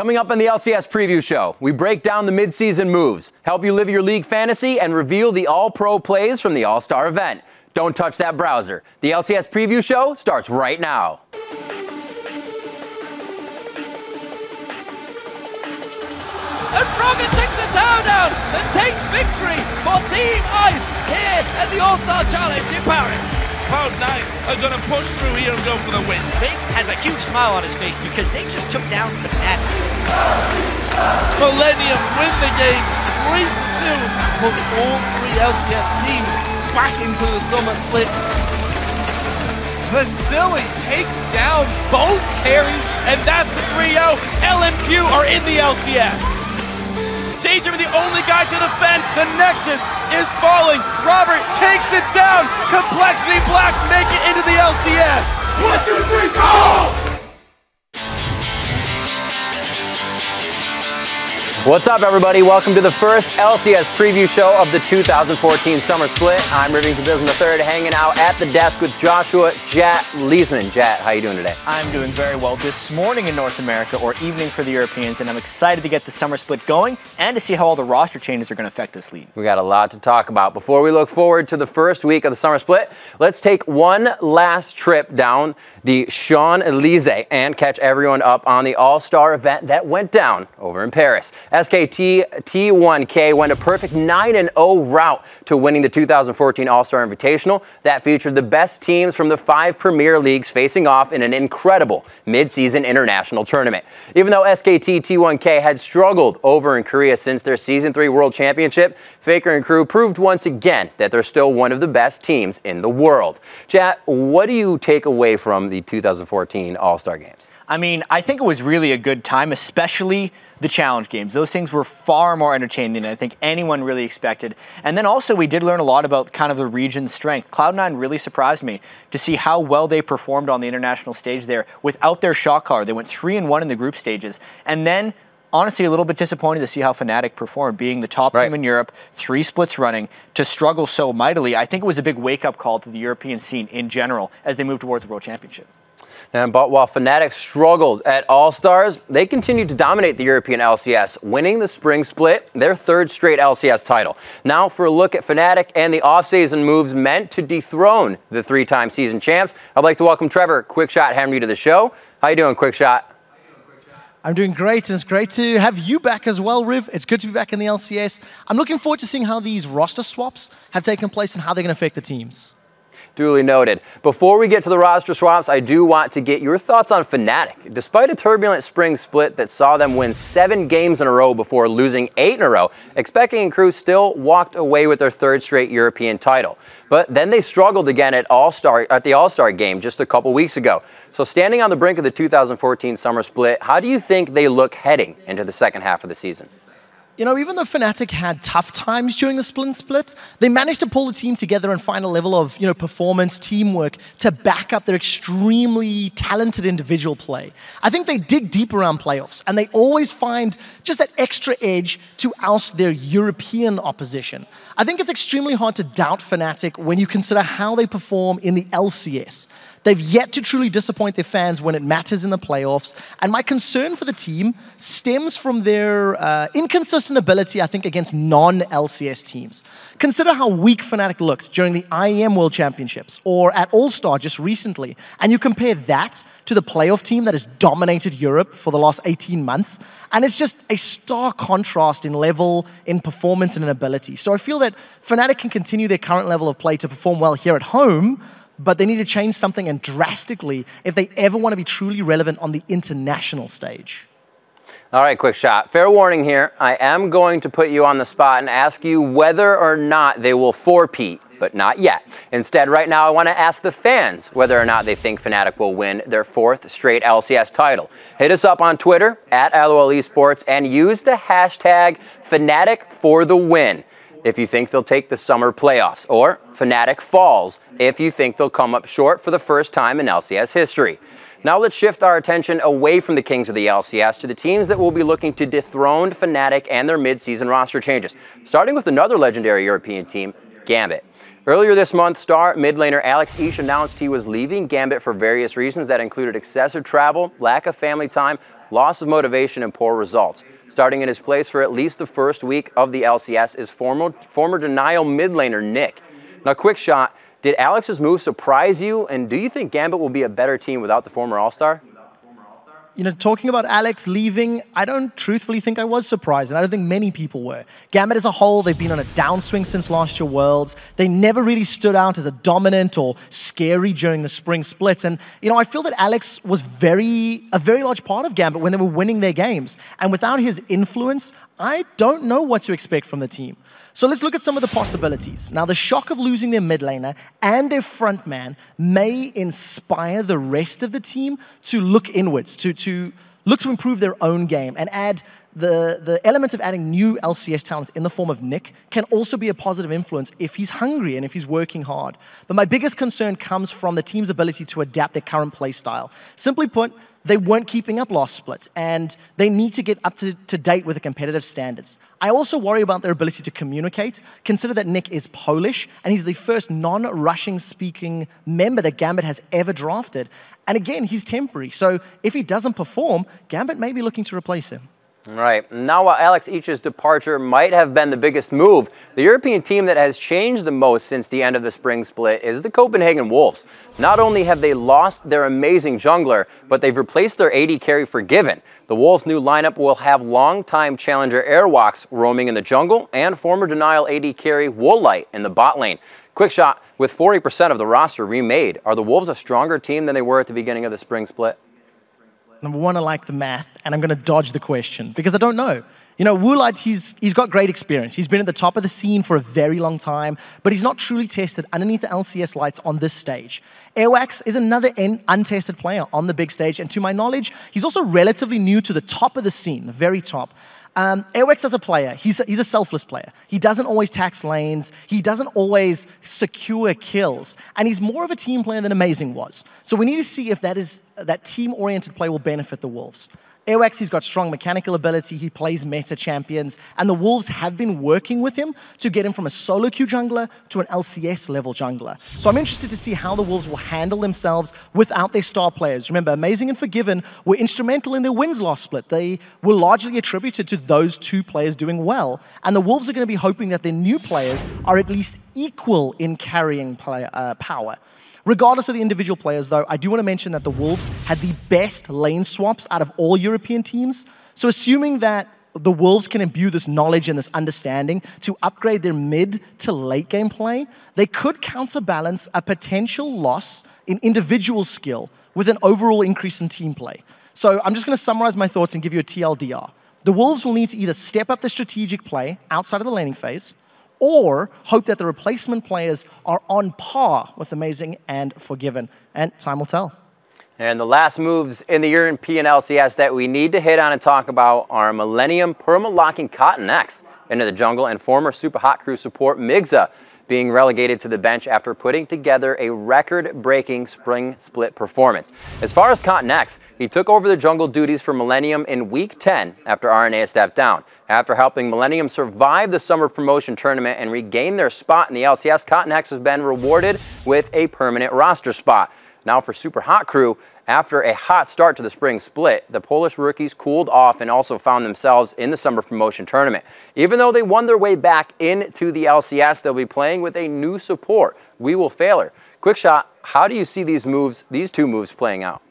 Coming up on the LCS Preview Show, we break down the midseason moves, help you live your league fantasy, and reveal the all-pro plays from the All-Star event. Don't touch that browser. The LCS Preview Show starts right now. And Frogger takes the tower down and takes victory for Team Ice here at the All-Star Challenge in Paris. Cloud9 are going to push through here and go for the win. Big has a huge smile on his face because they just took down Fnatic. Millennium win the game 3-2, put all three LCS teams back into the summer split. Vasily takes down both carries, and that's the 3-0. LMQ are in the LCS. Danger the only guy to defend. The Nexus is falling. Robert takes it down. Complexity Black make it into the LCS. 1, 2, 3, go! What's up, everybody? Welcome to the first LCS preview show of the 2014 Summer Split. I'm Rivington Bism III, hanging out at the desk with Joshua Jat Leesman. Jat, how you doing today? I'm doing very well this morning in North America, or evening for the Europeans, and I'm excited to get the Summer Split going and to see how all the roster changes are going to affect this league. We got a lot to talk about. Before we look forward to the first week of the Summer Split, let's take one last trip down the Champs-Élysées and catch everyone up on the All-Star event that went down over in Paris. SKT T1K went a perfect 9-0 route to winning the 2014 All-Star Invitational that featured the best teams from the 5 Premier Leagues facing off in an incredible mid-season international tournament. Even though SKT T1K had struggled over in Korea since their Season 3 World Championship, Faker and crew proved once again that they're still one of the best teams in the world. Chat, what do you take away from the 2014 All-Star Games? I mean, I think it was really a good time, especially the challenge games. Those things were far more entertaining than I think anyone really expected. And then also we did learn a lot about kind of the region's strength. Cloud9 really surprised me to see how well they performed on the international stage there without their shot caller. They went 3-1 in the group stages. And then, honestly, a little bit disappointed to see how Fnatic performed, being the top team in Europe, 3 splits running, to struggle so mightily. I think it was a big wake-up call to the European scene in general as they move towards the World Championship. But while Fnatic struggled at All-Stars, they continued to dominate the European LCS, winning the Spring Split, their 3rd straight LCS title. Now for a look at Fnatic and the off-season moves meant to dethrone the 3-time season champs, I'd like to welcome Trevor Quickshot Henry to the show. How you doing, Quickshot? I'm doing great, and it's great to have you back as well, Riv. It's good to be back in the LCS. I'm looking forward to seeing how these roster swaps have taken place and how they're going to affect the teams. Duly noted. Before we get to the roster swaps, I do want to get your thoughts on Fnatic. Despite a turbulent spring split that saw them win 7 games in a row before losing 8 in a row, Expecting and crew still walked away with their 3rd straight European title. But then they struggled again at the All-Star game just a couple weeks ago. So standing on the brink of the 2014 Summer Split, how do you think they look heading into the second half of the season? You know, even though Fnatic had tough times during the split, they managed to pull the team together and find a level of, performance, teamwork to back up their extremely talented individual play. I think they dig deep around playoffs, and they always find just that extra edge to oust their European opposition. I think it's extremely hard to doubt Fnatic when you consider how they perform in the LCS. They've yet to truly disappoint their fans when it matters in the playoffs, and my concern for the team stems from their inconsistent ability, I think, against non-LCS teams. Consider how weak Fnatic looked during the IEM World Championships or at All-Star just recently, and you compare that to the playoff team that has dominated Europe for the last 18 months, and it's just a stark contrast in level, in performance, and in ability. So I feel that Fnatic can continue their current level of play to perform well here at home, but they need to change something, and drastically, if they ever want to be truly relevant on the international stage. All right, quick shot. Fair warning here. I am going to put you on the spot and ask you whether or not they will four-peat, but not yet. Instead, right now, I want to ask the fans whether or not they think Fnatic will win their 4th straight LCS title. Hit us up on Twitter, @LOL Esports, and use the hashtag #FnaticForTheWin if you think they'll take the summer playoffs, or Fnatic Falls if you think they'll come up short for the first time in LCS history. Now let's shift our attention away from the kings of the LCS to the teams that will be looking to dethrone Fnatic and their mid-season roster changes, starting with another legendary European team, Gambit. Earlier this month, star mid laner Alex Each announced he was leaving Gambit for various reasons that included excessive travel, lack of family time, loss of motivation, and poor results. Starting in his place for at least the first week of the LCS is former Denial mid laner Nick. Now, quick shot, did Alex's move surprise you, and do you think Gambit will be a better team without the former All-Star? You know, talking about Alex leaving, I don't truthfully think I was surprised, and I don't think many people were. Gambit as a whole, they've been on a downswing since last year Worlds. They never really stood out as a dominant or scary during the spring splits. And, you know, I feel that Alex was a very large part of Gambit when they were winning their games. And without his influence, I don't know what to expect from the team. So let's look at some of the possibilities. Now, the shock of losing their mid laner and their front man may inspire the rest of the team to look inwards, to look to improve their own game and add the element of adding new LCS talents in the form of Nick can also be a positive influence if he's hungry and if he's working hard. But my biggest concern comes from the team's ability to adapt their current play style. Simply put, they weren't keeping up last split, and they need to get up to date with the competitive standards. I also worry about their ability to communicate. Consider that Nick is Polish, and he's the first non-Russian speaking member that Gambit has ever drafted. And again, he's temporary, so if he doesn't perform, Gambit may be looking to replace him. All right, now while Alex Ich's departure might have been the biggest move, the European team that has changed the most since the end of the spring split is the Copenhagen Wolves. Not only have they lost their amazing jungler, but they've replaced their AD carry Forgiven. The Wolves' new lineup will have longtime challenger Airwalks roaming in the jungle and former Denial AD carry Woolite in the bot lane. Quick shot, with 40% of the roster remade, are the Wolves a stronger team than they were at the beginning of the spring split? Number one, I like the math, and I'm going to dodge the question because I don't know. You know, Woolite, he's got great experience. He's been at the top of the scene for a very long time, but he's not truly tested underneath the LCS lights on this stage. Airwax is another untested player on the big stage, and to my knowledge, he's also relatively new to the top of the scene, the very top. Airwax as a player, he's a selfless player. He doesn't always tax lanes. He doesn't always secure kills. And he's more of a team player than Amazing was. So we need to see if that team-oriented play will benefit the Wolves. Airwax, he's got strong mechanical ability. He plays meta champions. And the Wolves have been working with him to get him from a solo queue jungler to an LCS level jungler. So I'm interested to see how the Wolves will handle themselves without their star players. Remember, Amazing and Forgiven were instrumental in their wins last split. They were largely attributed to those two players doing well. And the Wolves are going to be hoping that their new players are at least equal in carrying power. Regardless of the individual players, though, I do want to mention that the Wolves had the best lane swaps out of all European teams. So assuming that the Wolves can imbue this knowledge and this understanding to upgrade their mid to late game play, they could counterbalance a potential loss in individual skill with an overall increase in team play. So I'm just going to summarize my thoughts and give you a TLDR. The Wolves will need to either step up the strategic play outside of the laning phase, or hope that the replacement players are on par with Amazing and Forgiven. And time will tell. And the last moves in the European LCS that we need to hit on and talk about are Millennium perma-locking Cotton X into the jungle and former Super Hot Crew support Migza being relegated to the bench after putting together a record-breaking spring split performance. As far as Cotton X, he took over the jungle duties for Millennium in Week 10 after RNA stepped down. After helping Millennium survive the summer promotion tournament and regain their spot in the LCS, Cotton X has been rewarded with a permanent roster spot. Now for Super Hot Crew, after a hot start to the spring split, the Polish rookies cooled off and also found themselves in the summer promotion tournament. Even though they won their way back into the LCS, they'll be playing with a new support, We Will Failure. Quick shot, how do you see these two moves playing out?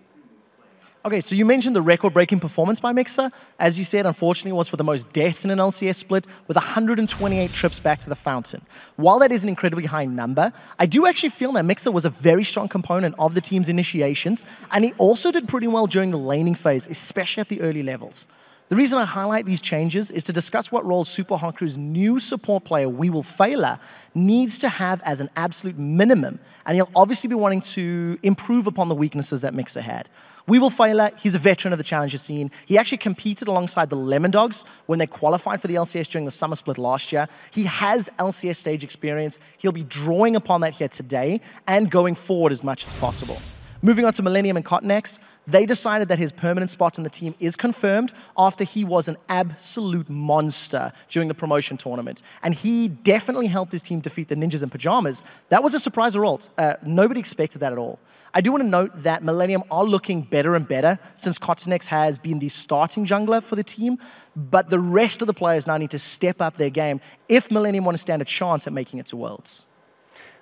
Okay, so you mentioned the record-breaking performance by Mixer. As you said, unfortunately, it was for the most deaths in an LCS split with 128 trips back to the fountain. While that is an incredibly high number, I do actually feel that Mixer was a very strong component of the team's initiations, and he also did pretty well during the laning phase, especially at the early levels. The reason I highlight these changes is to discuss what role Super Hot Crew's new support player, We Will Failure, needs to have as an absolute minimum, and he'll obviously be wanting to improve upon the weaknesses that Mixer had. We Will Failure, he's a veteran of the challenger scene. He actually competed alongside the Lemon Dogs when they qualified for the LCS during the summer split last year. He has LCS stage experience. He'll be drawing upon that here today and going forward as much as possible. Moving on to Millennium and Cottonex, they decided that his permanent spot in the team is confirmed after he was an absolute monster during the promotion tournament. And he definitely helped his team defeat the Ninjas in Pajamas. That was a surprise result. Nobody expected that at all. I do want to note that Millennium are looking better and better since Cottonex has been the starting jungler for the team, but the rest of the players now need to step up their game if Millennium want to stand a chance at making it to Worlds.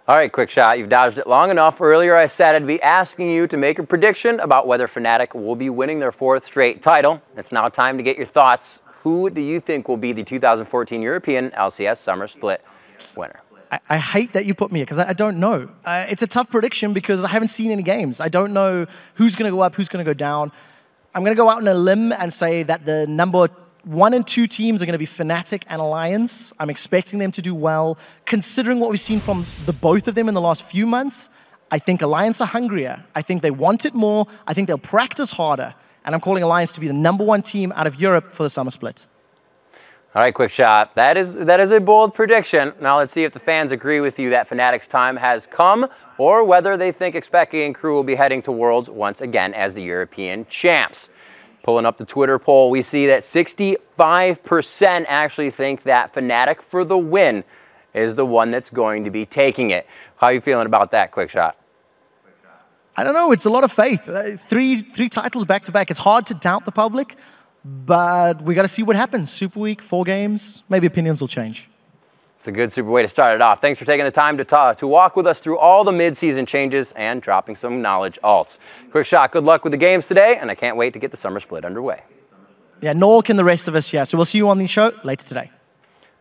All right, quick shot. You've dodged it long enough. Earlier I said I'd be asking you to make a prediction about whether Fnatic will be winning their 4th straight title. It's now time to get your thoughts. Who do you think will be the 2014 European LCS Summer Split winner? I hate that you put me here because I don't know. It's a tough prediction because I haven't seen any games. I don't know who's going to go up, who's going to go down. I'm going to go out on a limb and say that the number 1 and 2 teams are going to be Fnatic and Alliance. I'm expecting them to do well. Considering what we've seen from the both of them in the last few months, I think Alliance are hungrier. I think they want it more. I think they'll practice harder. And I'm calling Alliance to be the number 1 team out of Europe for the Summer Split. All right, quick shot. That is a bold prediction. Now let's see if the fans agree with you that Fnatic's time has come or whether they think Expecke and crew will be heading to Worlds once again as the European champs. Pulling up the Twitter poll, we see that 65% actually think that Fnatic for the win is the one that's going to be taking it. How are you feeling about that, quick shot? I don't know. It's a lot of faith. Three titles back-to-back. It's hard to doubt the public, but we got to see what happens. Super Week, 4 games, maybe opinions will change. It's a good super way to start it off. Thanks for taking the time to walk with us through all the mid-season changes and dropping some knowledge alts. Quick shot, good luck with the games today, and I can't wait to get the Summer Split underway. Yeah, Nork and the rest of us, yeah. So we'll see you on the show later today.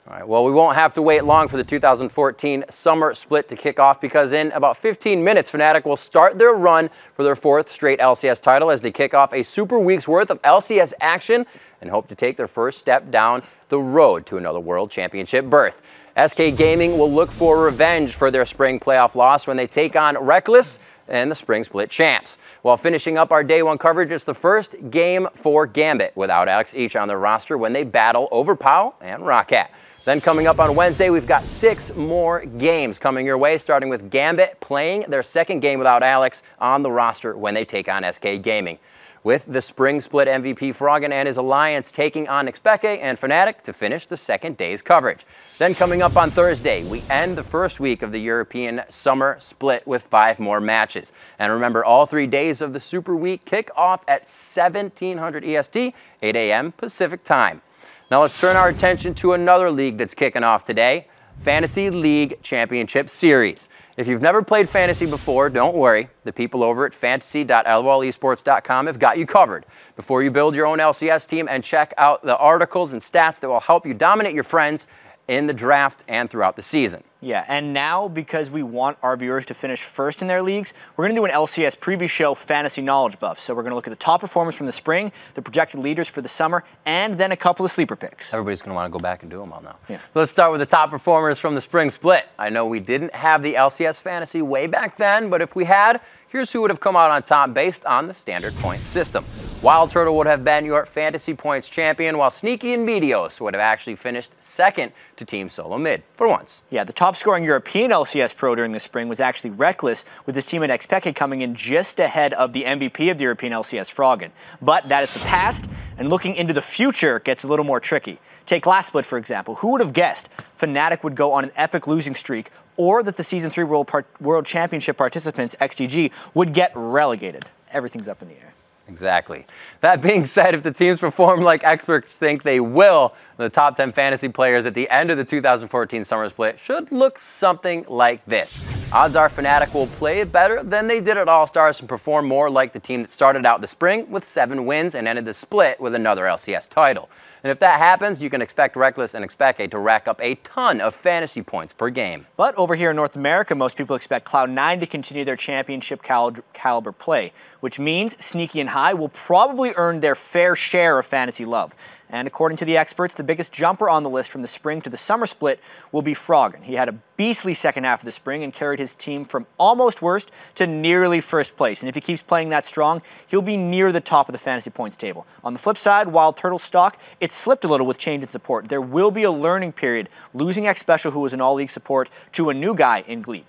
All right, well, we won't have to wait long for the 2014 Summer Split to kick off because in about 15 minutes, Fnatic will start their run for their 4th straight LCS title as they kick off a Super Week's worth of LCS action and hope to take their first step down the road to another World Championship berth. SK Gaming will look for revenge for their spring playoff loss when they take on Reckless and the Spring Split champs. While finishing up our Day 1 coverage, it's the first game for Gambit without Alex each on their roster when they battle Overpow and Roccat. Then coming up on Wednesday, we've got 6 more games coming your way, starting with Gambit playing their 2nd game without Alex on the roster when they take on SK Gaming. With the Spring Split MVP Froggen and his alliance taking on Expecke and Fnatic to finish the 2nd day's coverage. Then coming up on Thursday, we end the first week of the European Summer Split with 5 more matches. And remember, all 3 days of the Super Week kick off at 1700 EST, 8 a.m. Pacific time. Now let's turn our attention to another league that's kicking off today, Fantasy League Championship Series. If you've never played Fantasy before, don't worry. The people over at fantasy.lwolesports.com have got you covered. Before you build your own LCS team and check out the articles and stats that will help you dominate your friends in the draft and throughout the season. Yeah, and now, because we want our viewers to finish first in their leagues, we're going to do an LCS preview show, Fantasy Knowledge Buff. So we're going to look at the top performers from the spring, the projected leaders for the summer, and then a couple of sleeper picks. Everybody's going to want to go back and do them all now. Yeah. Let's start with the top performers from the Spring Split. I know we didn't have the LCS Fantasy way back then, but if we had, here's who would have come out on top based on the standard point system. Wild Turtle would have been your fantasy points champion, while Sneaky and Meteos would have actually finished 2nd to Team Solo Mid, for once. Yeah, the top scoring European LCS pro during the spring was actually Reckless, with his team at Expecke coming in just ahead of the MVP of the European LCS, Froggen. But that is the past, and looking into the future gets a little more tricky. Take last split, for example. Who would have guessed Fnatic would go on an epic losing streak, or that the Season 3 World Championship participants, XGG, would get relegated? Everything's up in the air. Exactly. That being said, if the teams perform like experts think they will, the top 10 fantasy players at the end of the 2014 Summer Split should look something like this. Odds are Fnatic will play better than they did at All-Stars and perform more like the team that started out the spring with 7 wins and ended the split with another LCS title. And if that happens, you can expect Reckless and Expecke to rack up a ton of fantasy points per game. But over here in North America, most people expect Cloud9 to continue their championship caliber play, which means Sneaky and High will probably earn their fair share of fantasy love. And according to the experts, the biggest jumper on the list from the spring to the summer split will be Froggen. He had a beastly second half of the spring and carried his team from almost worst to nearly first place. And if he keeps playing that strong, he'll be near the top of the fantasy points table. On the flip side, Wild Turtle's stock, it slipped a little with change in support. There will be a learning period, losing X Special, who was an all-league support, to a new guy in Gleep.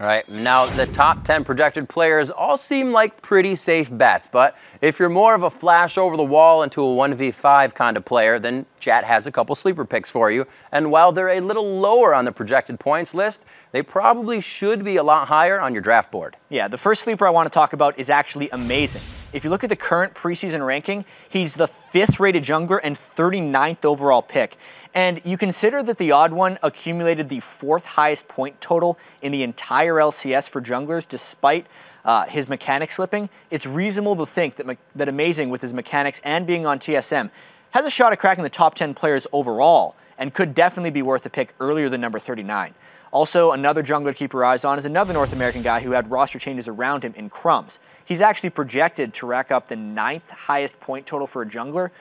All right, now the top 10 projected players all seem like pretty safe bets, but if you're more of a flash over the wall into a 1v5 kind of player, then Chat has a couple sleeper picks for you. And while they're a little lower on the projected points list, they probably should be a lot higher on your draft board. Yeah, the first sleeper I want to talk about is actually amazing. If you look at the current preseason ranking, he's the 5th rated jungler and 39th overall pick. And you consider that the Odd One accumulated the 4th highest point total in the entire LCS for junglers despite his mechanic slipping. It's reasonable to think that Amazing, with his mechanics and being on TSM, has a shot at cracking the top 10 players overall and could definitely be worth a pick earlier than number 39. Also, another jungler to keep your eyes on is another North American guy who had roster changes around him in Crumbs. He's actually projected to rack up the 9th highest point total for a jungler,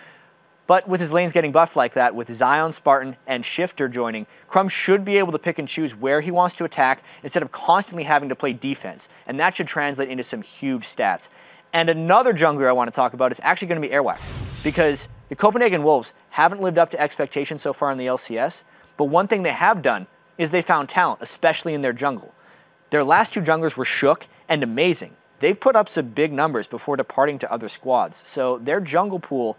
but with his lanes getting buffed like that, with Zion, Spartan, and Shifter joining, Crumbs should be able to pick and choose where he wants to attack instead of constantly having to play defense, and that should translate into some huge stats. And another jungler I want to talk about is actually going to be Airwax, because the Copenhagen Wolves haven't lived up to expectations so far in the LCS, but one thing they have done is they found talent, especially in their jungle. Their last 2 junglers were Shook and Amazing. They've put up some big numbers before departing to other squads, so their jungle pool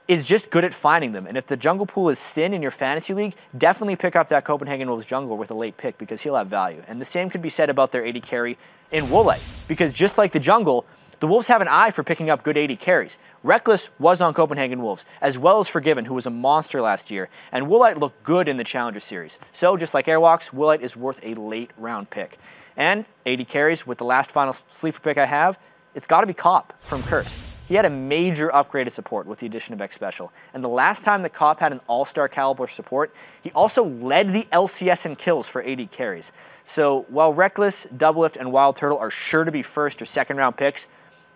is just good at finding them. And if the jungle pool is thin in your fantasy league, definitely pick up that Copenhagen Wolves jungler with a late pick because he'll have value. And the same could be said about their AD carry in Woolite, because just like the jungle, the Wolves have an eye for picking up good AD carries. Reckless was on Copenhagen Wolves, as well as Forgiven, who was a monster last year, and Woolite looked good in the Challenger Series. So, just like Airwalks, Woolite is worth a late round pick. And AD carries, with the last final sleeper pick I have, it's got to be Cop from Curse. He had a major upgraded support with the addition of X Special, and the last time the Cop had an all-star caliber support, he also led the LCS in kills for AD carries. So, while Reckless, Doublelift, and Wild Turtle are sure to be first or second round picks,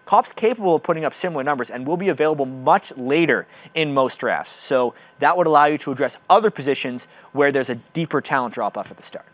Cop's capable of putting up similar numbers and will be available much later in most drafts. So that would allow you to address other positions where there's a deeper talent drop-off at the start.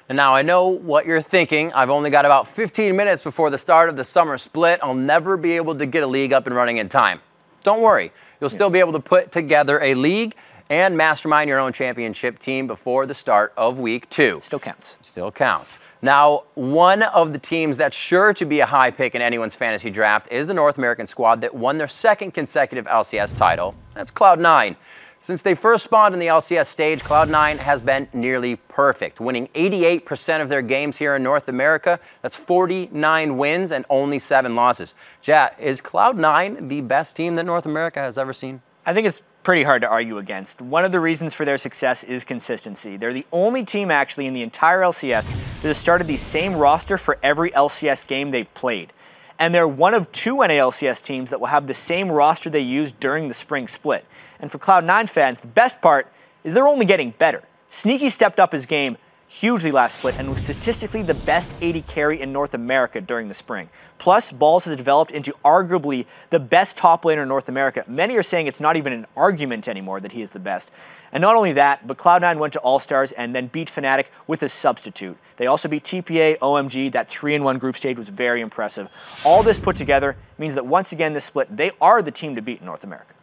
And now I know what you're thinking. I've only got about 15 minutes before the start of the summer split. I'll never be able to get a league up and running in time. Don't worry. You'll still be able to put together a league and mastermind your own championship team before the start of week 2. Still counts. Still counts. Now, one of the teams that's sure to be a high pick in anyone's fantasy draft is the North American squad that won their 2nd consecutive LCS title. That's Cloud9. Since they first spawned in the LCS stage, Cloud9 has been nearly perfect, winning 88% of their games here in North America. That's 49 wins and only 7 losses. Jat, is Cloud9 the best team that North America has ever seen? I think it's pretty hard to argue against. One of the reasons for their success is consistency. They're the only team actually in the entire LCS that has started the same roster for every LCS game they've played. And they're one of 2 NALCS teams that will have the same roster they used during the spring split. And for Cloud9 fans, the best part is they're only getting better. Sneaky stepped up his game hugely last split and was statistically the best AD carry in North America during the spring. Plus, Balls has developed into arguably the best top laner in North America. Many are saying it's not even an argument anymore that he is the best. And not only that, but Cloud9 went to All-Stars and then beat Fnatic with a substitute. They also beat TPA, OMG. That 3-in-1 group stage was very impressive. All this put together means that once again this split, they are the team to beat in North America.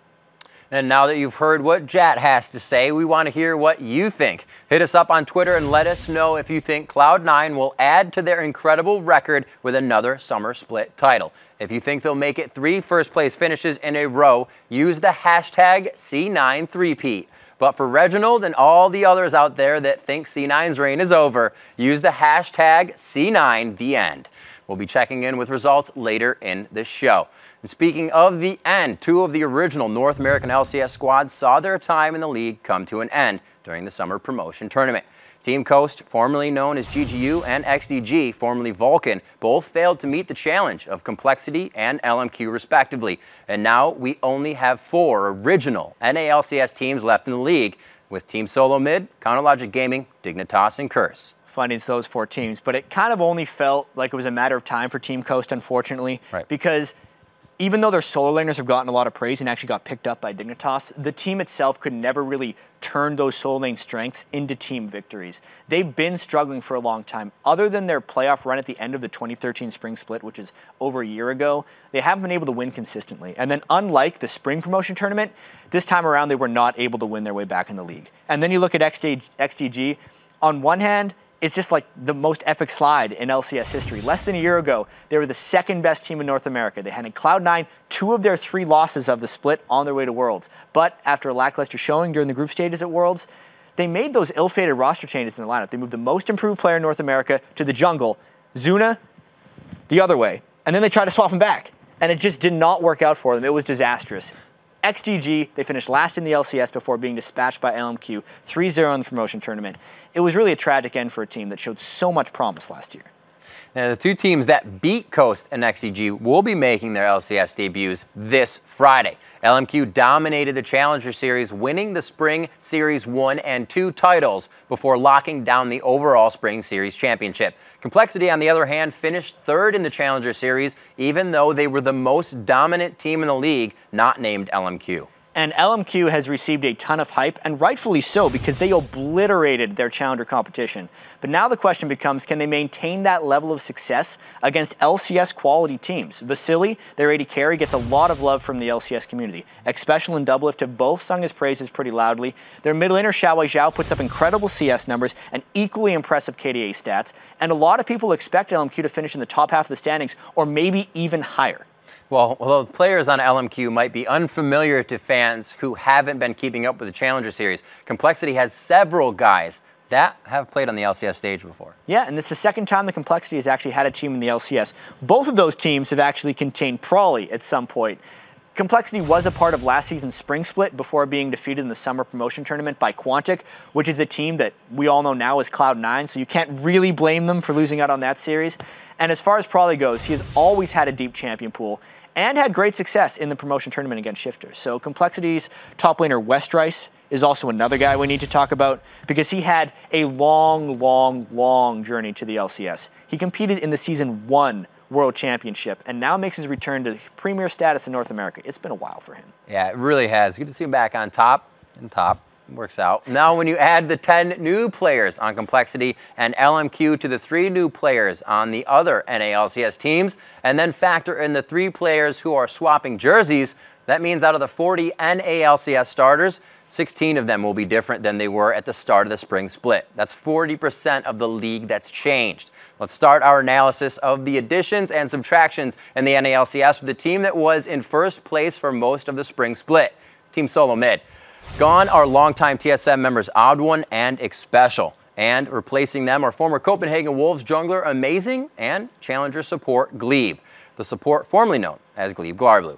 And now that you've heard what Jat has to say, we want to hear what you think. Hit us up on Twitter and let us know if you think Cloud9 will add to their incredible record with another summer split title. If you think they'll make it 3 first-place finishes in a row, use the hashtag C9threepeat. But for Reginald and all the others out there that think C9's reign is over, use the hashtag C9theend. We'll be checking in with results later in the show. And speaking of the end, 2 of the original North American LCS squads saw their time in the league come to an end during the summer promotion tournament. Team Coast, formerly known as GGU, and XDG, formerly Vulcan, both failed to meet the challenge of Complexity and LMQ respectively. And now we only have 4 original NALCS teams left in the league, with Team Solo Mid, Counterlogic Gaming, Dignitas, and Curse. Funny, it's those 4 teams, but it kind of only felt like it was a matter of time for Team Coast, unfortunately, because even though their solo laners have gotten a lot of praise and actually got picked up by Dignitas, the team itself could never really turn those solo lane strengths into team victories. They've been struggling for a long time. Other than their playoff run at the end of the 2013 spring split, which is over a year ago, they haven't been able to win consistently. And then unlike the spring promotion tournament, this time around they were not able to win their way back in the league. And then you look at XDG, on one hand, it's just like the most epic slide in LCS history. Less than a year ago, they were the second best team in North America. They had in Cloud9 2 of their 3 losses of the split on their way to Worlds. But after a lackluster showing during the group stages at Worlds, they made those ill-fated roster changes in the lineup. They moved the most improved player in North America to the jungle, Zuna, the other way. And then they tried to swap him back. And it just did not work out for them. It was disastrous. XGG, they finished last in the LCS before being dispatched by LMQ 3-0 in the promotion tournament. It was really a tragic end for a team that showed so much promise last year. Now, the 2 teams that beat Coast and XCG will be making their LCS debuts this Friday. LMQ dominated the Challenger Series, winning the Spring Series 1 and 2 titles before locking down the overall Spring Series championship. Complexity, on the other hand, finished 3rd in the Challenger Series, even though they were the most dominant team in the league, not named LMQ. And LMQ has received a ton of hype, and rightfully so, because they obliterated their challenger competition. But now the question becomes, can they maintain that level of success against LCS quality teams? Vasily, their AD carry, gets a lot of love from the LCS community. Xpecial and Doublelift have both sung his praises pretty loudly. Their mid laner, Xiaowei Zhao, puts up incredible CS numbers and equally impressive KDA stats. And a lot of people expect LMQ to finish in the top half of the standings, or maybe even higher. Well, although players on LMQ might be unfamiliar to fans who haven't been keeping up with the Challenger Series, Complexity has several guys that have played on the LCS stage before. Yeah, and this is the second time the Complexity has actually had a team in the LCS. Both of those teams have actually contained Prawley at some point. Complexity was a part of last season's Spring Split before being defeated in the Summer Promotion Tournament by Quantic, which is the team that we all know now as Cloud9, so you can't really blame them for losing out on that series. And as far as Prawley goes, he has always had a deep champion pool and had great success in the promotion tournament against Shifters. So Complexity's top laner, Westrice, is also another guy we need to talk about because he had a long journey to the LCS. He competed in the Season 1 World Championship and now makes his return to premier status in North America. It's been a while for him. Yeah, it really has. Good to see him back on top. Works out. Now when you add the 10 new players on Complexity and LMQ to the 3 new players on the other NALCS teams, and then factor in the 3 players who are swapping jerseys, that means out of the 40 NALCS starters, 16 of them will be different than they were at the start of the Spring Split. That's 40% of the league that's changed. Let's start our analysis of the additions and subtractions in the NALCS with the team that was in first place for most of the Spring Split, Team Solo Mid. Gone are longtime TSM members Odd1 and Xpecial, and replacing them are former Copenhagen Wolves jungler Amazing and challenger support Glebe, the support formerly known as Glebe Glarblu.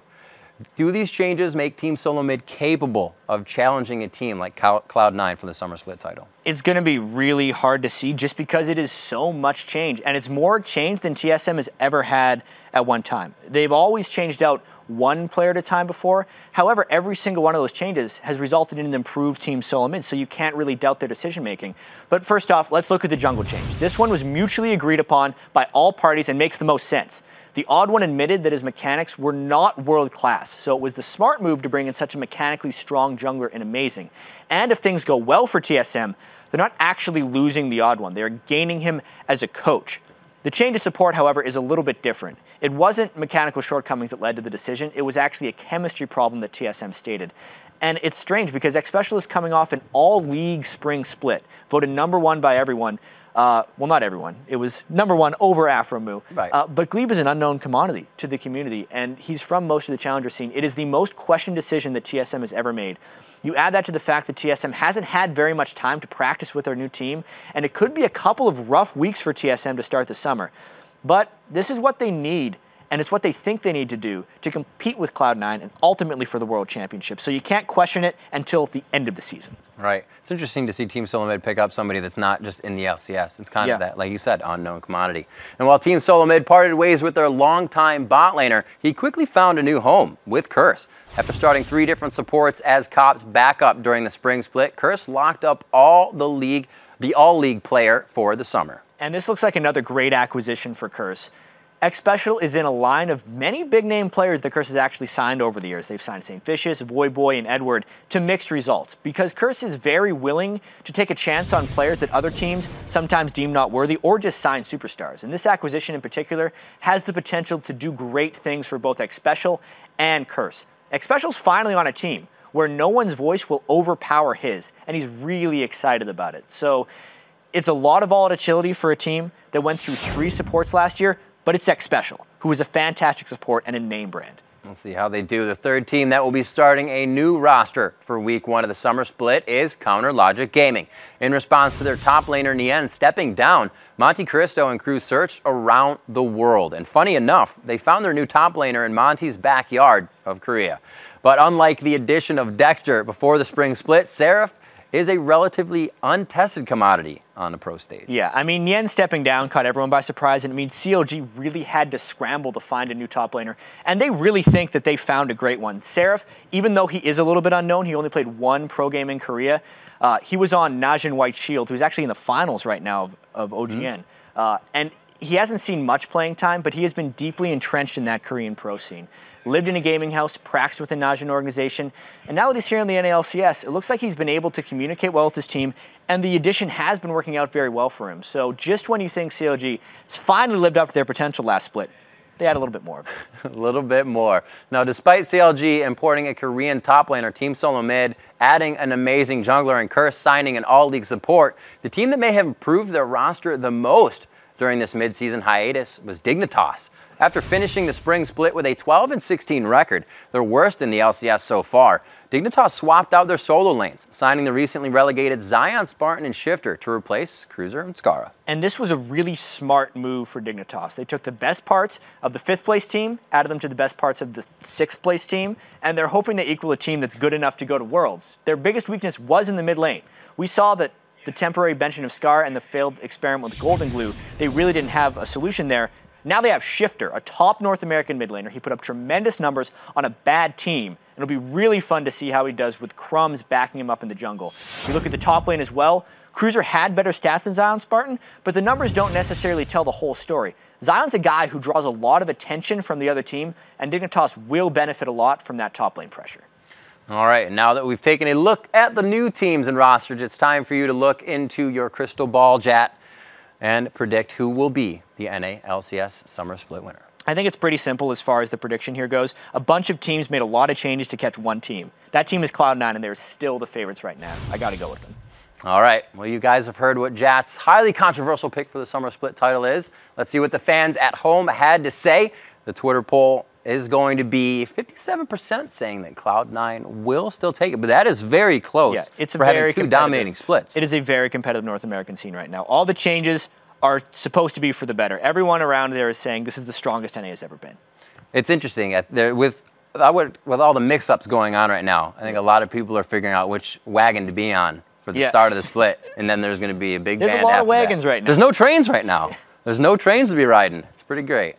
Do these changes make Team Solo Mid capable of challenging a team like Cloud9 for the Summer Split title? It's going to be really hard to see just because it is so much change, and it's more change than TSM has ever had at one time. They've always changed out one player at a time before. However, every single one of those changes has resulted in an improved Team Solo Mid, so you can't really doubt their decision-making. But first off, let's look at the jungle change. This one was mutually agreed upon by all parties and makes the most sense. The Odd1 admitted that his mechanics were not world-class, so it was the smart move to bring in such a mechanically strong jungler in Amazing. And if things go well for TSM, they're not actually losing the Odd1. They're gaining him as a coach. The change of support, however, is a little bit different. It wasn't mechanical shortcomings that led to the decision. It was actually a chemistry problem that TSM stated. And it's strange because Xpecial is coming off an all-league Spring Split, voted #1 by everyone. Well, not everyone. It was #1 over Afromu. Right. But Glebe is an unknown commodity to the community, and he's from most of the challenger scene. It is the most questioned decision that TSM has ever made. You add that to the fact that TSM hasn't had very much time to practice with their new team, and it could be a couple of rough weeks for TSM to start the summer. But this is what they need, and it's what they think they need to do to compete with Cloud9 and ultimately for the World Championship. So you can't question it until the end of the season. Right. It's interesting to see Team Solo Mid pick up somebody that's not just in the LCS. It's kind of that, like you said, unknown commodity. And while Team Solo Mid parted ways with their longtime bot laner, he quickly found a new home with Curse. After starting 3 different supports as Cop's backup during the Spring Split, Curse locked up the all-league player for the summer. And this looks like another great acquisition for Curse. Xpecial is in a line of many big-name players that Curse has actually signed over the years. They've signed St. Vicious, Voyboy, and Edward to mixed results because Curse is very willing to take a chance on players that other teams sometimes deem not worthy or just sign superstars. And this acquisition in particular has the potential to do great things for both Xpecial and Curse. Xpecial's finally on a team where no one's voice will overpower his, and he's really excited about it. So it's a lot of volatility for a team that went through 3 supports last year, but it's X Special, who is a fantastic support and a name brand. We'll see how they do. The third team that will be starting a new roster for week 1 of the summer split is Counter Logic Gaming. In response to their top laner Nien stepping down, Monte Cristo and crew searched around the world. And funny enough, they found their new top laner in Monte's backyard of Korea. But unlike the addition of Dexter before the spring split, Seraph is a relatively untested commodity on the pro stage. Yeah, I mean, Nien stepping down caught everyone by surprise, and it means CLG really had to scramble to find a new top laner, and they really think that they found a great one. Seraph, even though he is a little bit unknown, he only played 1 pro game in Korea. He was on Najin White Shield, who's actually in the finals right now of OGN. And he hasn't seen much playing time, but he has been deeply entrenched in that Korean pro scene. Lived in a gaming house, practiced with the Najin organization, and now that he's here in the NALCS, it looks like he's been able to communicate well with his team, and the addition has been working out very well for him. So just when you think CLG has finally lived up to their potential last split, they had a little bit more of it. A little bit more. Now, despite CLG importing a Korean top laner, Team Solo Mid, adding an amazing jungler, and Curse signing an all-league support, the team that may have improved their roster the most during this mid-season hiatus was Dignitas. After finishing the spring split with a 12-16 record, their worst in the LCS so far, Dignitas swapped out their solo lanes, signing the recently relegated Zion, Spartan, and Shifter to replace Cruiser and Skara. And this was a really smart move for Dignitas. They took the best parts of the 5th place team, added them to the best parts of the 6th place team, and they're hoping they equal a team that's good enough to go to Worlds. Their biggest weakness was in the mid lane. We saw that the temporary benching of Scar and the failed experiment with Golden Glue, they really didn't have a solution there. Now they have Shifter, a top North American mid laner. He put up tremendous numbers on a bad team. It'll be really fun to see how he does with Crumbs backing him up in the jungle. If you look at the top lane as well, Cruiser had better stats than Zion Spartan, but the numbers don't necessarily tell the whole story. Zion's a guy who draws a lot of attention from the other team, and Dignitas will benefit a lot from that top lane pressure. All right, now that we've taken a look at the new teams and rosters, it's time for you to look into your crystal ball, Jat, and predict who will be the NALCS Summer Split winner. I think it's pretty simple as far as the prediction here goes. A bunch of teams made a lot of changes to catch one team. That team is Cloud9, and they're still the favorites right now. I got to go with them. All right, well, you guys have heard what Jat's highly controversial pick for the Summer Split title is. Let's see what the fans at home had to say. The Twitter poll is going to be 57% saying that Cloud9 will still take it, but that is very close. Yeah, it's for having 2 dominating splits. It is a very competitive North American scene right now. All the changes are supposed to be for the better. Everyone around there is saying this is the strongest NA has ever been. It's interesting. With all the mix-ups going on right now, I think a lot of people are figuring out which wagon to be on for the start of the split, and then there's going to be a big band after that. There's a lot of wagons right now. There's no trains right now. There's no trains to be riding. It's pretty great.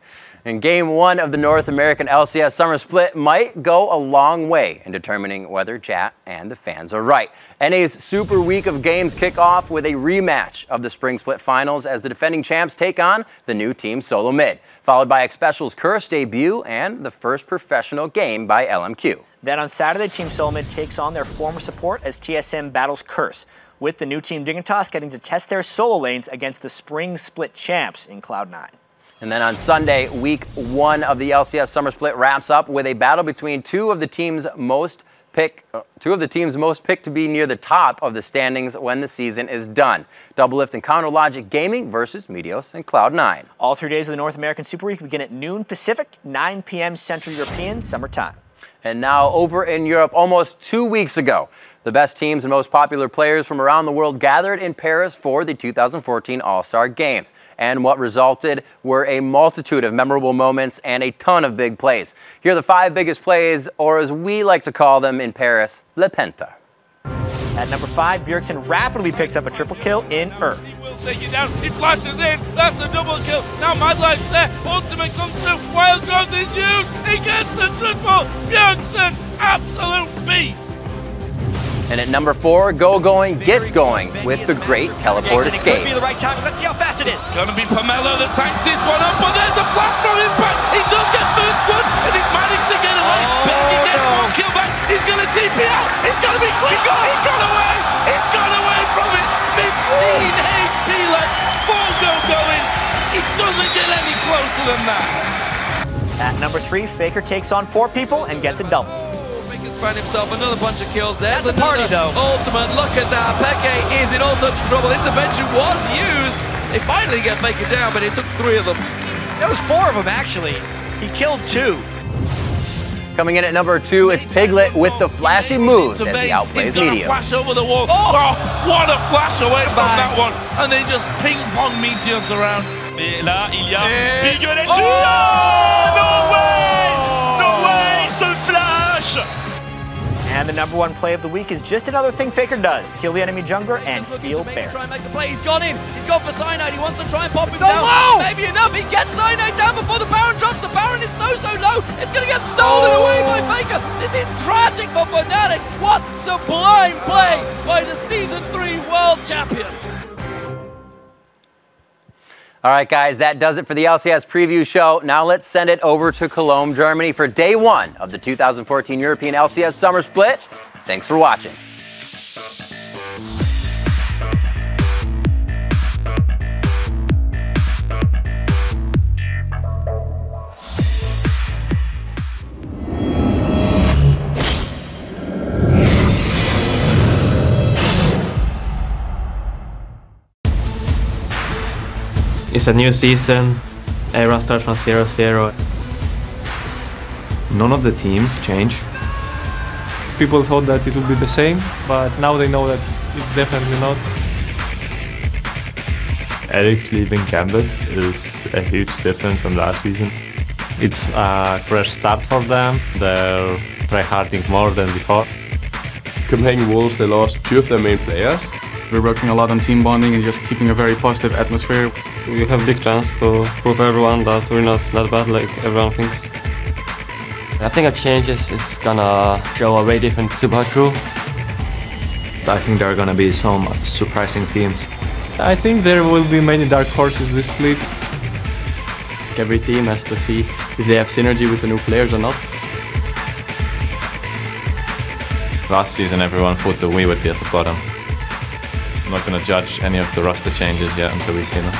And Game 1 of the North American LCS Summer Split might go a long way in determining whether Jat and the fans are right. NA's Super Week of games kick off with a rematch of the Spring Split Finals as the defending champs take on the new Team Solo Mid, followed by Xpecial's Curse debut and the first professional game by LMQ. Then on Saturday, Team Solo Mid takes on their former support as TSM battles Curse, with the new Team Dignitas getting to test their solo lanes against the Spring Split champs in Cloud9. And then on Sunday, Week 1 of the LCS Summer Split wraps up with a battle between two of the teams most picked to be near the top of the standings when the season is done. Doublelift and Counter Logic Gaming versus Meteos and Cloud9. All 3 days of the North American Super Week begin at noon Pacific, 9 p.m. Central European Summer Time. And now over in Europe, almost 2 weeks ago, the best teams and most popular players from around the world gathered in Paris for the 2014 All-Star Games. And what resulted were a multitude of memorable moments and a ton of big plays. Here are the 5 biggest plays, or as we like to call them in Paris, Le Penta. At number 5, Bjergsen rapidly picks up a triple kill in Earth. He will take you down. He flashes in. That's a double kill. Now Mad Life's there. Ultimate comes through. Wild Growth is used. He gets the triple. Bjergsen, absolute beast. And at number 4, Going gets going with the great teleport escape. It could be the right time. Let's see how fast it is. It's going to be Pomelo that tanks this one up, but there's a flash from Impact. He does get first blood, and he's managed to get away. He gets 1 kill back. He's going to TP out. He's going to be quick. He got away. He's got away from it. 15 HP left for Going. He doesn't get any closer than that. At number 3, Faker takes on 4 people and gets a double. found himself another bunch of kills there. That's a party, though. Ultimate, look at that. Peke is in all sorts of trouble. Intervention was used. They finally get Faker down, but it took 3 of them. That was 4 of them, actually. He killed 2. Coming in at number 2, it's Piglet with the flashy moves as he outplays Meteor. Flash over the wall. Oh, what a flash away from that one. And they just ping-pong Meteors around. Et là, il y a Piglet. Oh! No way! No way! Ce flash! And the number 1 play of the week is just another thing Faker does. Kill the enemy jungler and steal Bear. Try and make the play. He's gone in. He's gone for Cyanide. He wants to try and pop him So down. low! Maybe enough. He gets Cyanide down before the Baron drops. The Baron is so low. It's going to get stolen away by Faker. This is tragic for Fnatic. What sublime play by the Season 3 World Champions. All right, guys, that does it for the LCS preview show. Now let's send it over to Cologne, Germany for day 1 of the 2014 European LCS Summer Split. Thanks for watching. It's a new season, everyone starts from 0-0. None of the teams change. People thought that it would be the same, but now they know that it's definitely not. Eric's leaving Gambit is a huge difference from last season. It's a fresh start for them, they're tryharding more than before. Copenhagen Wolves, they lost 2 of their main players. We're working a lot on team bonding and just keeping a very positive atmosphere. We have a big chance to prove everyone that we're not that bad like everyone thinks. I think our changes is gonna show a very different Super crew. I think there are gonna be some surprising teams. I think there will be many dark horses this split. Every team has to see if they have synergy with the new players or not. Last season everyone thought that we would be at the bottom. I'm not gonna judge any of the roster changes yet until we see them.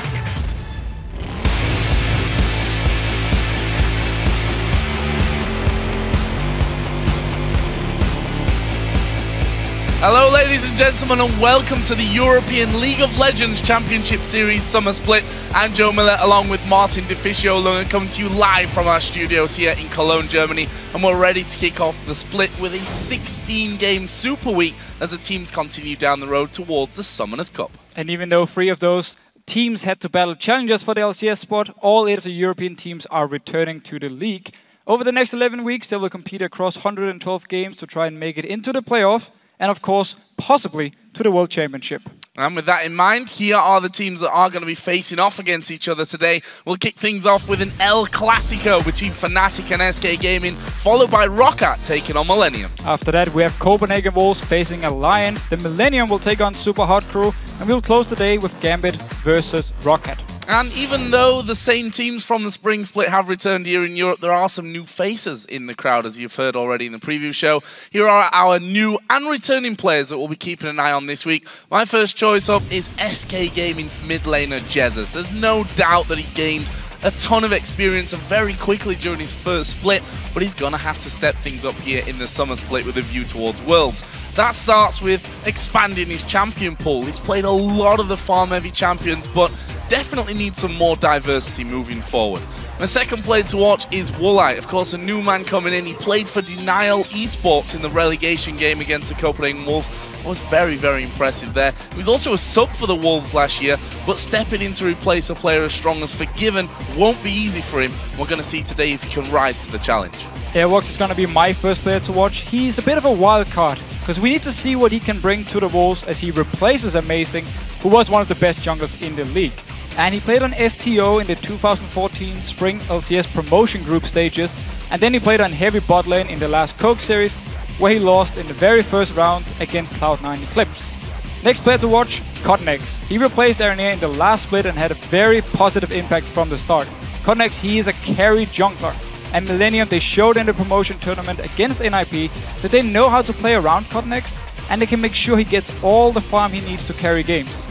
Hello ladies and gentlemen, and welcome to the European League of Legends Championship Series Summer Split. I'm Joe Miller along with Martin DeFicio coming to you live from our studios here in Cologne, Germany, and we're ready to kick off the split with a 16-game Super Week as the teams continue down the road towards the Summoners Cup. And even though 3 of those teams had to battle challengers for the LCS spot, all 8 of the European teams are returning to the league. Over the next 11 weeks, they will compete across 112 games to try and make it into the playoff, and of course, possibly to the World Championship. And with that in mind, here are the teams that are going to be facing off against each other today. We'll kick things off with an El Clasico between Fnatic and SK Gaming, followed by Roccat taking on Millennium. After that, we have Copenhagen Wolves facing Alliance. The Millennium will take on Super Hot Crew, and we'll close the day with Gambit versus Roccat. And even though the same teams from the spring split have returned here in Europe, there are some new faces in the crowd, as you've heard already in the preview show. Here are our new and returning players that we'll be keeping an eye on this week. My first choice up is SK Gaming's mid laner, Jesus. There's no doubt that he gained a ton of experience and very quickly during his first split, but he's going to have to step things up here in the summer split with a view towards Worlds. That starts with expanding his champion pool. He's played a lot of the farm-heavy champions, but definitely needs some more diversity moving forward. My second player to watch is Woolite. Of course, a new man coming in. He played for Denial Esports in the relegation game against the Copenhagen Wolves. Was very, very impressive there. He was also a sub for the Wolves last year, but stepping in to replace a player as strong as Forgiven won't be easy for him. We're going to see today if he can rise to the challenge. Airwalks is going to be my first player to watch. He's a bit of a wild card, because we need to see what he can bring to the Wolves as he replaces Amazing, who was one of the best junglers in the league. And he played on STO in the 2014 Spring LCS promotion group stages, and then he played on heavy bot lane in the last Coke series, where he lost in the very first round against Cloud9 Eclipse. Next player to watch, Cotnex. He replaced Aranea in the last split and had a very positive impact from the start. Cotnex, he is a carry jungler. And Millennium, they showed in the promotion tournament against NIP that they know how to play around Cotnex, and they can make sure he gets all the farm he needs to carry games.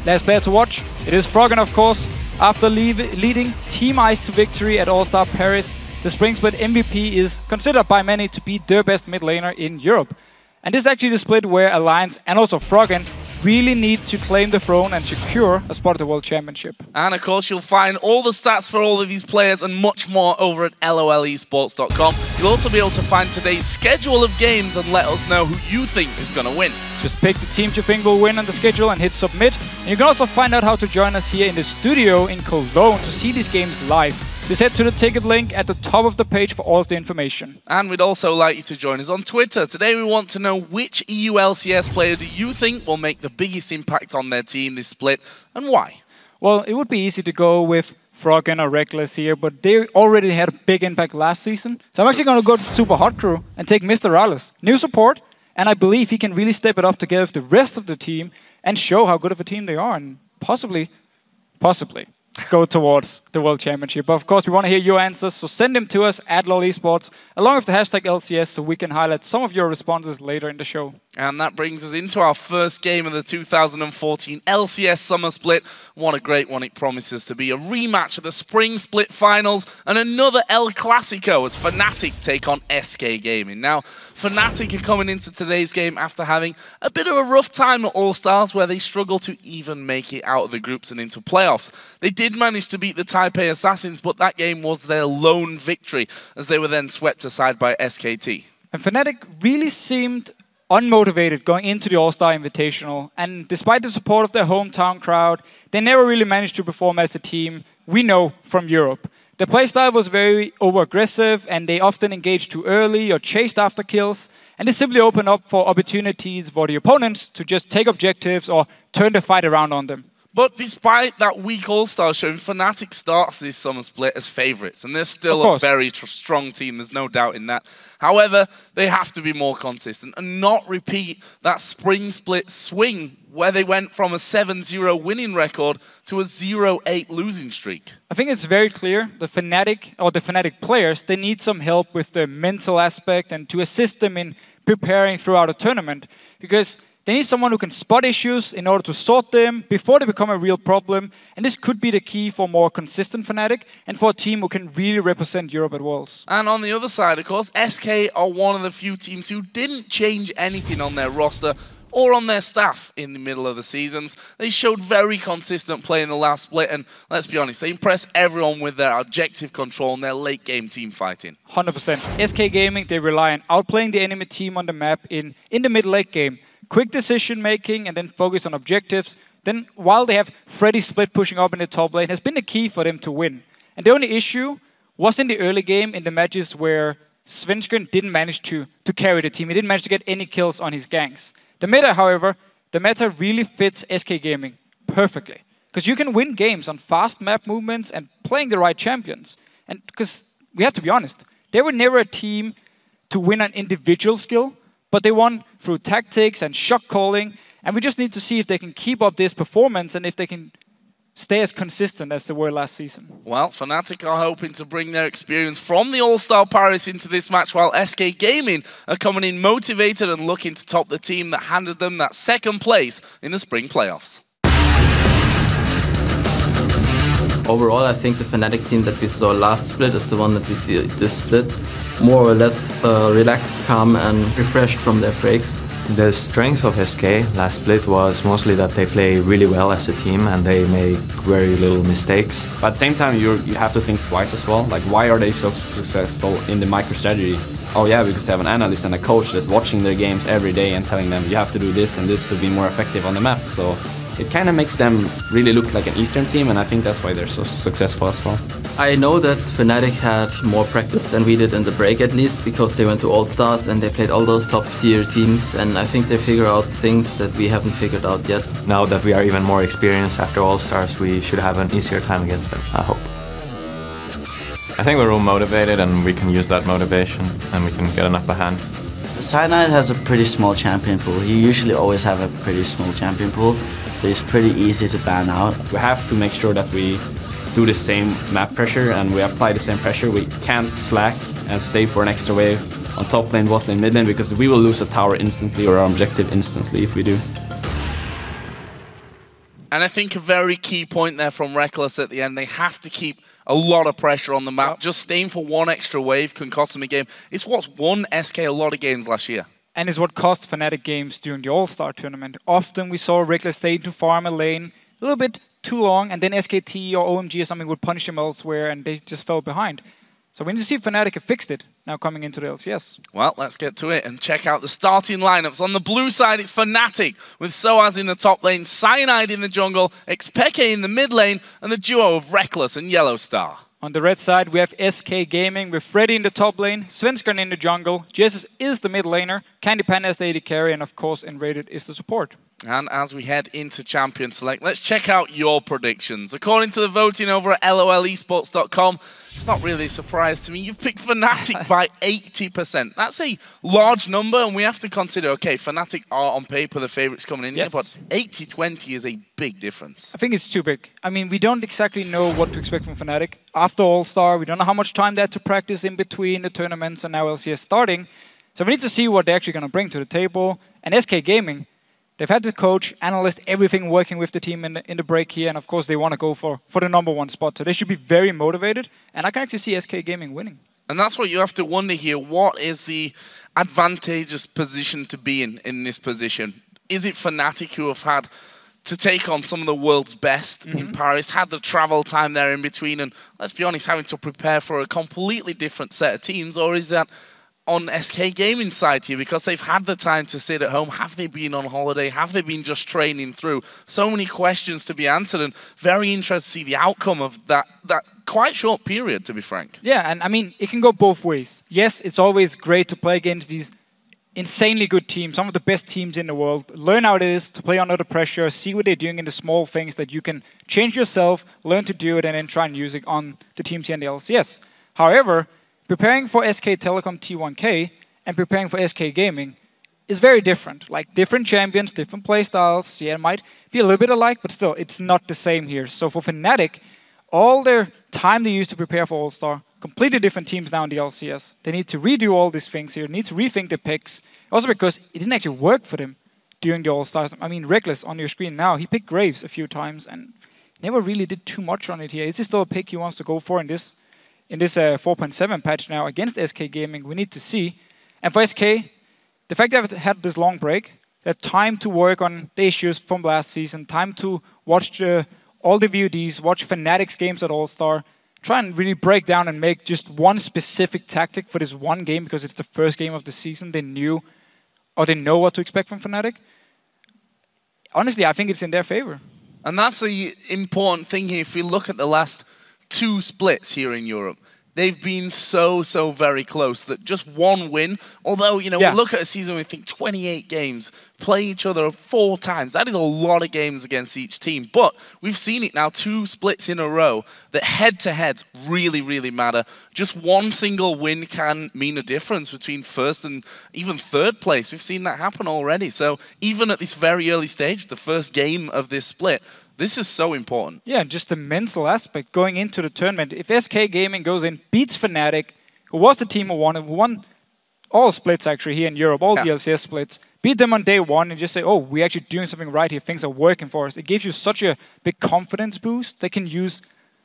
Last player to watch, it is Froggen, of course. After leading Team Ice to victory at All-Star Paris, the Spring Split MVP is considered by many to be their best mid laner in Europe. And this is actually the split where Alliance and also Froggen really need to claim the throne and secure a spot at the World Championship. And of course, you'll find all the stats for all of these players and much more over at lolesports.com. You'll also be able to find today's schedule of games and let us know who you think is going to win. Just pick the teams you think will win on the schedule and hit submit. And you can also find out how to join us here in the studio in Cologne to see these games live. Just head to the ticket link at the top of the page for all of the information. And we'd also like you to join us on Twitter. Today we want to know which EU LCS player do you think will make the biggest impact on their team this split, and why? Well, it would be easy to go with Froggen or Reckless here, but they already had a big impact last season. So I'm actually going to go to Super Hot Crew and take Mr. Rales. New support, and I believe he can really step it up together with the rest of the team and show how good of a team they are, and possibly go towards the World Championship. But of course, we want to hear your answers, so send them to us at LoleEsports, along with the hashtag LCS, so we can highlight some of your responses later in the show. And that brings us into our first game of the 2014 LCS Summer Split. What a great one it promises to be. A rematch of the Spring Split Finals and another El Clasico as Fnatic take on SK Gaming. Now, Fnatic are coming into today's game after having a bit of a rough time at All-Stars where they struggled to even make it out of the groups and into playoffs. They did manage to beat the Taipei Assassins, but that game was their lone victory as they were then swept aside by SKT. And Fnatic really seemed unmotivated going into the All-Star Invitational, and despite the support of their hometown crowd, they never really managed to perform as a team we know from Europe. Their playstyle was very over-aggressive, and they often engaged too early or chased after kills, and this simply opened up for opportunities for the opponents to just take objectives or turn the fight around on them. But despite that weak All-Star showing, Fnatic starts this Summer Split as favourites, and they're still a very strong team, there's no doubt in that. However, they have to be more consistent and not repeat that Spring Split swing where they went from a 7-0 winning record to a 0-8 losing streak. I think it's very clear the Fnatic players, they need some help with the mental aspect and to assist them in preparing throughout a tournament, because they need someone who can spot issues in order to sort them before they become a real problem. And this could be the key for more consistent Fnatic and for a team who can really represent Europe at Worlds. And on the other side, of course, SK are one of the few teams who didn't change anything on their roster or on their staff in the middle of the seasons. They showed very consistent play in the last split, and let's be honest, they impressed everyone with their objective control and their late game team fighting. 100%. SK Gaming, they rely on outplaying the enemy team on the map in the mid-late game. Quick decision making and then focus on objectives. Then while they have Freddy split pushing up in the top lane has been the key for them to win. And the only issue was in the early game in the matches where Svensken didn't manage to carry the team. He didn't manage to get any kills on his ganks. The meta, however, the meta really fits SK Gaming perfectly. Because you can win games on fast map movements and playing the right champions. And because we have to be honest, they were never a team to win on individual skill, but they won through tactics and shot calling, and we just need to see if they can keep up this performance and if they can stay as consistent as they were last season. Well, Fnatic are hoping to bring their experience from the All-Star Paris into this match, while SK Gaming are coming in motivated and looking to top the team that handed them that second place in the spring playoffs. Overall, I think the Fnatic team that we saw last split is the one that we see this split. More or less relaxed, calm and refreshed from their breaks. The strength of SK last split was mostly that they play really well as a team and they make very little mistakes. But at the same time, you have to think twice as well. Like, why are they so successful in the micro-strategy? Oh yeah, because they have an analyst and a coach that's watching their games every day and telling them you have to do this and this to be more effective on the map. So it kind of makes them really look like an Eastern team, and I think that's why they're so successful as well. I know that Fnatic had more practice than we did in the break, at least, because they went to All-Stars and they played all those top-tier teams, and I think they figure out things that we haven't figured out yet. Now that we are even more experienced after All-Stars, we should have an easier time against them, I hope. I think we're all motivated and we can use that motivation and we can get an upper hand. Cyanide has a pretty small champion pool. You usually always have a pretty small champion pool, so it's pretty easy to ban out. We have to make sure that we do the same map pressure and we apply the same pressure. We can't slack and stay for an extra wave on top lane, bot lane, mid lane, because we will lose a tower instantly or our objective instantly if we do. And I think a very key point there from Reckless at the end, they have to keep a lot of pressure on the map. Yep. Just staying for one extra wave can cost them a game. It's what's won SK a lot of games last year. And it's what cost Fnatic games during the All-Star tournament. Often we saw Reckless stay to farm a lane a little bit too long, and then SKT or OMG or something would punish them elsewhere, and they just fell behind. So we need to see if Fnatic have fixed it now coming into the LCS. Well, let's get to it and check out the starting lineups. On the blue side, it's Fnatic with Soaz in the top lane, Cyanide in the jungle, Xpeke in the mid lane, and the duo of Reckless and Yellowstar. On the red side, we have SK Gaming with Freddy in the top lane, Svenskarn in the jungle, Jesus is the mid laner, Candy Panda is the AD carry, and of course, Enrated is the support. And as we head into Champion Select, let's check out your predictions. According to the voting over at lolesports.com, it's not really a surprise to me. You've picked Fnatic by 80%. That's a large number, and we have to consider, okay, Fnatic are on paper the favourites coming in here, but 80-20 is a big difference. I think it's too big. I mean, we don't exactly know what to expect from Fnatic. After All-Star, we don't know how much time they had to practice in between the tournaments and now LCS starting. So we need to see what they're actually going to bring to the table. And SK Gaming, they've had the coach, analyst, everything working with the team in the break here, and of course they want to go for the #1 spot. So they should be very motivated, and I can actually see SK Gaming winning. And that's what you have to wonder here. What is the advantageous position to be in this position? Is it Fnatic who have had to take on some of the world's best in Paris, had the travel time there in between, and let's be honest, having to prepare for a completely different set of teams, or is that on SK Gaming side here, because they've had the time to sit at home? Have they been on holiday? Have they been just training through? So many questions to be answered, and very interested to see the outcome of that quite short period, to be frank. Yeah, and I mean, it can go both ways. Yes, it's always great to play against these insanely good teams, some of the best teams in the world. Learn how it is to play under the pressure, see what they're doing in the small things that you can change yourself, learn to do it, and then try and use it on the teams here in the LCS. However, preparing for SK Telecom T1K and preparing for SK Gaming is very different. Like, different champions, different playstyles. Yeah, it might be a little bit alike, but still, it's not the same here. So for Fnatic, all their time they used to prepare for All-Star, completely different teams now in the LCS. They need to redo all these things here, need to rethink the picks. Also because it didn't actually work for them during the All-Stars. I mean, Reckless on your screen now, he picked Graves a few times and never really did too much on it here. Is this still a pick he wants to go for in this 4.7 patch now against SK Gaming? We need to see. And for SK, the fact that they've had this long break, they had time to work on the issues from last season, time to watch all the VODs, watch Fnatic's games at All-Star, try and really break down and make just one specific tactic for this one game because it's the first game of the season. They knew, or they know what to expect from Fnatic. Honestly, I think it's in their favor. And that's the important thing here. If we look at the last 2 splits here in Europe, they've been so very close that just one win, although, you know, we look at a season, we think 28 games, play each other 4 times. That is a lot of games against each team. But we've seen it now, 2 splits in a row, that head-to-heads really matter. Just one single win can mean a difference between first and even third place. We've seen that happen already. So even at this very early stage, the first game of this split, this is so important. Yeah, just the mental aspect going into the tournament. If SK Gaming goes in, beats Fnatic, who was the team who won all splits actually here in Europe, all the LCS splits, beat them on day one and just say, oh, we're actually doing something right here, things are working for us. It gives you such a big confidence boost they can use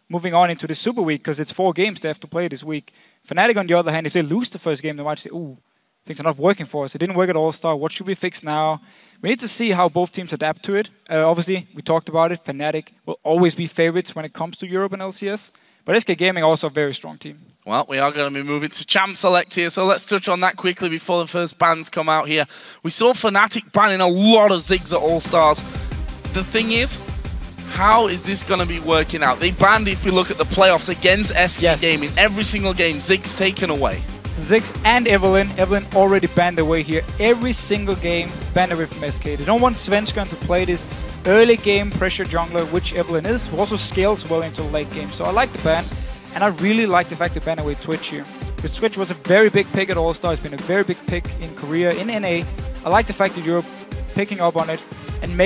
moving on into the Super Week, because it's 4 games they have to play this week. Fnatic, on the other hand, if they lose the first game, they might say, ooh, things are not working for us. It didn't work at All-Star. What should we fix now? We need to see how both teams adapt to it. Obviously, we talked about it. Fnatic will always be favorites when it comes to Europe and LCS. But SK Gaming also a very strong team. Well, we are going to be moving to Champ Select here, so let's touch on that quickly before the first bans come out here. We saw Fnatic banning a lot of Ziggs at All-Stars. The thing is, how is this going to be working out? They banned, if we look at the playoffs against SK Gaming, every single game, Ziggs taken away. Ziggs and Evelyn. Evelyn already banned away here. Every single game banned away from SK. They don't want Svenskarn to play this early game pressure jungler, which Evelyn is, who also scales well into the late game. So I like the ban, and I really like the fact they banned away Twitch here. Because Twitch was a very big pick at All-Star. It's been a very big pick in Korea, in NA. I like the fact that you're picking up on it and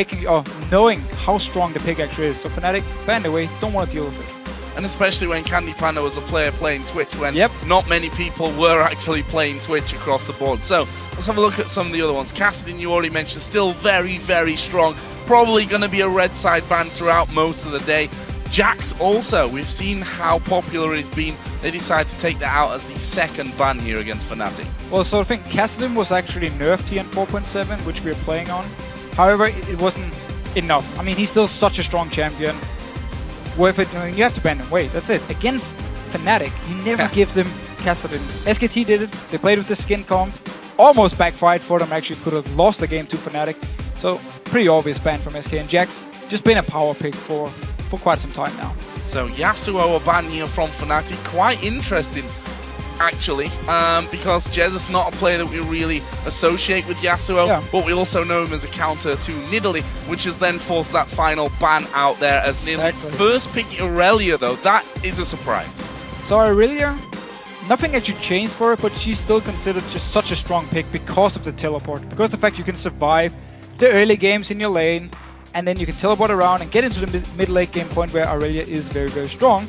knowing how strong the pick actually is. So Fnatic, banned away, don't want to deal with it. And especially when Candy Panda was a player playing Twitch, when not many people were actually playing Twitch across the board. So let's have a look at some of the other ones. Cassidy, you already mentioned, still very strong. probably going to be a red side ban throughout most of the day. Jax also, we've seen how popular it's been. They decided to take that out as the second ban here against Fnatic. Well, so I think Kassadin was actually nerfed here in 4.7, which we're playing on. However, it wasn't enough. I mean, he's still such a strong champion. Worth it, you have to ban him. Wait, that's it. Against Fnatic, you never give them Kassadin. SKT did it. They played with the skin comp. Almost backfired for them. Actually could have lost the game to Fnatic. So, pretty obvious ban from SK. And Jax just been a power pick for quite some time now. So Yasuo a ban here from Fnatic. Quite interesting, actually, because Jez is not a player that we really associate with Yasuo, but we also know him as a counter to Nidalee, which has then forced that final ban out there as Nidalee first pick Irelia, though. That is a surprise. So Irelia, nothing actually changed for her, but she's still considered just such a strong pick because of the teleport, because the fact you can survive the early games in your lane, and then you can teleport around and get into the mid-late game point where Irelia is very, very strong.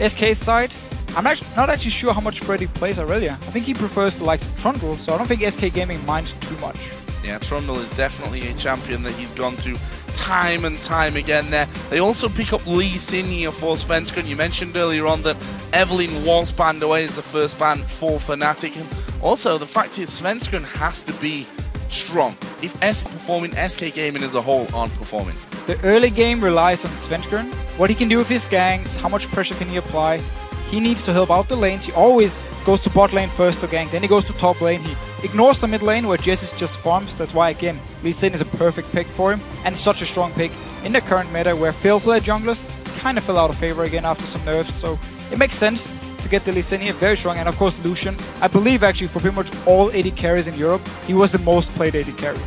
SK's side, I'm not actually sure how much Freddy plays Irelia. I think he prefers the likes of Trundle, so I don't think SK Gaming minds too much. Yeah, Trundle is definitely a champion that he's gone to time and time again there. They also pick up Lee Sin here for Svenskeren. You mentioned earlier on that Evelynn was banned away as the first ban for Fnatic. And also, the fact is Svenskeren has to be strong if SK Gaming as a whole aren't performing. The early game relies on Svenskeren. What he can do with his ganks, how much pressure can he apply. He needs to help out the lanes. He always goes to bot lane first to gank, then he goes to top lane. He ignores the mid lane where Jess just farms. That's why, again, Lee Sin is a perfect pick for him and such a strong pick in the current meta where fail player junglers kind of fell out of favor again after some nerfs. So it makes sense to get the Lee Sin here, very strong. And of course Lucian, I believe actually for pretty much all AD carries in Europe, he was the most played AD carry.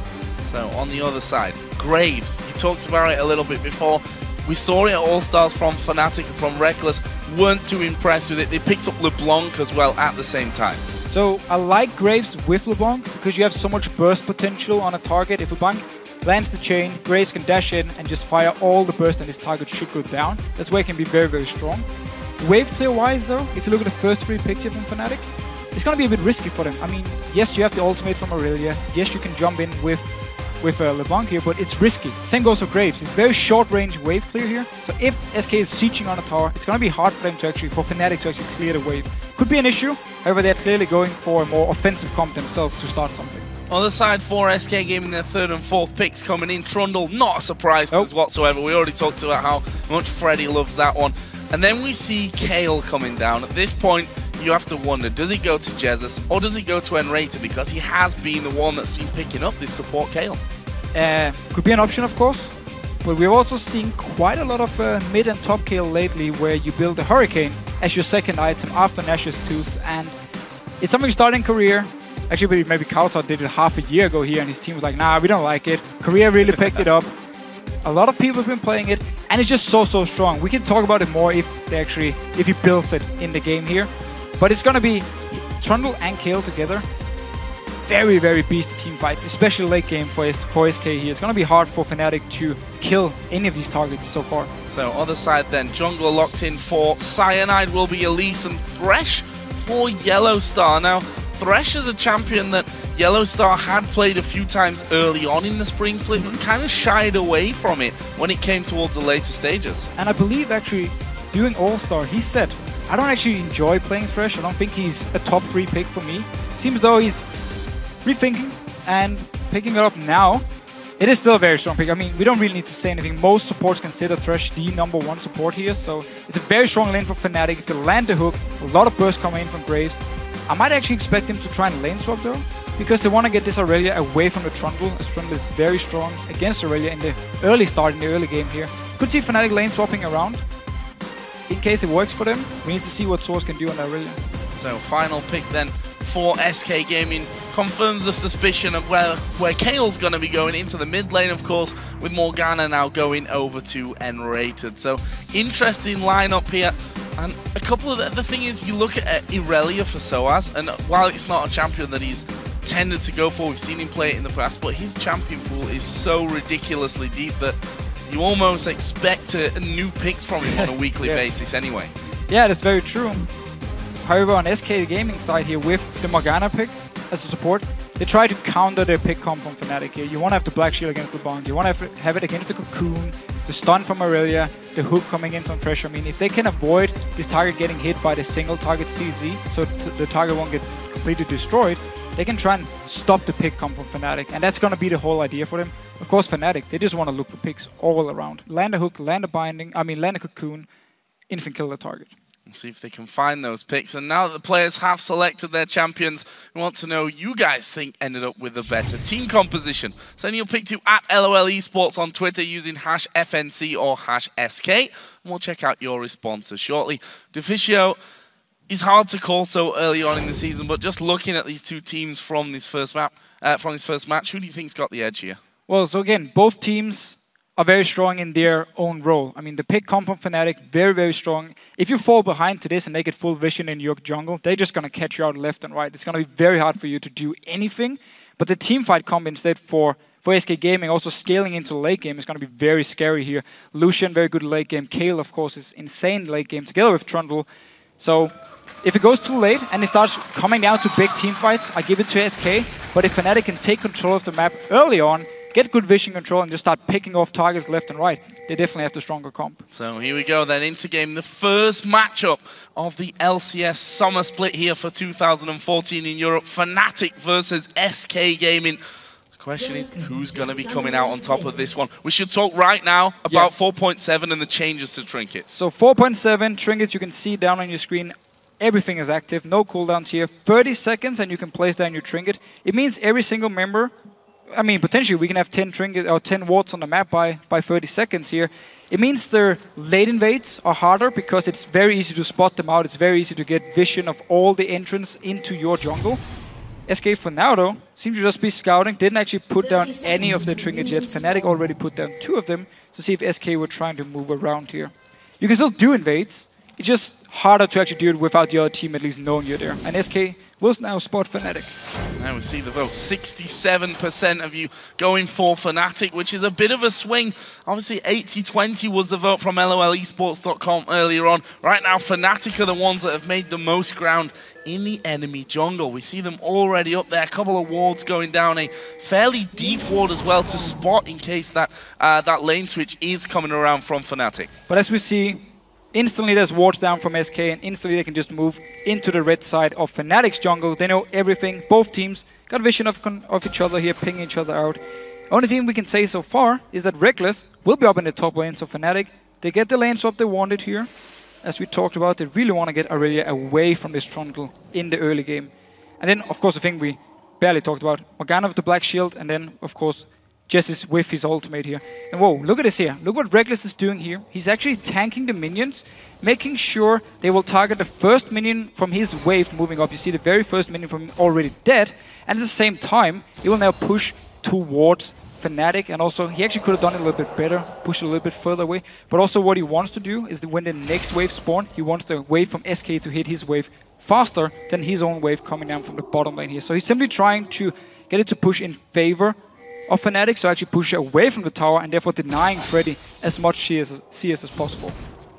So on the other side, Graves, you talked about it a little bit before. We saw it at All-Stars from Fnatic and from Reckless, weren't too impressed with it. They picked up LeBlanc as well at the same time. So I like Graves with LeBlanc because you have so much burst potential on a target. If LeBlanc lands the chain, Graves can dash in and just fire all the burst and his target should go down. That's why he can be very, very strong. Wave clear wise though, if you look at the first 3 picks here from Fnatic, it's going to be a bit risky for them. I mean, yes, you have the ultimate from Irelia. Yes, you can jump in with LeBlanc here, but it's risky. Same goes for Graves. It's very short range wave clear here. So if SK is sieging on a tower, it's going to be hard for them to actually, for Fnatic to actually clear the wave. Could be an issue. However, they're clearly going for a more offensive comp themselves to start something. On the side for SK Gaming, their 3rd and 4th picks coming in. Trundle, not a surprise to us whatsoever. We already talked about how much Freddy loves that one. And then we see Kayle coming down. At this point, you have to wonder, does he go to Jesus or does he go to Enrater? Because he has been the one that's been picking up this support Kayle. Could be an option, of course. But we've also seen quite a lot of mid and top Kayle lately where you build a Hurricane as your second item after Nash's Tooth. And it's something starting in Korea. Actually, maybe Kauta did it half a year ago here and his team was like, nah, we don't like it. Korea really picked it up. A lot of people have been playing it and it's just so strong. We can talk about it more if he builds it in the game here. But it's going to be Trundle and Kayle together. Very, very beastly team fights, especially late game for SK here. It's going to be hard for Fnatic to kill any of these targets so far. So other side then, jungler locked in for Cyanide will be Elise and Thresh for Yellow Star. Now, Thresh is a champion that Yellow Star had played a few times early on in the Spring Split, but kind of shied away from it when it came towards the later stages. And I believe actually, during All-Star, he said, I don't actually enjoy playing Thresh. I don't think he's a top 3 pick for me. Seems though he's rethinking and picking it up now. It is still a very strong pick. I mean, we don't really need to say anything. Most supports consider Thresh the #1 support here, so it's a very strong lane for Fnatic. If they land the hook, a lot of bursts coming in from Graves. I might actually expect him to try and lane swap though, because they want to get this Irelia away from the Trundle, as Trundle is very strong against Irelia in the early start, in the early game here. Could see Fnatic lane swapping around. In case it works for them, we need to see what Source can do on Irelia. So final pick then for SK Gaming confirms the suspicion of where Kayle's going to be going into the mid lane, of course, with Morgana now going over to Enrated. So interesting lineup here. And a couple of the thing is, you look at Irelia for Soaz, and while it's not a champion that he's tended to go for, we've seen him play it in the past, but his champion pool is so ridiculously deep that you almost expect new picks from him on a weekly basis anyway. Yeah, that's very true. However, on SK Gaming side here, with the Morgana pick as a support, they try to counter their pick comp from Fnatic here. You want to have the Black Shield against LeBlanc. You want to have it against the Cocoon, the stun from Aurelia, the hook coming in from Thresh. I mean, if they can avoid this target getting hit by the single target CZ, so the target won't get completely destroyed, they can try and stop the pick comp from Fnatic. And that's going to be the whole idea for them. Of course, Fnatic, they just want to look for picks all around. Land a hook, land a binding, land a Cocoon, instant kill the target. We'll see if they can find those picks. And now that the players have selected their champions, we want to know who you guys think ended up with a better team composition. Send your pick to @LOL Esports on Twitter using #FNC or #SK. And we'll check out your responses shortly. Deficio is hard to call so early on in the season, but just looking at these two teams from this first match, who do you think's got the edge here? Well, so again, both teams are very strong in their own role. I mean, the pick comp from Fnatic, very, very strong. If you fall behind to this and they get full vision in your jungle, they're just going to catch you out left and right. It's going to be very hard for you to do anything. But the team fight comp instead for SK Gaming, also scaling into the late game, is going to be very scary here. Lucian, very good late game. Kayle, of course, is insane late game, together with Trundle. So if it goes too late and it starts coming down to big team fights, I give it to SK. But if Fnatic can take control of the map early on, get good vision control and just start picking off targets left and right, they definitely have the stronger comp. So here we go then, into game, the first matchup of the LCS summer split here for 2014 in Europe. Fnatic versus SK Gaming. The question is, who's going to be coming out on top of this one? We should talk right now about 4.7 and the changes to trinkets. So 4.7 trinkets, you can see down on your screen, everything is active, no cooldowns here. 30 seconds and you can place down your trinket. It means every single member, I mean, potentially we can have 10 trinket or 10 wards on the map by 30 seconds here. It means their late invades are harder because it's very easy to spot them out. It's very easy to get vision of all the entrance into your jungle. SK for now, though, seems to just be scouting. Didn't actually put down any of the trinkets yet. Fnatic already put down 2 of them to see if SK were trying to move around here. You can still do invades. It's just harder to actually do it without the other team at least knowing you're there. And SK will now spot Fnatic. Now we see the vote. 67% of you going for Fnatic, which is a bit of a swing. Obviously, 80-20 was the vote from LOLesports.com earlier on. Right now, Fnatic are the ones that have made the most ground in the enemy jungle. We see them already up there. A couple of wards going down, a fairly deep ward as well to spot in case that, that lane switch is coming around from Fnatic. But as we see, instantly there's wards down from SK, and instantly they can just move into the red side of Fnatic's jungle. They know everything. Both teams got vision of each other here, pinging each other out. Only thing we can say so far is that Reckless will be up in the top lane, so Fnatic, they get the lane swap they wanted here. As we talked about, they really want to get Aurelia away from this Trundle in the early game. And then, of course, the thing we barely talked about, Morgana with the Black Shield, and then, of course, Jesse's with his ultimate here. And whoa, look at this here. Look what Reckless is doing here. He's actually tanking the minions, making sure they will target the first minion from his wave moving up. You see the very first minion from him already dead. And at the same time, he will now push towards Fnatic. And also, he actually could have done it a little bit better, push it a little bit further away. But also what he wants to do is that when the next wave spawns, he wants the wave from SK to hit his wave faster than his own wave coming down from the bottom lane here. So he's simply trying to get it to push in favor of Fnatic, so actually push away from the tower and therefore denying Freddy as much CS as possible.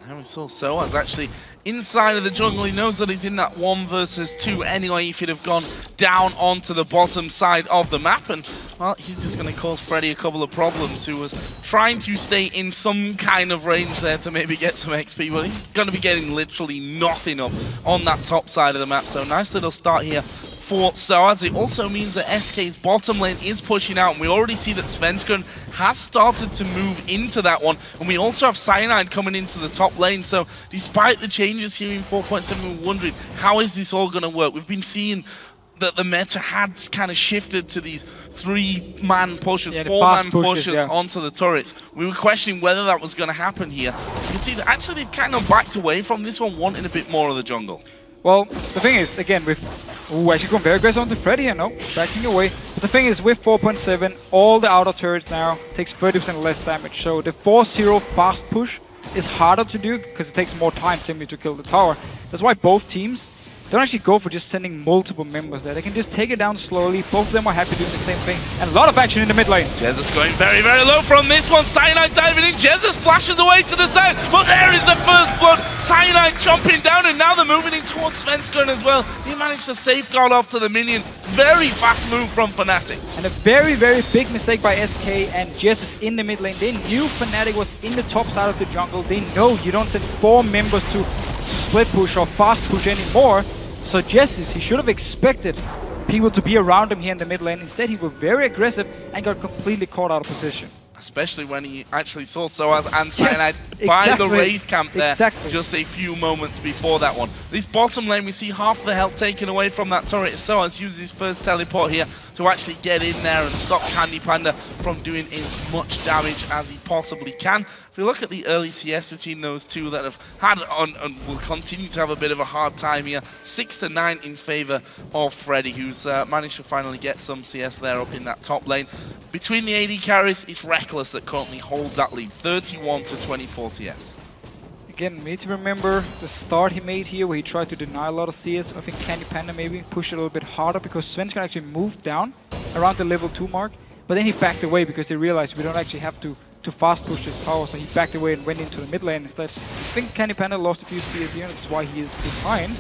And we saw Soaz actually inside of the jungle. He knows that he's in that 1 versus 2 anyway. If he'd have gone down onto the bottom side of the map, and well, he's just going to cause Freddy a couple of problems, who was trying to stay in some kind of range there to maybe get some XP, but he's going to be getting literally nothing up on that top side of the map. So nice little start here for Soaz. It also means that SK's bottom lane is pushing out, and we already see that Svenskeren has started to move into that one, and we also have Cyanide coming into the top lane. So despite the changes here in 4.7, we're wondering, how is this all going to work? We've been seeing that the meta had kind of shifted to these 3-man pushes, 4-man pushes onto the turrets. We were questioning whether that was going to happen here. You can see that actually they've kind of backed away from this one, wanting a bit more of the jungle. Well, the thing is, again, with... Ooh, actually going very aggressive onto Freddy, no, backing away. But the thing is, with 4.7, all the outer turrets now takes 30% less damage. So the 4-0 fast push is harder to do because it takes more time simply to kill the tower. That's why both teams, don't actually go for just sending multiple members there. They can just take it down slowly. Both of them are happy doing the same thing. And a lot of action in the mid lane. Jesus going very, very low from this one. Cyanide diving in. Jesus flashes away to the side. But there is the first blood. Cyanide chomping down, and now they're moving in towards Svenskeren as well. He managed to safeguard off to the minion. Very fast move from Fnatic. And a very, very big mistake by SK and Jesus in the mid lane. They knew Fnatic was in the top side of the jungle. They know you don't send 4 members to split push or fast push anymore. So Jesus, he should have expected people to be around him here in the mid lane. Instead, he was very aggressive and got completely caught out of position. Especially when he actually saw Soaz and Cyanide by the Wraith camp there just a few moments before that one. This bottom lane, we see half the health taken away from that turret. Soaz uses his first teleport here to actually get in there and stop Candy Panda from doing as much damage as he possibly can. If we look at the early CS between those two that have had and will continue to have a bit of a hard time here, 6-9 in favor of Freddy, who's managed to finally get some CS there up in that top lane. Between the AD carries, it's Reckless that currently holds that lead, 31-24 CS. Again, we need to remember the start he made here where he tried to deny a lot of CS. I think Candy Panda maybe pushed it a little bit harder because Svenskeren actually moved down around the level 2 mark. But then he backed away because they realized we don't actually have to fast push his power, so he backed away and went into the mid lane instead. I think Candy Panda lost a few CS here, and that's why he is behind.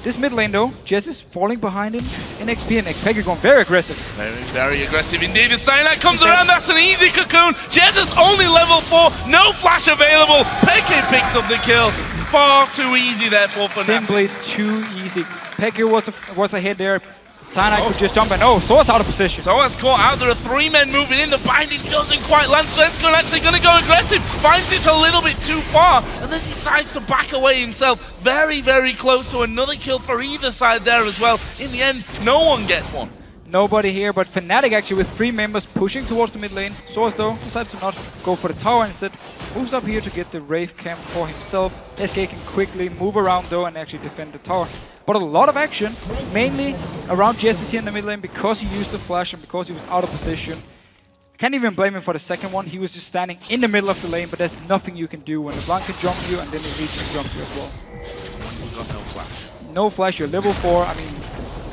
This mid lane though, Jez is falling behind him in XP, and Peke going very aggressive. Very, very aggressive indeed. As Cyanide comes around, that's an easy cocoon. Jez is only level 4, no flash available. Peke picks up the kill. Far too easy there for Fnatic. Simply too easy. Peke was ahead there. Cyanide could just jump and Soaz out of position. Soaz caught out. There are 3 men moving in. The binding doesn't quite land. Svenskeren actually going to go aggressive. Finds this a little bit too far and then decides to back away himself. Very, very close to another kill for either side there as well. In the end, no one gets one. Nobody here, but Fnatic actually with 3 members pushing towards the mid lane. Soaz though decides to not go for the tower, instead moves up here to get the Wraith camp for himself. SK can quickly move around though and actually defend the tower. But a lot of action, mainly around Jesse here in the mid lane because he used the flash and because he was out of position. Can't even blame him for the second one. He was just standing in the middle of the lane, but there's nothing you can do when the Blanc can jump you and then the Elite can jump you as well. You've got no flash. No flash, you're level 4. I mean,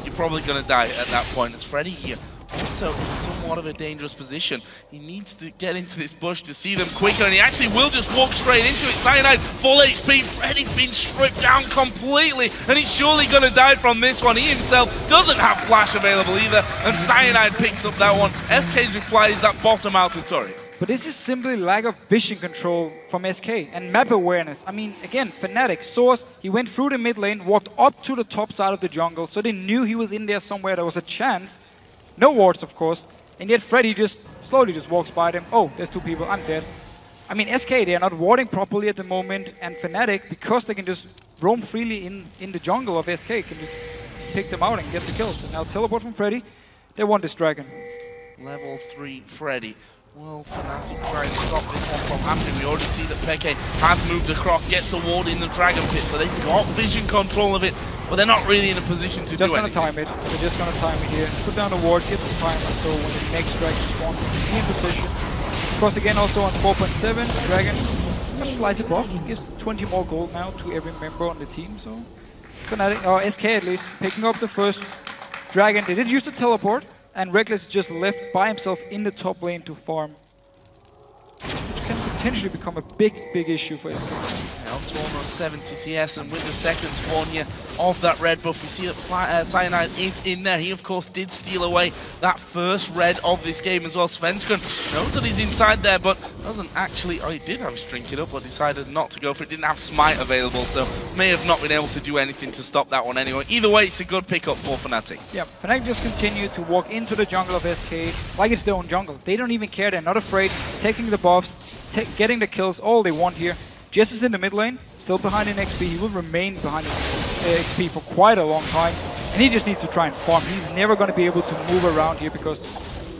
you're probably going to die at that point. As Freddy here also in somewhat of a dangerous position. He needs to get into this bush to see them quicker, and he actually will just walk straight into it. Cyanide, full HP. Freddy's been stripped down completely, and he's surely going to die from this one. He himself doesn't have flash available either, and Cyanide picks up that one. SK's reply is that bottom outer turret. But this is simply lack of vision control from SK and map awareness. I mean, again, Fnatic, Soaz, he went through the mid lane, walked up to the top side of the jungle, so they knew he was in there somewhere. There was a chance. No wards, of course. And yet Freddy just slowly just walks by them. Oh, there's 2 people, I'm dead. I mean, SK, they are not warding properly at the moment, and Fnatic, because they can just roam freely in the jungle of SK, can just pick them out and get the kills. And now teleport from Freddy. They want this dragon. Level 3 Freddy. Well, Fnatic try and stop this one from happening. We already see that Peke has moved across, gets the ward in the Dragon Pit, so they've got vision control of it, but they're not really in a position to do anything. Just gonna time it. They're just gonna time it here. Put down the ward, get the timer, so when the next Dragon spawns, be in position. Of course, again, also on 4.7, Dragon got slightly buffed. Gives 20 more gold now to every member on the team, so Fnatic, or SK at least, picking up the first Dragon. They did use the teleport, and Reckless just left by himself in the top lane to farm. Which can potentially become a big, big issue for SK. Up to almost 70 CS, and with the second spawn here of that red buff, we see that Cyanide is in there. He, of course, did steal away that first red of this game as well. Svenskeren knows that he's inside there, but doesn't actually... Oh, he did have his trinket up, but decided not to go for it. Didn't have Smite available, so may have not been able to do anything to stop that one anyway. Either way, it's a good pickup for Fnatic. Yeah, Fnatic just continue to walk into the jungle of SK like it's their own jungle. They don't even care. They're not afraid. Taking the buffs, getting the kills, all they want here. Jess is in the mid lane, still behind in XP. He will remain behind in XP for quite a long time. And he just needs to try and farm. He's never going to be able to move around here because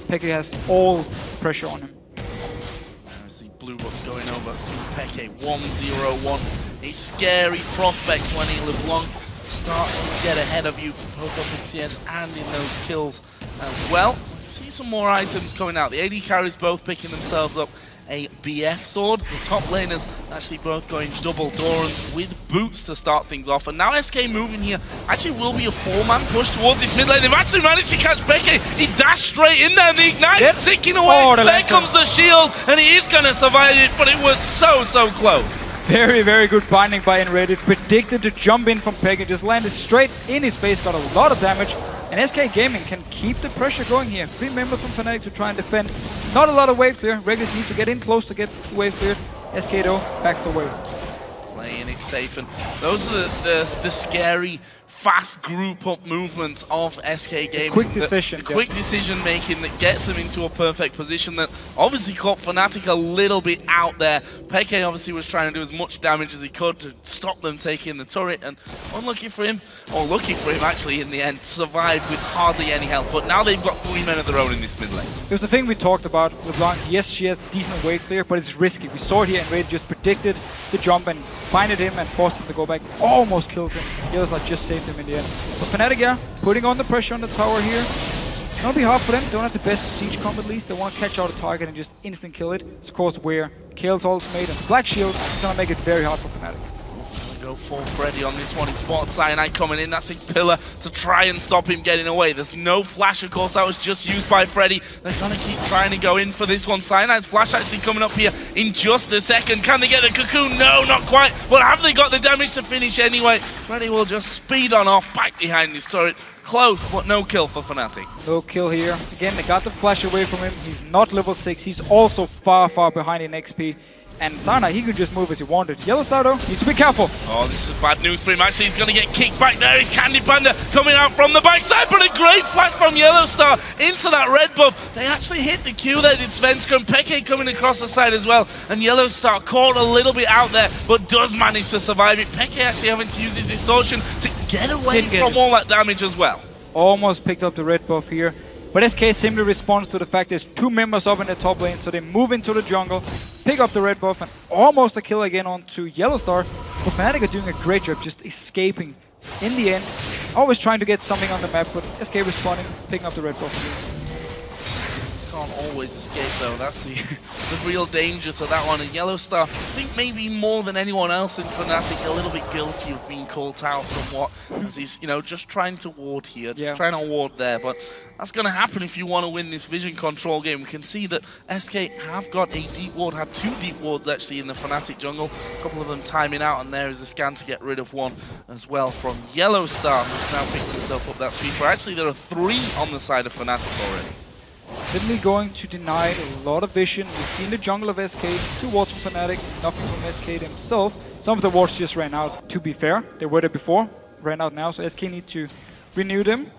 Peke has all pressure on him. I see blue buff going over to Peke. 1-0-1. A scary prospect when LeBlanc starts to get ahead of you, both up in CS and in those kills as well. See some more items coming out. The AD carries both picking themselves up a BF sword. The top laners actually both going double Dorans with boots to start things off. And now SK moving here actually will be a 4-man push towards his mid lane. They've actually managed to catch Peke. He dashed straight in there and the ignite is ticking away. There comes the shield and he is going to survive it, but it was so close. Very, very good binding by Enrated. Predicted to jump in from Peke, just landed straight in his face, got a lot of damage. And SK Gaming can keep the pressure going here. 3 members from Fnatic to try and defend. Not a lot of wave clear. Regulus needs to get in close to get the wave cleared. SK though backs away. Playing it safe, and those are the scary, fast group up movements of SK Gaming. Quick decision. The quick decision making that gets them into a perfect position that obviously caught Fnatic a little bit out there. Peke obviously was trying to do as much damage as he could to stop them taking the turret, and unlucky for him, or lucky for him actually in the end, survived with hardly any help. But now they've got 3 men of their own in this mid lane. It was the thing we talked about with Blanc. Yes, she has decent wave clear, but it's risky. We saw it here and Raid just predicted the jump and binded him and forced him to go back. Almost killed him. Yellowstar just saved him in the end. But Fnatic, yeah, putting on the pressure on the tower here. It's gonna be hard for them. They don't have the best siege comp at least. They want to catch out a target and just instant kill it. It's of course where Kale's ultimate and Black Shield is gonna make it very hard for Fnatic. Go for Freddy on this one. He spots Cyanide coming in. That's a pillar to try and stop him getting away. There's no flash, of course. That was just used by Freddy. They're going to keep trying to go in for this one. Cyanide's flash actually coming up here in just a second. Can they get the cocoon? No, not quite. But have they got the damage to finish anyway? Freddy will just speed on off back behind his turret. Close, but no kill for Fnatic. No kill here. Again, they got the flash away from him. He's not level 6. He's also far behind in XP. And Sana, he could just move as he wanted. Yellowstar, though, needs to be careful. Oh, this is bad news for him. Actually, he's going to get kicked back there. It's Candy Panda coming out from the backside, but a great flash from Yellowstar into that red buff. They actually hit the Q there, did Svenska, and Peke coming across the side as well. And Yellowstar caught a little bit out there, but does manage to survive it. Peke actually having to use his distortion to get away from all that damage as well. Almost picked up the red buff here. But SK simply responds to the fact there's 2 members up in the top lane, so they move into the jungle, pick up the red buff, and almost a kill again onto Yellowstar. But Fnatic are doing a great job just escaping in the end. Always trying to get something on the map, but SK responding, picking up the red buff. Can't always escape though, that's the real danger to that one. And Yellowstar, I think maybe more than anyone else in Fnatic, a little bit guilty of being caught out somewhat, as he's, you know, just trying to ward here, just trying to ward there. But that's going to happen if you want to win this vision control game. We can see that SK have got a deep ward, had 2 deep wards actually in the Fnatic jungle, a couple of them timing out, and there is a scan to get rid of one as well from Yellowstar, who's now picked himself up that sweeper. Actually, there are 3 on the side of Fnatic already. Suddenly going to deny a lot of vision. We see in the jungle of SK 2 wards from Fnatic, nothing from SK himself. Some of the wards just ran out, to be fair. They were there before, ran out now, so SK need to renew them.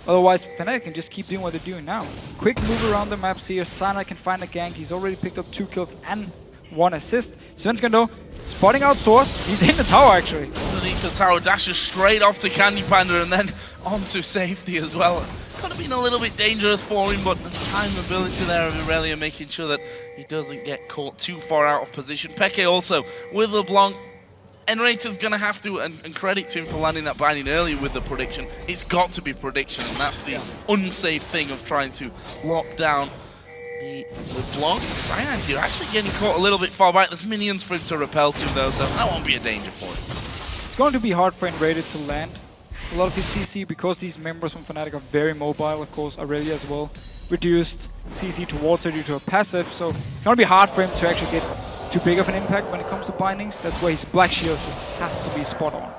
Otherwise, Fnatic can just keep doing what they're doing now. Quick move around the maps here. Sana can find a gank. He's already picked up 2 kills and 1 assist. Svenska though, spotting out Source. He's in the tower actually. Underneath the tower, dashes straight off to Candy Panda and then onto safety as well. Could have been a little bit dangerous for him, but the time ability there of Irelia making sure that he doesn't get caught too far out of position. Peke also with LeBlanc. Enrater's going to have to, and credit to him for landing that binding early with the prediction. It's got to be prediction, and that's the unsafe thing of trying to lock down the LeBlanc. Cyanide here actually getting caught a little bit far back. There's minions for him to repel to though, so that won't be a danger for him. It's going to be hard for Enrated to land a lot of his CC because these members from Fnatic are very mobile. Of course, Irelia as well reduced CC towards her due to a passive, so it's going to be hard for him to actually get too big of an impact when it comes to bindings. That's where his Black Shield just has to be spot on.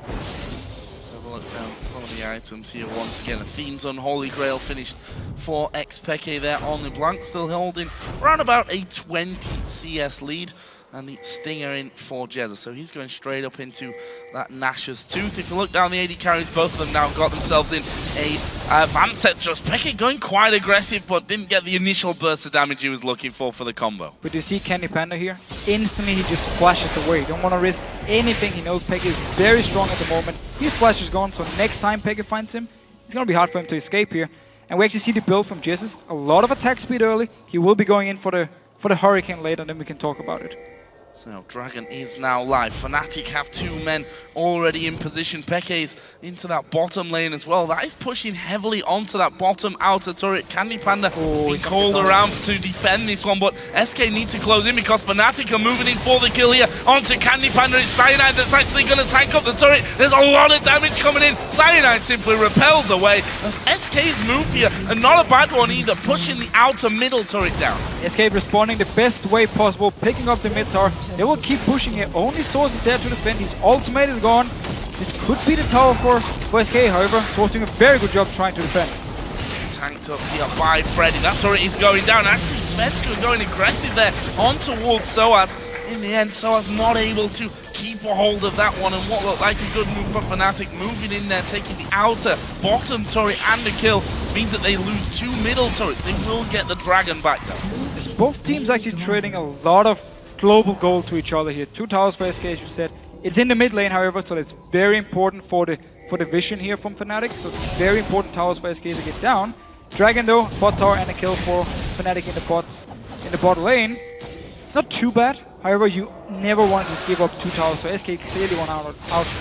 Let's have a look down at some of the items here once again. Athene's Unholy Grail finished for Peke there on the Blanc, still holding around about a 20 CS lead. And the Stinger in for Jezza, so he's going straight up into that Nash's Tooth. If you look down the AD carries, both of them now got themselves in a Vamp set trust. Peke going quite aggressive, but didn't get the initial burst of damage he was looking for the combo. But you see Candy Panda here? Instantly he just flashes away. Don't want to risk anything. He knows Peke is very strong at the moment. His flash is gone, so next time Peke finds him, it's going to be hard for him to escape here. And we actually see the build from Jezza. A lot of attack speed early. He will be going in for the Hurricane later, and then we can talk about it. So Dragon is now live. Fnatic have 2 men already in position. Peke's into that bottom lane as well. That is pushing heavily onto that bottom outer turret. Candy Panda being called around to defend this one, but SK need to close in because Fnatic are moving in for the kill here. Onto Candy Panda, it's Cyanide that's actually going to tank up the turret. There's a lot of damage coming in. Cyanide simply repels away. SK's move here, and not a bad one either, pushing the outer middle turret down. SK responding the best way possible, picking up the mid tower. They will keep pushing here. Only Source is there to defend. His ultimate is gone. This could be the tower for SK, however. Source doing a very good job trying to defend. Tanked up here by Freddy. That turret is going down. Actually, Svenska going aggressive there on towards Soaz. In the end, Soaz not able to keep a hold of that one, and what looked like a good move for Fnatic, moving in there, taking the outer bottom turret and a kill, means that they lose 2 middle turrets. They will get the Dragon back though. Both teams actually trading a lot of global gold to each other here. 2 towers for SK, as you said. It's in the mid lane, however, so it's very important for the vision here from Fnatic. So it's very important towers for SK to get down. Dragon though, bot tower and a kill for Fnatic in the bot lane. It's not too bad. However, you never want to just give up 2 towers, so SK clearly won out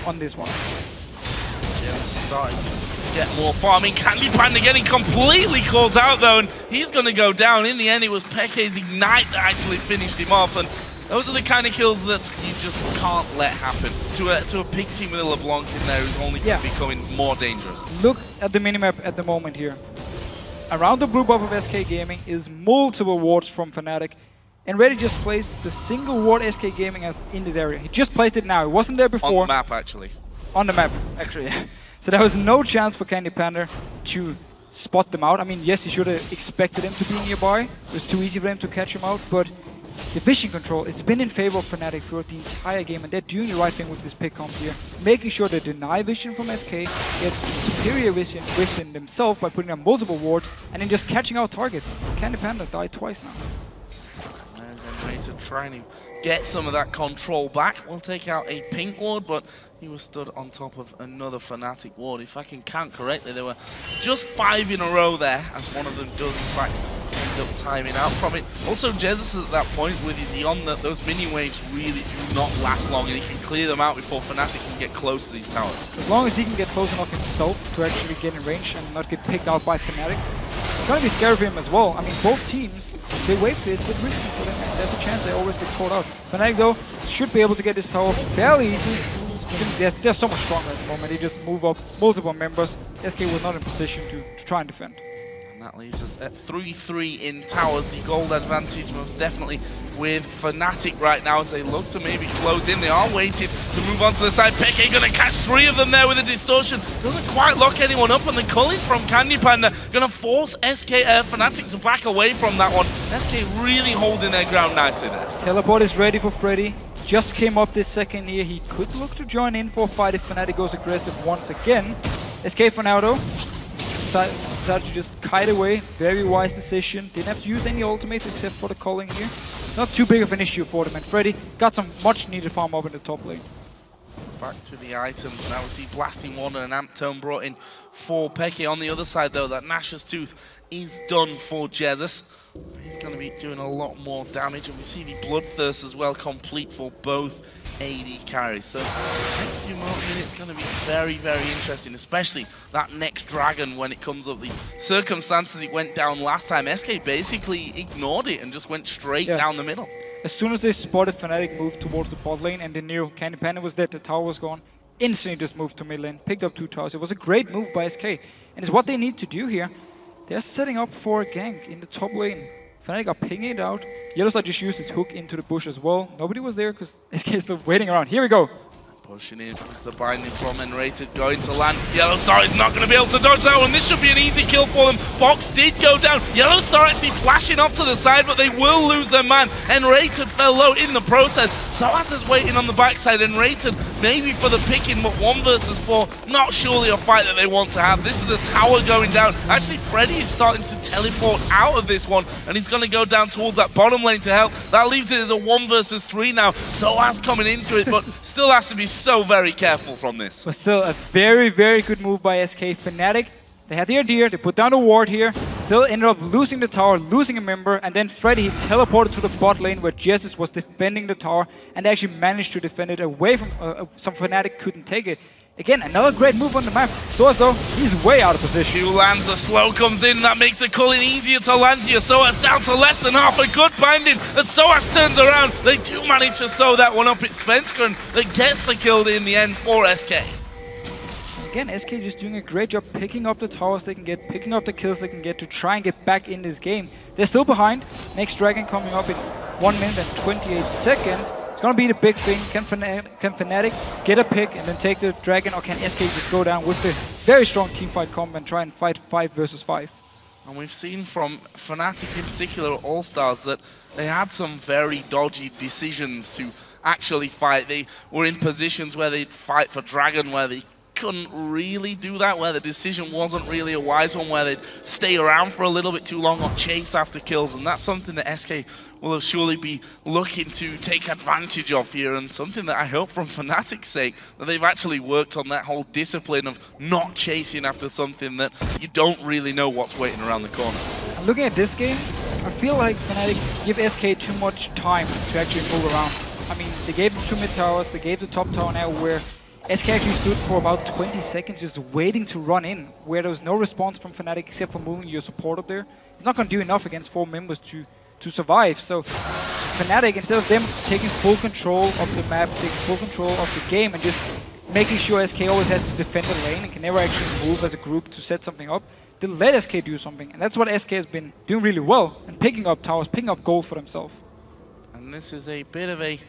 on this one. Yeah, starting to get more farming. Candy Panda getting completely called out though, and he's going to go down. In the end, it was Peke's Ignite that actually finished him off, and those are the kind of kills that you just can't let happen to a big team with a LeBlanc in there who's only becoming more dangerous. Look at the minimap at the moment here. Around the blue buff of SK Gaming is multiple wards from Fnatic. And Reddy just placed the single ward SK Gaming has in this area. He just placed it now. It wasn't there before. On the map, actually. On the map, actually. So there was no chance for Candy Panda to spot them out. I mean, yes, he should have expected him to be nearby. It was too easy for him to catch him out. But the vision control, it's been in favor of Fnatic throughout the entire game. And they're doing the right thing with this pick comp here. Making sure they deny vision from SK, get superior vision themselves by putting on multiple wards, and then just catching out targets. Candy Panda died twice now. To try and get some of that control back. We'll take out a pink ward, but he was stood on top of another Fnatic ward. If I can count correctly, there were just 5 in a row there, as one of them does in fact end up timing out from it. Also, Jesus at that point with his Eon, that those mini waves really do not last long, and he can clear them out before Fnatic can get close to these towers. As long as he can get close enough himself to actually get in range and not get picked out by Fnatic, it's going to be scary for him as well. I mean, both teams, they wave this with risky for them, and there's a chance they always get caught out. Fnatic, though, should be able to get this tower fairly easily. They're so much stronger at the moment. They just move up multiple members. SK was not in position to try and defend. And that leaves us at 3-3 in towers. The gold advantage most definitely with Fnatic right now as they look to maybe close in. They are waiting to move on to the side. Peke going to catch 3 of them there with a distortion. Doesn't quite lock anyone up, and the culling from Candy Panda going to force Fnatic to back away from that one. SK really holding their ground nicely there. Teleport is ready for Freddy. Just came up this second here. He could look to join in for a fight if Fnatic goes aggressive once again. SK for now though. Decided to just kite away. Very wise decision. Didn't have to use any ultimates except for the culling here. Not too big of an issue for them, and Freddy got some much needed farm up in the top lane. Back to the items. Now we see Blasting Wand and an Amp Tome brought in for Peke. On the other side though, that Nash's Tooth is done for Jesus. He's going to be doing a lot more damage, and we see the Bloodthirst as well complete for both AD carries. So the next few more minutes going to be very, very interesting, especially that next dragon when it comes up. The circumstances it went down last time, SK basically ignored it and just went straight down the middle. As soon as they spotted Fnatic move towards the bot lane and they knew Candy Panda was dead, the tower was gone, instantly just moved to mid lane, picked up 2 towers. It was a great move by SK, and it's what they need to do here. They're setting up for a gank in the top lane. Fnatic are pinging it out. Yellowstar just used his hook into the bush as well. Nobody was there because SK is still waiting around. Here we go. Pushing in is the binding from Enrated going to land. Yellowstar is not going to be able to dodge that one. This should be an easy kill for them. Box did go down. Yellowstar actually flashing off to the side, but they will lose their man. Enrated fell low in the process. Soaz is waiting on the backside. Enrated maybe for the picking, but 1 versus 4. Not surely a fight that they want to have. This is a tower going down. Actually, Freddy is starting to teleport out of this one, and he's going to go down towards that bottom lane to help. That leaves it as a 1 versus 3 now. Soaz coming into it, but still has to be so very careful from this. But still a very, very good move by SK. Fnatic, they had the idea, they put down a ward here. Still ended up losing the tower, losing a member, and then Freddy, he teleported to the bot lane where Jesus was defending the tower, and they actually managed to defend it away from some Fnatic couldn't take it. Again, another great move on the map. So as though he's way out of position. Q lands, the slow comes in, that makes it Culling easier to land here. SOAS down to less than half, a good binding. As SOAS turns around, they do manage to sew that one up. It's Svenskeren that gets the kill in the end for SK. Again, SK just doing a great job picking up the towers they can get, picking up the kills they can get to try and get back in this game. They're still behind. Next Dragon coming up in 1 minute and 28 seconds. It's going to be the big thing. Can Fnatic get a pick and then take the Dragon, or can SK just go down with the very strong teamfight comp and try and fight 5 versus 5? And we've seen from Fnatic in particular at All-Stars that they had some very dodgy decisions to actually fight. They were in positions where they'd fight for Dragon, where they couldn't really do that, where the decision wasn't really a wise one, where they'd stay around for a little bit too long or chase after kills, and that's something that SK will surely be looking to take advantage of here, and something that I hope from Fnatic's sake that they've actually worked on that whole discipline of not chasing after something that you don't really know what's waiting around the corner. And looking at this game, I feel like Fnatic give SK too much time to actually move around. I mean, they gave the 2 mid towers, they gave the top tower now, where SK actually stood for about 20 seconds just waiting to run in, where there was no response from Fnatic except for moving your support up there. It's not going to do enough against 4 members to survive. So Fnatic, instead of them taking full control of the map, taking full control of the game, and just making sure SK always has to defend the lane and can never actually move as a group to set something up, they let SK do something. And that's what SK has been doing really well, and picking up towers, picking up gold for themselves. And this is a bit of a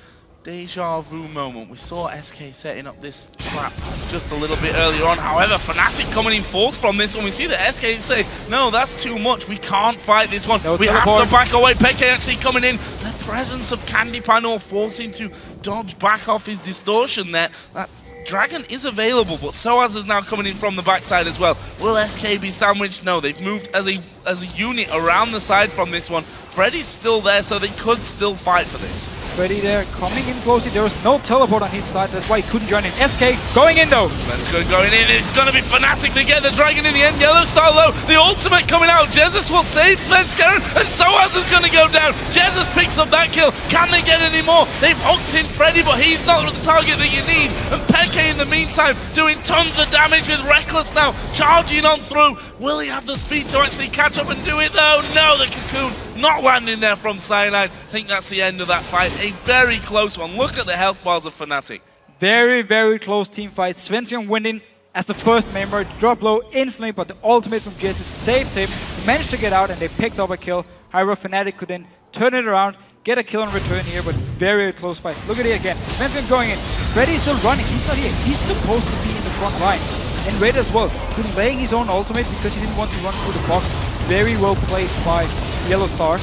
deja vu moment. We saw SK setting up this trap just a little bit earlier on. However, Fnatic coming in force from this one. We see that SK say, no, that's too much. We can't fight this one. We have to back away. Peke actually coming in. The presence of Candy Panel forcing to dodge back off his distortion there. That Dragon is available, but SOAS is now coming in from the backside as well. Will SK be sandwiched? No, they've moved as a unit around the side from this one. Freddy's still there, so they could still fight for this. Freddy there, coming in closely. There was no teleport on his side, that's why he couldn't join in. SK going in though. Let's go going in. It's going to be Fnatic to get the Dragon in the end. Yellow Star low. The ultimate coming out. Jesus will save Svenskeren, and SOAS is going to go down. Jesus picks up that kill. Can they get any more? They've hooked in Freddy, but he's not the target that you need. And Peke in the meantime doing tons of damage with Reckless now charging on through. Will he have the speed to actually catch up and do it though? No, the Cocoon not landing there from Cyanide. I think that's the end of that fight. A very close one. Look at the health bars of Fnatic. Very, very close team fight. Svenskeren winning as the first member. Drop low instantly, but the ultimate from Jesus saved him. He managed to get out and they picked up a kill. However, Fnatic could then turn it around, get a kill in return here, but very close fight. Look at it again. Svenskeren going in. Freddy's still running. He's not here. He's supposed to be in the front line. And Raid as well. Laying his own ultimate because he didn't want to run through the box. Very well placed by Yellow Stars.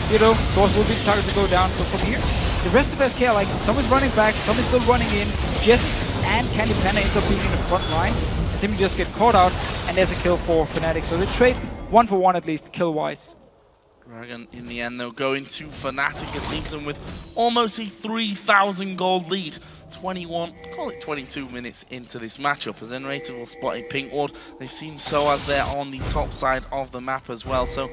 You know, Source will be the target to go down, but from here, the rest of SK, like, some is running back, some is still running in. Jesus and Candy Panda ends up being in the front line. And simply just get caught out, and there's a kill for Fnatic. So they trade 1 for 1 at least, kill-wise. Dragon in the end, though, going to Fnatic. It leaves them with almost a 3,000 gold lead. 21, call it 22 minutes into this matchup, as Enrated will spot a pink ward. They've seen SOAS there on the top side of the map as well, so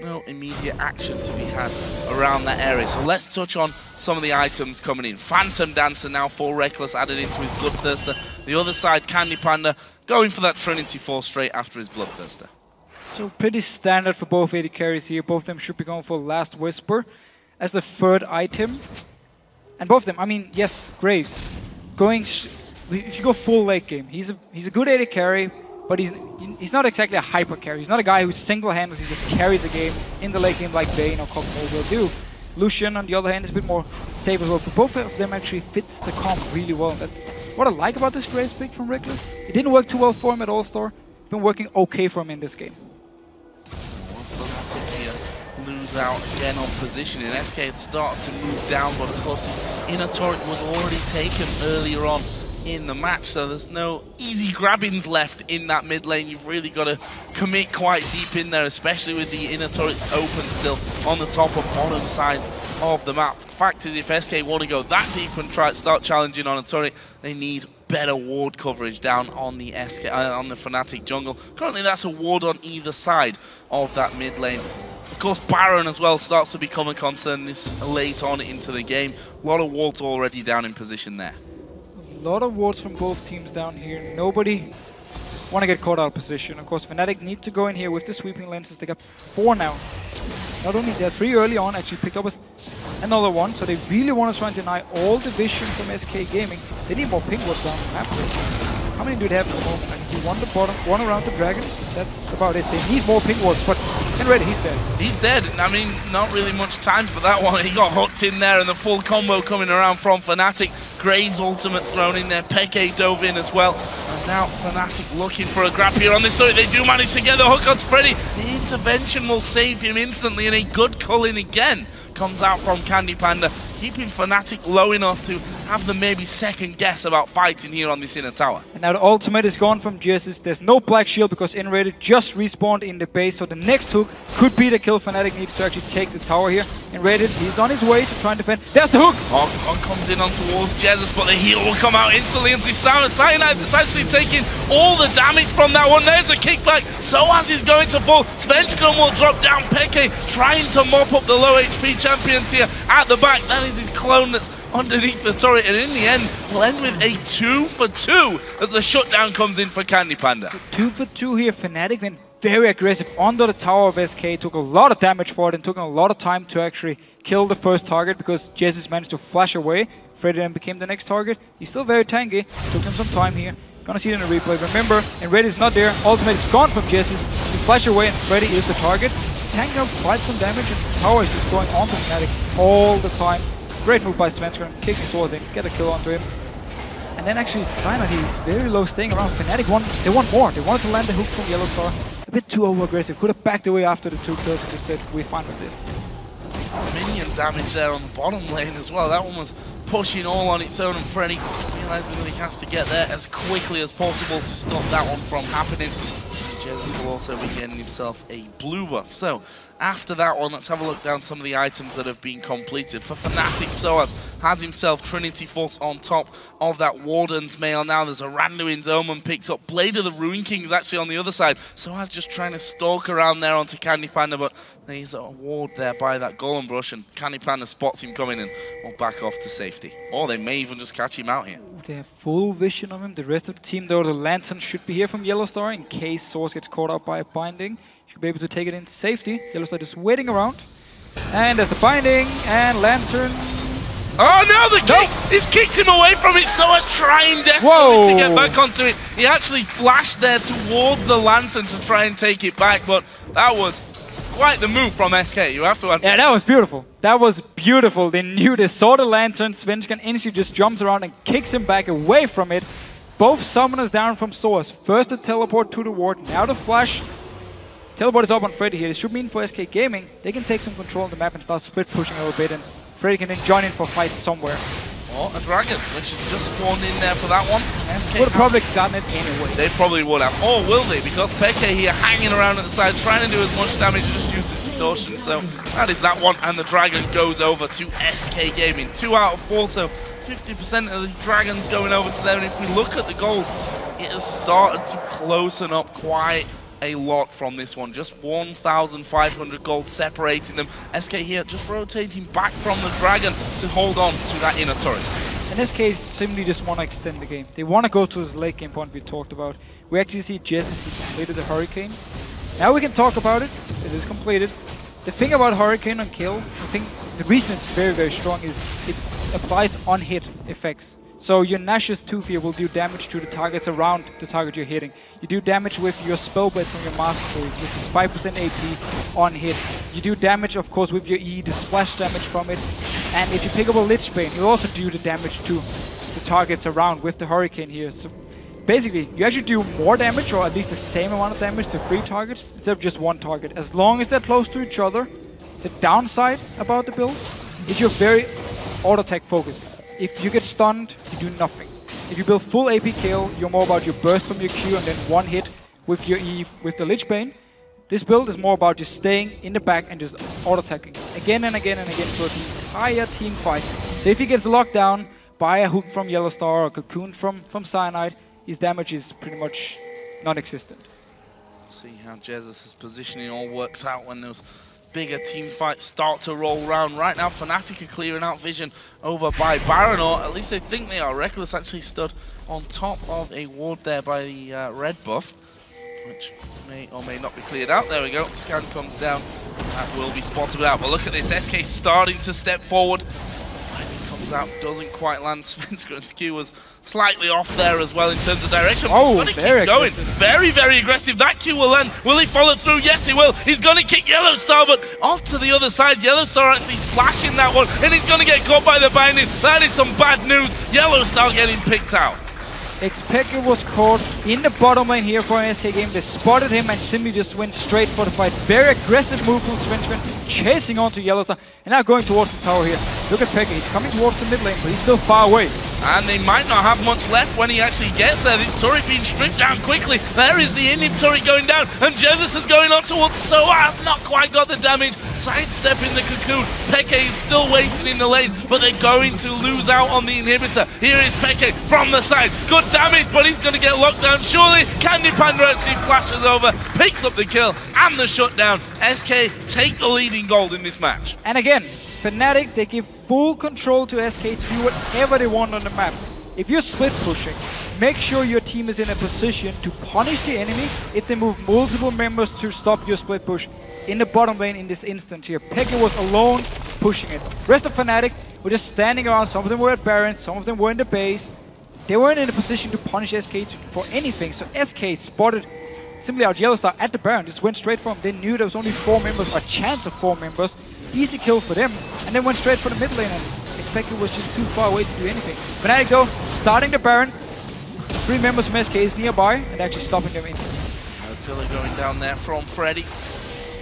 no immediate action to be had around that area. So let's touch on some of the items coming in. Phantom Dancer now for Reckless added into his Bloodthirster. The other side, Candy Panda going for that Trinity Force straight after his Bloodthirster. So pretty standard for both AD carries here. Both of them should be going for Last Whisper as the third item. And both of them, I mean, yes, Graves. If you go full late game, he's a good AD carry, but he's not exactly a hyper carry. He's not a guy who single-handedly just carries a game in the late game like Bane or Cockmole will do. Lucian, on the other hand, is a bit more safe as well. But both of them actually fits the comp really well. That's what I like about this Graves pick from Reckless. It didn't work too well for him at All-Star. Been working okay for him in this game. Lose out again on position, and SK had started to move down, but of course the inner turret was already taken earlier on in the match, so there's no easy grabbings left in that mid lane. You've really got to commit quite deep in there, especially with the inner turrets open still on the top and bottom sides of the map. Fact is, if SK want to go that deep and start challenging on a turret, they need better ward coverage down on the on the Fnatic jungle. Currently, that's a ward on either side of that mid lane. Of course, Baron as well starts to become a concern this late on into the game. A lot of wards already down in position there. A lot of wards from both teams down here. Nobody want to get caught out of position. Of course, Fnatic need to go in here with the sweeping lenses. They got 4 now. Not only they're 3 early on, actually picked up another one, so they really want to try and deny all the vision from SK Gaming. They need more ping wards down the map. How many do they have at the moment? I can see one at the bottom, one around the dragon. That's about it. They need more ping wards, but Ready, he's dead. He's dead. I mean, not really much time for that one. He got hooked in there, and the full combo coming around from Fnatic. Graves' ultimate thrown in there. Peke dove in as well. And now Fnatic looking for a grab here on this turret. They do manage to get the hook on Freddy. The intervention will save him instantly, and a good culling again comes out from Candy Panda, keeping Fnatic low enough to have them maybe second guess about fighting here on this inner tower. And now the ultimate is gone from Jesus. There's no black shield because Inrated just respawned in the base, so the next hook could be the kill Fnatic needs to actually take the tower here. Inrated, he's on his way to try and defend. There's the hook! Hog comes in on towards Jesus, but the heal will come out instantly, and Cyanide is actually taking all the damage from that one. There's a kickback. Soaz is going to fall. Svenskron will drop down. Peke trying to mop up the low HP champions here at the back. That is his clone that's underneath the turret, and in the end, we'll end with a 2 for 2 as the shutdown comes in for Candy Panda. 2 for 2 here. Fnatic went very aggressive under the tower of SK, took a lot of damage for it, and took a lot of time to actually kill the first target because Jesus managed to flash away. Freddy then became the next target. He's still very tanky. Took him some time here. Gonna see it in the replay. Remember, Inrated is not there. Ultimate is gone from Jesus. He flash away, and Freddy is the target. Tank out quite some damage, and the tower is just going on to Fnatic all the time. Great move by Svenskron, kick his swords in, get a kill onto him. And then actually Steiner, he's very low staying around. Fnatic they want more. They wanted to land the hook from Yellow Star. A bit too over-aggressive. Could have backed away after the 2 kills and just said, we're fine with this. Minion damage there on the bottom lane as well. That one was pushing all on its own, and Freddy realizing that he has to get there as quickly as possible to stop that one from happening. Jesus will also be getting himself a blue buff. So after that one, let's have a look down some of the items that have been completed. For Fnatic, Soaz has himself Trinity Force on top of that Warden's Mail. Now there's a Randuin's Omen picked up. Blade of the Ruin King is actually on the other side. Soaz just trying to stalk around there onto Candy Panda, but there's a ward there by that Golem Brush, and Candy Panda spots him coming and will back off to safety. Or they may even just catch him out here. They have full vision of him. The rest of the team, though, the Lantern should be here from Yellow Star in case Source gets caught up by a binding. Should be able to take it in safety. Yellow Star is waiting around. And there's the binding, and Lantern... Oh no, the kick! He's kicked him away from it, Soaz trying desperately to get back onto it. He actually flashed there towards the Lantern to try and take it back, but that was quite the move from SK, you have to admit. Yeah, that was beautiful. That was beautiful. They knew they saw the Lantern. Svenskron instantly just jumps around and kicks him back away from it. Both summoners down from Source. First the teleport to the ward, now the flash. Teleport is up on Freddy here. This should mean for SK Gaming, they can take some control of the map and start split pushing a little bit, and Freddy can then join in for a fight somewhere. Or a dragon, which is just spawned in there for that one. SK would have probably gotten it anyway. They probably would have. Or will they? Because Peke here hanging around at the side, trying to do as much damage and just use the distortion. So that is that one, and the dragon goes over to SK Gaming. 2 out of 4, so 50% of the dragons going over to them. And if we look at the gold, it has started to closen up quite a lot from this one. Just 1,500 gold separating them. SK here just rotating back from the dragon to hold on to that inner turret. And SK simply just want to extend the game. They want to go to this late game point we talked about. We actually see Jesus, he completed the Hurricane. Now we can talk about it. It is completed. The thing about Hurricane on kill, I think the reason it's very, very strong is it applies on-hit effects. So your Nash's Tooth here will do damage to the targets around the target you're hitting. You do damage with your Spellblade from your Masteries, which is 5% AP on hit. You do damage, of course, with your E, the splash damage from it. And if you pick up a Lich Bane, you also do the damage to the targets around with the Hurricane here. So basically, you actually do more damage, or at least the same amount of damage to 3 targets instead of just 1 target. As long as they're close to each other, the downside about the build is you're very auto-attack focused. If you get stunned, you do nothing. If you build full AP kill, you're more about your burst from your Q and then 1 hit with your E with the Lich Bane. This build is more about just staying in the back and just auto-attacking again and again and again for the entire team fight. So if he gets locked down, by a hook from Yellow Star or Cocoon from Cyanide, his damage is pretty much non-existent. See how Jesus' positioning all works out when those bigger team fights start to roll around. Right now, Fnatic are clearing out vision over by Baron, or at least they think they are. Reckless actually stood on top of a ward there by the red buff, which may or may not be cleared out. There we go. Scan comes down. That will be spotted out. But look at this. SK starting to step forward. Lightning comes out. Doesn't quite land. Svenskron's Q was slightly off there as well in terms of direction. Oh, he's going to keep going. Very, very aggressive. That Q will land. Will he follow through? Yes, he will. He's going to kick Yellow Star, but off to the other side. Yellow Star actually flashing that one, and he's going to get caught by the binding. That is some bad news. Yellow Star getting picked out. Xpeke was caught in the bottom lane here for an SK game. They spotted him and simply just went straight for the fight. Very aggressive move from Svenskron, chasing onto Yellow Star, and now going towards the tower here. Look at Peke, he's coming towards the mid lane, but he's still far away. And they might not have much left when he actually gets there. This turret being stripped down quickly. There is the Indian turret going down, and Jesus is going on towards Soaz. Not quite got the damage. Sidestepping the Cocoon. Peke is still waiting in the lane, but they're going to lose out on the inhibitor. Here is Peke from the side. Good damage, but he's going to get locked down. Surely, Candy Panda actually flashes over, picks up the kill and the shutdown. SK take the leading gold in this match. And again, Fnatic, they give full control to SK to do whatever they want on the map. If you're split pushing, make sure your team is in a position to punish the enemy if they move multiple members to stop your split push. In the bottom lane in this instant here, Peke was alone pushing it. Rest of Fnatic were just standing around. Some of them were at Baron, some of them were in the base. They weren't in a position to punish SK for anything, so SK spotted simply out Yellow Star at the Baron, just went straight for him. They knew there was only 4 members, or a chance of 4 members. Easy kill for them, and then went straight for the mid lane, and Xpeke was just too far away to do anything. Fnatic though, starting the Baron. 3 members from SK is nearby, and actually stopping them instantly. Pillar going down there from Freddy.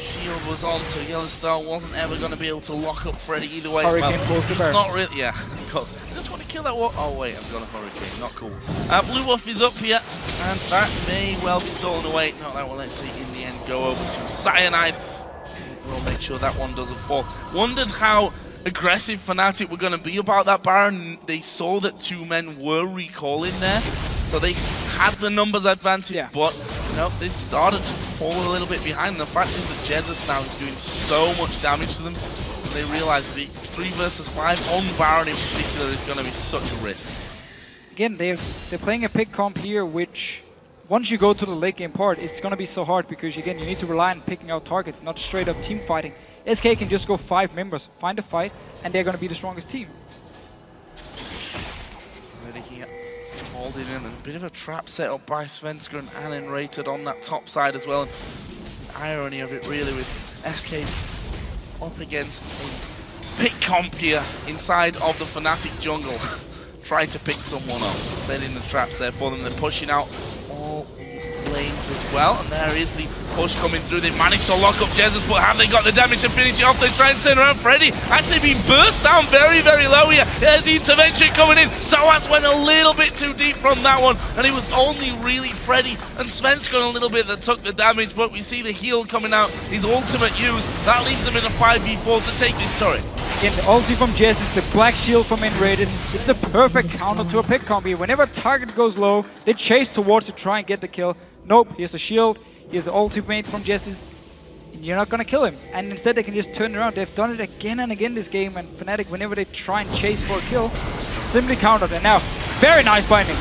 Shield was on, so Yellow Star wasn't ever going to be able to lock up Freddy either way. Hurricane pulls the Baron. Not really, yeah. I just want to kill that one. Oh wait, I've got a Hurricane, not cool. Blue buff is up here, and that may well be stolen away. No, that will actually in the end go over to Cyanide. We'll make sure that one doesn't fall. Wondered how aggressive Fnatic were going to be about that Baron. They saw that 2 men were recalling there, so they had the numbers advantage, but no, they started to fall a little bit behind. The fact is that Jesus now is doing so much damage to them, and they realize the 3 versus 5 on Baron in particular is going to be such a risk. Again, they're playing a pick comp here, which once you go to the late game part, it's going to be so hard because, again, you need to rely on picking out targets, not straight up team fighting. SK can just go 5 members, find a fight, and they're going to be the strongest team. Ready here, holding in, and a bit of a trap set up by Svenskron and Enrated on that top side as well. And the irony of it really with SK up against a pick comp here inside of the Fnatic jungle. Trying to pick someone up, setting the traps there for them. They're pushing out all the lanes as well, and there is the push coming through. They managed to lock up Jesus, but have they got the damage to finish it off? They try and turn around. Freddy actually being burst down very, very low here. There's the intervention coming in. Soaz went a little bit too deep from that one, and it was only really Freddy and Svenskron a little bit that took the damage, but we see the heal coming out. His ultimate use. That leaves them in a 5v4 to take this turret. Again, the ulti from Jesus, the black shield from Enrated. It's the perfect counter to a pick comp here. Whenever a target goes low, they chase towards to try and get the kill. Nope, here's a shield, here's the ultimate from Jesus. And you're not gonna kill him. And instead they can just turn around. They've done it again and again this game, and Fnatic, whenever they try and chase for a kill, simply countered. And now, very nice binding.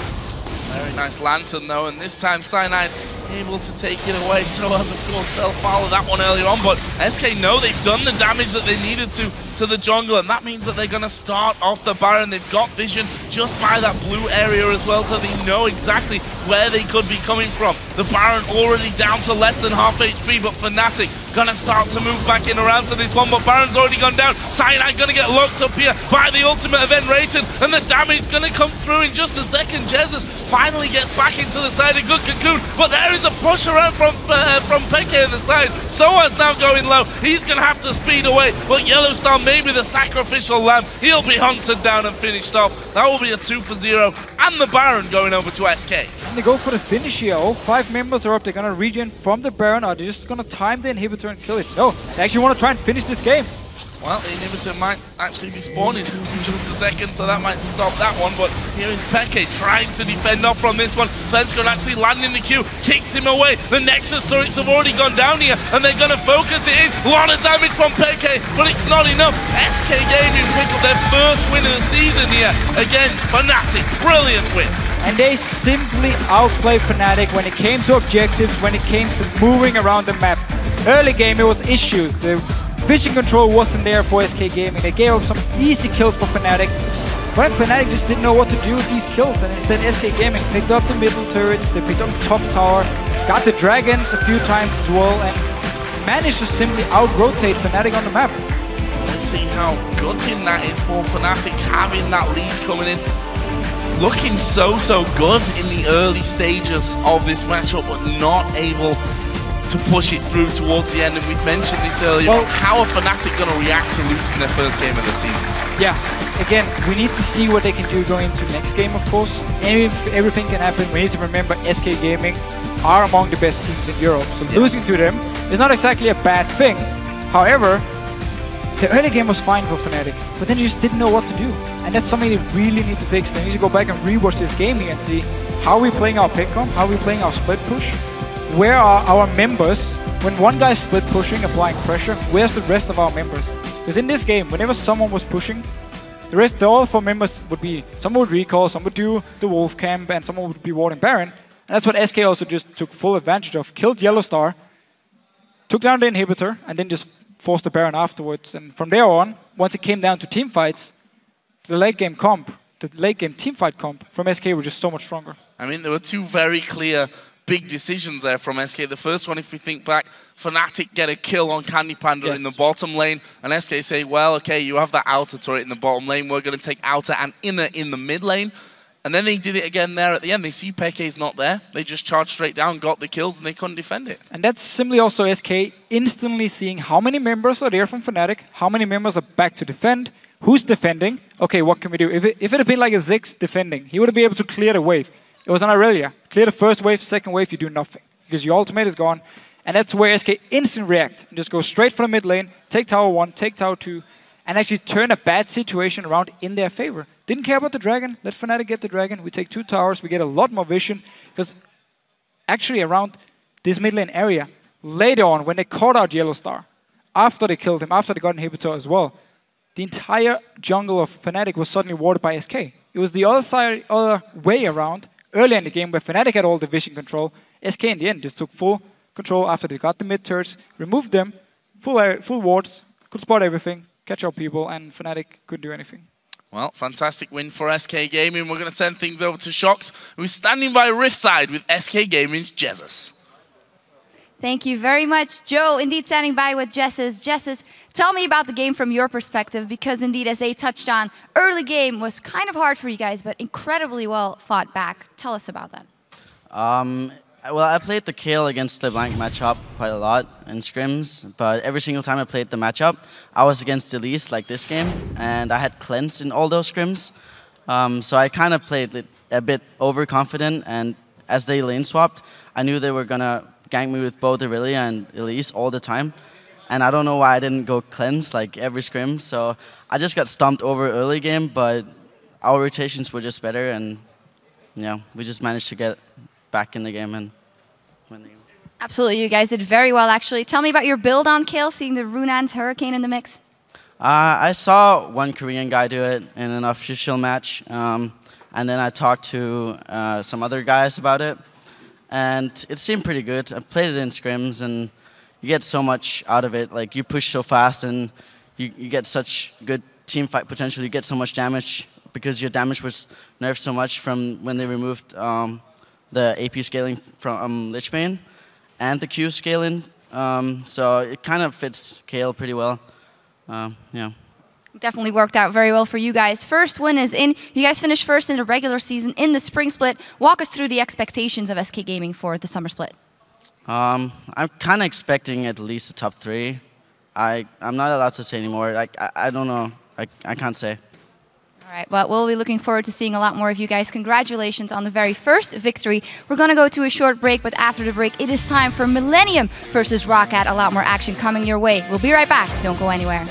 Very nice lantern though, and this time Cyanide able to take it away. So as of course fell foul of that one earlier on, but SK know they've done the damage that they needed to the jungle, and that means that they're going to start off the Baron. They've got vision just by that blue area as well, so they know exactly where they could be coming from. The Baron already down to less than half HP, but Fnatic gonna start to move back in around to this one, but Baron's already gone down. Cyanide gonna get locked up here by the ultimate of Enrated, and the damage gonna come through in just a second. Jesus finally gets back into the side of good Cocoon, but there is a push around from Peke on the side. Soaz now going low. He's gonna have to speed away, but Yellow Star maybe the sacrificial lamb. He'll be hunted down and finished off. That will be a 2-for-0, and the Baron going over to SK. And they go for the finish here. All 5 members are up. They're gonna regen from the Baron. Are they just gonna time the inhibitor and kill it? No, they actually want to try and finish this game. Well, the inhibitor might actually be spawning in just a second, so that might stop that one. But here is Peke trying to defend off from this one. Svenskron actually landing the Q, kicks him away. The Nexus turrets have already gone down here, and they're going to focus it in. A lot of damage from Peke, but it's not enough. SK Gaming pick up their first win of the season here against Fnatic. Brilliant win. And they simply outplayed Fnatic when it came to objectives, when it came to moving around the map. Early game, it was issues. The vision control wasn't there for SK Gaming. They gave up some easy kills for Fnatic. But Fnatic just didn't know what to do with these kills, and instead SK Gaming picked up the middle turrets, they picked up the top tower, got the dragons a few times as well, and managed to simply out-rotate Fnatic on the map. Let's see how gutting that is for Fnatic, having that lead coming in. Looking so good in the early stages of this matchup, but not able to push it through towards the end. And we've mentioned this earlier. Well, how are Fnatic going to react to losing their first game of the season? Yeah, again, we need to see what they can do going into next game, of course. Everything can happen. We need to remember SK Gaming are among the best teams in Europe. So losing to them is not exactly a bad thing. However, the early game was fine for Fnatic, but then they just didn't know what to do. And that's something they really need to fix. They need to go back and rewatch this game here and see how are we playing our pick comp, how are we playing our split push, where are our members? When one guy is split pushing, applying pressure, where's the rest of our members? Because in this game, whenever someone was pushing, all 4 members would be, someone would recall, some would do the Wolf Camp, and someone would be warding Baron. And that's what SK also just took full advantage of. Killed Yellow Star, took down the inhibitor, and then just forced the Baron afterwards. And from there on, once it came down to team fights, the late game team fight comp from SK were just so much stronger. I mean, there were 2 very clear big decisions there from SK. The first one, if we think back, Fnatic get a kill on Candy Panda in the bottom lane, and SK say, well, okay, you have that outer turret in the bottom lane, we're going to take outer and inner in the mid lane. And then they did it again there at the end. They see Peke's not there. They just charged straight down, got the kills, and they couldn't defend it. And that's simply also SK instantly seeing how many members are there from Fnatic, how many members are back to defend, who's defending. Okay, what can we do? If it had been like a Ziggs defending, he would be able to clear the wave. It was on Aurelia. Clear the first wave, second wave, you do nothing. Because your ultimate is gone. And that's where SK instant react. And just go straight for the mid lane, take tower 1, take tower 2, and actually turn a bad situation around in their favor. Didn't care about the dragon. Let Fnatic get the dragon. We take 2 towers. We get a lot more vision. Because actually around this mid lane area, later on, when they caught out Yellow Star, after they killed him, after they got inhibitor as well, the entire jungle of Fnatic was suddenly warded by SK. It was the other way around. Earlier in the game, where Fnatic had all the vision control, SK in the end just took full control after they got the mid turrets, removed them, full wards, could spot everything, catch up people, and Fnatic couldn't do anything. Well, fantastic win for SK Gaming. We're going to send things over to Shox, who's standing by Riftside with SK Gaming's Jesus. Thank you very much, Joe. Indeed, standing by with Jesses. Jesses, tell me about the game from your perspective, because indeed, as they touched on, early game was kind of hard for you guys, but incredibly well fought back. Tell us about that. Well, I played the Kayle against the blank matchup quite a lot in scrims, but every single time I played the matchup, I was against Elise like this game, and I had cleanse in all those scrims. So I kind of played it a bit overconfident, and as they lane swapped, I knew they were going to gank me with both Aurelia and Elise all the time. And I don't know why I didn't go cleanse like every scrim. So I just got stomped over early game, but our rotations were just better, and yeah, we just managed to get back in the game and win the game. Absolutely, you guys did very well actually. Tell me about your build on Kayle, seeing the Runan's Hurricane in the mix. I saw one Korean guy do it in an official match, and then I talked to some other guys about it. And it seemed pretty good. I played it in scrims, and you get so much out of it. Like, you push so fast, and you get such good team fight potential. You get so much damage because your damage was nerfed so much from when they removed the AP scaling from Lich Bane and the Q scaling. So it kind of fits Kayle pretty well. Yeah. Definitely worked out very well for you guys. First win is in. You guys finished first in the regular season in the spring split. Walk us through the expectations of SK Gaming for the summer split. I'm kind of expecting at least a top 3. I'm not allowed to say anymore. I don't know. I can't say. All right, but we'll be looking forward to seeing a lot more of you guys. Congratulations on the very first victory. We're going to go to a short break, but after the break, it is time for Millennium versus Roccat. A lot more action coming your way. We'll be right back. Don't go anywhere.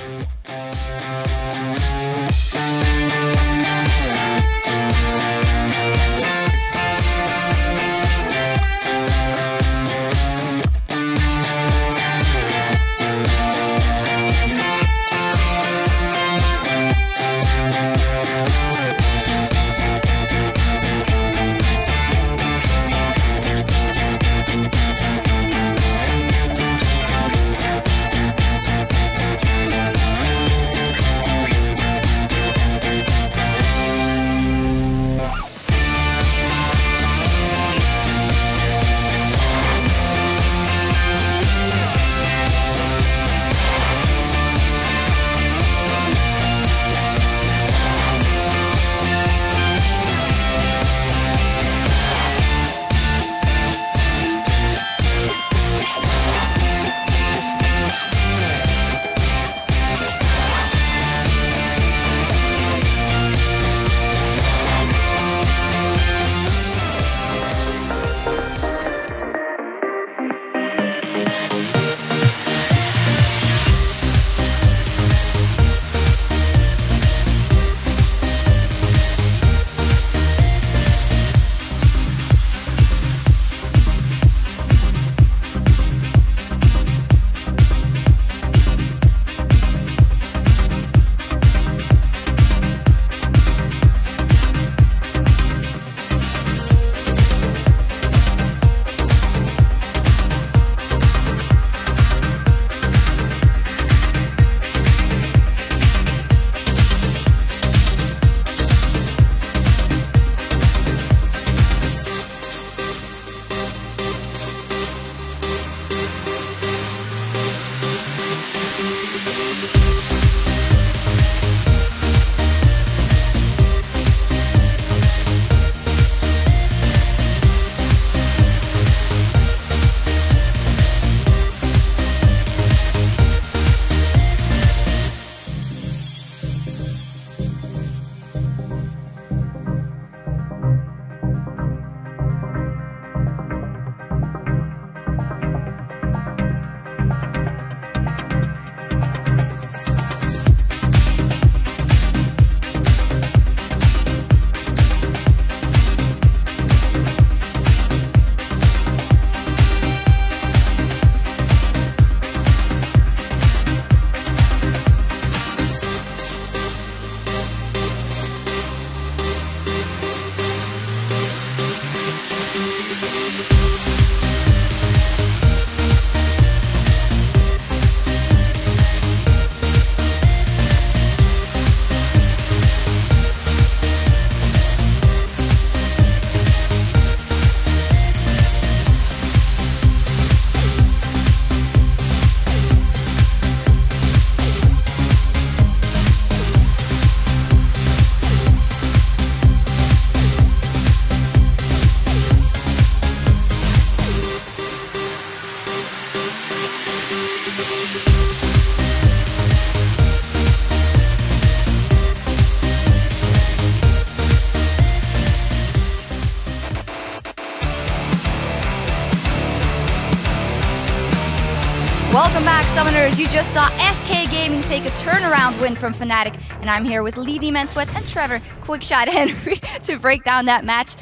Welcome back, Summoners. You just saw SK Gaming take a turnaround win from Fnatic, and I'm here with Lee Sweat and Trevor Quickshot Henry to break down that match.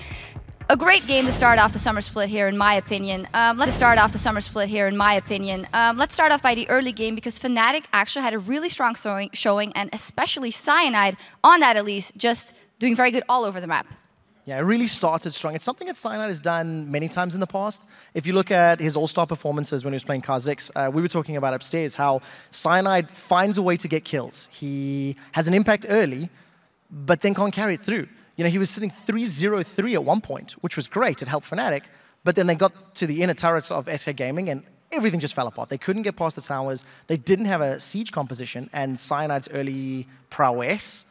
A great game to start off the summer split here, in my opinion. Let's start off by the early game, because Fnatic actually had a really strong showing, and especially Cyanide on that at least, just doing very good all over the map. Yeah, it really started strong. It's something that Cyanide has done many times in the past. If you look at his all-star performances when he was playing Kha'Zix, we were talking about upstairs how Cyanide finds a way to get kills. He has an impact early, but then can't carry it through. You know, he was sitting 3-0-3 at one point, which was great. It helped Fnatic, but then they got to the inner turrets of SK Gaming, and everything just fell apart. They couldn't get past the towers. They didn't have a siege composition, and Cyanide's early prowess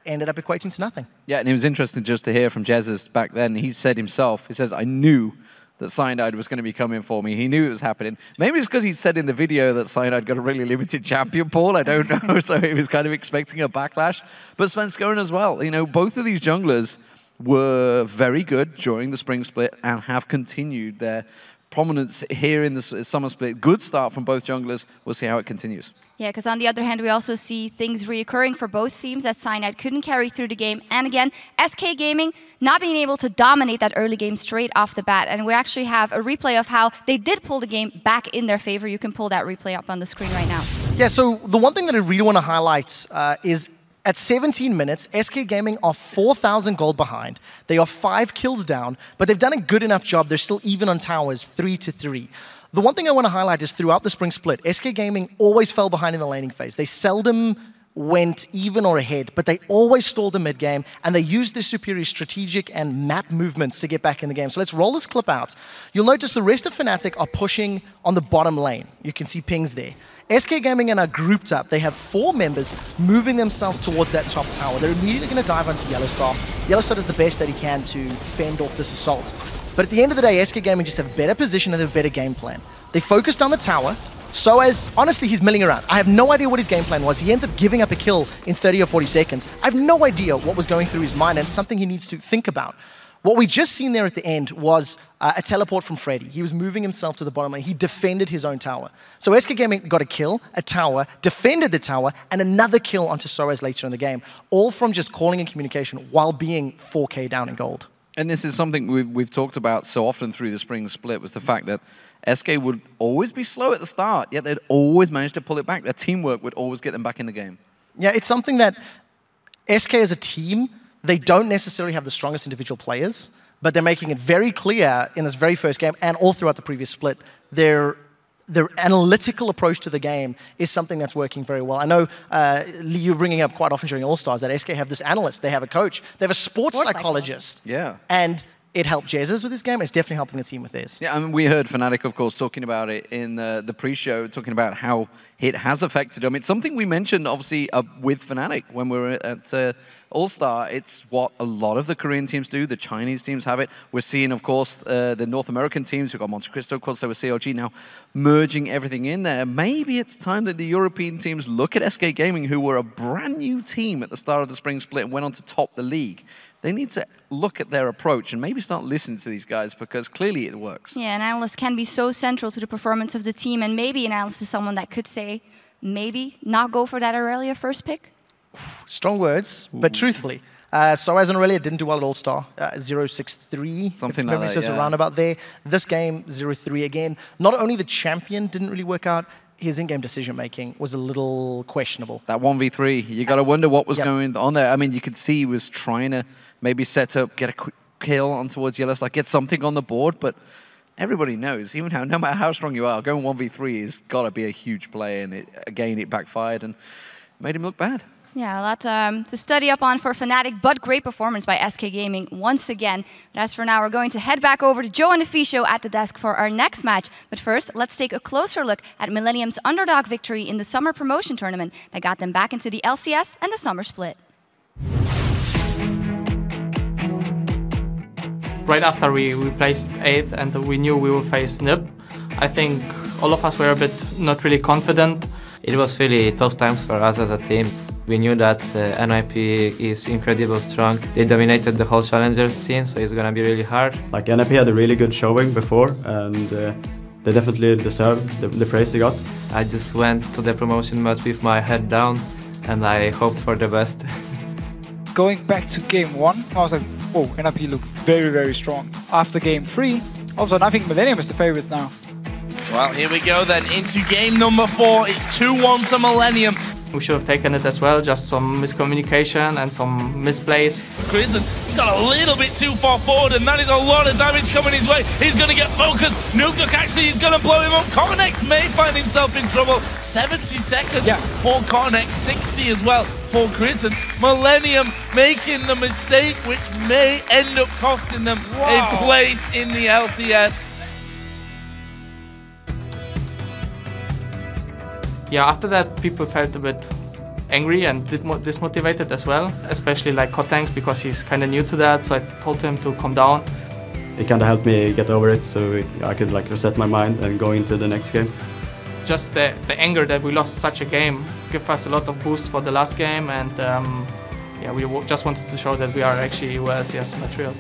ended up equating to nothing. Yeah, and it was interesting just to hear from Jesus back then. He said himself, he says, I knew that Cyanide was going to be coming for me. He knew it was happening. Maybe it's because he said in the video that Cyanide got a really limited champion pool. I don't know. So he was kind of expecting a backlash. But Svenskeren as well. You know, both of these junglers were very good during the spring split and have continued their prominence here in the summer split. Good start from both junglers. We'll see how it continues. Yeah, because on the other hand, we also see things reoccurring for both teams, that Cyanide couldn't carry through the game. And again, SK Gaming not being able to dominate that early game straight off the bat. And we actually have a replay of how they did pull the game back in their favor. You can pull that replay up on the screen right now. Yeah, so the one thing that I really want to highlight is at 17 minutes, SK Gaming are 4,000 gold behind. They are 5 kills down, but they've done a good enough job. They're still even on towers, 3-3. The one thing I want to highlight is throughout the spring split, SK Gaming always fell behind in the laning phase. They seldom went even or ahead, but they always stalled the mid game, and they used their superior strategic and map movements to get back in the game. So let's roll this clip out. You'll notice the rest of Fnatic are pushing on the bottom lane. You can see pings there. SK Gaming and are grouped up. They have 4 members moving themselves towards that top tower. They're immediately going to dive onto Yellowstar. Yellowstar does the best that he can to fend off this assault. But at the end of the day, SK Gaming just have a better position and a better game plan. They focused on the tower. So as, honestly, he's milling around. I have no idea what his game plan was. He ends up giving up a kill in 30 or 40 seconds. I have no idea what was going through his mind, and it's something he needs to think about. What we just seen there at the end was a teleport from Freddy. He was moving himself to the bottom lane. He defended his own tower. So SK Gaming got a kill, a tower, defended the tower, and another kill onto Soaz later in the game. All from just calling and communication while being 4K down in gold. And this is something we've talked about so often through the spring split, was the fact that SK would always be slow at the start, yet they'd always manage to pull it back. Their teamwork would always get them back in the game. Yeah, it's something that SK as a team, they don't necessarily have the strongest individual players, but they're making it very clear in this very first game and all throughout the previous split, their analytical approach to the game is something that's working very well. I know you're bringing up quite often during All-Stars that SK have this analyst, they have a coach, they have a sports psychologist. Yeah. And it helped Jesus with his game. It's definitely helping the team with theirs. Yeah, I mean, we heard Fnatic, of course, talking about it in the pre-show, talking about how it has affected them. It's something we mentioned, obviously, with Fnatic when we were at All-Star. It's what a lot of the Korean teams do. The Chinese teams have it. We're seeing, of course, the North American teams. We've got Monte Cristo, of course, so with CLG now merging everything in there. Maybe it's time that the European teams look at SK Gaming, who were a brand new team at the start of the spring split and went on to top the league. They need to look at their approach and maybe start listening to these guys, because clearly it works. Yeah, an analyst can be so central to the performance of the team, and maybe an analyst is someone that could say, maybe not go for that Aurelia first pick. Strong words, but truthfully. Soaz and Aurelia didn't do well at All-Star. 0-6-3, something like that, yeah. Around about there. This game, 0-3 again. Not only the champion didn't really work out, his in-game decision-making was a little questionable. That 1v3, you got to wonder what was going on there. I mean, you could see he was trying to maybe set up, get a quick kill on towards Yellowstar, get something on the board, but everybody knows, even how, no matter how strong you are, going 1v3 has got to be a huge play, and it backfired and made him look bad. Yeah, a lot to study up on for Fnatic, but great performance by SK Gaming once again. But as for now, we're going to head back over to Joe and Fisho at the desk for our next match. But first, let's take a closer look at Millennium's underdog victory in the summer promotion tournament that got them back into the LCS and the summer split. Right after we placed 8th and we knew we would face NIP, I think all of us were a bit not really confident. It was really tough times for us as a team. We knew that NIP is incredibly strong. They dominated the whole challenger scene, so it's gonna be really hard. Like NIP had a really good showing before, and they definitely deserve the praise they got. I just went to the promotion match with my head down and I hoped for the best. Going back to game 1, I was like, whoa, NIP looked very, very strong. After game 3, all of a sudden I think Millennium is the favorites now. Well, here we go then into game number 4. It's 2-1 to Millennium. We should have taken it as well, just some miscommunication and some misplays. Crimson got a little bit too far forward, and that is a lot of damage coming his way. He's going to get focused. Nukduk actually is going to blow him up. Coronex may find himself in trouble. 70 seconds for Coronex, 60 as well for Crimson. Millennium making the mistake, which may end up costing them a place in the LCS. Yeah, after that, people felt a bit angry and dismotivated as well, especially like Kotangs, because he's kind of new to that, so I told him to calm down. It kind of helped me get over it, so I could like reset my mind and go into the next game. Just the anger that we lost such a game gave us a lot of boost for the last game, and yeah, we just wanted to show that we are actually LCS material.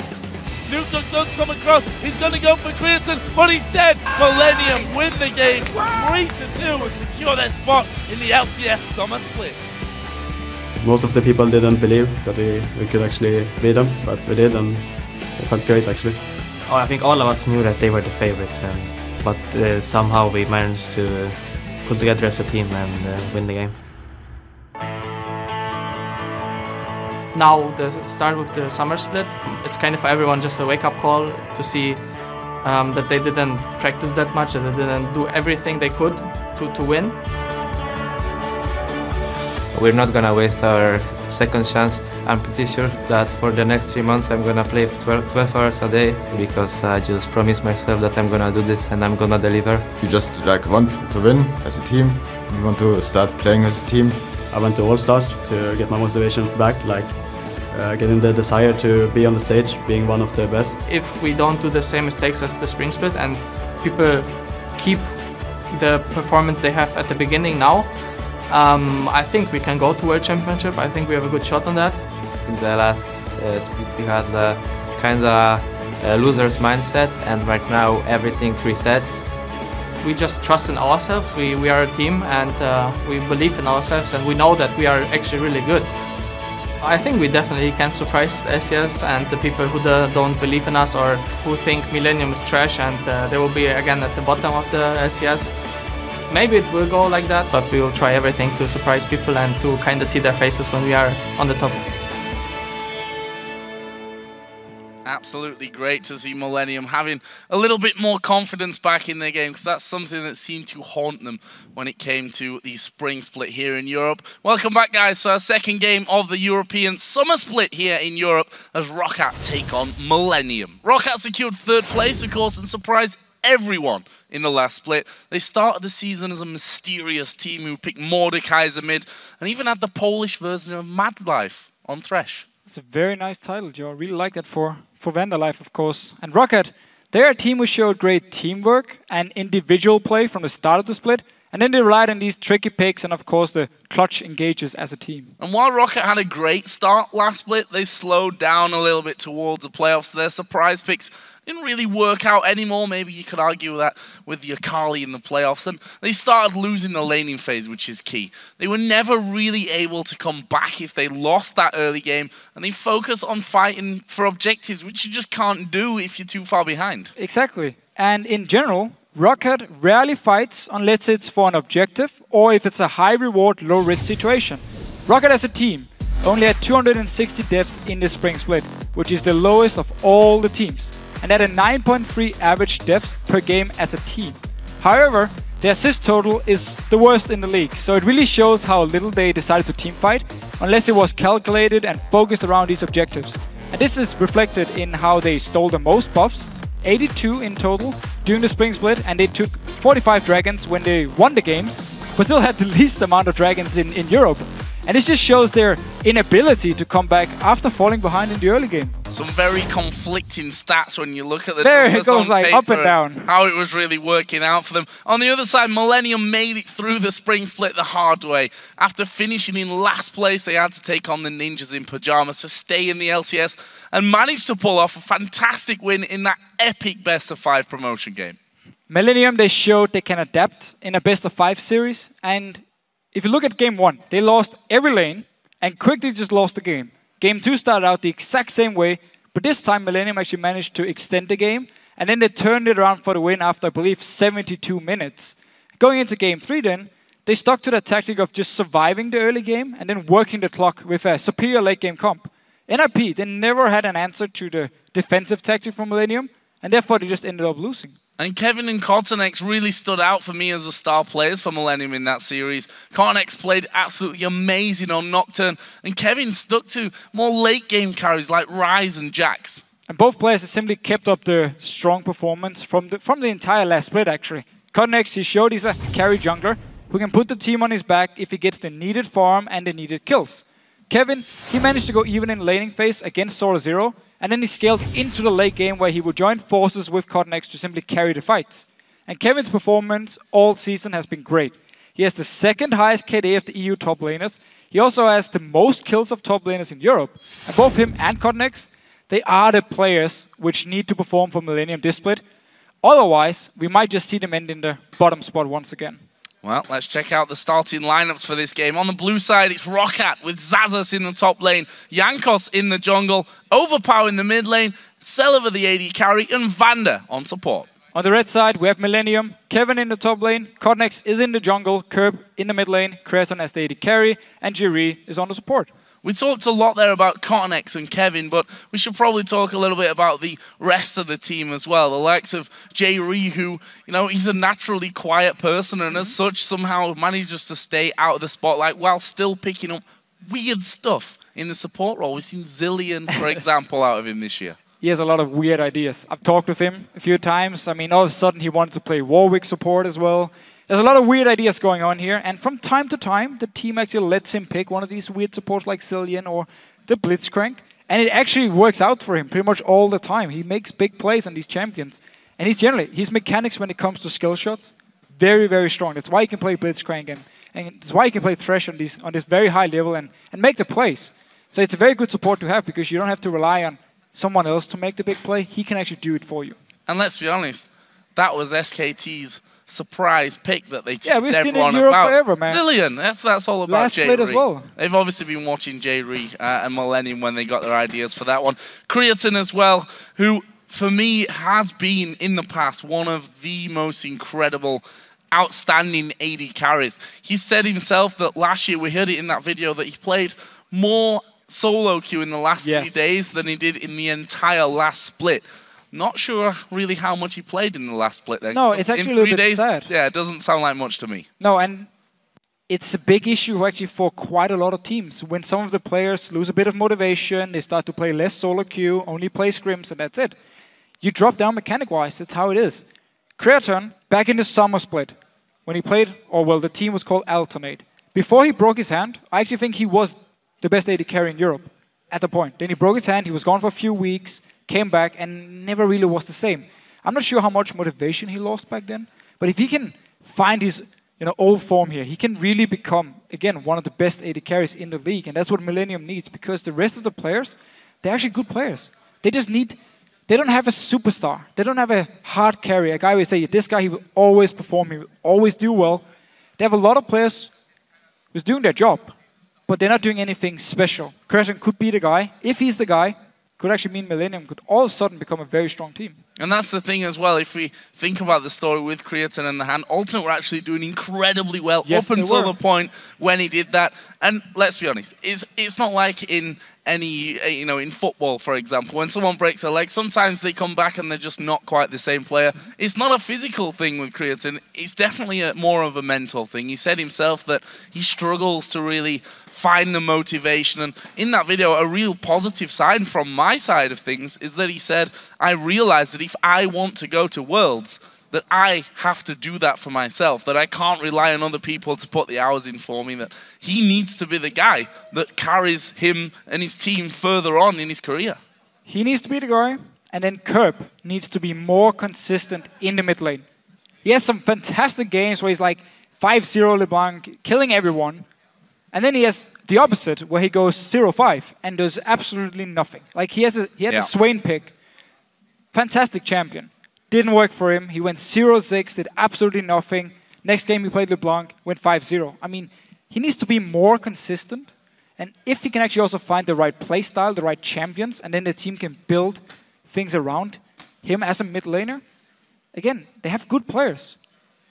Nukduk does come across, he's going to go for Crimson, but he's dead. Millennium win the game 3-2 and secure their spot in the LCS Summer Split. Most of the people didn't believe that we could actually beat them, but we did, and it felt great actually. Oh, I think all of us knew that they were the favorites, but somehow we managed to pull together as a team and win the game. Now the start with the summer split, it's kind of for everyone just a wake-up call to see that they didn't practice that much, that they didn't do everything they could to win. We're not gonna waste our second chance. I'm pretty sure that for the next 3 months I'm gonna play 12 hours a day, because I just promised myself that I'm gonna do this and I'm gonna deliver. You just want to win as a team. You want to start playing as a team. I went to All Stars to get my motivation back, getting the desire to be on the stage, being one of the best. If we don't do the same mistakes as the spring split and people keep the performance they have at the beginning now, I think we can go to World Championship. I think we have a good shot on that. In the last split we had kind of a loser's mindset, and right now everything resets. We just trust in ourselves. We are a team, and we believe in ourselves, and we know that we are actually really good. I think we definitely can surprise LCS and the people who don't believe in us or who think Millennium is trash and they will be again at the bottom of the LCS. Maybe it will go like that, but we will try everything to surprise people and to kind of see their faces when we are on the top. Absolutely great to see Millennium having a little bit more confidence back in their game, because that's something that seemed to haunt them when it came to the spring split here in Europe. Welcome back, guys, to our second game of the European Summer Split here in Europe as Roccat take on Millennium. Roccat secured 3rd place, of course, and surprised everyone in the last split. They started the season as a mysterious team who picked Mordecai as a mid and even had the Polish version of Mad Life on Thresh. It's a very nice title, Joe. I really like that for Vanderlife, of course. And Roccat, they're a team who showed great teamwork and individual play from the start of the split. And then they relied on these tricky picks and, of course, the clutch engages as a team. And while Roccat had a great start last split, they slowed down a little bit towards the playoffs. Their surprise picks didn't really work out anymore. Maybe you could argue that with the Akali in the playoffs. And they started losing the laning phase, which is key. They were never really able to come back if they lost that early game. And they focus on fighting for objectives, which you just can't do if you're too far behind. Exactly. And in general, Roccat rarely fights unless it's for an objective or if it's a high reward, low risk situation. Roccat as a team only had 260 deaths in the spring split, which is the lowest of all the teams, and had a 9.3 average deaths per game as a team. However, their assist total is the worst in the league, so it really shows how little they decided to team fight unless it was calculated and focused around these objectives. And this is reflected in how they stole the most buffs, 82 in total during the spring split, and they took 45 dragons when they won the games, but still had the least amount of dragons in Europe. And this just shows their inability to come back after falling behind in the early game. Some very conflicting stats when you look at the there numbers it goes, on like paper up and down. How it was really working out for them. On the other side, Millennium made it through the spring split the hard way. After finishing in last place, they had to take on the Ninjas in Pajamas to stay in the LCS and managed to pull off a fantastic win in that epic best-of-5 promotion game. Millennium, they showed they can adapt in a best-of-5 series. And if you look at Game 1, they lost every lane and quickly just lost the game. Game 2 started out the exact same way, but this time Millennium actually managed to extend the game, and then they turned it around for the win after, I believe, 72 minutes. Going into Game 3 then, they stuck to the tactic of just surviving the early game and then working the clock with a superior late game comp. NIP, they never had an answer to the defensive tactic from Millennium, and therefore they just ended up losing. And Kevin and Cottonex really stood out for me as the star players for Millennium in that series. Cottonex played absolutely amazing on Nocturne, and Kevin stuck to more late game carries like Rise and Jax. And both players have simply kept up the strong performance from the entire last split, actually. Cottonex, he showed he's a carry jungler who can put the team on his back if he gets the needed farm and the needed kills. Kevin, he managed to go even in laning phase against Sora Zero, and then he scaled into the late game where he would join forces with Cottonex to simply carry the fights. And Kevin's performance all season has been great. He has the second highest KD of the EU top laners. He also has the most kills of top laners in Europe. And both him and Cottonex, they are the players which need to perform for Millennium this split. Otherwise, we might just see them end in the bottom spot once again. Well, let's check out the starting lineups for this game. On the blue side, it's Roccat with Zazas in the top lane, Jankos in the jungle, Overpower in the mid lane, Celiver the AD carry, and Vander on support. On the red side, we have Millennium, Kevin in the top lane, Cottonex is in the jungle, Curb in the mid lane, Creaton as the AD carry, and Jiri is on the support. We talked a lot there about Cottonex and Kevin, but we should probably talk a little bit about the rest of the team as well. The likes of Jiri, who, you know, he's a naturally quiet person and as such somehow manages to stay out of the spotlight while still picking up weird stuff in the support role. We've seen Zillion, for example, out of him this year. He has a lot of weird ideas. I've talked with him a few times. I mean, all of a sudden he wanted to play Warwick support as well. There's a lot of weird ideas going on here, and from time to time, the team actually lets him pick one of these weird supports like Zillion or the Blitzcrank, and it actually works out for him pretty much all the time. He makes big plays on these champions, and his mechanics when it comes to skill shots, very, very strong. That's why he can play Blitzcrank, and that's why he can play Thresh on this very high level and make the plays. So it's a very good support to have because you don't have to rely on someone else to make the big play. He can actually do it for you. And let's be honest, that was SKT's surprise pick that they teased we've seen everyone it in Europe about. forever, man. Zillion, that's all about Last split as well. They've obviously been watching Jiri and Millennium when they got their ideas for that one. Creaton as well, who for me has been in the past one of the most incredible, outstanding AD carries. He said himself that last year, we heard it in that video, that he played more solo queue in the last 3 days than he did in the entire last split. Not sure really how much he played in the last split then. No, it's actually a little bit sad. Yeah, it doesn't sound like much to me. No, and it's a big issue actually for quite a lot of teams. When some of the players lose a bit of motivation, they start to play less solo queue, only play scrims, and that's it. You drop down mechanic-wise, that's how it is. Creaton, back in the summer split, when he played, or well, the team was called Alternate. Before he broke his hand, I actually think he was the best AD carry in Europe at the point. Then he broke his hand, he was gone for a few weeks, came back, and never really was the same. I'm not sure how much motivation he lost back then, but if he can find his old form here, he can really become, again, one of the best AD carries in the league, and that's what Millennium needs, because the rest of the players, they're actually good players. They just need, they don't have a superstar. They don't have a hard carry, a guy who say, this guy, he will always perform, he will always do well. They have a lot of players who's doing their job, but they're not doing anything special. Creaton could be the guy. If he's the guy, could actually mean Millennium could all of a sudden become a very strong team. And that's the thing as well, if we think about the story with Creaton and the hand, Ultimate were actually doing incredibly well up until the point when he did that. And let's be honest, it's not like in any, in football, for example, when someone breaks a leg, sometimes they come back and they're just not quite the same player. It's not a physical thing with Creaton, it's definitely more of a mental thing. He said himself that he struggles to really find the motivation. And in that video, a real positive sign from my side of things is that he said, I realized that if I want to go to Worlds, that I have to do that for myself, that I can't rely on other people to put the hours in for me, that he needs to be the guy that carries him and his team further on in his career. He needs to be the guy, and then Curb needs to be more consistent in the mid lane. He has some fantastic games where he's like 5-0 LeBlanc, killing everyone, and then he has the opposite, where he goes 0-5 and does absolutely nothing. Like he had a Swain pick, fantastic champion. Didn't work for him. He went 0-6, did absolutely nothing. Next game he played LeBlanc, went 5-0. I mean, he needs to be more consistent. And if he can actually also find the right play style, the right champions, and then the team can build things around him as a mid laner, again, they have good players.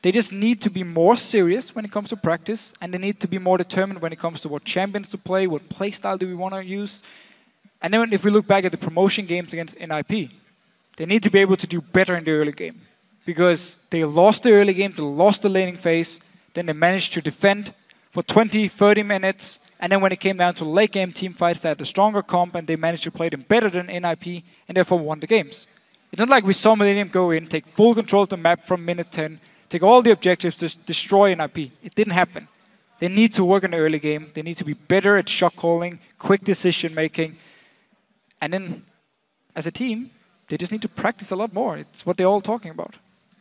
They just need to be more serious when it comes to practice, and they need to be more determined when it comes to what champions to play, what play style do we want to use. And then if we look back at the promotion games against NIP, they need to be able to do better in the early game. Because they lost the early game, they lost the laning phase, then they managed to defend for 20, 30 minutes, and then when it came down to late game team fights, they had the stronger comp, and they managed to play them better than NIP, and therefore won the games. It's not like we saw Millennium go in, take full control of the map from minute 10, take all the objectives to destroy NIP. It didn't happen. They need to work in the early game. They need to be better at shot calling, quick decision making. And then, as a team, they just need to practice a lot more. It's what they're all talking about.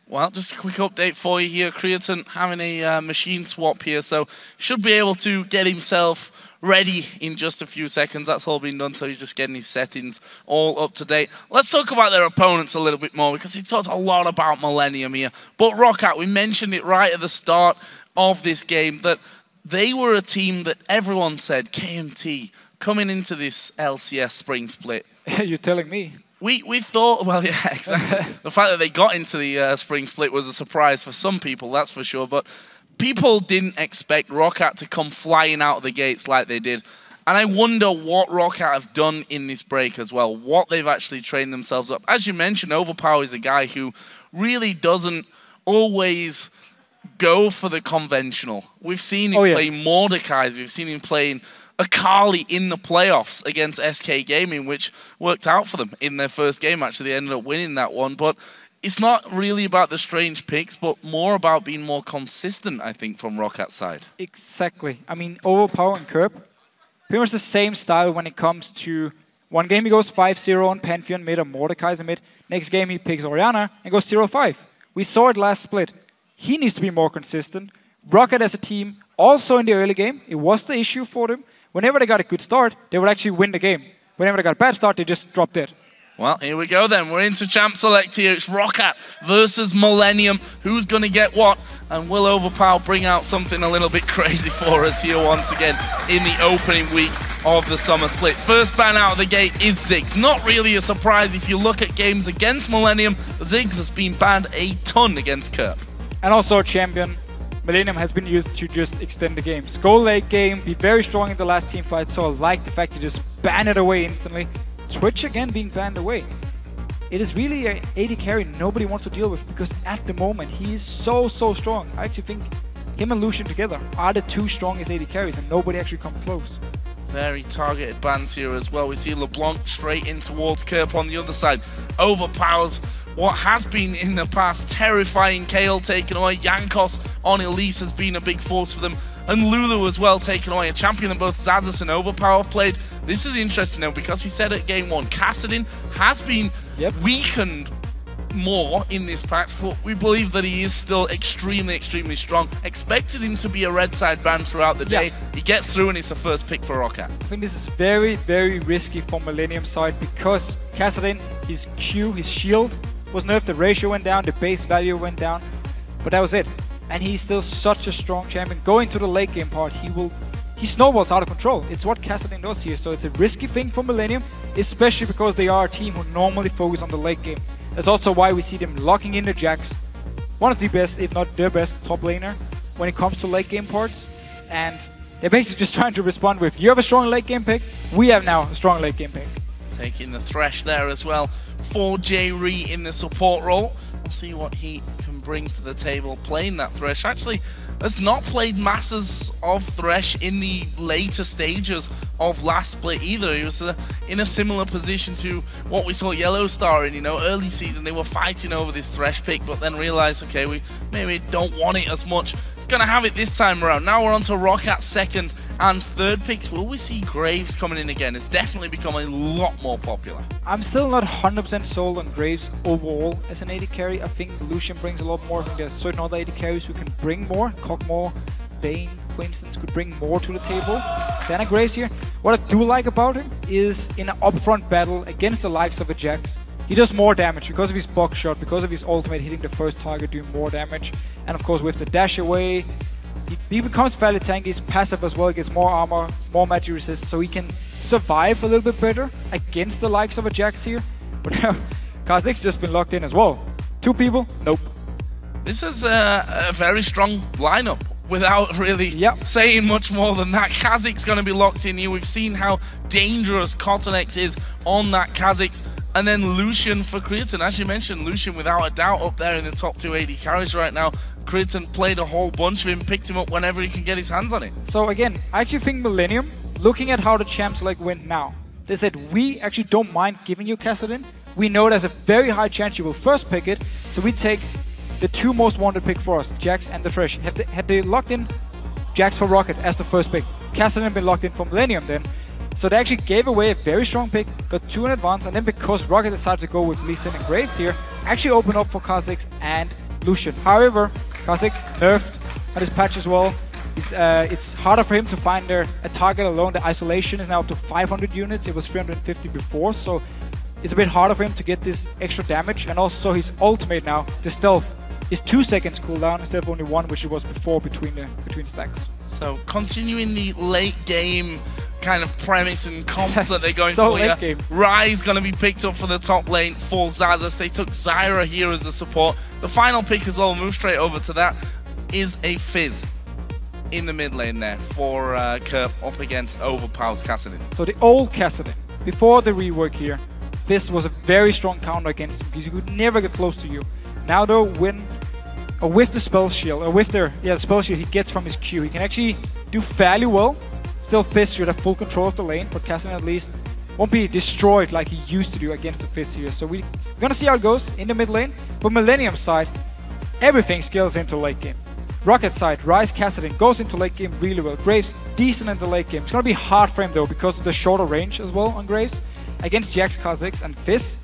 Well, just a quick update for you here. Creatine having a machine swap here, so should be able to get himself ready in just a few seconds. That's all been done, so he's just getting his settings all up to date. Let's talk about their opponents a little bit more, because he talked a lot about Millennium here. But Roccat, we mentioned it right at the start of this game, that they were a team that everyone said, KMT, coming into this LCS spring split. You're telling me. We thought, well, yeah, exactly. The fact that they got into the spring split was a surprise for some people, that's for sure. But people didn't expect Roccat to come flying out of the gates like they did. And I wonder what Roccat have done in this break as well, what they've actually trained themselves up. As you mentioned, Overpower is a guy who really doesn't always go for the conventional. We've seen him play Mordekai's, we've seen him playing Akali in the playoffs against SK Gaming, which worked out for them in their first game. Actually, they ended up winning that one. But it's not really about the strange picks, but more about being more consistent, I think, from Rockat's side. Exactly. I mean, Overpower and Kerb, pretty much the same style when it comes to one game he goes 5-0 on Pantheon mid or Mordekai's mid. Next game he picks Orianna and goes 0-5. We saw it last split. He needs to be more consistent. Roccat as a team, also in the early game, it was the issue for them. Whenever they got a good start, they would actually win the game. Whenever they got a bad start, they just dropped dead. Well, here we go then. We're into Champ Select here. It's Roccat versus Millennium. Who's going to get what? And will Overpower bring out something a little bit crazy for us here once again in the opening week of the summer split? First ban out of the gate is Ziggs. Not really a surprise if you look at games against Millennium. Ziggs has been banned a ton against Kerb. And also champion. Millennium has been used to just extend the games. Go late game, be very strong in the last team fight, so I like the fact you just ban it away instantly. Twitch again being banned away. It is really an AD carry nobody wants to deal with, because at the moment he is so strong. I actually think him and Lucian together are the two strongest AD carries, and nobody actually comes close. Very targeted bans here as well. We see LeBlanc straight in towards Kerp on the other side. Overpowers what has been in the past terrifying Kayle taken away. Jankos on Elise has been a big force for them. And Lulu as well taken away. A champion that both Xaxus and Overpower played. This is interesting now, because we said at game one, Kassadin has been weakened more in this patch, but we believe that he is still extremely strong. Expected him to be a red side ban throughout the day. He gets through and it's a first pick for Roccat. I think this is very risky for Millennium side, because Kassadin, his Q, his shield was nerfed, the ratio went down, the base value went down, but that was it. And he's still such a strong champion. Going to the late game part, he snowballs out of control. It's what Kassadin does here, so it's a risky thing for Millennium, especially because they are a team who normally focus on the late game. That's also why we see them locking in the Jax. One of the best, if not the best, top laner when it comes to late game parts. And they're basically just trying to respond with, you have a strong late game pick, we have now a strong late game pick. Taking the Thresh there as well for J-Ree in the support role. We'll see what he can bring to the table playing that Thresh. Actually, has not played masses of Thresh in the later stages of last split either. He was in a similar position to what we saw Yellow Star in, you know, early season. They were fighting over this Thresh pick, but then realized, okay, we maybe don't want it as much. It's going to have it this time around. Now we're on to Rockat's second and third picks. Will we see Graves coming in again? It's definitely become a lot more popular. I'm still not 100% sold on Graves overall as an AD carry. I think Lucian brings a lot more. I think there's certain other AD carries who can bring more. Kog'Maw, Vayne, for instance, could bring more to the table than a Graves here. What I do like about him is in an upfront battle against the likes of a Jax, he does more damage because of his box shot, because of his ultimate hitting the first target, doing more damage. And of course with the dash away, he becomes fairly tanky. He's passive as well, gets more armor, more magic resist, so he can survive a little bit better against the likes of a Jax here. But now Kha'Zix's just been locked in as well. 2 people, nope. This is a very strong lineup without really saying much more than that. Kha'Zix's going to be locked in here. We've seen how dangerous Cottonex is on that Kha'Zix. And then Lucian for Creaton. As you mentioned, Lucian without a doubt up there in the top 2 AD carries right now. Creaton played a whole bunch of him, picked him up whenever he can get his hands on it. So again, I actually think Millennium, looking at how the champs like went now, they said, we actually don't mind giving you Kassadin. We know there's a very high chance you will first pick it, so we take the 2 most wanted pick for us, Jax and the Thresh. Had they locked in Jax for Rocket as the first pick, Kassadin been locked in for Millennium then. So they actually gave away a very strong pick, got 2 in advance, and then because Rocket decided to go with Lee Sin and Graves here, actually opened up for Kha'Zix and Lucian. However, Kha'Zix nerfed on his patch as well. It's harder for him to find a target alone. The isolation is now up to 500 units. It was 350 before, so it's a bit harder for him to get this extra damage. And also his ultimate now, the stealth, is 2 seconds cooldown instead of only 1, which it was before between stacks. So continuing the late game kind of premise and comps that they're going so for late here. Game. Rai's going to be picked up for the top lane for Xaxus. They took Zyra here as a support. The final pick as well, we'll move straight over to that, is a Fizz in the mid lane there for Kerp up against overpowers Kassadin. So the old Kassadin, before the rework here, Fizz was a very strong counter against him because he could never get close to you. Now though, with the spell shield, or with the spell shield he gets from his Q, he can actually do fairly well. Still, Fizz should have full control of the lane, but Kassadin at least won't be destroyed like he used to do against the Fizz here. So we're gonna see how it goes in the mid lane. But Millennium side, everything scales into late game. Rocket side, Rise Kassadin goes into late game really well. Graves, decent in the late game. It's gonna be hard for him though because of the shorter range as well on Graves. Against Jax, Kha'Zix and Fizz,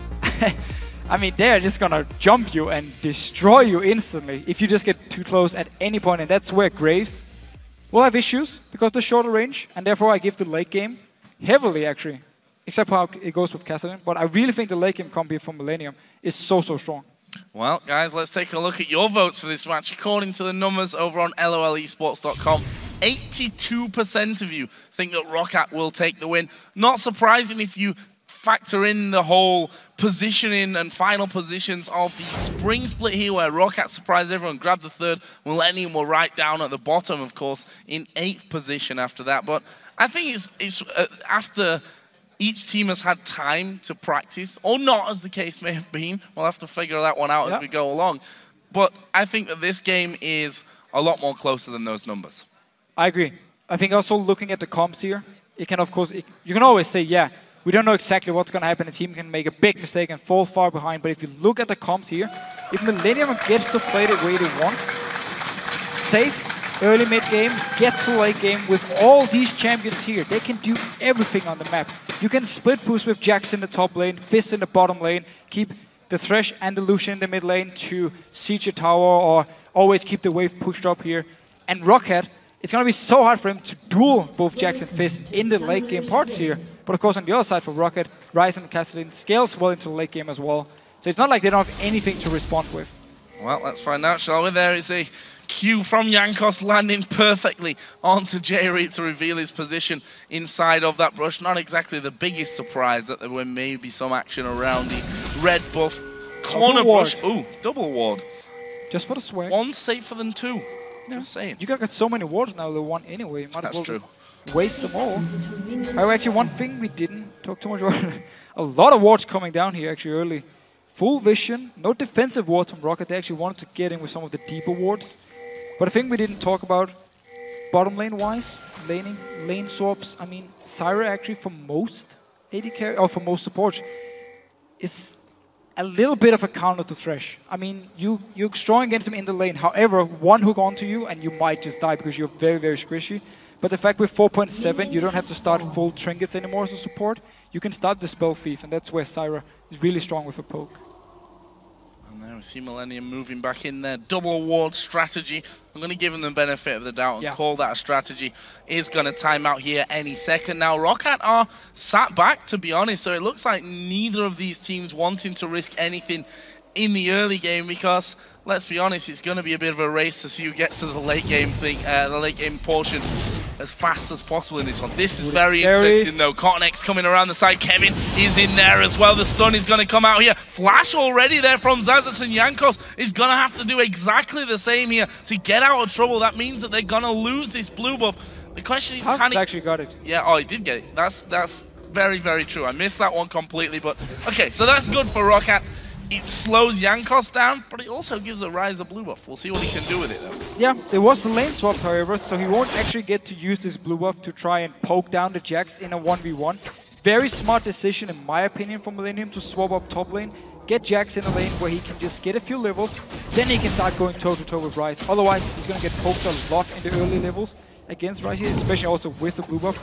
I mean, they're just gonna jump you and destroy you instantly if you just get too close at any point, and that's where Graves will have issues because of the shorter range, and therefore I give the late game heavily actually, except for how it goes with Kassadin. But I really think the late game comp here from Millennium is so strong. Well, guys, let's take a look at your votes for this match. According to the numbers over on LOLesports.com, 82% of you think that Roccat will take the win. Not surprising if you factor in the whole positioning and final positions of the spring split here, where Roccat surprised everyone, grabbed the 3rd. Millennium were right down at the bottom, of course, in 8th position after that. But I think it's after each team has had time to practice, or not, as the case may have been. We'll have to figure that one out as we go along. But I think that this game is a lot more closer than those numbers. I agree. I think also looking at the comps here, it can, of course, you can always say, yeah, we don't know exactly what's going to happen. The team can make a big mistake and fall far behind. But if you look at the comps here, if Millennium gets to play the way they want, safe, early mid game, get to late game, with all these champions here, they can do everything on the map. You can split push with Jax in the top lane, Fizz in the bottom lane, keep the Thresh and the Lucian in the mid lane to siege a tower, or always keep the wave pushed up here. And Roccat, it's going to be so hard for him to duel both Jax and Fizz in the late game parts here. But of course, on the other side for Roccat, Rise and Kassadin scales well into the late game as well. So it's not like they don't have anything to respond with. Well, let's find out, shall we? There is a Q from Jankos landing perfectly onto J-Reed to reveal his position inside of that brush. Not exactly the biggest surprise that there were maybe some action around the red buff corner brush. Ooh, double ward. Just for the swag. One's safer than 2. Yeah. Just saying. You got so many wards now, the 1 anyway. Might That's as well true. Waste them all. Oh, actually, one thing we didn't talk too much about. A lot of wards coming down here actually early. Full vision, no defensive wards from Roccat. They actually wanted to get in with some of the deeper wards. But a thing we didn't talk about, bottom lane wise, lane swaps. I mean, Zyra actually for most AD carry, or for most supports, is a little bit of a counter to Thresh. I mean, you're strong against him in the lane. However, one hook onto you and you might just die because you're very, very squishy. But the fact with 4.7, you don't have to start full trinkets anymore as a support. You can start the spell thief, and that's where Zyra is really strong with a poke. And there we see Millennium moving back in there. Double ward strategy. I'm going to give them the benefit of the doubt and call that a strategy. Is going to time out here any second. Now, Roccat are sat back, to be honest, so it looks like neither of these teams wanting to risk anything in the early game because, let's be honest, it's going to be a bit of a race to see who gets to the late game thing, the late game portion as fast as possible in this one. This is very interesting though. Cotton X coming around the side. Kevin is in there as well. The stun is going to come out here. Flash already there from Zazas, and Jankos is going to have to do exactly the same here to get out of trouble. That means that they're going to lose this blue buff. The question is, can he actually got it? Yeah, oh, he did get it. That's very, very true. I missed that one completely, but okay, so that's good for Roccat. It slows Jankos down, but it also gives a Rise of blue buff. We'll see what he can do with it, though. Yeah, there was the lane swap, however, so he won't actually get to use this blue buff to try and poke down the Jax in a 1v1. Very smart decision, in my opinion, from Millennium to swap up top lane, get Jax in a lane where he can just get a few levels, then he can start going toe-to-toe with Rise. Otherwise, he's going to get poked a lot in the early levels against Rise here, especially also with the blue buff.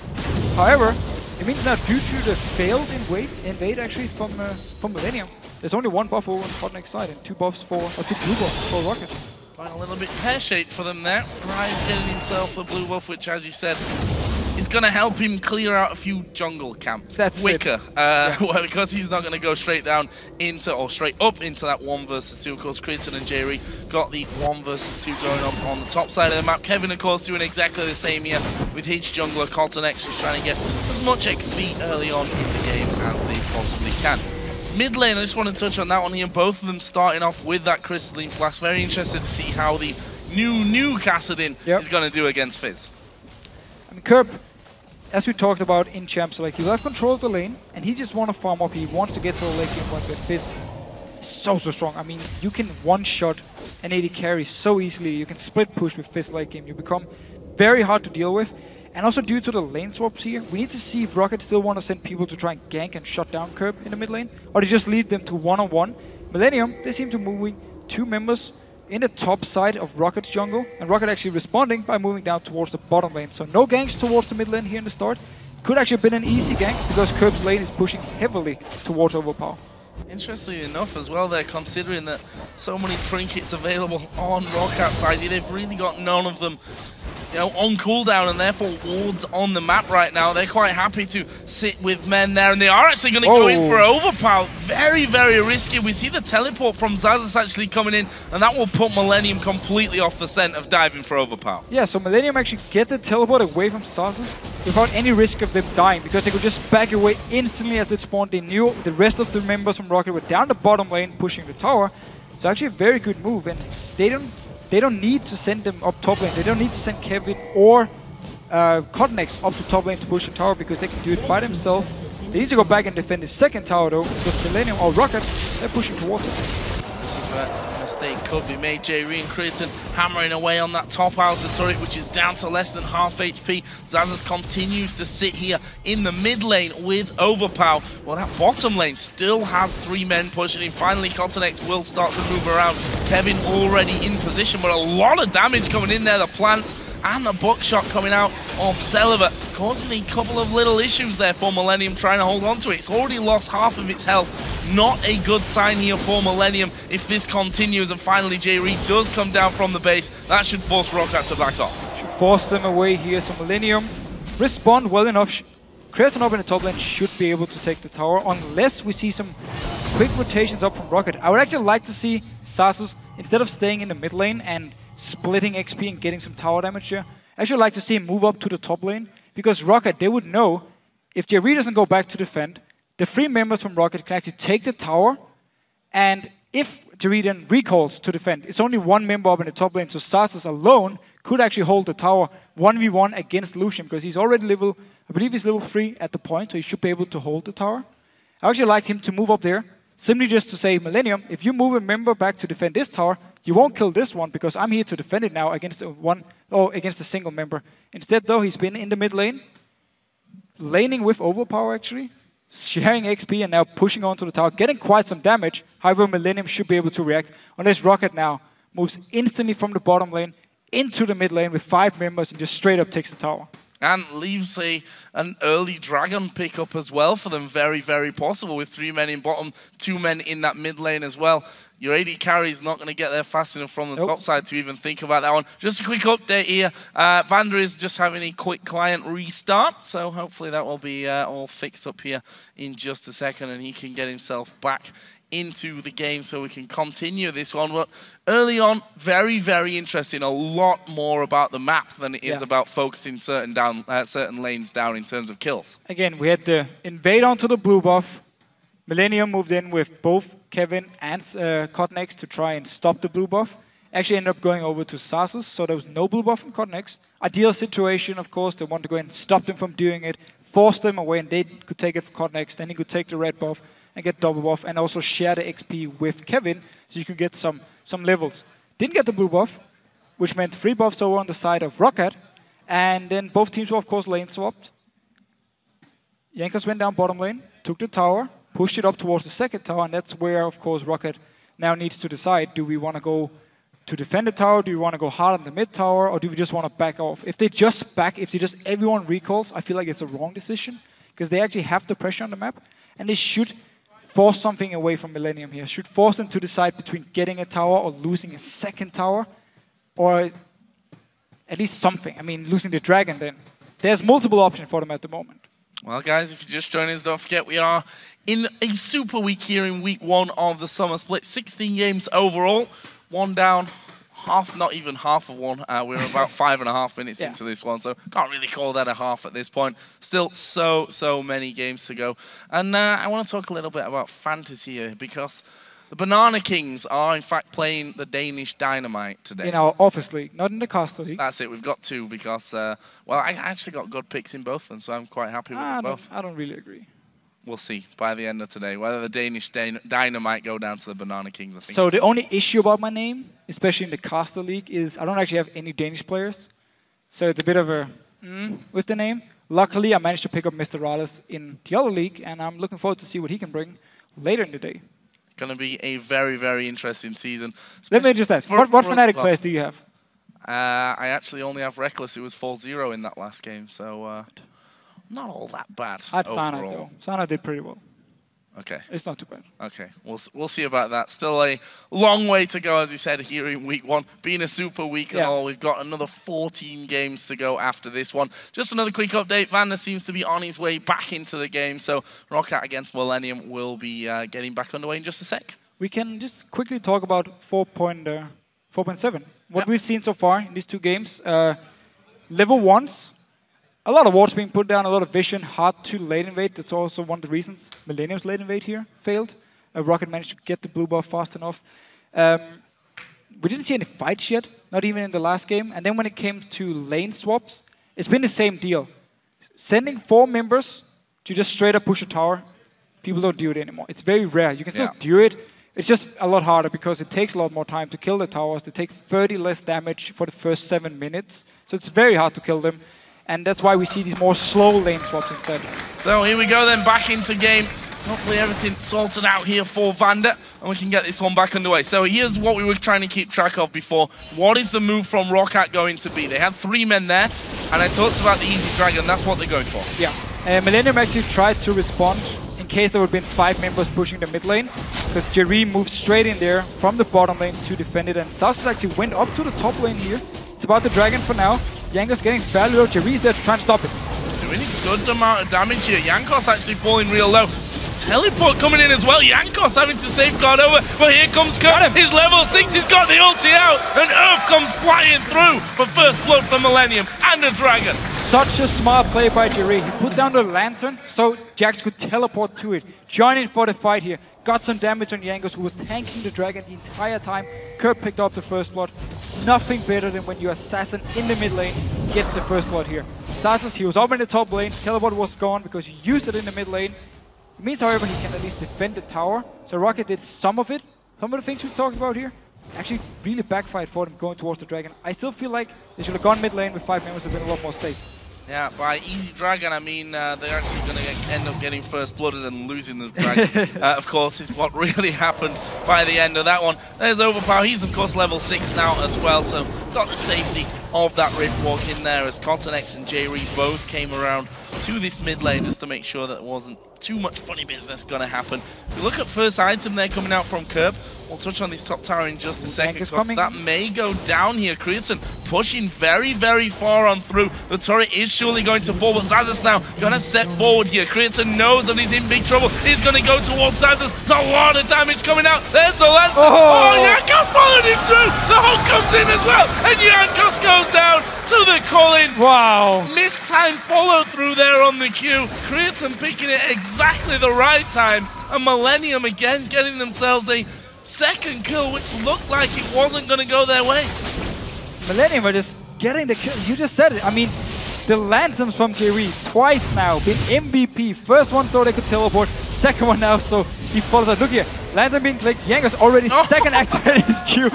However, it means now due to the failed invade actually from Millennium, there's only one buff over on Cotton X side and two blue buffs for Roccat. Going a little bit pear-shaped for them there. Rise getting himself a blue buff, which, as you said, is going to help him clear out a few jungle camps quicker. Because he's not going to go straight down into, or straight up into that 1 versus 2. Of course, Creighton and Jerry got the 1 versus 2 going on the top side of the map. Kevin, of course, doing exactly the same here with his jungler. Cotton X just trying to get as much XP early on in the game as they possibly can. Mid lane, I just want to touch on that one here. Both of them starting off with that Crystalline Flask. Very interested to see how the new Kassadin is going to do against Fizz. I mean, Kerb, as we talked about in Champs, like he will have control of the lane, and he just want to farm up. He wants to get to the late game point where Fizz is so strong. I mean, you can one-shot an AD carry so easily. You can split push with Fizz late game. You become very hard to deal with. And also due to the lane swaps here, we need to see if Roccat still want to send people to try and gank and shut down Kerb in the mid lane, or to just leave them to one-on-one. Millennium, they seem to moving 2 members in the top side of Rocket's jungle, and Roccat actually responding by moving down towards the bottom lane. So no ganks towards the mid lane here in the start. Could actually have been an easy gank because Kerb's lane is pushing heavily towards overpower. Interestingly enough as well, they're considering that so many trinkets available on Rockat's side. They've really got none of them, you know, on cooldown, and therefore wards on the map right now. They're quite happy to sit with men there, and they are actually going to go in for overpower. Very, very risky. We see the teleport from Zazas actually coming in, and that will put Millennium completely off the scent of diving for overpower. Yeah, so Millennium actually get the teleport away from Zazas without any risk of them dying, because they could just back away instantly as it spawned. They knew the rest of the members from Roccat were down the bottom lane pushing the tower. So actually a very good move, and they don't need to send them up top lane. They don't need to send Kevin or Cotton X up to top lane to push the tower, because they can do it by themselves. They need to go back and defend the second tower though, because Millennium or Roccat, they're pushing towards it. This is where a mistake could be made. J-Re and Creighton hammering away on that top outer turret, which is down to less than half HP. Zazas continues to sit here in the mid lane with overpower. Well, that bottom lane still has 3 men pushing in. Finally, Cotton X will start to move around. Kevin already in position, but a lot of damage coming in there. The plant and the buckshot coming out of Celiva, causing a couple of little issues there for Millennium trying to hold on to it. It's already lost half of its health. Not a good sign here for Millennium if this continues. And finally, J-Re does come down from the base. That should force Roccat to back off. Should force them away here, so Millennium respond well enough. Creighton up in the top lane should be able to take the tower, unless we see some quick rotations up from Roccat. I would actually like to see Zazas, instead of staying in the mid lane and splitting XP and getting some tower damage here, I actually like to see him move up to the top lane, because Roccat, they would know if J-Re doesn't go back to defend, the 3 members from Roccat can actually take the tower, and if J-Re then recalls to defend, it's only 1 member up in the top lane, so Zazas alone could actually hold the tower 1v1 against Lucian, because he's already level, I believe he's level 3 at the point, so he should be able to hold the tower. I actually like him to move up there, simply just to say, Millennium, if you move a member back to defend this tower, you won't kill this one, because I'm here to defend it now against against a single member. Instead, though, he's been in the mid lane, laning with overpower actually, sharing XP and now pushing onto the tower, getting quite some damage. However, Millennium should be able to react, unless Roccat now moves instantly from the bottom lane into the mid lane with 5 members and just straight up takes the tower. And leaves an early Dragon pickup as well for them. Very, very possible with 3 men in bottom, 2 men in that mid lane as well. Your AD carry is not going to get there fast enough from the top side to even think about that one. Just a quick update here. Vander is just having a quick client restart, so hopefully that will be all fixed up here in just a second and he can get himself back into the game so we can continue this one. But early on, very, very interesting. A lot more about the map than it is about focusing certain lanes down in terms of kills. Again, we had the invade onto the blue buff. Millennium moved in with both Kevin and Cotnex to try and stop the blue buff. Actually ended up going over to Sasus, so there was no blue buff from Cotnex. Ideal situation, of course. They wanted to go in and stop them from doing it, force them away, and they could take it for Cotnex. Then he could take the red buff and get double buff, and also share the XP with Kevin, so you can get some levels. Didn't get the blue buff, which meant 3 buffs over on the side of Rocket, and then both teams were, of course, lane swapped. Jankos went down bottom lane, took the tower, pushed it up towards the second tower, and that's where, of course, Rocket now needs to decide, do we want to go to defend the tower, do we want to go hard on the mid tower, or do we just want to back off? If they just everyone recalls, I feel like it's a wrong decision, because they actually have the pressure on the map, and they should force something away from Millennium here. Should force them to decide between getting a tower or losing a second tower, or at least something. I mean, losing the dragon then. There's multiple options for them at the moment. Well, guys, if you just joined us, don't forget we are in a super week here in week 1 of the summer split. 16 games overall, 1 down, not even half of one. We're about 5.5 minutes into this one, so can't really call that a half at this point. Still so many games to go. And I want to talk a little bit about fantasy here, because the Banana Kings are in fact playing the Danish Dynamite today. In our Office League, not in the Castle League. That's it, we've got 2 because, well, I actually got good picks in both of them, so I'm quite happy with both. I don't really agree. We'll see by the end of today whether the Danish Dynamite go down to the Banana Kings, I think. So the only issue about my name, especially in the Castle League, is I don't actually have any Danish players. So it's a bit of a with the name. Luckily, I managed to pick up Mr. Rales in the other league, and I'm looking forward to see what he can bring later in the day. Going to be a very, very interesting season. Let me just ask, what Fnatic players do you have? I actually only have Reckless, who was 4-0 in that last game, so not all that bad. I had Sana, though. Sana did pretty well. Okay. It's not too bad. Okay, we'll see about that. Still a long way to go, as you said, here in week 1. Being a super week and all, we've got another 14 games to go after this one. Just another quick update. Vander seems to be on his way back into the game, so Rocket against Millennium will be getting back underway in just a sec. We can just quickly talk about 4.7. What we've seen so far in these 2 games. Level 1s. A lot of wards being put down, a lot of vision, hard to late invade. That's also one of the reasons Millennium's late invade here failed. Rocket managed to get the blue buff fast enough. We didn't see any fights yet, not even in the last game. And then when it came to lane swaps, it's been the same deal. Sending 4 members to just straight up push a tower, people don't do it anymore. It's very rare. You can still do it. It's just a lot harder because it takes a lot more time to kill the towers. They take 30 less damage for the first 7 minutes. So it's very hard to kill them. And that's why we see these more slow lane swaps instead. So here we go then, back into game. Hopefully everything sorted out here for Vander, and we can get this one back underway. So here's what we were trying to keep track of before. What is the move from Rocket going to be? They had 3 men there, and I talked about the Easy Dragon. That's what they're going for. Yeah. Millennium actually tried to respond in case there would have been 5 members pushing the mid lane, because Jerry moved straight in there from the bottom lane to defend it, and Sasus actually went up to the top lane here. It's about the dragon for now. Jankos getting fairly low. Jerry's there to try and stop it. Doing a good amount of damage here. Jankos actually falling real low. Teleport coming in as well. Jankos having to safeguard over. But here comes Kurt. He's level 6. He's got the ulti out. And Earth comes flying through for first blood for Millennium and a dragon. Such a smart play by Jerry. He put down the lantern so Jax could teleport to it. Join in for the fight here. Got some damage on Jankos, who was tanking the dragon the entire time. Kurt picked up the first blood. Nothing better than when your assassin in the mid lane gets the first blood here. Sasus, he was up in the top lane. Teleport was gone because he used it in the mid lane. It means, however, he can at least defend the tower. So Rocket did some of it. Some of the things we talked about here actually really backfired for them going towards the dragon. I still feel like they should have gone mid lane with 5 members and been a lot more safe. Yeah, by Easy Dragon, I mean they're actually going to end up getting first blooded and losing the dragon. Of course, is what really happened by the end of that one. There's Overpower. He's, of course, level 6 now as well, so got the safety of that Rift Walk in there as Cottonex and J-Reed both came around to this mid lane just to make sure that there wasn't too much funny business going to happen. If you look at first item there coming out from Curb, we'll touch on this top tower in just a second because that may go down here. Creaton pushing very, very far on through. The turret is surely going to fall, but Xaxus now going to step forward here. Creaton knows that he's in big trouble. He's going to go towards Xaxus. There's a lot of damage coming out. There's the Lancer. Oh, Jankos followed him through. The Hulk comes in as well, and Jankos goes down to the Colin. Wow. Mistimed follow through there on the Q. Creaton picking it exactly the right time, and Millennium again getting themselves a second kill, which looked like it wasn't going to go their way. Millennium are just getting the kill. You just said it. I mean, the Lanterns from J-Reed twice now been MVP. First one so they could teleport, second one now so he follows up. Look here, Lantern being clicked, Jankos already second activated his Q,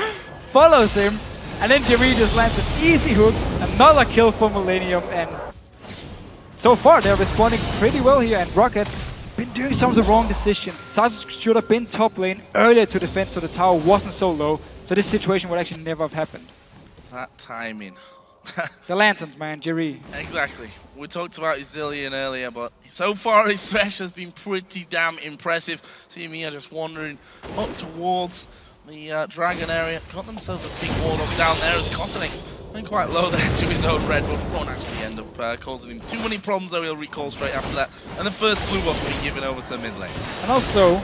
follows him, and then J-Reed just lands an easy hook, another kill for Millennium, and so far they're responding pretty well here, and Rocket been doing some of the wrong decisions. Xaxus should have been top lane earlier to defend so the tower wasn't so low, so this situation would actually never have happened. That timing. The Lanterns, man, J-Reed. Exactly. We talked about Zillion earlier, but so far his thresh has been pretty damn impressive. Team Mia just wandering up towards the Dragon area. Got themselves a big ward up down there as Cottonex went quite low there to his own red buff. Won't actually end up causing him too many problems, though he'll recall straight after that. And the first blue buff's been given over to the mid lane. And also,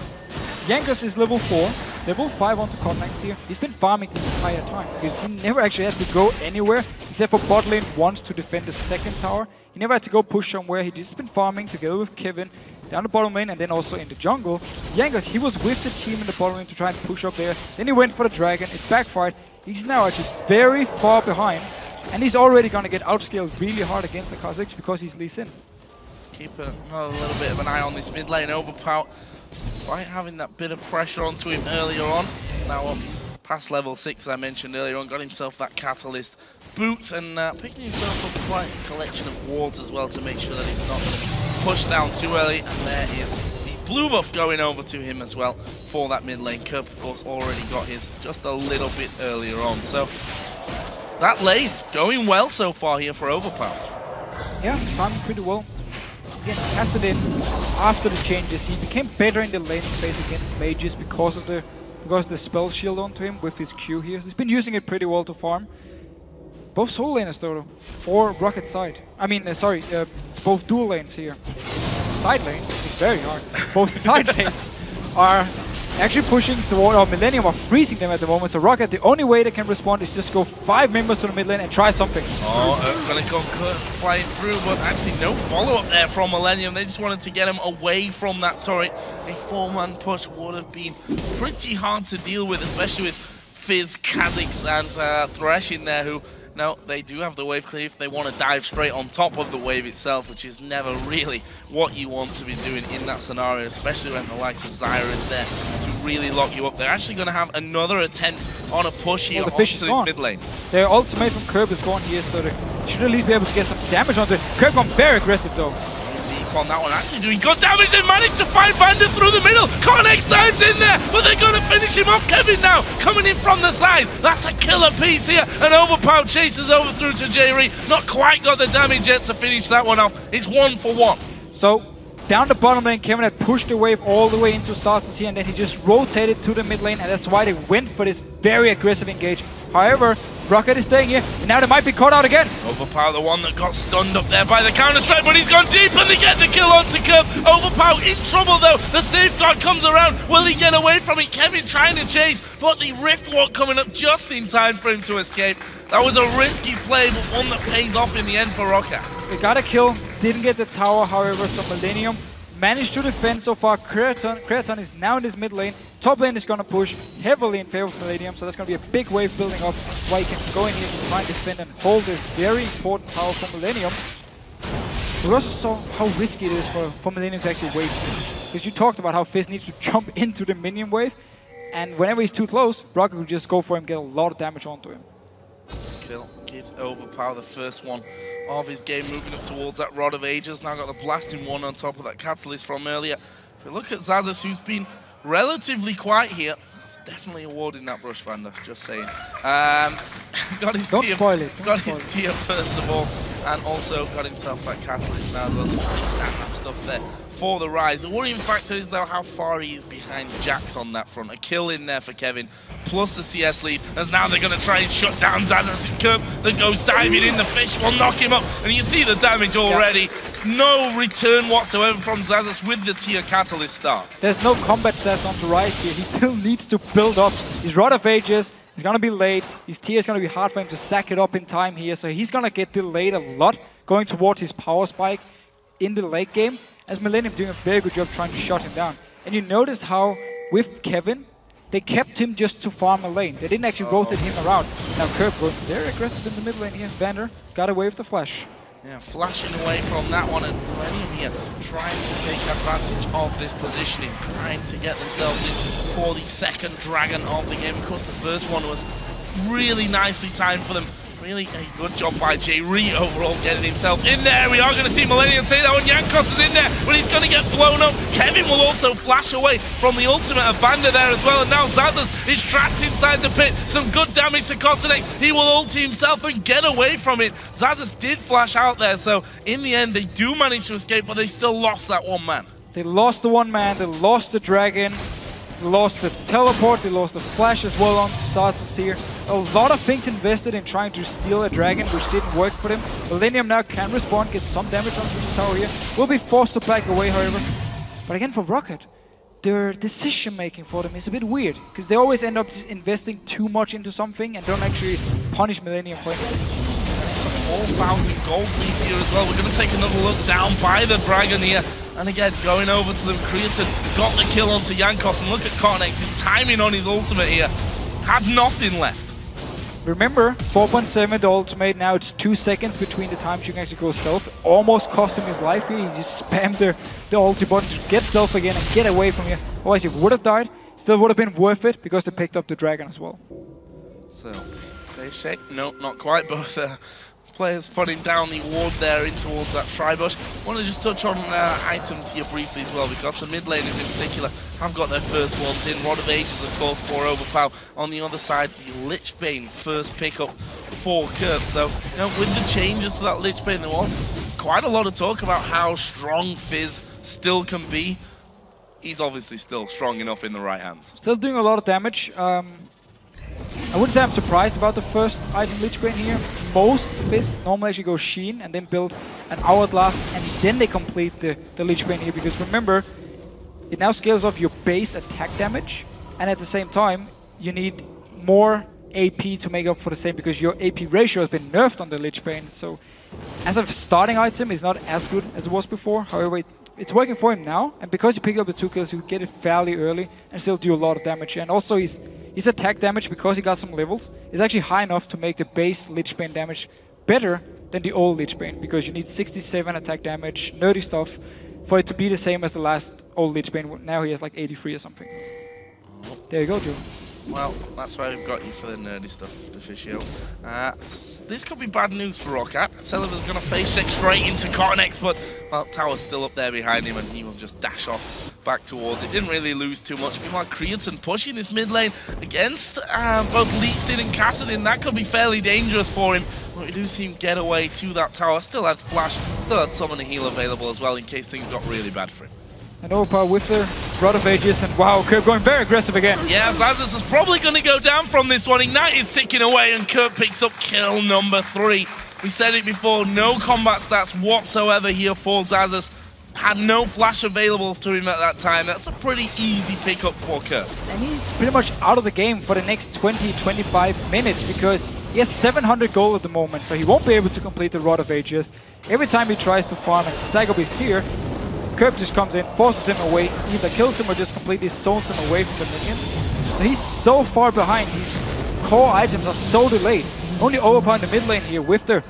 Jankos is level 4, level 5 onto Cottonex here. He's been farming the entire time because he never actually had to go anywhere except for bot lane once to defend the second tower. He never had to go push somewhere. He just been farming together with Kevin down the bottom lane and then also in the jungle. Jankos, he was with the team in the bottom lane to try and push up there. Then he went for the dragon. It backfired. He's now actually very far behind, and he's already going to get outscaled really hard against the Kha'Zix because he's Lee Sin. Keep a little bit of an eye on this mid lane. Overpower, despite having that bit of pressure onto him earlier on, he's now up past level 6, as I mentioned earlier on. Got himself that Catalyst boots and picking himself up quite a collection of wards as well to make sure that he's not going to be pushed down too early. And there is the blue buff going over to him as well for that mid lane. Curb, of course, already got his just a little bit earlier on. So that lane going well so far here for Overpower. Yeah, farming pretty well. Again, Kassadin, after the changes, he became better in the laning phase against mages because of the spell shield onto him with his Q here. So he's been using it pretty well to farm. Both solo laners though, for Rocket side. I mean, both dual lanes here. Side lane is very hard. Both side lanes are actually pushing toward, or Millennium are freezing them at the moment. So Rocket, the only way they can respond is just go 5 members to the mid lane and try something. Oh, gonna go flying through, but actually no follow-up there from Millennium. They just wanted to get him away from that turret. A 4-man push would have been pretty hard to deal with, especially with Fizz, Kha'Zix, and Thresh in there, who no, they do have the wave clear if they want to dive straight on top of the wave itself, which is never really what you want to be doing in that scenario, especially when the likes of Zyra is there to really lock you up. They're actually going to have another attempt on a push here onto this mid lane. Their ultimate from Curb is gone here, so they should at least be able to get some damage onto it. Curb gone very aggressive though. On that one, actually doing good damage. They managed to find Bandit through the middle. Cottonex dives in there, but they're going to finish him off. Kevin now coming in from the side. That's a killer piece here. And Overpower chases over through to J-Reed. Not quite got the damage yet to finish that one off. It's 1 for 1. So down the bottom lane, Kevin had pushed the wave all the way into Xaxus here, and then he just rotated to the mid lane, and that's why they went for this very aggressive engage. However, Rocket is staying here, and now they might be caught out again. Overpower, the one that got stunned up there by the counter-strike, but he's gone deep and they get the kill onto Curb. Overpower in trouble though. The safeguard comes around. Will he get away from it? Kevin trying to chase, but the Rift Walk coming up just in time for him to escape. That was a risky play, but one that pays off in the end for Rocket. They got a kill, didn't get the tower, however, so Millennium managed to defend so far. Creaton is now in this mid lane. Top lane is going to push heavily in favor of Millennium, so that's going to be a big wave building up. That's why he can go in here to try and defend and hold this very important tower for Millennium. We also saw how risky it is for Millennium to actually wave. Because you talked about how Fizz needs to jump into the minion wave, and whenever he's too close, Rocket will just go for him, get a lot of damage onto him. Kill gives Overpower the first one of his game, moving up towards that Rod of Ages. Now got the blasting one on top of that Catalyst from earlier. If we look at Xaxus, who's been relatively quiet here, It's definitely awarding that brush, Vander, just saying. Got his Don't tier, spoil it. got his tier first of all, and also got himself that catalyst now. There's some pretty standard stuff there for the Rise. The worrying factor is, though, how far he is behind Jax on that front. A kill in there for Kevin, plus the CS lead, as now they're going to try and shut down Xazas. Curb that goes diving in, the fish will knock him up, and you see the damage already. Yep. No return whatsoever from Xazas with the tier catalyst start. There's no combat stats on to Rise here. He still needs to build up. His Rod of Ages, he's going to be late. His tier is going to be hard for him to stack it up in time here, so he's going to get delayed a lot going towards his power spike in the late game, as Millennium doing a very good job trying to shut him down. And you notice how, with Kevin, they kept him just to farm a lane. They didn't actually rotate him around. Now Curb going very aggressive in the mid lane here. Vander got away with the flash. Yeah, flashing away from that one, and Millennium here trying to take advantage of this positioning, trying to get themselves in for the second dragon of the game. Of course, the first one was really nicely timed for them. Really a good job by J-Ree overall getting himself in there. We are going to see Millennium take that one. Jankos is in there, but he's going to get blown up. Kevin will also flash away from the ultimate of Vander there as well. And now Xazas is trapped inside the pit. Some good damage to Continex. He will ulti himself and get away from it. Xazas did flash out there, so in the end they do manage to escape, but they still lost that one man. They lost the one man, they lost the dragon, they lost the teleport, they lost the flash as well on to Xazas here. A lot of things invested in trying to steal a dragon, which didn't work for them. Millennium now can respond, get some damage onto the tower here. Will be forced to back away, however. But again, for Rocket, their decision-making for them is a bit weird, because they always end up just investing too much into something and don't actually punish Millennium for anything. Some 4,000 gold lead here as well. We're going to take another look down by the dragon here. And again, going over to them, Creaton got the kill onto Jankos, and look at Cornex, his timing on his ultimate here. Had nothing left. Remember, 4.7 the ultimate, now it's 2 seconds between the times you can actually go stealth. Almost cost him his life here, he just spammed the ulti button to get stealth again and get away from here. Otherwise he would have died, still would have been worth it because they picked up the dragon as well. So, phase check, no, not quite, both players putting down the ward there in towards that tri-bush. Want to just touch on items here briefly as well, because the mid laners in particular have got their first ones in. Rod of Ages, of course, for Overpower. On the other side, the Lich Bane first pickup for Curb. So, you know, with the changes to that Lich Bane, there was quite a lot of talk about how strong Fizz still can be. He's obviously still strong enough in the right hands. Still doing a lot of damage. I wouldn't say I'm surprised about the first item Lich Bane here. Most Fizz normally actually go Sheen and then build an Hourglass, and then they complete the Lich Bane here, because remember, it now scales off your base attack damage, and at the same time, you need more AP to make up for the same, because your AP ratio has been nerfed on the Lich Bane. So as a starting item, it's not as good as it was before. However, it's working for him now, and because you pick up the 2 kills, you get it fairly early and still do a lot of damage. And also his attack damage, because he got some levels, is actually high enough to make the base Lich Bane damage better than the old Lich Bane, because you need 67 attack damage, nerdy stuff, for it to be the same as the last old Lich Bane. Now he has like 83 or something. There you go, Joe. Well, that's why we've got you for the nerdy stuff, Deficio. This could be bad news for Roccat. Celiver's going to face check straight into Cornex, but, well, Tower's still up there behind him, and he will just dash off back towards it. Didn't really lose too much. Meanwhile, Creaton pushing his mid lane against both Lee Sin and Kassadin. That could be fairly dangerous for him. But we do see him get away to that tower. Still had Flash, still had Summon and Heal available as well in case things got really bad for him. And Overpower with the Rod of Ages, and wow, Curb going very aggressive again. Yeah, Xazas is probably going to go down from this one. Ignite is ticking away, and Curb picks up kill number 3. We said it before, no combat stats whatsoever here for Xazas. Had no flash available to him at that time. That's a pretty easy pickup for Curb. And he's pretty much out of the game for the next 20-25 minutes, because he has 700 gold at the moment, so he won't be able to complete the Rod of Ages. Every time he tries to farm and stack up his tier, Curb just comes in, forces him away, either kills him or just completely zones him away from the minions. So he's so far behind, his core items are so delayed. Only Overpower in the mid lane here with the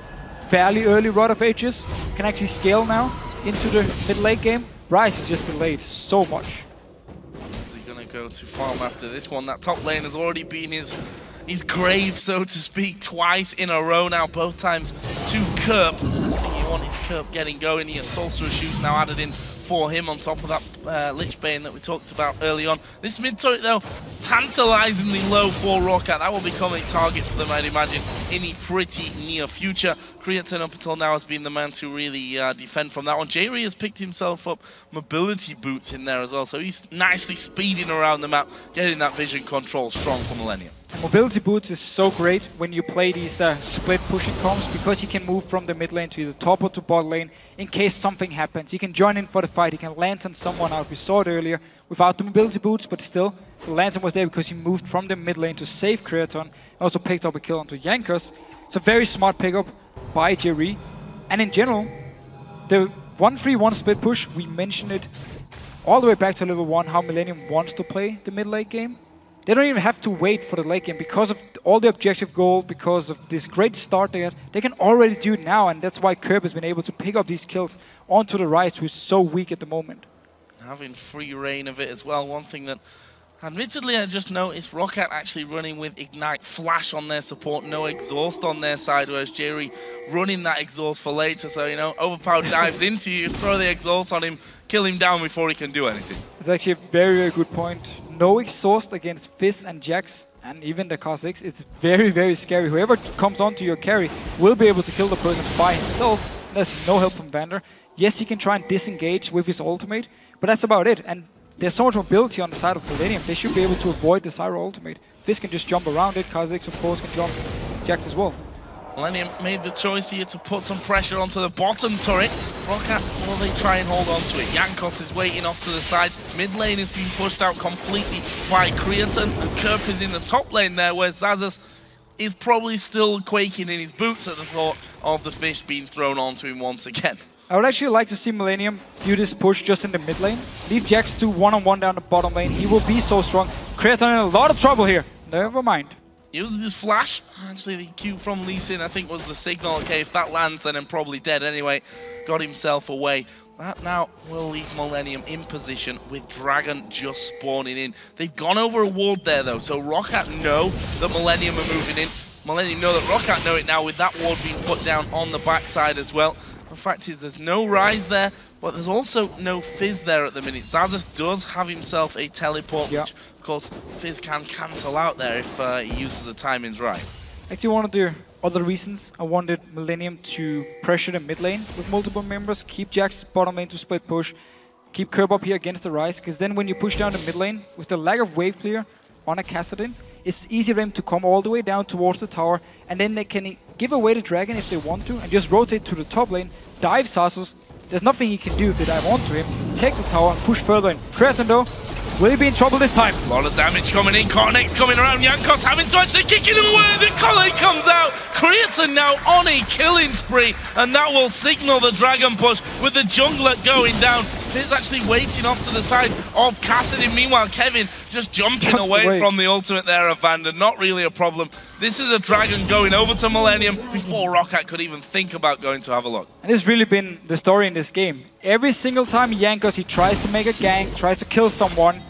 fairly early Rod of Ages can actually scale now into the mid-late game. Rise is just delayed so much. Is he going to go to farm after this one? That top lane has already been his grave, so to speak, twice in a row now, both times to Curb. The last thing you want is Curb getting going here. Sorcerer's Shoes now added in for him on top of that Lich Bane that we talked about early on. This mid turret, though, tantalizingly low for Roccat. That will become a target for them, I'd imagine, in the pretty near future. Creatine up until now has been the man to really defend from that one. Jerry has picked himself up mobility boots in there as well, so he's nicely speeding around the map, getting that vision control strong for Millennium. And mobility boots is so great when you play these split pushing comps, because he can move from the mid lane to either top or to bot lane in case something happens. He can join in for the fight, he can lantern someone out. We saw it earlier without the mobility boots, but still the lantern was there because he moved from the mid lane to save Creaton and also picked up a kill onto Jankos. It's a very smart pickup by Jerry. And in general, the 1-3-1 split push, we mentioned it all the way back to level 1, how Millennium wants to play the mid late game. They don't even have to wait for the late game because of all the objective goals, because of this great start they had. They can already do it now, and that's why Curb has been able to pick up these kills onto the Ryze, who's so weak at the moment. Having free reign of it as well. One thing that, admittedly, I just noticed Roccat actually running with Ignite Flash on their support, no exhaust on their side, whereas Jerry running that exhaust for later. So, you know, Overpower dives into you, throw the exhaust on him, kill him down before he can do anything. It's actually a very, very good point. No exhaust against Fizz and Jax, and even the Kha'Zix. It's very, very scary. Whoever comes onto your carry will be able to kill the person by himself. There's no help from Vander. Yes, he can try and disengage with his ultimate, but that's about it. And there's so much mobility on the side of Millennium. They should be able to avoid the Zyra ultimate. Fizz can just jump around it. Kha'Zix, of course, can jump. Jax as well. Millennium made the choice here to put some pressure onto the bottom turret. Roccat, will they try and hold on to it? Jankos is waiting off to the side. Mid lane is being pushed out completely by Creatine, and Kerp is in the top lane there, where Zazas is probably still quaking in his boots at the thought of the fish being thrown onto him once again. I would actually like to see Millennium do this push just in the mid lane. Leave Jax to one-on-one down the bottom lane. He will be so strong. Creatine in a lot of trouble here. Never mind. Uses his flash. Actually, the Q from Lee Sin, I think, was the signal. Okay, if that lands, then I'm probably dead anyway. Got himself away. That now will leave Millennium in position with Dragon just spawning in. They've gone over a ward there, though, so Roccat know that Millennium are moving in. Millennium know that Roccat know it now with that ward being put down on the backside as well. The fact is, there's no Ryze there, but there's also no Fizz there at the minute. Zazas does have himself a teleport, which, of course, Fizz can cancel out there if he uses the timings right. Actually, one of the other reasons I wanted Millennium to pressure the mid lane with multiple members, keep Jax bottom lane to split push, keep Curb up here against the Ryze, because then when you push down the mid lane, with the lack of wave clear on a Kassadin, it's easy for them to come all the way down towards the tower, and then they can give away the dragon if they want to, and just rotate to the top lane, dive Sasus. There's nothing he can do if they dive onto him. Take the tower and push further in. Creatine, though, will he be in trouble this time? A lot of damage coming in. Cornex coming around. Jankos having to actually kick him away. The collar comes out. Creatine now on a killing spree, and that will signal the dragon push with the jungler going down. Fizz actually waiting off to the side of Kassadin. Meanwhile, Kevin just jumping away from the ultimate there of Vander. Not really a problem. This is a dragon going over to Millennium before Roccat could even think about going to have a look. And it's really been the story in this game. Every single time Jankos, he tries to make a gank, tries to kill someone,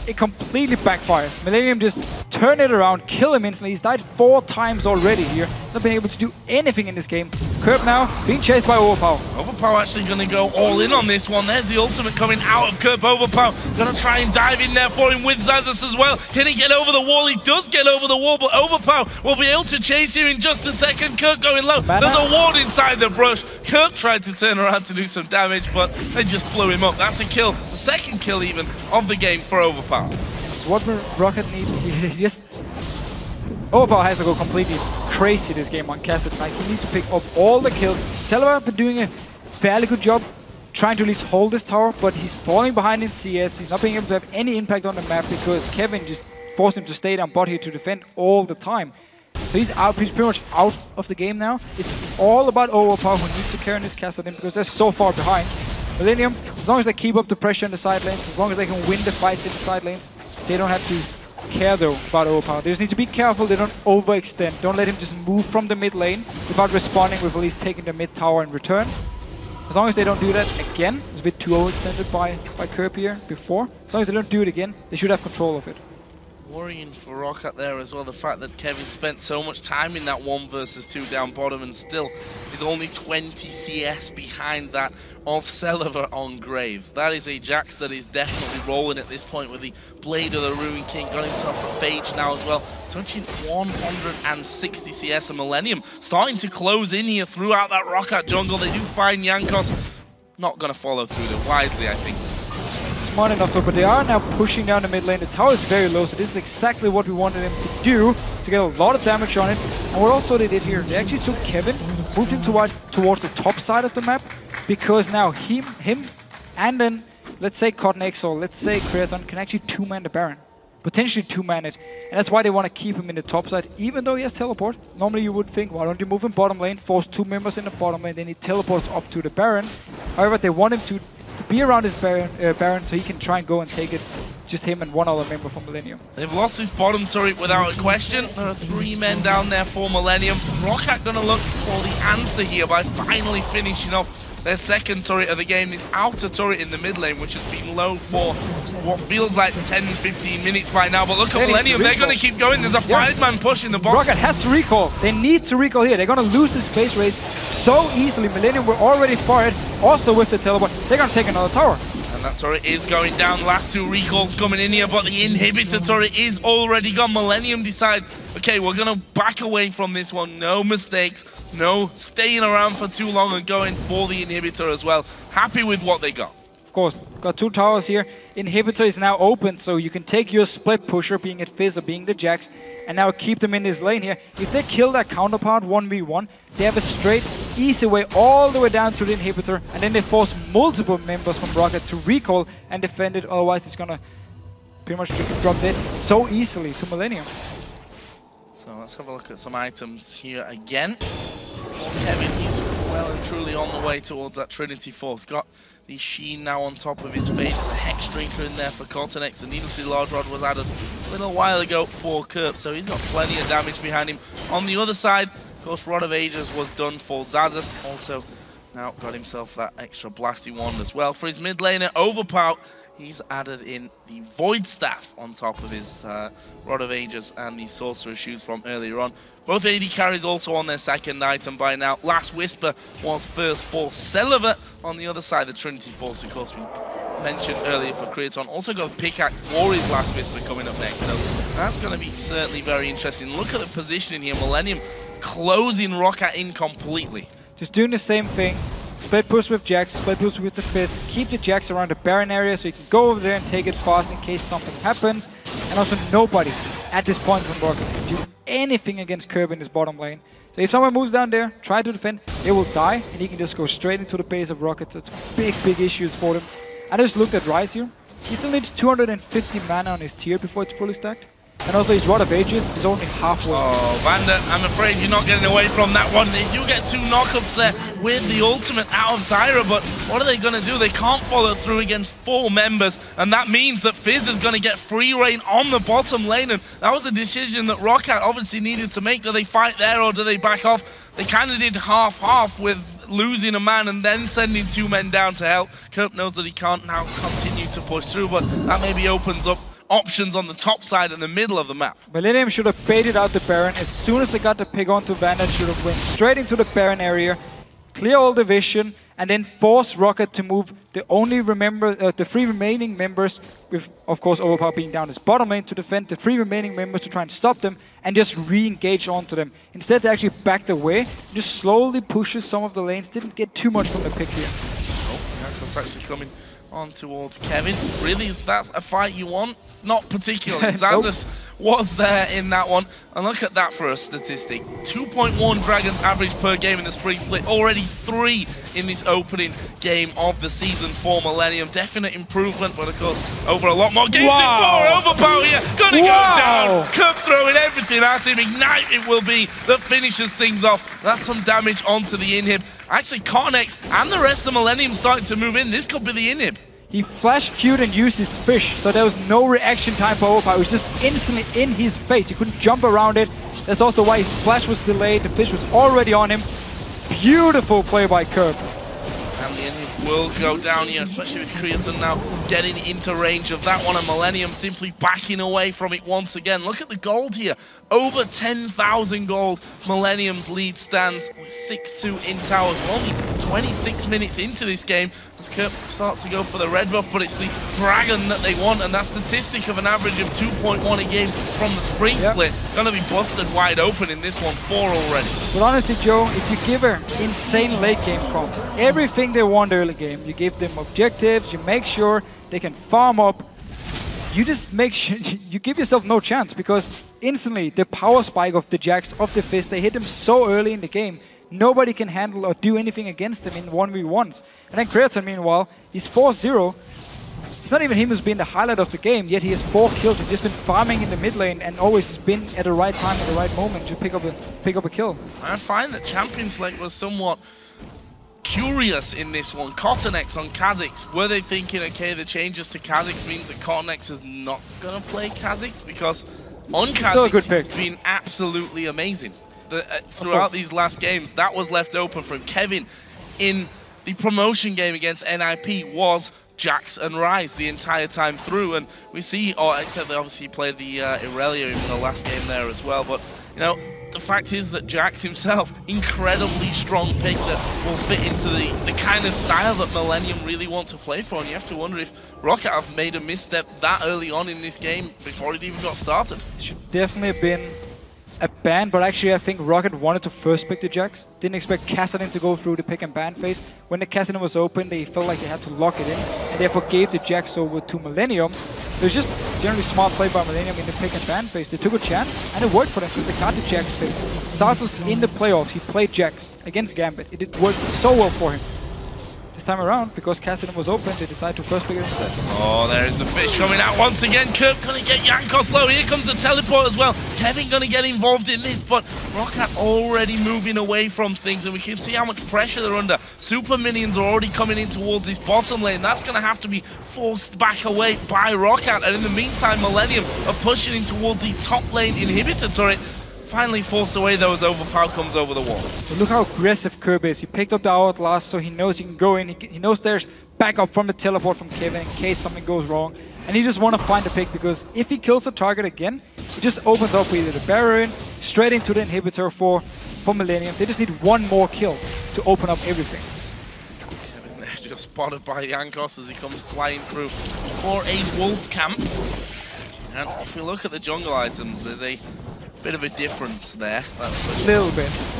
it completely backfires. Millennium just turn it around, kill him instantly. He's died 4 times already here. He's not been able to do anything in this game. Curb now being chased by Overpower. Overpower actually going to go all in on this one. There's the ultimate coming out of Curb. Overpower going to try and dive in there for him with Zazas as well. Can he get over the wall? He does get over the wall, but Overpower will be able to chase him in just a second. Kirk going low. There's a ward inside the brush. Kirk tried to turn around to do some damage, but they just blew him up. That's a kill. The second kill even of the game for Overpower. What Roccat needs, he just... Overpower has to go completely crazy this game on Kassadin. Like, he needs to pick up all the kills. Celebar has been doing a fairly good job trying to at least hold this tower, but he's falling behind in CS. He's not being able to have any impact on the map because Kevin just forced him to stay down bot here to defend all the time. So he's out, he's pretty much out of the game now. It's all about Overpower who needs to carry this Kassadin because they're so far behind. Millennium, as long as they keep up the pressure in the side lanes, as long as they can win the fights in the side lanes, they don't have to care though about Overpower. They just need to be careful they don't overextend. Don't let him just move from the mid lane without responding with at least taking the mid tower in return. As long as they don't do that again, it's a bit too overextended by Curb here before. As long as they don't do it again, they should have control of it. Worrying for Rocket there as well, the fact that Kevin spent so much time in that 1 versus 2 down bottom and still is only 20 CS behind that of Celiver on Graves. That is a Jax that is definitely rolling at this point with the Blade of the Ruin King. Got himself a Phage now as well, touching 160 CS. And Millennium starting to close in here throughout that Rocket jungle. They do find Jankos. Not going to follow through there wisely, I think. Smart enough though, but they are now pushing down the mid lane. The tower is very low, so this is exactly what we wanted them to do, to get a lot of damage on it. And what also they did here, they actually took Kevin, moved him towards the top side of the map, because now him and then, let's say Cotton X or let's say Creaton can actually 2-man the Baron. Potentially 2-man it. And that's why they want to keep him in the top side, even though he has teleport. Normally you would think, why don't you move him bottom lane, force 2 members in the bottom lane, then he teleports up to the Baron. However, they want him to be around his Baron so he can try and go and take it. Just him and one other member from Millennium. They've lost his bottom turret without a question. There are 3 men down there for Millennium. Rocket gonna look for the answer here by finally finishing off their second turret of the game, this outer turret in the mid lane, which has been low for what feels like 10-15 minutes by now. But look at Millennium, they're going to keep going. There's a 5-man push in the bottom. Rocket has to recall. They need to recall here. They're going to lose the space race so easily. Millennium were already far ahead, also with the teleport. They're going to take another tower. And that turret is going down. Last 2 recalls coming in here, but the inhibitor turret is already gone. Millennium decide, okay, we're going to back away from this one. No mistakes, no staying around for too long and going for the inhibitor as well. Happy with what they got. Of course, got 2 towers here. Inhibitor is now open, so you can take your split pusher, being it Fizz or being the Jax, and now keep them in this lane here. If they kill that counterpart 1v1, they have a straight, easy way all the way down to the inhibitor, and then they force multiple members from Rocket to recall and defend it. Otherwise, it's gonna pretty much drop dead so easily to Millennium. So let's have a look at some items here again. Kevin, he's well and truly on the way towards that Trinity Force. Got the Sheen now on top of his face. There's a Hex Drinker in there for Cortex. The Needle Sea Large Rod was added a little while ago for Kerp, so he's got plenty of damage behind him. On the other side, of course, Rod of Ages was done for Zazas. Also, now got himself that extra blasty wand as well. For his mid laner, Overpower, he's added in the Void Staff on top of his Rod of Ages and the Sorcerer's Shoes from earlier on. Both AD carries also on their second item by now. Last Whisper was first for Celiver. On the other side, the Trinity Force, of course, we mentioned earlier for Creaton. Also got Pickaxe for his Last Whisper coming up next. So that's going to be certainly very interesting. Look at the positioning here. Millennium closing Rocket in completely. Just doing the same thing. Split push with Jax, split push with the Fizz. Keep the Jax around the Baron area so you can go over there and take it fast in case something happens. And also nobody at this point from Rocket can do anything against Kerb in this bottom lane. So if someone moves down there, try to defend, they will die, and he can just go straight into the base of Rocket. So it's big issues for them. I just looked at Ryze here. He still needs 250 mana on his tier before it's fully stacked. And also his Rod of Ages is only halfway. Oh, Vander, I'm afraid you're not getting away from that one. They do get 2 knockups there with the ultimate out of Zyra, but what are they going to do? They can't follow through against 4 members, and that means that Fizz is going to get free reign on the bottom lane, and that was a decision that Rocket obviously needed to make. Do they fight there or do they back off? They kind of did half-half with losing a man and then sending 2 men down to help. Kerp knows that he can't now continue to push through, but that maybe opens up options on the top side in the middle of the map. Millennium should have baited out the Baron. As soon as they got the pick onto Vandal, should have went straight into the Baron area, clear all the vision, and then force Rocket to move the the 3 remaining members, with of course Overpower being down his bottom lane, to defend the 3 remaining members to try and stop them and just re-engage onto them. Instead they actually backed away, just slowly pushes some of the lanes, didn't get too much from the pick here. Oh, Jankos actually coming on towards Kevin. Really, is that a fight you want? Not particularly. Xanthus was there in that one. And look at that for a statistic. 2.1 Dragons average per game in the spring split. Already 3 in this opening game of the season for Millennium. Definite improvement, but of course, over a lot more games. Wow. Overpower here. Gonna go down. Kerp throwing everything at him. Ignite it will be that finishes things off. That's some damage onto the inhib. Actually, Cornex and the rest of Millennium starting to move in. This could be the inhib. He flash Q'd and used his fish, so there was no reaction time for Overpower. It was just instantly in his face. He couldn't jump around it. That's also why his flash was delayed. The fish was already on him. Beautiful play by Kerp. And Millennium will go down here, especially with Creaton now getting into range of that one, and Millennium simply backing away from it once again. Look at the gold here. Over 10,000 gold. Millennium's lead stands with 6-2 in towers. We're only 26 minutes into this game as Kurt starts to go for the red buff, but it's the dragon that they want, and that statistic of an average of 2.1 a game from the spring split gonna be busted wide open in this one, 4 already. But honestly, Joe, if you give her insane late game comp, everything they want early game, you give them objectives, you make sure they can farm up, you just make sure you give yourself no chance, because instantly the power spike of the Jax, of the Fist, they hit them so early in the game, nobody can handle or do anything against them in 1v1s. And then Creaton, meanwhile, he's 4-0. It's not even him who's been the highlight of the game, yet he has 4 kills. He's just been farming in the mid lane and always been at the right time, at the right moment to pick up a kill. I find that Champion Select was somewhat curious in this one. Cottonex on Kha'Zix. Were they thinking, okay, the changes to Kha'Zix means that Cottonex is not going to play Kha'Zix? Because on Kha'Zix, it's been absolutely amazing. Throughout these last games, that was left open from Kevin in the promotion game against NIP was Jax and Ryze the entire time through, and we see, except that obviously he played the Irelia in the last game there as well, but you know, the fact is that Jax himself, incredibly strong pick that will fit into the kind of style that Millennium really want to play for, and you have to wonder if Rocket have made a misstep that early on in this game before it even got started. Should definitely have been a ban, but actually I think Rocket wanted to first pick the Jax. Didn't expect Kassadin to go through the pick and ban phase. When the Kassadin was open, they felt like they had to lock it in, and therefore gave the Jax over to Millennium. It was just generally smart play by Millennium in the pick and ban phase. They took a chance, and it worked for them because they got the Jax pick. Sarsus in the playoffs, he played Jax against Gambit. It did work so well for him. This time around, because Kassadin was open, they decided to first pick it instead. Oh, there is the fish coming out once again. Kirk gonna get Jankos low. Here comes the teleport as well. Kevin gonna get involved in this, but Rocket already moving away from things, and we can see how much pressure they're under. Super minions are already coming in towards this bottom lane. That's gonna have to be forced back away by Rocket, and in the meantime, Millennium are pushing in towards the top lane inhibitor turret. Finally forced away though as Overpower comes over the wall. But look how aggressive Kirby is. He picked up the Outlast, so he knows he can go in. He knows there's backup from the teleport from Kevin in case something goes wrong. And he just want to find the pick, because if he kills the target again, it just opens up either the Baron, straight into the inhibitor for Millennium. They just need one more kill to open up everything. Kevin there just spotted by Jankos as he comes flying through for a wolf camp. And if we look at the jungle items, there's a bit of a difference there. That's for sure.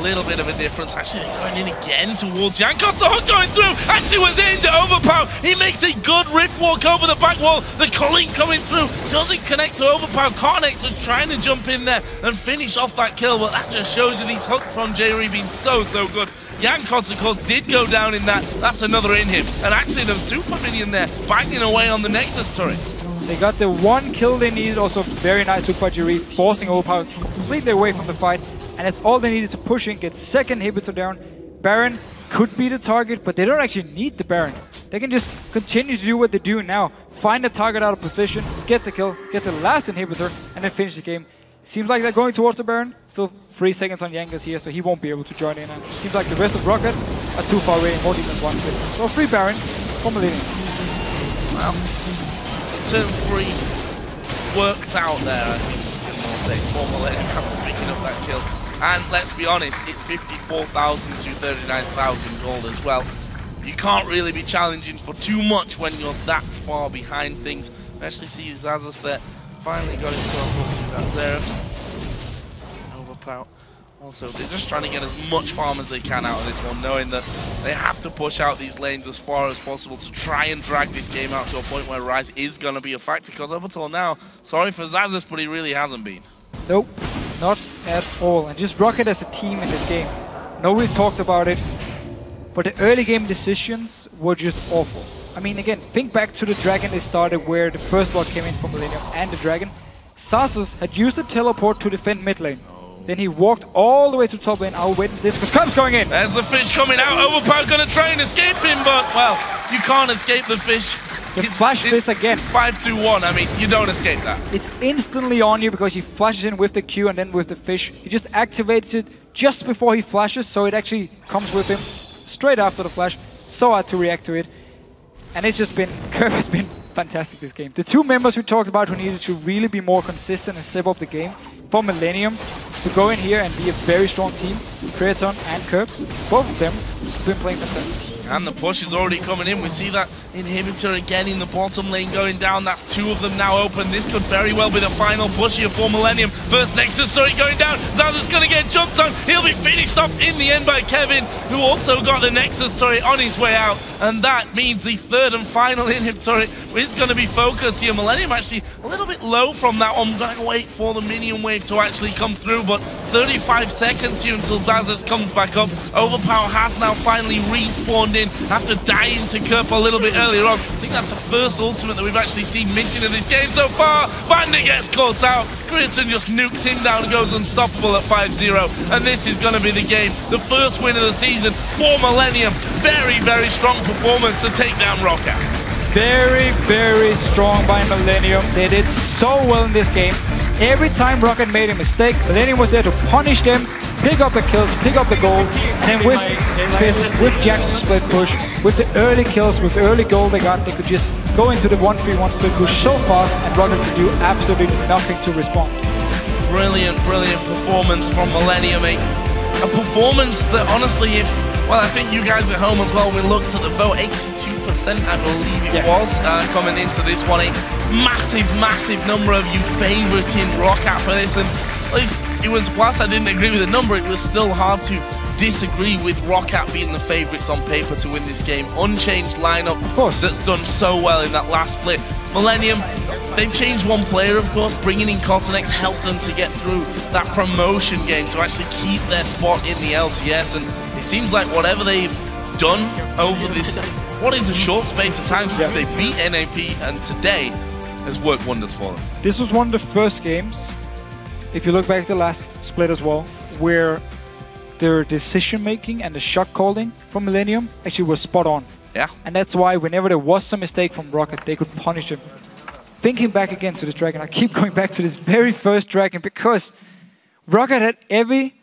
Little bit of a difference. Actually, they're going in again towards Jankos. The hook going through. Actually was aimed at Overpower. He makes a good rift walk over the back wall. The Colleen coming through doesn't connect to Overpower. Cornex was trying to jump in there and finish off that kill, but that just shows you these hooks from J-Ree being so good. Jankos, of course, did go down in that. That's another in him. And actually, the super minion there banging away on the Nexus turret. They got the one kill they needed, also very nice hook by J-Ree, forcing Overpower completely away from the fight, and that's all they needed to push in, get second inhibitor down. Baron could be the target, but they don't actually need the Baron. They can just continue to do what they do now, find the target out of position, get the kill, get the last inhibitor, and then finish the game. Seems like they're going towards the Baron. Still 3 seconds on Jankos here, so he won't be able to join in. And it seems like the rest of Rocket are too far away, more than 1 kill. So free Baron for Millennium. Well, turn 3 worked out there, I think you can more say, for Millennium after picking up that kill. And let's be honest, it's 54,000 to 39,000 gold as well. You can't really be challenging for too much when you're that far behind things. We actually see Zazas there finally got himself up to that Xeraphs. Overpower. Also, they're just trying to get as much farm as they can out of this one, knowing that they have to push out these lanes as far as possible to try and drag this game out to a point where Ryze is going to be a factor, because up until now, sorry for Zazas, but he really hasn't been. Nope, not at all. And just Rocket as a team in this game. Nobody talked about it, but the early game decisions were just awful. I mean, again, think back to the Dragon they started where the first blood came in from Millennium and the Dragon. Sarsus had used the teleport to defend mid lane. Then he walked all the way to top lane. I'll wait for this because Crab's going in. There's the fish coming out. Overpower going to try and escape him, but, well, you can't escape the fish. The flash fish again. 5-2-1. I mean, you don't escape that. It's instantly on you because he flashes in with the Q and then with the fish. He just activates it just before he flashes, so it actually comes with him straight after the flash. so hard to react to it. And it's just been, Curve has been fantastic this game. The two members we talked about who needed to really be more consistent and step up the game, for Millennium to go in here and be a very strong team, Creaton and Curve, both of them have been playing fantastic. And the push is already coming in. We see that inhibitor again in the bottom lane going down. That's two of them now open. This could very well be the final push here for Millennium. First Nexus story going down. Zaz's going to get jumped on. He'll be finished off in the end by Kevin, who also got the Nexus story on his way out. And that means the third and final inhibitor is going to be focused here. Millennium actually a little bit low from that one. I'm going to wait for the minion wave to actually come through. But 35 seconds here until Zazas comes back up. Overpower has now finally respawned in after dying to Kerp a little bit earlier on. I think that's the first ultimate that we've actually seen missing in this game so far. Bandit gets caught out. Creaton just nukes him down and goes unstoppable at 5-0. And this is going to be the game. The first win of the season for Millennium. Very, very strong performance to take down Roccat. Very, very strong by Millennium. They did so well in this game. Every time Roccat made a mistake, Millennium was there to punish them, pick up the kills, pick up the gold, and then with this, with Jack's split push, with the early kills, with the early gold they got, they could just go into the 1-3-1 split push so fast, and Roccat could do absolutely nothing to respond. Brilliant, brilliant performance from Millennium. A performance that honestly, well, I think you guys at home as well, we looked at the vote, 82% I believe it was, coming into this one. A massive, massive number of you favoriting Roccat for this, and at least it was, whilst I didn't agree with the number, it was still hard to disagree with Roccat being the favourites on paper to win this game. Unchanged lineup that's done so well in that last split. Millennium, they've changed one player, of course. Bringing in Cottonex helped them to get through that promotion game to actually keep their spot in the LCS. And it seems like whatever they've done over this, what is a short space of time since they beat NAP, and today has worked wonders for them. This was one of the first games, if you look back at the last split as well, where their decision-making and the shot calling from Millennium actually was spot on. Yeah. And that's why whenever there was some mistake from Roccat, they could punish him. Thinking back again to this Dragon, I keep going back to this very first Dragon because Roccat had every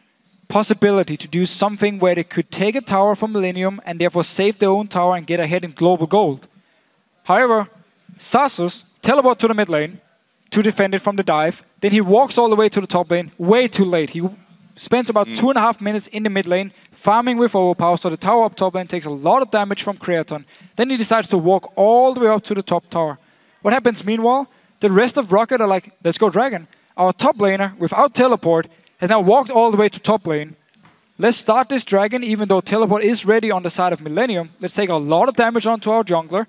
possibility to do something where they could take a tower from Millennium and therefore save their own tower and get ahead in global gold. However, Sasus teleport to the mid lane to defend it from the dive. Then he walks all the way to the top lane, way too late. He spends about 2.5 minutes in the mid lane, farming with overpower, so the tower up top lane takes a lot of damage from Creaton. Then he decides to walk all the way up to the top tower. What happens meanwhile? The rest of Roccat are like, let's go Dragon. Our top laner, without teleport, has now walked all the way to top lane. Let's start this Dragon, even though teleport is ready on the side of Millennium. Let's take a lot of damage onto our jungler.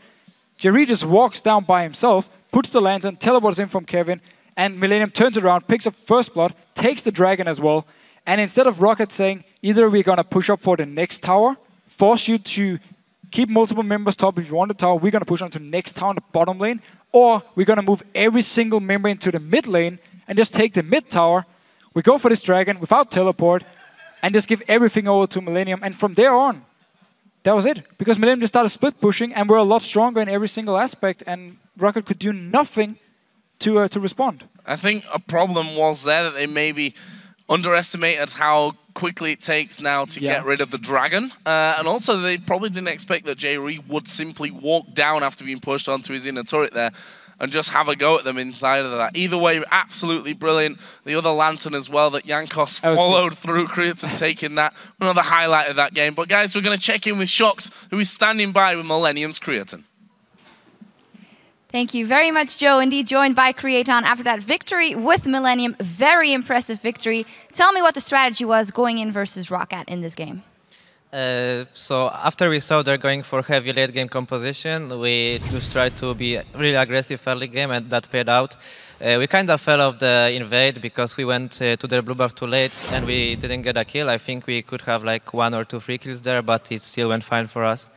Jerry just walks down by himself, puts the lantern, teleports in from Kevin, and Millennium turns it around, picks up first blood, takes the Dragon as well. And instead of Roccat saying, either we're going to push up for the next tower, force you to keep multiple members top if you want the tower, we're going to push on to the next tower in the bottom lane, or we're going to move every single member into the mid lane and just take the mid tower. We go for this Dragon without teleport and just give everything over to Millennium. And from there on, that was it. Because Millennium just started split pushing and we're a lot stronger in every single aspect, and Roccat could do nothing to respond. I think a problem was there that they maybe underestimated how quickly it takes now to get rid of the Dragon. And also they probably didn't expect that J-Ree would simply walk down after being pushed onto his inner turret there and just have a go at them inside of that. Either way, absolutely brilliant. The other Lantern as well that Jankos followed through, Creaton taking that. Another highlight of that game. But guys, we're going to check in with Shox, who is standing by with Millennium's Creaton. Thank you very much, Joe. Indeed, joined by Creaton after that victory with Millennium. Very impressive victory. Tell me what the strategy was going in versus Roccat in this game. So after we saw they're going for heavy late game composition, we just tried to be really aggressive early game, and that paid out. We kind of fell off the invade because we went to their blue buff too late and we didn't get a kill. I think we could have like 1 or 2 free kills there, but it still went fine for us.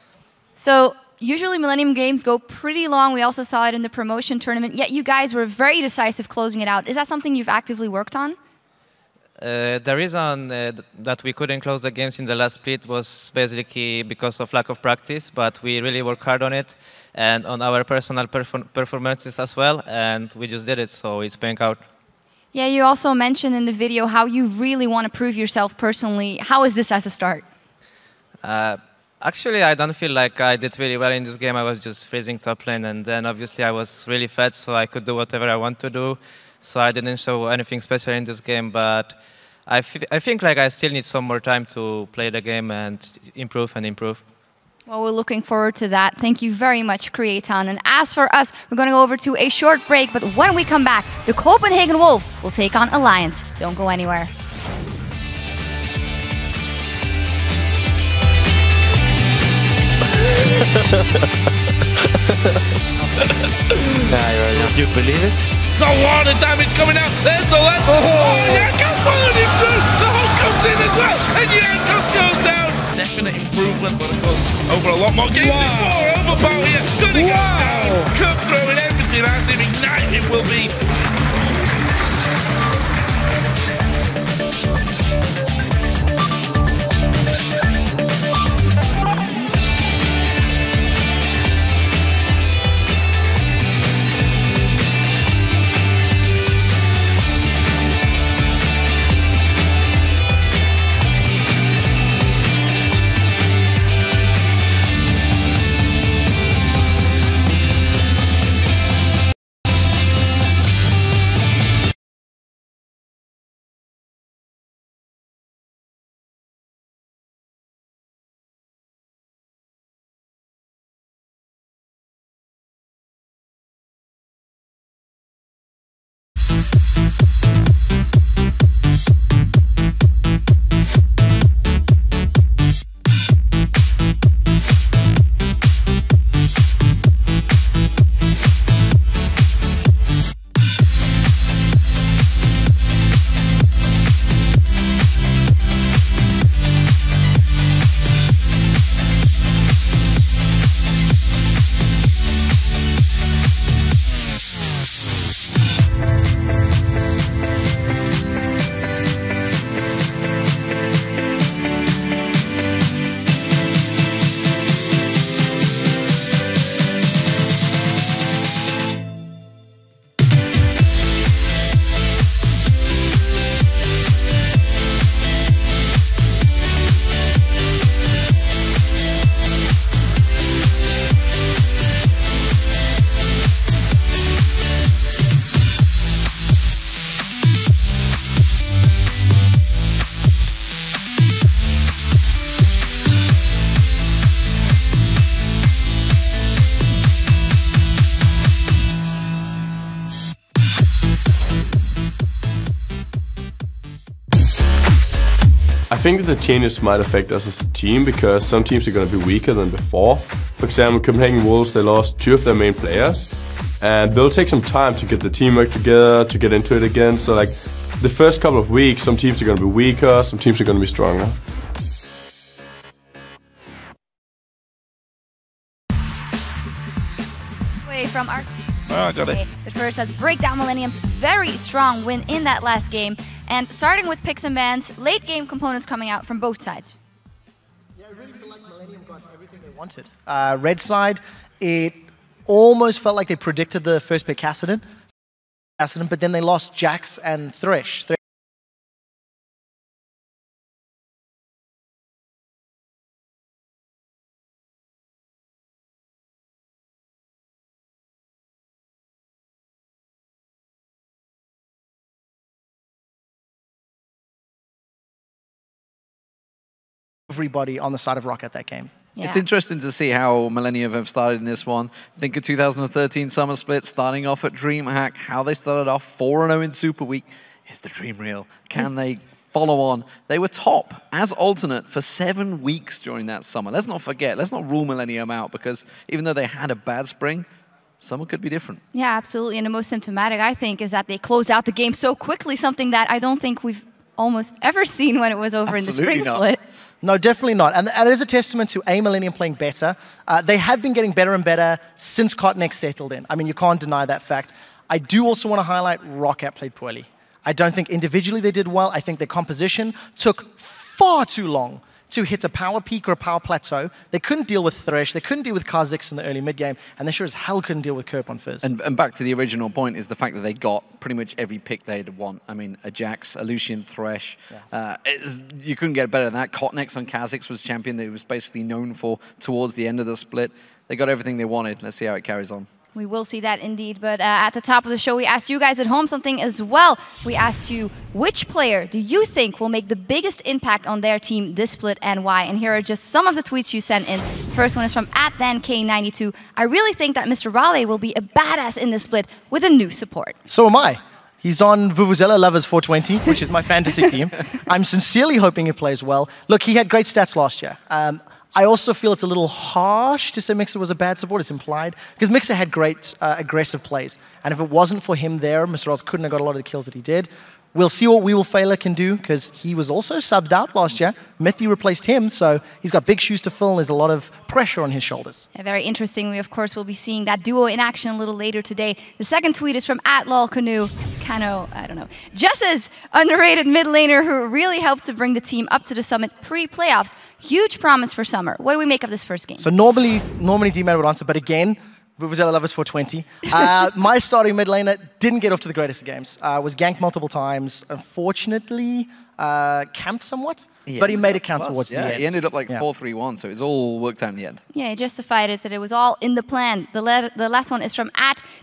So usually Millennium games go pretty long. We also saw it in the promotion tournament, yet you guys were very decisive closing it out. Is that something you've actively worked on? The reason that we couldn't close the games in the last split was basically because of lack of practice, but we really worked hard on it and on our personal performances as well, and we just did it, so it's paying out. Yeah, you also mentioned in the video how you really want to prove yourself personally. How is this as a start? Actually, I don't feel like I did really well in this game. I was just freezing top lane, and then obviously I was really fat, so I could do whatever I want to do. So I didn't show anything special in this game, but I think like I still need some more time to play the game and improve and improve. Well, we're looking forward to that. Thank you very much, Creaton. And as for us, we're going to go over to a short break, but when we come back, the Copenhagen Wolves will take on Alliance. Don't go anywhere. Would you believe it? The water damage coming out. There's the left. Oh, Jankos followed him through. The Hulk comes in as well. And Jankos goes down. Definite improvement, but of course, over a lot more games before. Overpower here. Gonna go down. Cup throwing everything at him. Ignite it will be. I think that the changes might affect us as a team because some teams are going to be weaker than before. For example, Copenhagen Wolves, they lost 2 of their main players, and they'll take some time to get the teamwork together, to get into it again. So like the first couple of weeks, some teams are going to be weaker, some teams are going to be stronger. From our I got it. But first, let's break down Millennium's very strong win in that last game. And starting with picks and bans, late game components coming out from both sides. Yeah, I really feel like Millennium got everything they wanted. Red side, it almost felt like they predicted the first pick Kassadin, but then they lost Jax and Thresh. Everybody on the side of Rocket that game. Yeah. It's interesting to see how Millennium have started in this one. Think of 2013 Summer Split, starting off at DreamHack, how they started off 4-0 in Superweek. Is the dream real? Can they follow on? They were top as alternate for 7 weeks during that summer. Let's not forget, let's not rule Millennium out, because even though they had a bad spring, summer could be different. Yeah, absolutely. And the most symptomatic, I think, is that they closed out the game so quickly, something that I don't think we've almost ever seen when it was over Absolutely in the spring not. split. No, definitely not. And it is a testament to Millennium playing better. They have been getting better and better since Cotnex settled in. I mean, you can't deny that fact. I do also want to highlight Rocket played poorly. I don't think individually they did well. I think their composition took far too long to hit a power peak or a power plateau. They couldn't deal with Thresh, they couldn't deal with Kha'Zix in the early mid-game, and they sure as hell couldn't deal with Kerp on Fizz. And back to the original point is the fact that they got pretty much every pick they'd want. I mean, a Jax, a Lucian, Thresh. You couldn't get better than that. Kotnex on Kha'Zix was champion that he was basically known for towards the end of the split. They got everything they wanted. Let's see how it carries on. We will see that indeed, but at the top of the show, we asked you guys at home something as well. We asked you, which player do you think will make the biggest impact on their team this split and why? And here are just some of the tweets you sent in. First one is from @DanK92. I really think that Mr. Raleigh will be a badass in this split with a new support. So am I. He's on Vuvuzela Lovers 420, which is my fantasy team. I'm sincerely hoping he plays well. Look, he had great stats last year. I also feel it's a little harsh to say Mixer was a bad support. It's implied. Because Mixer had great aggressive plays. And if it wasn't for him there, Mr. Oz couldn't have got a lot of the kills that he did. We'll see what WeWillFailer can do, because he was also subbed out last year. Mithy replaced him, so he's got big shoes to fill, and there's a lot of pressure on his shoulders. Yeah, very interesting. We, of course, will be seeing that duo in action a little later today. The second tweet is from @LolCanoe. Kano, I don't know. Jess's underrated mid laner who really helped to bring the team up to the summit pre-playoffs. Huge promise for summer. What do we make of this first game? So normally D-Man would answer, but again, Vuvuzela Lovers 420. My starting mid laner didn't get off to the greatest of games. Was ganked multiple times. Unfortunately, camped somewhat, but he made it count towards the end. He ended up like 4-3-1, so it's all worked out in the end. Yeah, he justified it, that it was all in the plan. The last one is from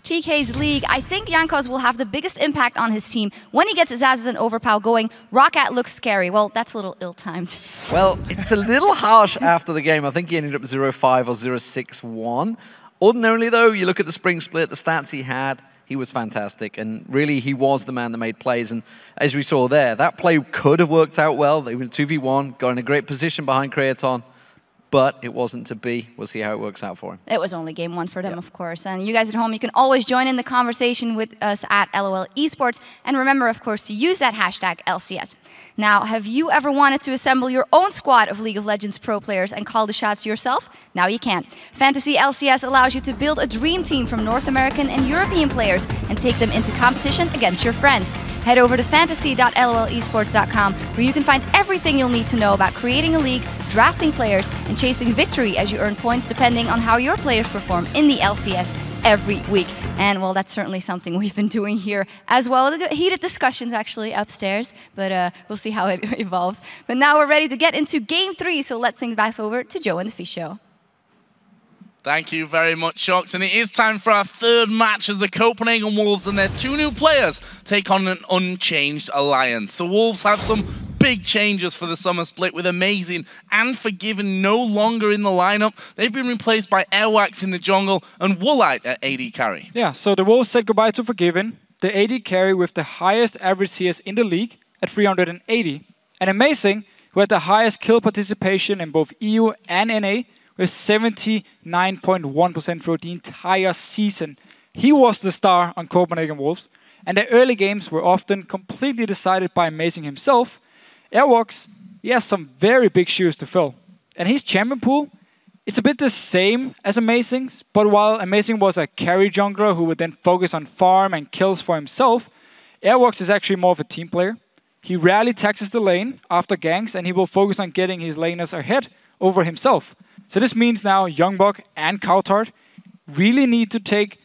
@TK's League. I think Jankos will have the biggest impact on his team when he gets his Azaz and Overpower going. Roccat looks scary. Well, that's a little ill-timed. Well, it's a little harsh after the game. I think he ended up 0-5 or 0-6-1. Ordinarily, though, you look at the spring split, the stats he had, he was fantastic. And really, he was the man that made plays. And as we saw there, that play could have worked out well. They were 2v1, got in a great position behind Creaton. But it wasn't to be. We'll see how it works out for him. It was only game one for them, of course. And you guys at home, you can always join in the conversation with us at LOL Esports. And remember, of course, to use that hashtag LCS. Now, have you ever wanted to assemble your own squad of League of Legends pro players and call the shots yourself? Now you can. Fantasy LCS allows you to build a dream team from North American and European players and take them into competition against your friends. Head over to fantasy.lolesports.com where you can find everything you'll need to know about creating a league, drafting players, and chasing victory as you earn points depending on how your players perform in the LCS every week. And well, that's certainly something we've been doing here as well. Heated discussions actually upstairs, but we'll see how it evolves. But now we're ready to get into game 3, so let's sing back over to Joe and the Fish Show. Thank you very much, Shox. And it is time for our third match as the Copenhagen Wolves and their two new players take on an unchanged alliance. The Wolves have some big changes for the summer split with Amazing and Forgiven no longer in the lineup. They've been replaced by Airwax in the jungle and Woolite at AD carry. Yeah, so the Wolves said goodbye to Forgiven, the AD carry with the highest average CS in the league at 380, and Amazing, who had the highest kill participation in both EU and NA, with 79.1% throughout the entire season. He was the star on Copenhagen Wolves, and the early games were often completely decided by Amazing himself. Airwax, he has some very big shoes to fill. And his champion pool, it's a bit the same as Amazing's, but while Amazing was a carry jungler who would then focus on farm and kills for himself, Airwax is actually more of a team player. He rarely taxes the lane after ganks, and he will focus on getting his laners ahead over himself. So this means now Youngbuck and Coutard really need to take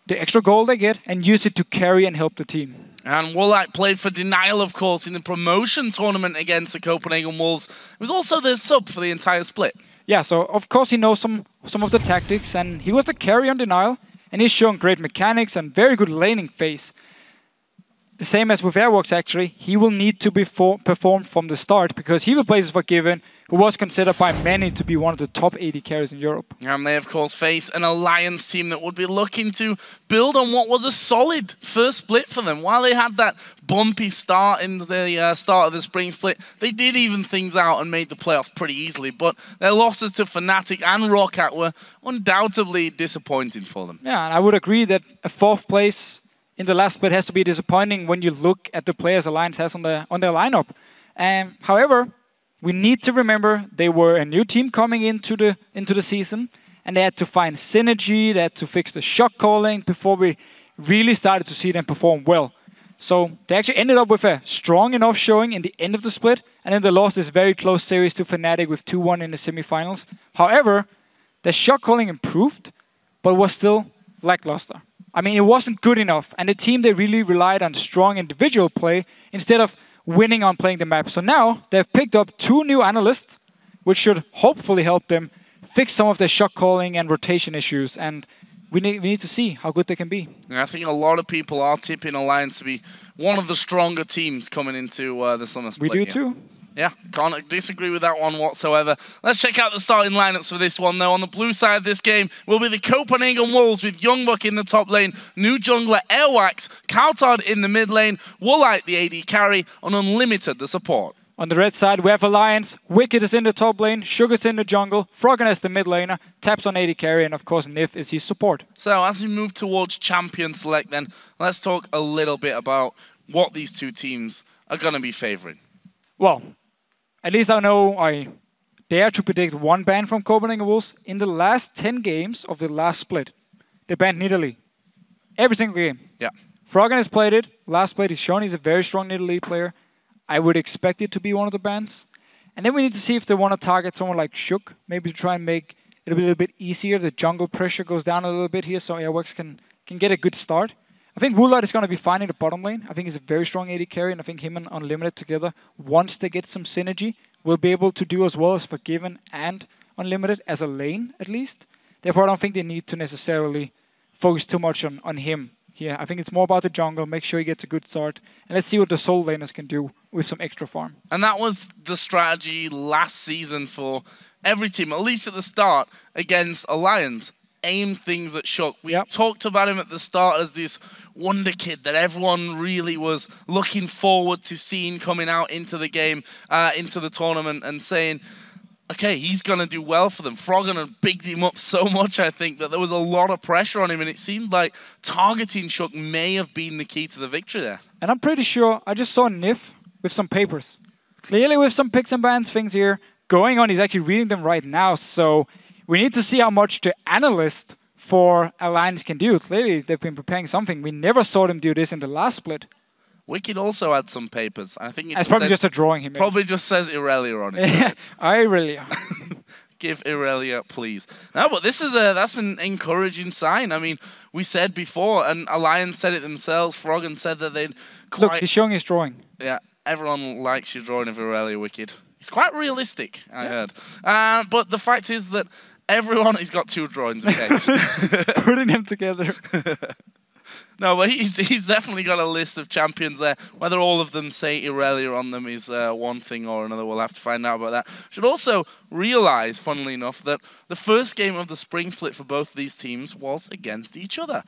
the extra gold they get and use it to carry and help the team. And Woolite played for Denial, of course, in the promotion tournament against the Copenhagen Wolves. It was also their sub for the entire split. Yeah, so of course he knows some of the tactics, and he was the carry on Denial, and he's shown great mechanics and very good laning phase. The same as with Airwax, actually, he will need to perform from the start because he replaces Forgiven, who was considered by many to be one of the top 80 carries in Europe. And they, of course, face an Alliance team that would be looking to build on what was a solid first split for them. While they had that bumpy start in the start of the spring split, they did even things out and made the playoffs pretty easily. But their losses to Fnatic and Roccat were undoubtedly disappointing for them. Yeah, and I would agree that a 4th place in the last split has to be disappointing when you look at the players Alliance has on their lineup. However, we need to remember they were a new team coming into the season, and they had to find synergy, they had to fix the shot calling before we really started to see them perform well. So they actually ended up with a strong enough showing in the end of the split, and then they lost this very close series to Fnatic with 2-1 in the semifinals. However, their shot calling improved, but was still lackluster. I mean, it wasn't good enough, and the team, they really relied on strong individual play instead of winning on playing the map. So now they've picked up 2 new analysts, which should hopefully help them fix some of their shot calling and rotation issues, and we need to see how good they can be. I think a lot of people are tipping Alliance to be one of the stronger teams coming into the Summer Split. We do too. Yeah, can't disagree with that one whatsoever. Let's check out the starting lineups for this one, though. On the blue side of this game will be the Copenhagen Wolves with Youngbuck in the top lane, new jungler Airwax, Coutard in the mid lane, Woolite the AD carry, and Unlimited the support. On the red side, we have Alliance. Wicked is in the top lane, Sugar's in the jungle, Froggen as the mid laner, Taps on AD carry, and of course Nif is his support. So as we move towards Champion Select then, let's talk a little bit about what these two teams are going to be favoring. Well, at least I know I dare to predict one ban from Copenhagen Wolves. In the last 10 games of the last split, they banned Nidalee. Every single game. Yeah. Froggen has played it. Last split, he's shown he's a very strong Nidalee player. I would expect it to be one of the bans. And then we need to see if they want to target someone like Shook, maybe to try and make it a little bit easier. The jungle pressure goes down a little bit here, so Airwax can get a good start. I think Woolite is going to be fine in the bottom lane. I think he's a very strong AD carry, and I think him and Unlimited together, once they get some synergy, will be able to do as well as Forgiven and Unlimited as a lane, at least. Therefore, I don't think they need to necessarily focus too much on him. Yeah, I think it's more about the jungle, make sure he gets a good start, and let's see what the soul laners can do with some extra farm. And that was the strategy last season for every team, at least at the start, against Alliance. Aim things at Shook. We talked about him at the start as this wonder kid that everyone really was looking forward to seeing coming out into the game, into the tournament, and saying, okay, he's going to do well for them. Froggen had bigged him up so much, I think, that there was a lot of pressure on him, and it seemed like targeting Shook may have been the key to the victory there. And I'm pretty sure I just saw Nif with some papers. Clearly with some picks and bans things here going on. He's actually reading them right now, so we need to see how much the analyst for Alliance can do. Clearly they've been preparing something. We never saw them do this in the last split. Wicked also had some papers. I think it's probably just a drawing he made. Probably just says Irelia on it. Irelia. Give Irelia, please. No, but this is that's an encouraging sign. I mean, we said before, and Alliance said it themselves. Froggen said that they'd Look, he's showing his drawing. Yeah, everyone likes your drawing of Irelia, Wicked. It's quite realistic, I heard. But the fact is that everyone, he's got 2 drawings, okay? Putting them together. No, but he's definitely got a list of champions there. Whether all of them say Irelia on them is one thing or another. We'll have to find out about that. Should also realize, funnily enough, that the first game of the spring split for both of these teams was against each other,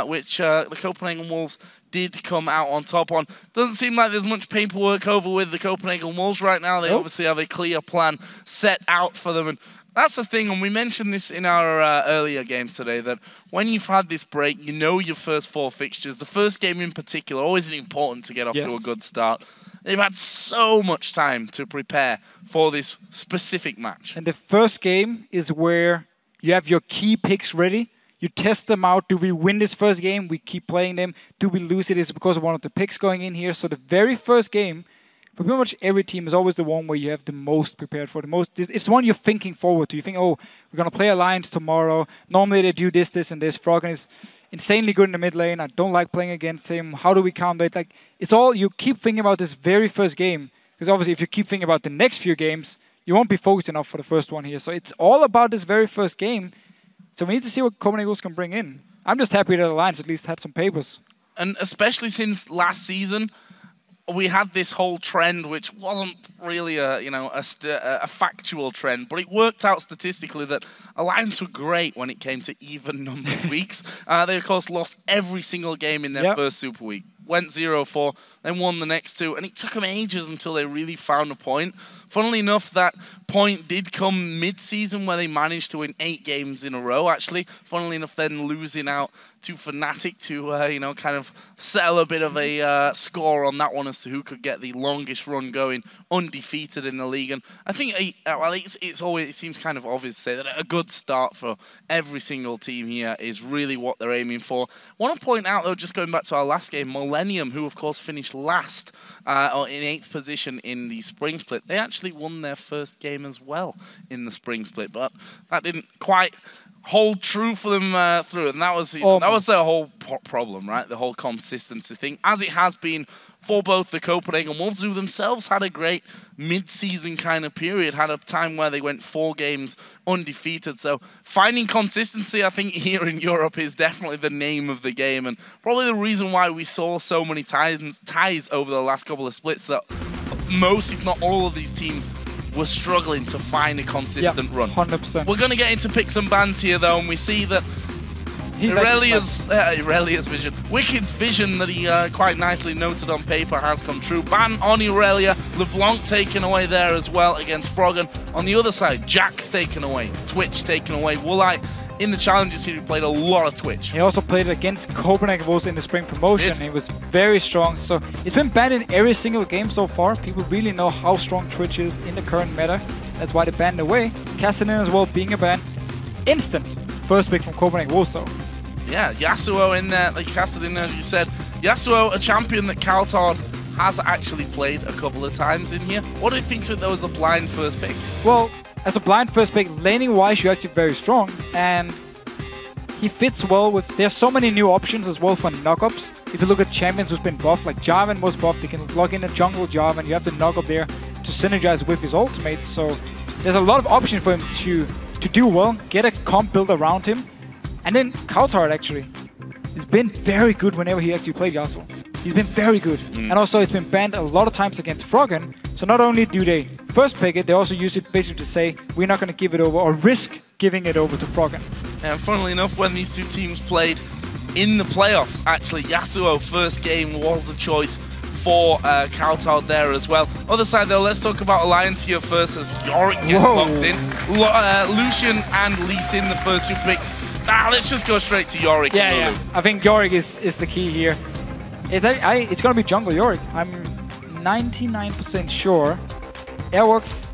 which the Copenhagen Wolves did come out on top on. Doesn't seem like there's much paperwork over with the Copenhagen Wolves right now. They obviously have a clear plan set out for them, and that's the thing, and we mentioned this in our earlier games today, that when you've had this break, you know your first 4 fixtures. The first game in particular, always important to get off to a good start. They've had so much time to prepare for this specific match. And the first game is where you have your key picks ready. You test them out. Do we win this first game? We keep playing them. Do we lose it? Is it because of one of the picks going in here? So the very first game, for pretty much every team, is always the one where you have the most prepared for. It's the one you're thinking forward to. You think, oh, we're going to play Alliance tomorrow. Normally they do this, and this. Froggen is insanely good in the mid lane. I don't like playing against him. How do we counter it? Like, it's all, you keep thinking about this very first game. Because obviously if you keep thinking about the next few games, you won't be focused enough for the first one here. So it's all about this very first game. So we need to see what Copenhagen Wolves can bring in. I'm just happy that Alliance at least had some papers. And especially since last season, we had this whole trend, which wasn't really a factual trend, but it worked out statistically that Alliance were great when it came to even numbered weeks. They, of course, lost every single game in their first Super Week. Went 0-4, then won the next 2, and it took them ages until they really found a point. Funnily enough, that point did come mid-season where they managed to win 8 games in a row, actually. Funnily enough, then losing out to Fnatic to, you know, kind of settle a bit of a score on that one as to who could get the longest run going undefeated in the league. And I think, well, it seems kind of obvious to say that a good start for every single team here is really what they're aiming for. I want to point out, though, just going back to our last game, Millennium, who of course finished last or in 8th position in the Spring Split, they actually won their first game as well in the Spring Split, but that didn't quite hold true for them through, and that was their whole problem, right? The whole consistency thing, as it has been for both the Copenhagen Wolves, who themselves had a great mid-season kind of period, had a time where they went 4 games undefeated. So finding consistency, I think, here in Europe is definitely the name of the game, and probably the reason why we saw so many ties over the last couple of splits, that most, if not all of these teams were struggling to find a consistent run. 100%. We're going to get into picks and bans here, though, and we see that Irelia's vision, Wicked's vision that he quite nicely noted on paper has come true. Ban on Irelia, LeBlanc taken away there as well against Froggen. On the other side, Jack's taken away, Twitch taken away. Woolite in the challenges here, he played a lot of Twitch. He also played against Copenhagen Wolves in the spring promotion. He was very strong. So it's been banned in every single game so far. People really know how strong Twitch is in the current meta. That's why they banned away. Cassidy as well being a ban. Instant first pick from Copenhagen Wolves though. Yeah, Yasuo in there, like Cassidy, as you said. Yasuo, a champion that Kaltard has actually played a couple of times in here. What do you think to it though as the blind first pick? Well, as a blind first pick, laning-wise, you're actually very strong, and he fits well with... There's so many new options as well for knock-ups. If you look at champions who's been buffed, like Jarvan was buffed, you can log in a jungle Jarvan, you have to knock up there to synergize with his ultimate, so there's a lot of options for him to do well, get a comp build around him, and then Kaltard actually has been very good whenever he actually played Yasuo. He's been very good. And also it's been banned a lot of times against Froggen. So not only do they first pick it, they also use it basically to say, we're not going to give it over or risk giving it over to Froggen. And funnily enough, when these two teams played in the playoffs, actually, Yasuo first game was the choice for Kaltard there as well. Other side though, let's talk about Alliance here first as Yorick gets locked in. Lucian and Lee Sin, the first 2 picks. Let's just go straight to Yorick. Yeah. I think Yorick is the key here. It's going to be jungle Yorick. I'm 99% sure. Airworks,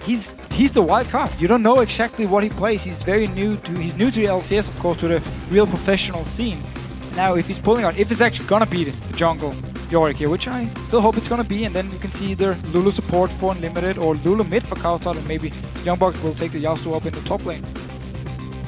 he's the wild card. You don't know exactly what he plays. He's new to the LCS, of course, to the real professional scene. Now, if he's pulling out, if it's actually going to be the jungle Yorick here, which I still hope it's going to be, and then you can see either Lulu support for Unlimited or Lulu mid for Kaltard, and maybe Youngbuck will take the Yasuo up in the top lane.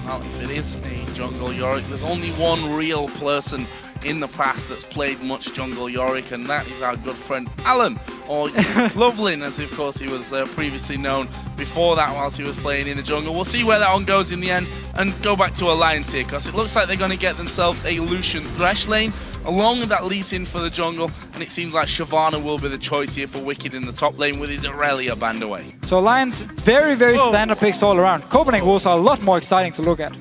Well, if it is a jungle Yorick, there's only one real person in the past that's played much jungle Yorick, and that is our good friend Alan, or Lovelin, as of course he was previously known before that whilst he was playing in the jungle. We'll see where that one goes in the end, and go back to Alliance here, because it looks like they're going to get themselves a Lucian Thresh lane, along with that Lee Sin for the jungle, and it seems like Shyvana will be the choice here for Wicked in the top lane with his Irelia banned away. So Alliance, very standard picks all around. Copenhagen Wolves are a lot more exciting to look at.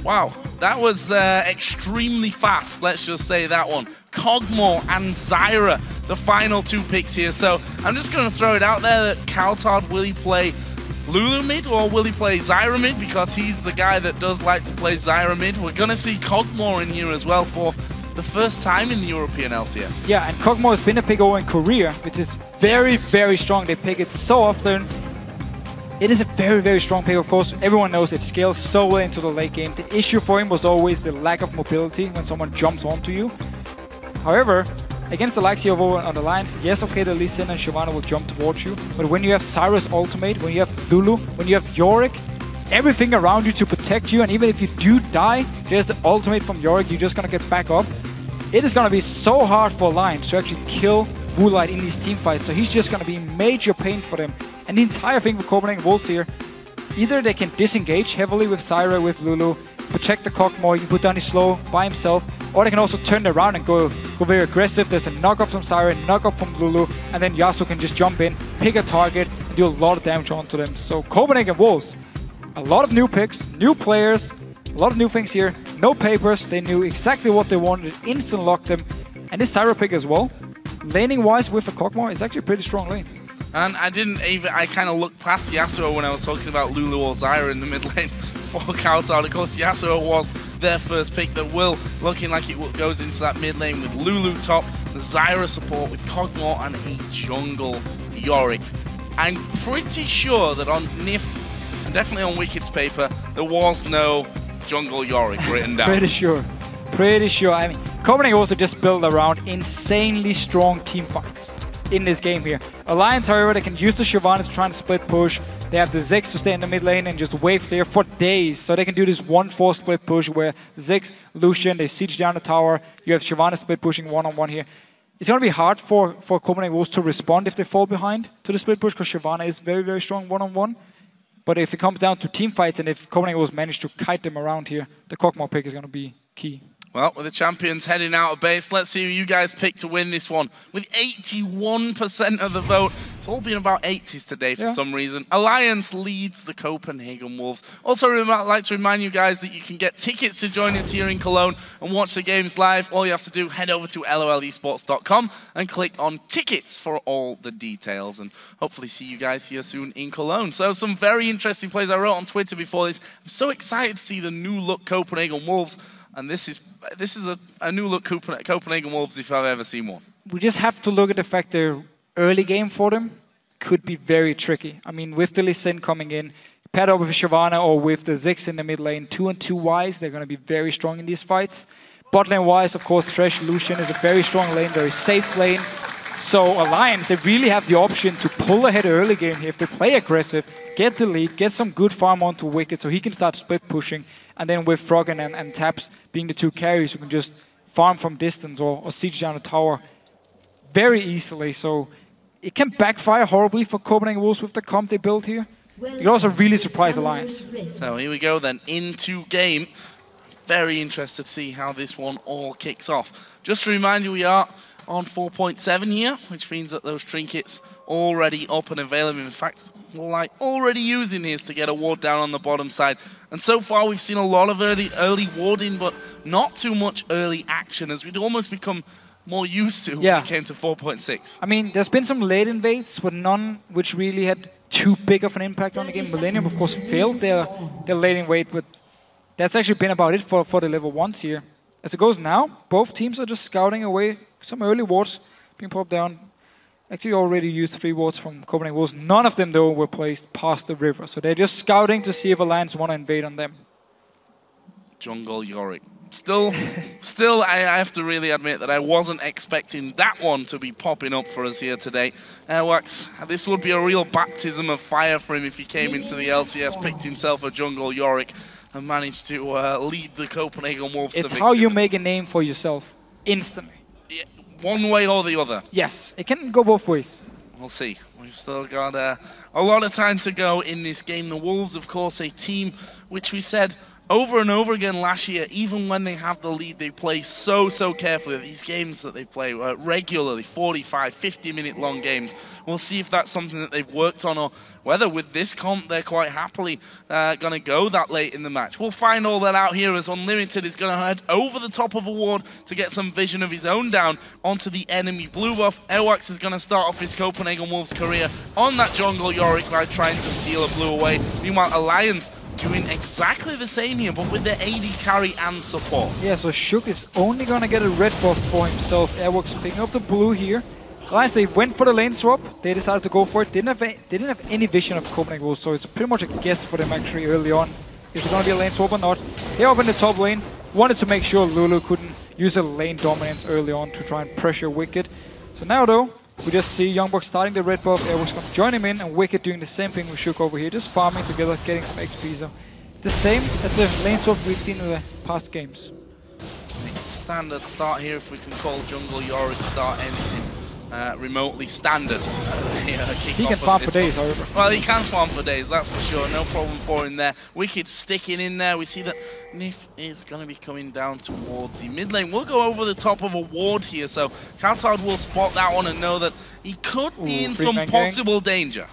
Wow, that was extremely fast, let's just say that one. Kog'Maw and Zyra, the final 2 picks here. So I'm just going to throw it out there that Kaltard, will he play Lulu mid or will he play Zyra mid? Because he's the guy that does like to play Zyra mid. We're going to see Kog'Maw in here as well for the first time in the European LCS. Yeah, and Kog'Maw has been a pick over in Korea, which is very strong. They pick it so often. It is a very strong pick, of course. Everyone knows it scales so well into the late game. The issue for him was always the lack of mobility when someone jumps onto you. However, against the likes of on the Alliance, yes, okay, the Lee Sin and Shyvana will jump towards you, but when you have Zyra's ultimate, when you have Lulu, when you have Yorick, everything around you to protect you, and even if you do die, there's the ultimate from Yorick, you're just gonna get back up. It is gonna be so hard for Alliance to actually kill Woolite in these team fights, so he's just gonna be major pain for them. And the entire thing for Copenhagen Wolves here, either they can disengage heavily with Zyra, with Lulu, protect the Kog'Maw, you can put down his slow by himself, or they can also turn it around and go very aggressive. There's a knock-up from Zyra, knock-up from Lulu, and then Yasuo can just jump in, pick a target, and do a lot of damage onto them. So Copenhagen Wolves, a lot of new picks, new players, a lot of new things here, no papers, they knew exactly what they wanted, instant locked them, and this Zyra pick as well, laning-wise with the Kog'Maw, is actually a pretty strong lane. And I kind of looked past Yasuo when I was talking about Lulu or Zyra in the mid lane for Kaltard. Of course, Yasuo was their first pick. The Will looking like it goes into that mid lane with Lulu top, the Zyra support with Cogmore and a jungle Yorick. I'm pretty sure that on NIF, and definitely on Wicked's paper, there was no jungle Yorick written down. Pretty sure. Pretty sure. I mean, Copenhagen also just built around insanely strong team fights in this game here. Alliance, however, they can use the Shyvana to try and split push. They have the Ziggs to stay in the mid lane and just wave clear for days. So they can do this 1-4 split push where Ziggs, Lucian, they siege down the tower. You have Shyvana split pushing one-on-one here. It's going to be hard for Copenhagen Wolves to respond if they fall behind to the split push because Shyvana is very, very strong one-on-one. But if it comes down to team fights and if Copenhagen Wolves manage to kite them around here, the Cogmore pick is going to be key. Well, with the champions heading out of base, let's see who you guys pick to win this one. With 81% of the vote, it's all been about 80s today for some reason. Alliance leads the Copenhagen Wolves. Also, I'd like to remind you guys that you can get tickets to join us here in Cologne and watch the games live. All you have to do, head over to lolesports.com and click on tickets for all the details. And hopefully see you guys here soon in Cologne. So some very interesting plays I wrote on Twitter before this. I'm so excited to see the new look Copenhagen Wolves. And this is a new look Copenhagen Wolves if I've ever seen one. We just have to look at the fact the early game for them could be very tricky. I mean, with the Lee Sin coming in, paired up with Shyvana or with the Ziggs in the mid lane, 2-2 wise, they're going to be very strong in these fights. Bot lane wise, of course, Thresh Lucian is a very strong lane, very safe lane. So Alliance, they really have the option to pull ahead early game here if they play aggressive, get the lead, get some good farm onto Wicked so he can start split pushing. And then with Froggen and Taps being the two carries who can just farm from distance or siege down the tower very easily. So it can backfire horribly for Copenhagen Wolves with the comp they built here. It can also really surprise Alliance. So here we go then, into game. Very interested to see how this one all kicks off. Just to remind you, we are on 4.7 here, which means that those trinkets already up and available. In fact, we're like already using these to get a ward down on the bottom side. And so far we've seen a lot of early warding, but not too much early action, as we'd almost become more used to when it came to 4.6. I mean, there's been some late invades, but none which really had too big of an impact on the game. Millennium, of course, failed their late invade, but that's actually been about it for the level 1s here. As it goes now, both teams are just scouting away some early wards being popped down. Actually already used 3 wards from Copenhagen Wolves. None of them, though, were placed past the river. So they're just scouting to see if Alliance want to invade on them. Jungle Yorick. Still, I have to really admit that I wasn't expecting that one to be popping up for us here today. Airwax, this would be a real baptism of fire for him if he came into the LCS, picked himself a Jungle Yorick, and managed to lead the Copenhagen Wolves to victory. It's how you make a name for yourself, instantly. Yeah, one way or the other. Yes, it can go both ways. We'll see. We've still got a lot of time to go in this game. The Wolves, of course, a team which we said over and over again last year, even when they have the lead, they play so carefully. These games that they play regularly, 45, 50-minute long games. We'll see if that's something that they've worked on, or whether with this comp they're quite happily going to go that late in the match. We'll find all that out here as Unlimited is going to head over the top of a ward to get some vision of his own down onto the enemy blue buff. Airwax is going to start off his Copenhagen Wolves career on that jungle Yorick by trying to steal a blue away. Meanwhile, Alliance doing exactly the same here, but with the AD carry and support. Yeah, so Shook is only going to get a red buff for himself. Airwax picking up the blue here. Alliance, they went for the lane swap. They decided to go for it. They didn't have any vision of Copenhagen Wolves, so it's pretty much a guess for them actually early on. Is it going to be a lane swap or not? They're up in the top lane. Wanted to make sure Lulu couldn't use a lane dominance early on to try and pressure Wicked. So now though, we just see Youngbuck starting the red buff, Airwax going to join him in, and Wicked doing the same thing with Shook over here, just farming together, getting some XP. So the same as the lane swap we've seen in the past games. Standard start here, if we can call Jungle Yorick start anything remotely standard. He can farm for days, however. Well, he can farm for days, that's for sure. No problem for him there. Wicked sticking in there. We see that Nif is going to be coming down towards the mid lane. We'll go over the top of a ward here, so Coutard will spot that one and know that he could be in some possible danger.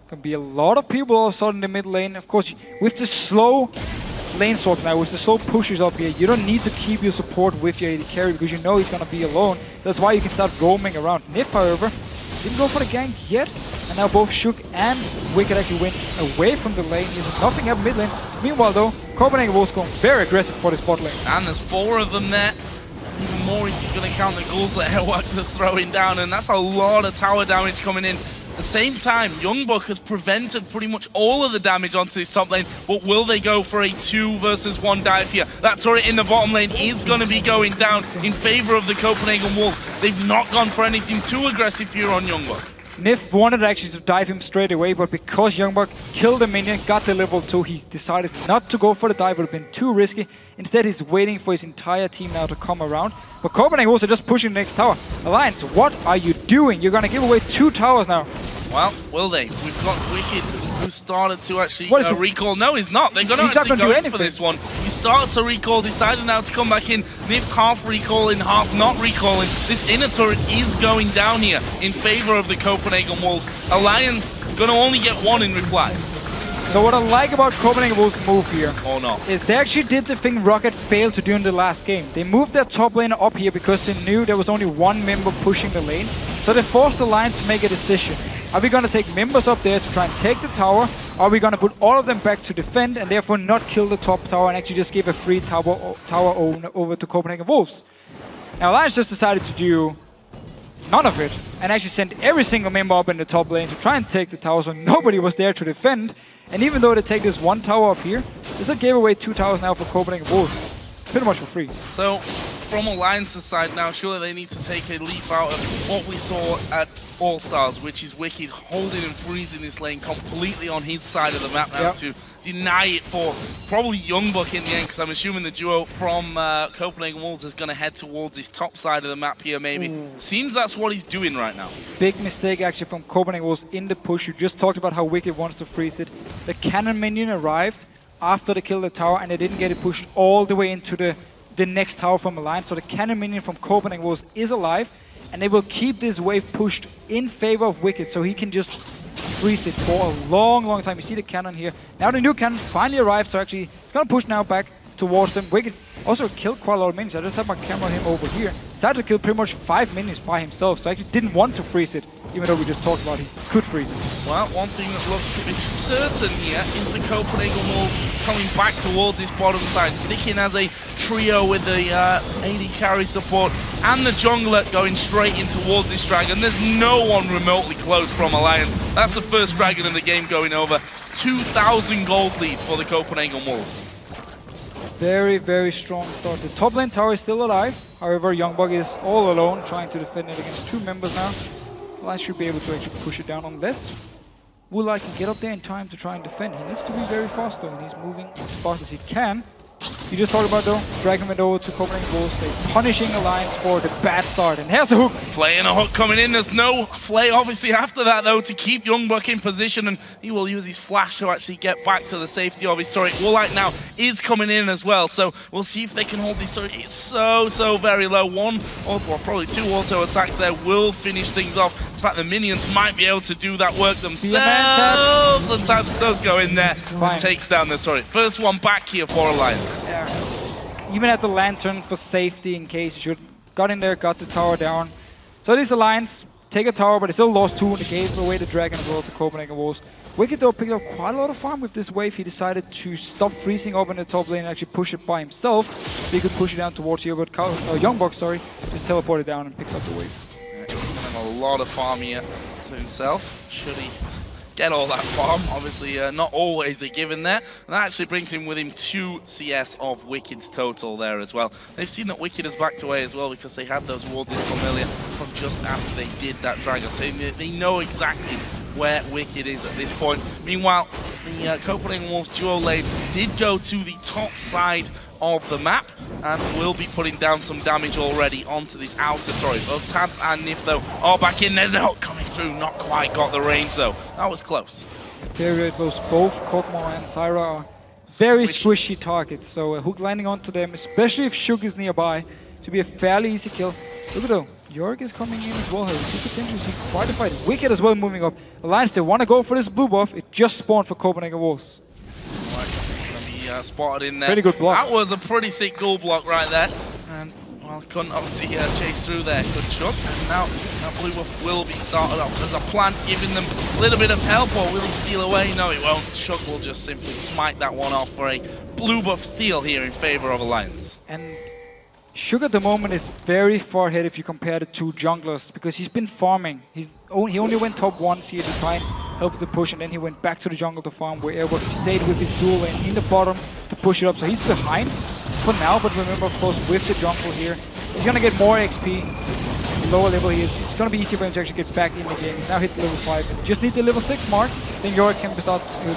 Can be a lot of people all of a sudden in the mid lane. Of course, with the slow lane swap now, with the slow pushes up here, you don't need to keep your support with your AD carry because you know he's going to be alone. That's why you can start roaming around. Nif, however, Didn't go for the gank yet. And now both Shook and Wicked actually went away from the lane. There's nothing happened mid lane. Meanwhile though, Copenhagen Wolves going very aggressive for this bot lane. And there's 4 of them there. Even more if you're going to count the ghouls that Airwax is throwing down. And that's a lot of tower damage coming in. At the same time, Youngbuck has prevented pretty much all of the damage onto this top lane, but will they go for a 2 versus 1 dive here? That turret in the bottom lane is going to be going down in favor of the Copenhagen Wolves. They've not gone for anything too aggressive here on Youngbuck. Nif wanted actually to dive him straight away, but because Youngbuck killed the minion, got the level 2, he decided not to go for the dive. It would have been too risky. Instead, he's waiting for his entire team now to come around. But Copenhagen Wolves are just pushing the next tower. Alliance, what are you doing? You're going to give away 2 towers now. Well, will they? We've got Wicked, who started to actually recall. No, he's not. They're going to actually go in for this one. He started to recall, decided now to come back in. Nif's half recalling, half not recalling. This inner turret is going down here in favor of the Copenhagen Wolves. Alliance going to only get 1 in reply. So what I like about Copenhagen Wolves' move here no. is they actually did the thing Rocket failed to do in the last game. They moved their top lane up here because they knew there was only 1 member pushing the lane. So they forced the Alliance to make a decision. Are we going to take members up there to try and take the tower? Or are we going to put all of them back to defend and therefore not kill the top tower and actually just give a free tower over to Copenhagen Wolves? Now Alliance just decided to do none of it and actually sent every single member up in the top lane to try and take the tower, so nobody was there to defend. And even though they take this 1 tower up here, they still gave away 2 towers now for Copenhagen Wolves. Pretty much for free. So, from Alliance's side now, surely they need to take a leaf out of what we saw at All-Stars, which is Wicked holding and freezing this lane completely on his side of the map now to deny it for probably Youngbuck in the end, because I'm assuming the duo from Copenhagen Wolves is going to head towards this top side of the map here maybe. Seems that's what he's doing right now. Big mistake actually from Copenhagen Wolves in the push. You just talked about how Wicked wants to freeze it. The cannon minion arrived after they killed the tower and they didn't get it pushed all the way into the next tower from Alliance. So the cannon minion from Copenhagen Wolves is alive and they will keep this wave pushed in favor of Wicked so he can just freeze it for a long, long time. You see the cannon here. Now the new cannon finally arrived, so actually it's going to push now back towards them. Wicked also killed quite a lot of minions. I just have my camera on him over here. Decided to kill pretty much 5 minions by himself, so I actually didn't want to freeze it, even though we just talked about he could freeze it. Well, one thing that looks to be certain here is the Copenhagen Wolves coming back towards this bottom side, sticking as a trio with the AD carry support and the jungler going straight in towards this dragon. There's no one remotely close from Alliance. That's the first dragon in the game going over. 2,000 gold lead for the Copenhagen Wolves. Very, very strong start. The top lane tower is still alive. However, Youngbug is all alone trying to defend it against 2 members now. Alliance should be able to actually push it down unless Woolite can get up there in time to try and defend. He needs to be very fast though, and he's moving as fast as he can. You just talked about though, dragging it over to Copenhagen Wolves. They're punishing Alliance for the bad start. And here's a hook. Flay and a hook coming in. There's no Flay obviously after that though to keep Youngbuck in position, and he will use his flash to actually get back to the safety of his turret. Woolite now is coming in as well, so we'll see if they can hold this turret. It's so very low. 1 or probably 2 auto attacks there will finish things off. In fact, the minions might be able to do that work themselves, and Tabs does go in there and takes down the turret. First one back here for Alliance. Yeah. Even at the lantern for safety in case you should. Got in there, got the tower down. So this Alliance take a tower, but they still lost 2 and they gave away the dragon as well to Copenhagen Wolves. Wicked though picked up quite a lot of farm with this wave. He decided to stop freezing up in the top lane and actually push it by himself. So he could push it down towards here, but Youngbuck, just teleported down and picks up the wave. He's going to have a lot of farm here to himself. Should he get all that farm? Obviously not always a given there. And that actually brings him with him 2 CS of Wicked's total there as well. They've seen that Wicked has backed away as well because they had those wards in Familiar from just after they did that dragon. So they know exactly where Wicked is at this point. Meanwhile, the Copenhagen Wolves duo lane did go to the top side of the map and will be putting down some damage already onto this outer turret. Both Tabs and Nif though are back in. There's a hook coming through, not quite got the range though. That was close. Very close. Both Kog'Maw and Syra are very squishy targets, so a hook landing onto them, especially if Shug is nearby, to be a fairly easy kill. Look at though, York is coming in as well. You could potentially see quite a fight. Wicked as well moving up. Alliance, they want to go for this blue buff. It just spawned for Copenhagen Wolves. Spotted in there. Pretty good block. That was a pretty sick goal block right there. And well, couldn't obviously chase through there. Good shot. And now Blue buff will be started off. There's a plant giving them a little bit of help, or will he steal away? No, he won't. Shug will just simply smite that one off for a blue buff steal here in favor of Alliance. And Shug at the moment is very far ahead if you compare the two junglers, because he's been farming. He only went top 1 here to try and help the push, and then he went back to the jungle to farm, where Airbox stayed with his dual lane in the bottom to push it up. So he's behind for now, but remember, of course, with the jungle here, he's going to get more XP. Lower level he is. It's going to be easier for him to actually get back in the game. He's now hit level 5. Just need the level 6 mark, then Yorick can start to be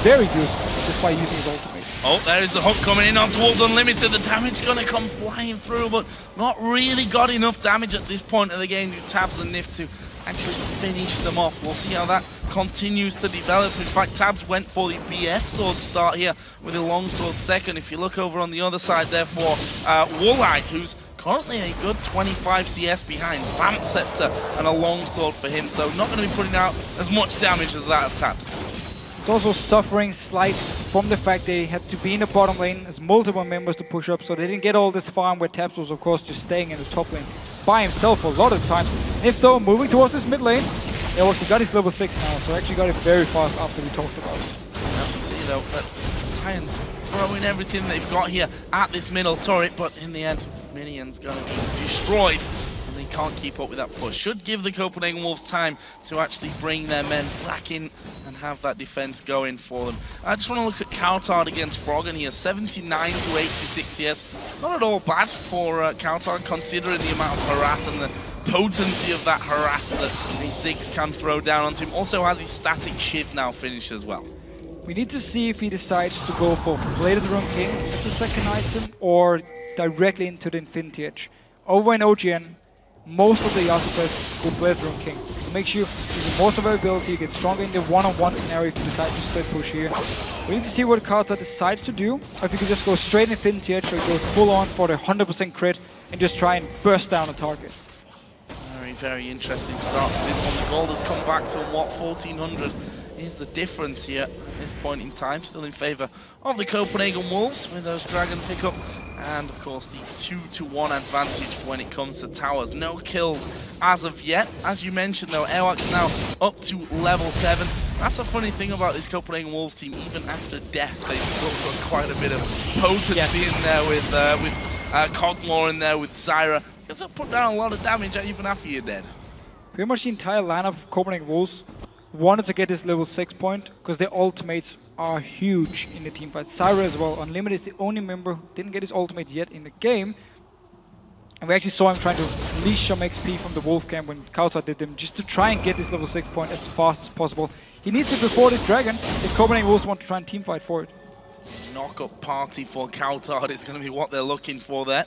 very useful just by using his ultimate. Oh, there is the hook coming in on towards Unlimited. The damage going to come flying through, but not really got enough damage at this point of the game to Tabs and Nif to actually finish them off. We'll see how that continues to develop. In fact, Tabs went for the BF sword start here with a longsword second. If you look over on the other side there for Woolite, who's currently a good 25 CS behind Vamp Scepter and a longsword for him, so not going to be putting out as much damage as that of Tabs. It's also suffering slight from the fact they had to be in the bottom lane as multiple members to push up, so they didn't get all this farm where Tabs was, of course, just staying in the top lane by himself a lot of the time. Nif, though, moving towards this mid lane. He actually got his level 6 now, so actually got it very fast after we talked about it. See, though, that Giants throwing everything they've got here at this middle turret, but in the end, Minion's going to be destroyed. They can't keep up with that push. Should give the Copenhagen Wolves time to actually bring their men back in and have that defense going for them. I just want to look at Coutard against Froggen here. 79 to 86 CS. Not at all bad for Coutard, considering the amount of harass and the potency of that harass that the Ziggs can throw down onto him. Also has his static shift now finished as well. We need to see if he decides to go for Bladed Rune King as the second item or directly into the Infinity Edge. Over in OGN, most of the Yasuo players will Bladed Rune King. So make sure you use more survivability, you get stronger in the one-on-one scenario if you decide to split push here. We need to see what Carter decides to do, or if you can just go straight Infinity Edge or go full on for the 100% crit and just try and burst down a target. Very, very interesting start to this one. The gold has come back somewhat, 1400 is the difference here at this point in time. Still in favour of the Copenhagen Wolves with those Dragon pickup. And of course the 2-1 advantage when it comes to towers. No kills as of yet. As you mentioned though, Airwax now up to level 7. That's a funny thing about this Copenhagen Wolves team. Even after death, they've still got quite a bit of potency in there with Cogmore in there with Zyra. Because they'll put down a lot of damage even after you're dead. Pretty much the entire lineup of Copenhagen Wolves wanted to get this level 6 point because their ultimates are huge in the team fight. Zyra as well. Unlimited is the only member who didn't get his ultimate yet in the game. And we actually saw him trying to leash some XP from the Wolf camp when Kauta did them just to try and get this level 6 point as fast as possible. He needs it before this Dragon if Copenhagen Wolves want to try and team fight for it. Knock-up party for Coutard is going to be what they're looking for there.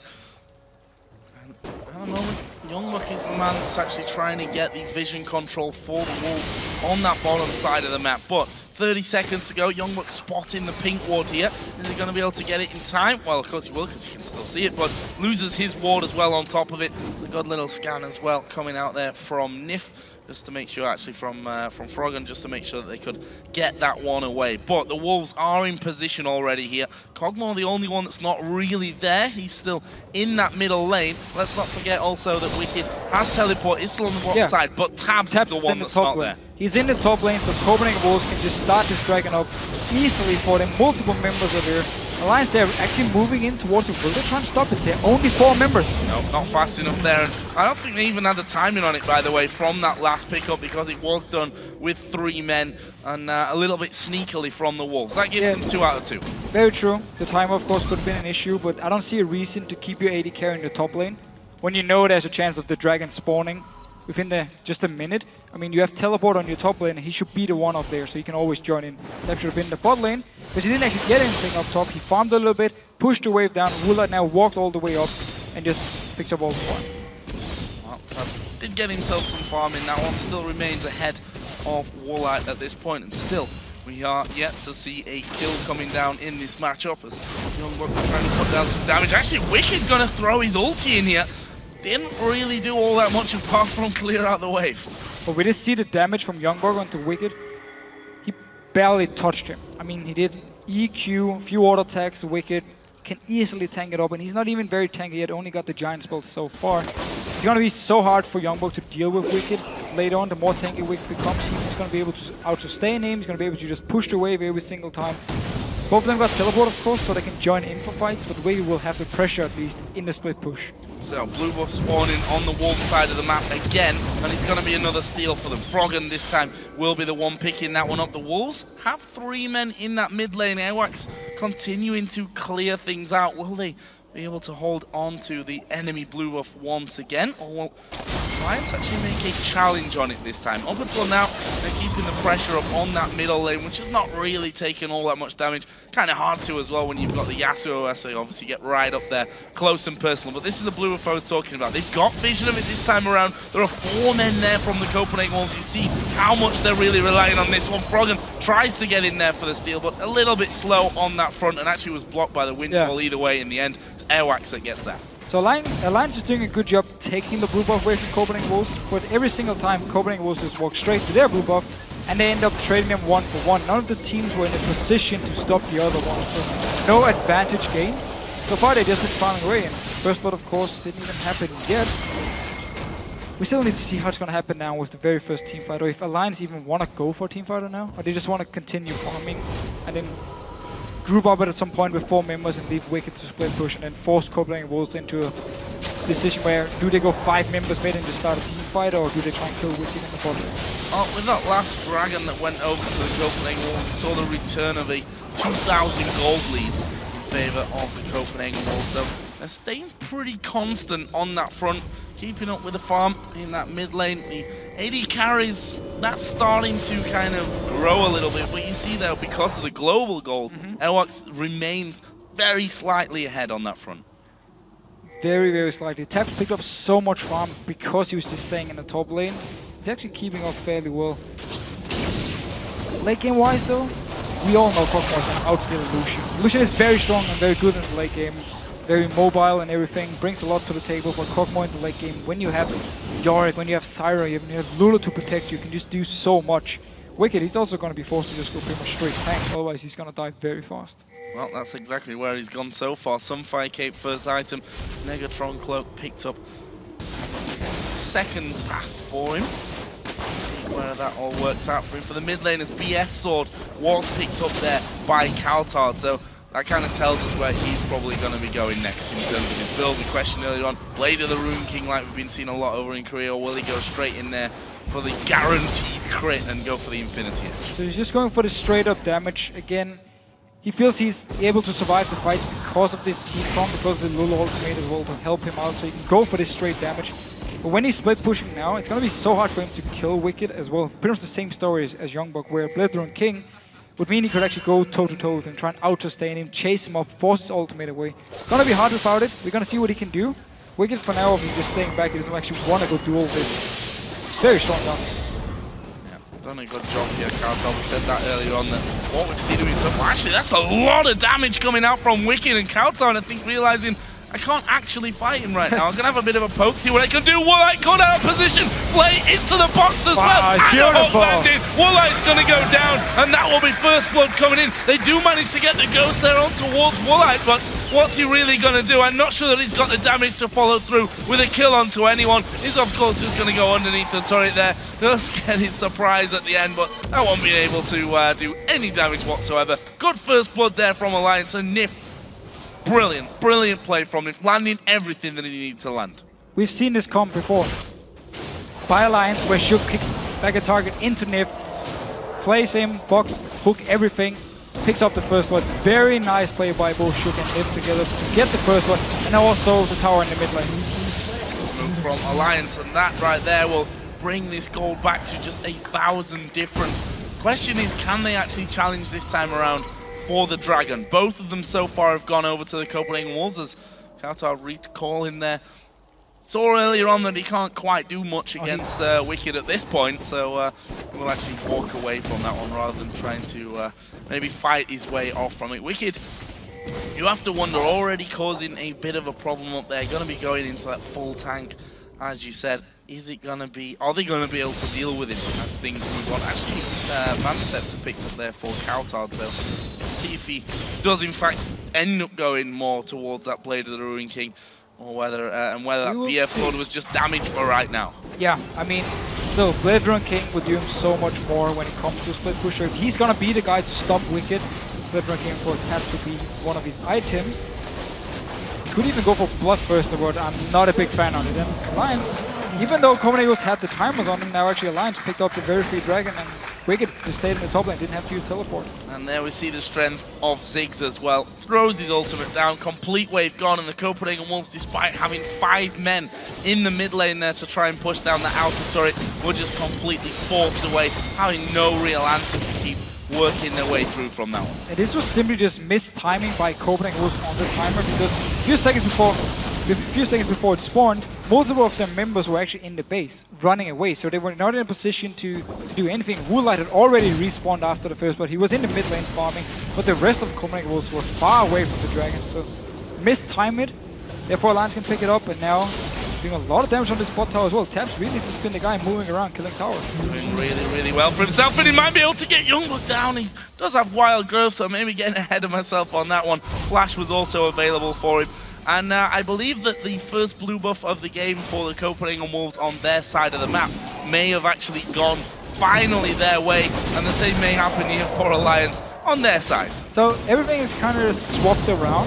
And at the moment, Youngbuck is the man that's actually trying to get the vision control for the Wolves on that bottom side of the map. But 30 seconds to go, Youngbuck spotting the pink ward here. Is he going to be able to get it in time? Well, of course he will, because he can still see it, but loses his ward as well on top of it. A good little scan as well coming out there from Nif, just to make sure, actually from Froggen, just to make sure that they could get that one away. But the Wolves are in position already here. Cogmore, the only one that's not really there. He's still in that middle lane. Let's not forget also that Wicked has teleport, is still on the bottom side, but Tabs is the one that's not there. He's in the top lane, so Copenhagen Wolves can just start this Dragon up easily for them. Multiple members are there. Alliance, they're actually moving in towards it. Will they try and stop it? They're only 4 members. No, not fast enough there. And I don't think they even had the timing on it, by the way, from that last pickup, because it was done with 3 men and a little bit sneakily from the Wolves. That gives them 2 out of 2. Very true. The timer, of course, could have been an issue, but I don't see a reason to keep your AD carry in the top lane when you know there's a chance of the Dragon spawning within just a minute. I mean, you have teleport on your top lane, and he should be the one up there, so he can always join in. That should have been the bot lane, because he didn't actually get anything up top. He farmed a little bit, pushed the wave down. Woola now walked all the way up and just picks up all the farm. Well, did get himself some farming. That one still remains ahead of Woolite at this point, and still we are yet to see a kill coming down in this matchup as Youngbuck trying to put down some damage. Actually, Wicked gonna throw his ulti in here. Didn't really do all that much apart from clear out the wave. But we did see the damage from Youngbuck onto Wicked. He barely touched him. I mean, he did EQ, a few auto attacks. Wicked can easily tank it up, and he's not even very tanky yet, only got the giant spell so far. It's going to be so hard for Youngbuck to deal with Wicked later on. The more tanky Wicked becomes, he's going to be able to out-sustain him. He's going to be able to just push the wave every single time. Both of them got teleport, of course, so they can join in for fights, but Wicked will have the pressure at least in the split push. So blue buff spawning on the wolf side of the map again, and it's going to be another steal for them. Froggen this time will be the one picking that one up. The Wolves have 3 men in that mid lane. Airwax continuing to clear things out. Will they be able to hold on to the enemy blue buff once again, or will Alliance actually make a challenge on it this time? Up until now, they're keeping the pressure up on that middle lane, which is not really taking all that much damage. Kind of hard to as well when you've got the Yasuo, as they obviously get right up there, close and personal. But this is the blue buff I was talking about. They've got vision of it this time around. There are 4 men there from the Copenhagen Wolves. You see how much they're really relying on this one. Froggen tries to get in there for the steal, but a little bit slow on that front, and actually was blocked by the windfall either way in the end. It's Airwax that gets that. So Alliance is doing a good job taking the blue buff away from Copenhagen Wolves, but every single time Copenhagen Wolves just walk straight to their blue buff, and they end up trading them 1 for 1. None of the teams were in a position to stop the other one, so no advantage gained. So far they just been farming away, and first blood of course didn't even happen yet. We still need to see how it's going to happen now with the very first team fight, or if Alliance even want to go for a team fight now, or they just want to continue farming and then group up at some point with 4 members and leave Wicked to split push, and then force Copenhagen Wolves into a decision where do they go 5 members mid and just start a team fight, or do they try and kill Wicked in the bottom lane? Oh, with that last dragon that went over to the Copenhagen Wolves, we saw the return of a 2,000 gold lead in favour of the Copenhagen Wolves. So they're staying pretty constant on that front, keeping up with the farm in that mid lane. The AD carries, that's starting to kind of grow a little bit, but you see though, because of the global gold, Airwax remains very slightly ahead on that front. Very, very slightly. Taps picked up so much farm because he was just staying in the top lane. He's actually keeping up fairly well. Late game wise though, we all know Kog'Maw is going to outscale Lucian. Lucian is very strong and very good in the late game. Very mobile and everything, brings a lot to the table, but Kog'Maw in the late game, when you have Yorick, when you have Syra, when you have Lulu to protect you, can just do so much. Wicked, he's also going to be forced to just go pretty much straight tank, otherwise he's going to die very fast. Well, that's exactly where he's gone so far. Sunfire Cape first item, Negatron Cloak picked up second path for him. See where that all works out for him. For the mid laners, BF Sword was picked up there by Kaltard, so that kind of tells us where he's probably going to be going next in terms of his build. We questioned earlier on, Blade of the Rune King like we've been seeing a lot over in Korea, or will he go straight in there for the guaranteed crit and go for the Infinity Edge? So he's just going for the straight up damage. Again, he feels he's able to survive the fight because of this T-Prom, because of the Lulu ultimate as well to help him out, so he can go for this straight damage. But when he's split pushing now, it's going to be so hard for him to kill Wicked as well. Pretty much the same story as Youngbuck, where Blade of the Rune King would mean he could actually go toe-to-toe with him, try and out-sustain him, chase him up, force his ultimate away. It's gonna be hard without it. We're gonna see what he can do. Wicked for now, he's just staying back. He doesn't actually want to go do all this. It's very strong down. Yeah, done a good job here. Kaltard said that earlier on, that what we've seen of him so far. Actually, that's a lot of damage coming out from Wicked, and Kaltard, I think, realizing I can't actually fight him right now. I'm gonna have a bit of a poke, see what I can do. Woolite got out of position, play into the box as well. And beautiful. Woolite's gonna go down, and that will be first blood coming in. They do manage to get the ghost there on towards Woolite, but what's he really gonna do? I'm not sure that he's got the damage to follow through with a kill onto anyone. He's of course just gonna go underneath the turret there. Just get his surprise at the end, but that won't be able to do any damage whatsoever. Good first blood there from Alliance, and Nif, brilliant play from him, landing everything that he needs to land. We've seen this come before. By Alliance, where Shook kicks back a target into Nif, plays him, box, hook, everything, picks up the first blood. Very nice play by both Shook and Nif together to get the first blood, and also the tower in the mid lane. Move from Alliance, and that right there will bring this gold back to just 1,000 difference. Question is, can they actually challenge this time around for the Dragon? Both of them so far have gone over to the Copenhagen Wolves, as Kaltard recall in there. Saw earlier on that he can't quite do much against Wicked at this point, so he will actually walk away from that one rather than trying to maybe fight his way off from it. Wicked, you have to wonder, already causing a bit of a problem up there, going to be going into that full tank, as you said. Is it going to be, are they going to be able to deal with it as things move on? Actually, Mancept picked up there for Kaltard, so see if he does in fact end up going more towards that Blade of the Ruin King. or whether that BF sword was just damaged for right now. Yeah, I mean, so Blade Run King would do him so much more when it comes to Split Pusher. If he's gonna be the guy to stop Wicked, Blade Run King of course has to be one of his items. He could even go for Bloodthirster, but I'm not a big fan on it. And Alliance, even though Copenhagen's had the timers on him, now actually Alliance picked up the very free dragon and Wicked just stayed in the top lane, didn't have to use teleport. And there we see the strength of Ziggs as well. Throws his ultimate down, complete wave gone, and the Copenhagen Wolves, despite having 5 men in the mid lane there to try and push down the outer turret, were just completely forced away, having no real answer to keep working their way through from that one. And this was simply just missed timing by Copenhagen Wolves on the timer, because a few seconds before it spawned, multiple of their members were actually in the base, running away, so they were not in a position to do anything. Woolite had already respawned after the first, but he was in the mid lane farming, but the rest of the Copenhagen Wolves were far away from the dragons, so mistime it. Therefore Alliance can pick it up, and now doing a lot of damage on this bot tower as well. Taps really just been the guy moving around, killing towers. Doing really, really well for himself, and he might be able to get Youngblood down. He does have wild growth, so maybe getting ahead of myself on that one. Flash was also available for him. And I believe that the first blue buff of the game for the Copenhagen Wolves on their side of the map may have actually gone finally their way, and the same may happen here for Alliance on their side. So everything is kind of swapped around.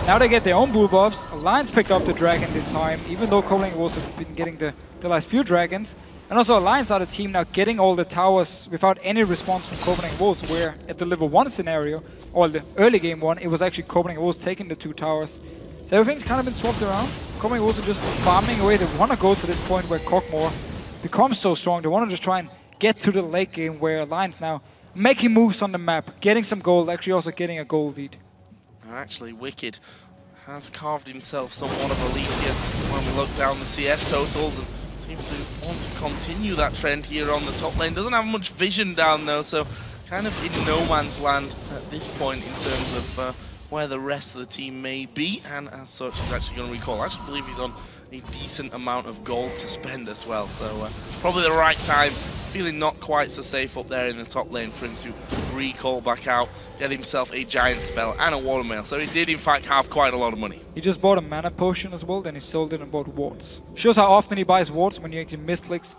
Now they get their own blue buffs. Alliance picked up the dragon this time, even though Copenhagen Wolves have been getting the last few dragons. And also Alliance are the team now getting all the towers without any response from Copenhagen Wolves, where at the level 1 scenario, or the early game one, it was actually Copenhagen Wolves taking the 2 towers. So everything's kind of been swapped around. Copenhagen Wolves are just farming away. They want to go to this point where Cockmore becomes so strong. They want to just try and get to the late game where Alliance now making moves on the map, getting some gold, actually also getting a gold lead. Actually, Wicked has carved himself somewhat of a lead here when we look down the CS totals, and seems to want to continue that trend here on the top lane. Doesn't have much vision down though, so kind of in no man's land at this point in terms of where the rest of the team may be, and as such he's actually going to recall. I actually believe he's on a decent amount of gold to spend as well, so probably the right time. Feeling not quite so safe up there in the top lane for him to recall back out, get himself a giant spell and a watermail. So he did in fact have quite a lot of money. He just bought a mana potion as well, then he sold it and bought wards. Shows how often he buys wards when you actually misclicks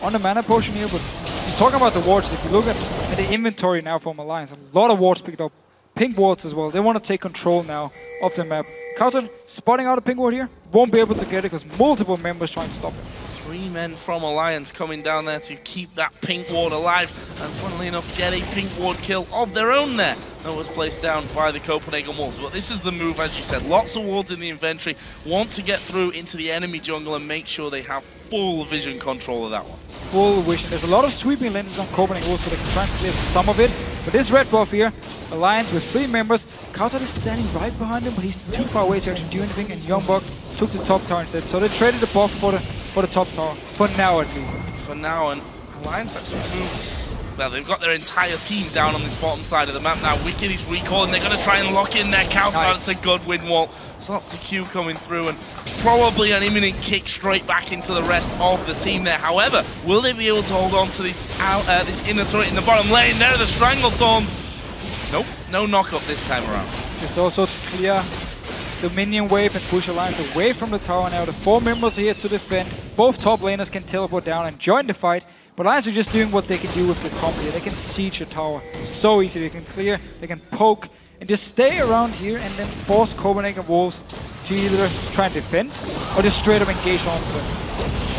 on the mana potion here, but he's talking about the wards. If you look at the inventory now from Alliance, a lot of wards picked up. Pink wards as well. They want to take control now of the map. Cowton spotting out a pink ward here. Won't be able to get it because multiple members trying to stop it. 3 men from Alliance coming down there to keep that pink ward alive, and funnily enough get a pink ward kill of their own there that was placed down by the Copenhagen Wolves. But this is the move, as you said, lots of wards in the inventory, want to get through into the enemy jungle and make sure they have full vision control of that one. Full vision. There's a lot of sweeping lenses on Copenhagen Wolves, so they can try and clear some of it. But this red buff here, Alliance with 3 members, Kautat is standing right behind him, but he's too far away to actually do anything, and Youngblood took the top tower instead. So they traded the buff for the top tower, for now at least. For now, and Alliance actually moved. Well, they've got their entire team down on this bottom side of the map now. Wicked is recalling, they're going to try and lock in their counter. Nice. It's a good win wall. Stops the Q coming through, and probably an imminent kick straight back into the rest of the team there. However, will they be able to hold on to this inner turret in the bottom lane? There are the Stranglethorns. Nope, no knock-up this time around. Just also to clear the minion wave and push Alliance away from the tower now. The 4 members are here to defend. Both top laners can teleport down and join the fight. But Alliance are just doing what they can do with this comp here. They can siege a tower so easy. They can clear, they can poke, and just stay around here and then force Copenhagen Wolves to either try and defend or just straight up engage onto them.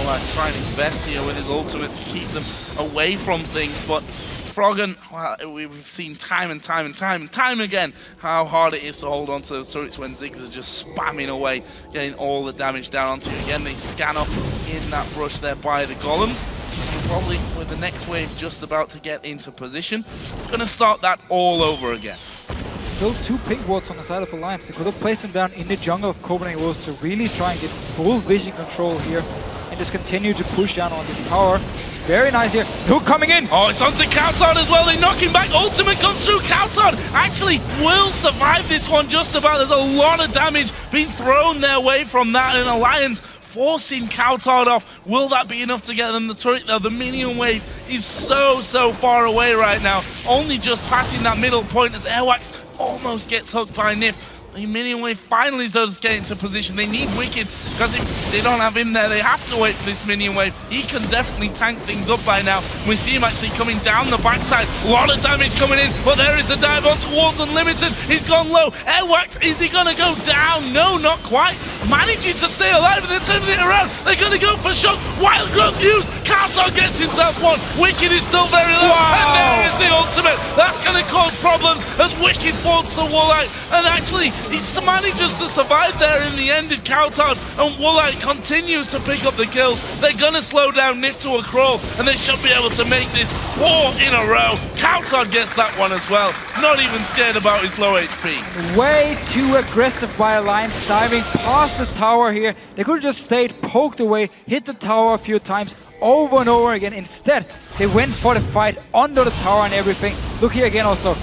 Well, trying his best here with his ultimate to keep them away from things, but Froggen, well, we've seen time and time again how hard it is to hold on to those turrets when Ziggs are just spamming away, getting all the damage down onto you. Again, they scan up in that brush there by the golems. And probably with the next wave just about to get into position, going to start that all over again. Still 2 pink wards on the side of Alliance. They could have placed them down in the jungle of Copenhagen Wolves to really try and get full vision control here and just continue to push down on this tower. Very nice here. Hook coming in. Oh, it's onto Kautat as well. They knock him back. Ultimate comes through. Kautat actually will survive this one just about. There's a lot of damage being thrown their way from that, and Alliance forcing Kautat off. Will that be enough to get them the turret though? The minion wave is so far away right now. Only just passing that middle point as Airwax almost gets hooked by Nif. The minion wave finally does get into position. They need Wicked, because if they don't have him there, they have to wait for this minion wave. He can definitely tank things up by now. We see him actually coming down the backside. A lot of damage coming in, but there is a dive on towards Unlimited. He's gone low. Airwax, is he going to go down? No, not quite. Managing to stay alive, and they're turning it around. They're going to go for shock. Wild growth used. Countdown gets into that one. Wicked is still very low. Wow. And there is the ultimate. That's going to cause problems as Wicked falls to Woolite. And actually, he manages to survive there in the end of Coutard, and Woolite continues to pick up the kills. They're going to slow down Nif to a crawl, and they should be able to make this 4 in a row. Coutard gets that one as well. Not even scared about his low HP. Way too aggressive by Alliance, diving past the tower here. They could have just stayed, poked away, hit the tower a few times, over and over again. Instead, they went for the fight under the tower and everything. Look here again also.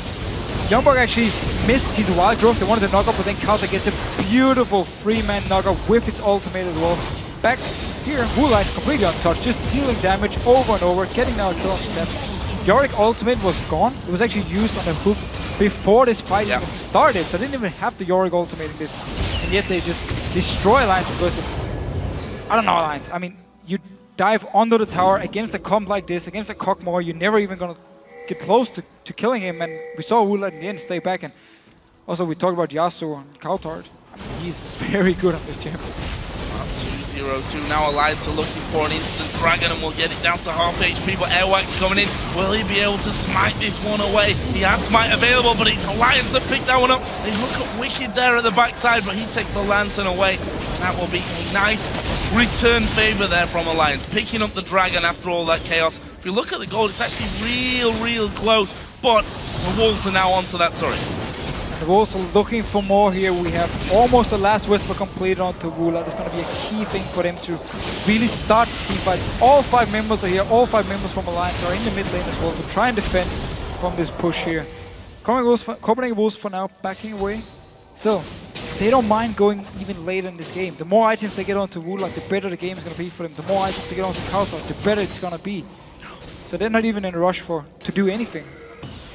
Youngbuck actually missed his wild growth. They wanted to knock up, but then Counter gets a beautiful 3-man knockup with his ultimate as well. Back here, Woolite completely untouched, just dealing damage over and over, getting now a kill on step. Yorick ultimate was gone. It was actually used on the hook before this fight even started, so they didn't even have the Yorick ultimate in this. And yet they just destroy Alliance because I don't know, Alliance. I mean, you dive under the tower against a comp like this, against a Cockmore, you're never even gonna get close to killing him, and we saw Woolite in the end stay back. And also we talked about Yasuo and Coutard. I mean, he's very good on this champion. 2-0-2. Now Alliance are looking for an instant dragon, and we'll get it down to half HP, but Airwax coming in. Will he be able to smite this one away? He has smite available, but it's Alliance that picked that one up. They hook up Wicked there at the backside, but he takes a lantern away. That will be a nice return favor there from Alliance, picking up the dragon after all that chaos. If you look at the goal, it's actually real close, but the Wolves are now onto that turret. The Wolves are looking for more here. We have almost the last Whisper completed onto Woolite. It's going to be a key thing for them to really start team fights. All 5 members are here. All 5 members from Alliance are in the mid lane as well to try and defend from this push here. Copenhagen Wolves for now backing away. Still, they don't mind going even later in this game. The more items they get onto Woolite, the better the game is going to be for them. The more items they get onto Coutard, the better it's going to be. So they're not even in a rush to do anything.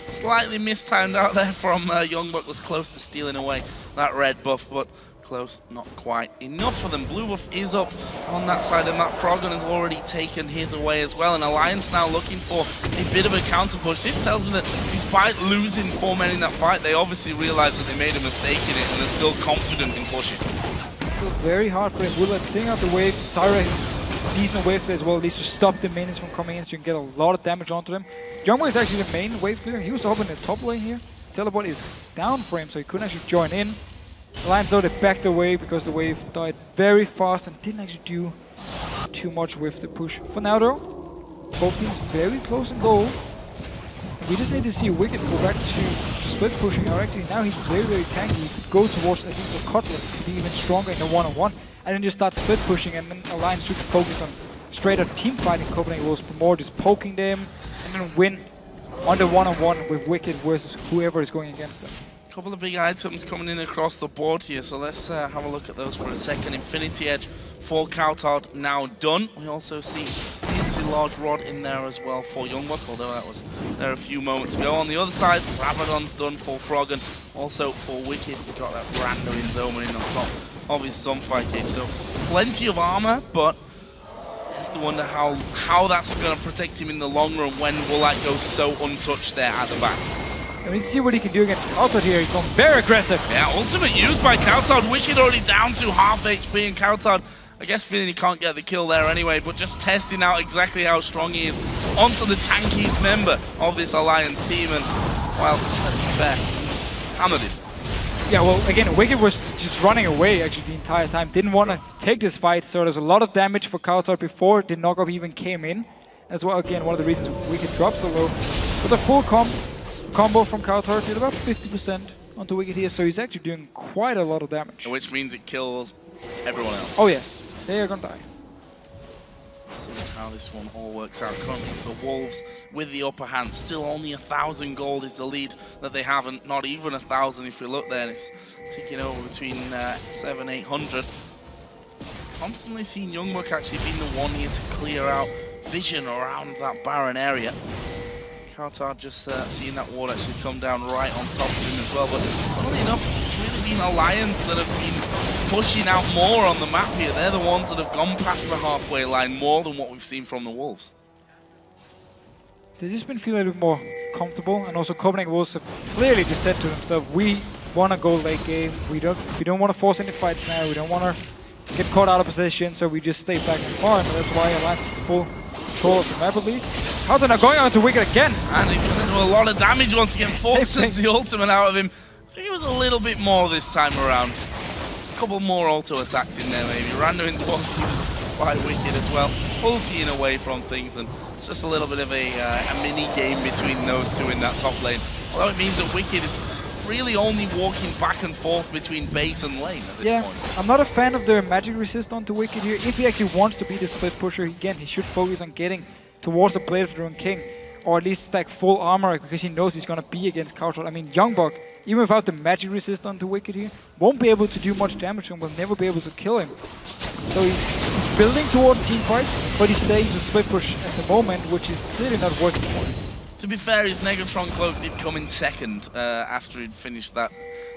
Slightly mistimed out there from Youngbuck, was close to stealing away that red buff, but close, not quite enough for them. Blue buff is up on that side, and that Froggen has already taken his away as well. And Alliance now looking for a bit of a counter push. This tells me that despite losing 4 men in that fight, they obviously realized that they made a mistake in it, and they're still confident in pushing. Still very hard for him. Woolite clearing out the wave. Syra decent wave clear as well, at least to stop the minions from coming in, so you can get a lot of damage onto them. Youngboy is actually the main wave clear. He was up in the top lane here. Teleport is down for him, so he couldn't actually join in. Alliance though, they backed away because the wave died very fast and didn't actually do too much with the push. For now though, both teams very close in goal. We just need to see Wicked go back to split pushing. Or actually now he's very tanky. He could go towards I think the Cutlass to be even stronger in the one-on-one. And then just start split pushing, and then Alliance should focus on straight up team fighting Copenhagen Wolves, but more just poking them and then win on the one-on-one with Wicked versus whoever is going against them. Couple of big items coming in across the board here, so let's have a look at those for a second. Infinity Edge for Coutard now done. We also see the large rod in there as well for Youngbuck, although that was there a few moments ago. On the other side, Rabadon's done for Froggen. Also for Wicked, he's got that Brando in Zoman in on top of his Sunfire Cape. So plenty of armor, but I have to wonder how that's going to protect him in the long run when Woolite goes so untouched there at the back. Let me see what he can do against Coutard here. He's going very aggressive. Yeah, ultimate used by Coutard. Wicked already down to half HP, and Coutard, I guess, feeling he can't get the kill there anyway, but just testing out exactly how strong he is onto the tankiest member of this Alliance team. And, well, let's be fair, hammered him. Yeah, well, again, Wicked was just running away actually the entire time. Didn't want to take this fight, so there's a lot of damage for Coutard before the knockup even came in. As well, again, one of the reasons Wicked dropped so low. But the full combo from Coutard did about 50% onto Wicked here, so he's actually doing quite a lot of damage. Which means it kills everyone else. Oh yes, they are gonna die. See how this one all works out. Currently it's the Wolves with the upper hand. Still only 1,000 gold is the lead that they haven't. Not even 1,000 if you look there. It's ticking over between 700-800. Constantly seeing Youngbuck actually being the one here to clear out vision around that Baron area. Kautar just seeing that ward actually come down right on top of him as well. But funnily enough, it's really been Alliance that have been pushing out more on the map here. They're the ones that have gone past the halfway line more than what we've seen from the Wolves. They've just been feeling a bit more comfortable, and also Copenhagen Wolves have clearly just said to themselves, we want to go late game. We don't want to force any fights now. We don't want to get caught out of position, so we just stay back and farm. And that's why Alliance is full control of the map at least. Kautar now going on to Wicked again. And he's going to do a lot of damage once again. Forces the ultimate out of him. I think it was a little bit more this time around. A couple more auto attacks in there maybe. Randuin's was used by Wicked as well. Ulting away from things, and it's just a little bit of a mini game between those two in that top lane. Although it means that Wicked is really only walking back and forth between base and lane at this point. I'm not a fan of the magic resist onto Wicked here. If he actually wants to be the split pusher, again, he should focus on getting towards the Blade of the Ruined King, or at least stack full armor, because he knows he's going to be against Kautar. I mean, Youngbuck, even without the magic resist onto Wicked here, won't be able to do much damage and will never be able to kill him. So he's building towards team fights, but he's staying to split push at the moment, which is clearly not working for him. To be fair, his Negatron Cloak did come in second after he'd finished that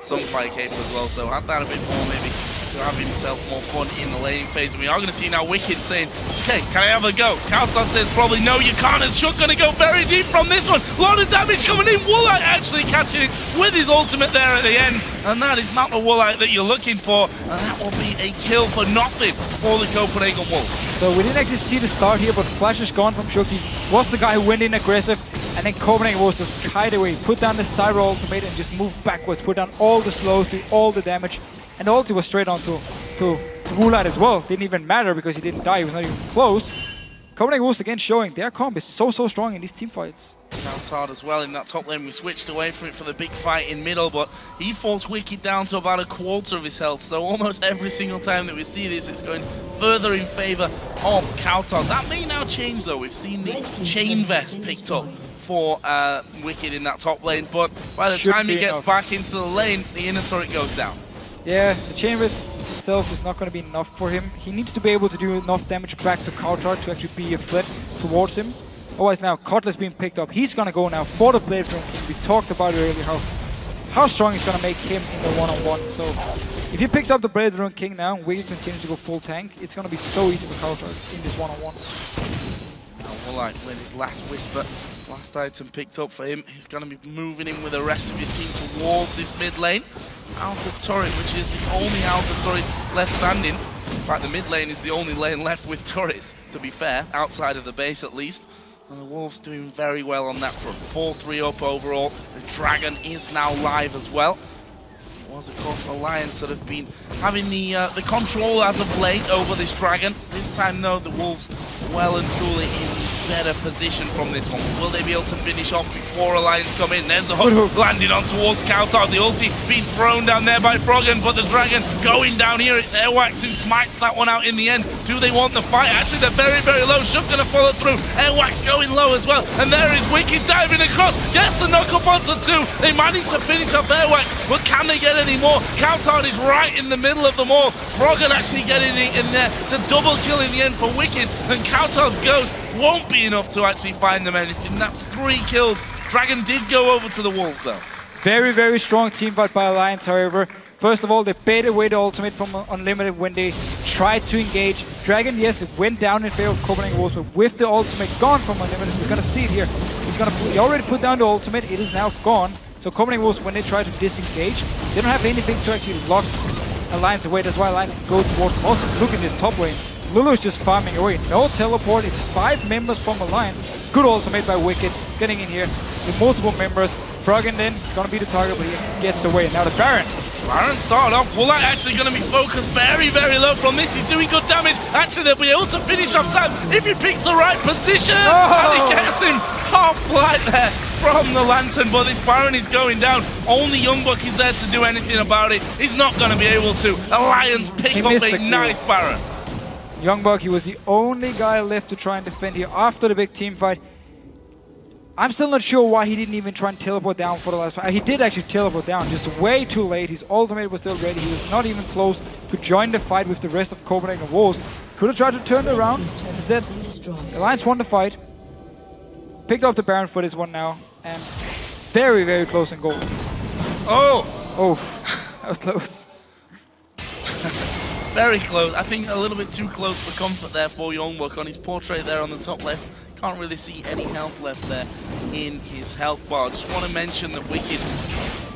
Sunfire Cape as well, so had that a bit more maybe to have himself more fun in the laning phase. And we are going to see now Wicked saying, okay, can I have a go? Kautar says probably no, you can't, as Chuck going to go very deep from this one. A lot of damage coming in. Woolite actually catching it with his ultimate there at the end, and that is not the Woolite that you're looking for, and that will be a kill for nothing for the Copenhagen Wolves. So we didn't actually see the start here, but Flash is gone from Shoki. Was the guy who went in aggressive, and then Copenhagen was just kite away, put down the Cyber ultimate and just move backwards, put down all the slows, do all the damage, and the ulti was straight on to Woolite as well. Didn't even matter because he didn't die, he was not even close. Copenhagen Wolves again showing their comp is so strong in these team fights. Hard as well in that top lane. We switched away from it for the big fight in middle, but he forced Wicked down to about a quarter of his health. So almost every single time that we see this, it's going further in favor of Kautar. That may now change though. We've seen the chain vest picked up for Wicked in that top lane, but by the time he gets back into the lane, the inner turret goes down. Yeah, the chain vest itself is not going to be enough for him. He needs to be able to do enough damage back to Kautar to actually be a threat towards him. Otherwise now, Cutlass being picked up. He's going to go now for the Blade from King. We talked about it earlier, how strong he's going to make him in the one-on-one. So if he picks up the Blade Rune King now, and Wicked continues to go full tank, it's going to be so easy for Kautar in this one-on-one. Woolite with his last Whisper, last item picked up for him. He's going to be moving in with the rest of his team towards this mid lane. Outer turret, which is the only outer turret left standing. In fact, the mid lane is the only lane left with turrets, to be fair, outside of the base at least. And the Wolves doing very well on that front. 4-3 up overall. The Dragon is now live as well. It was, of course, Alliance that have been having the control as of late over this Dragon. This time, though, the Wolves well and truly in better position from this one. Will they be able to finish off before Alliance come in? There's the hook landing on towards Kautar. The ulti being thrown down there by Froggen, but the Dragon going down here. It's Airwax who smites that one out in the end. Do they want the fight? Actually, they're very, very low. Shook going to follow through. Airwax going low as well. And there is Wicked diving across. Gets the knock up onto two. They manage to finish off Airwax, but can they get any more? Kautar is right in the middle of them all. Froggen actually getting in there. It's a double kill in the end for Wicked, and Kautar's Ghost won't be enough to actually find them anything. That's 3 kills. Dragon did go over to the Wolves though. Very, very strong team fight by Alliance, however. First of all, they baited away the ultimate from Unlimited when they tried to engage. Dragon, yes, it went down in favor of Copenhagen Wolves, but with the ultimate gone from Unlimited, we're going to see it here. He already put down the ultimate, it is now gone. So Copenhagen Wolves, when they try to disengage, they don't have anything to actually lock Alliance away. That's why Alliance can go towards them. Also, look at this top lane. Lulu's just farming away. No teleport. It's 5 members from Alliance. Good ultimate by Wicked. Getting in here with multiple members. Froggen then, it's going to be the target, but he gets away. Now the Baron. Baron started off. Woolite actually going to be focused very, very low from this. He's doing good damage. Actually, they'll be able to finish off time if he picks the right position. And he gets him half light there from the Lantern, but this Baron is going down. Only Youngbuck is there to do anything about it. He's not going to be able to. Alliance pick up a nice Baron. Youngbuck, he was the only guy left to try and defend here after the big team fight. I'm still not sure why he didn't even try and teleport down for the last fight. He did actually teleport down, just way too late. His ultimate was still ready. He was not even close to join the fight with the rest of Copenhagen Wolves. Could have tried to turn it around, and instead, Alliance won the fight. picked up the Baron for this one now, and very, very close in goal. Oh! Oh, that was close. Very close. I think a little bit too close for comfort there for Youngbuck on his portrait there on the top left. Can't really see any health left there in his health bar. Just want to mention that Wicked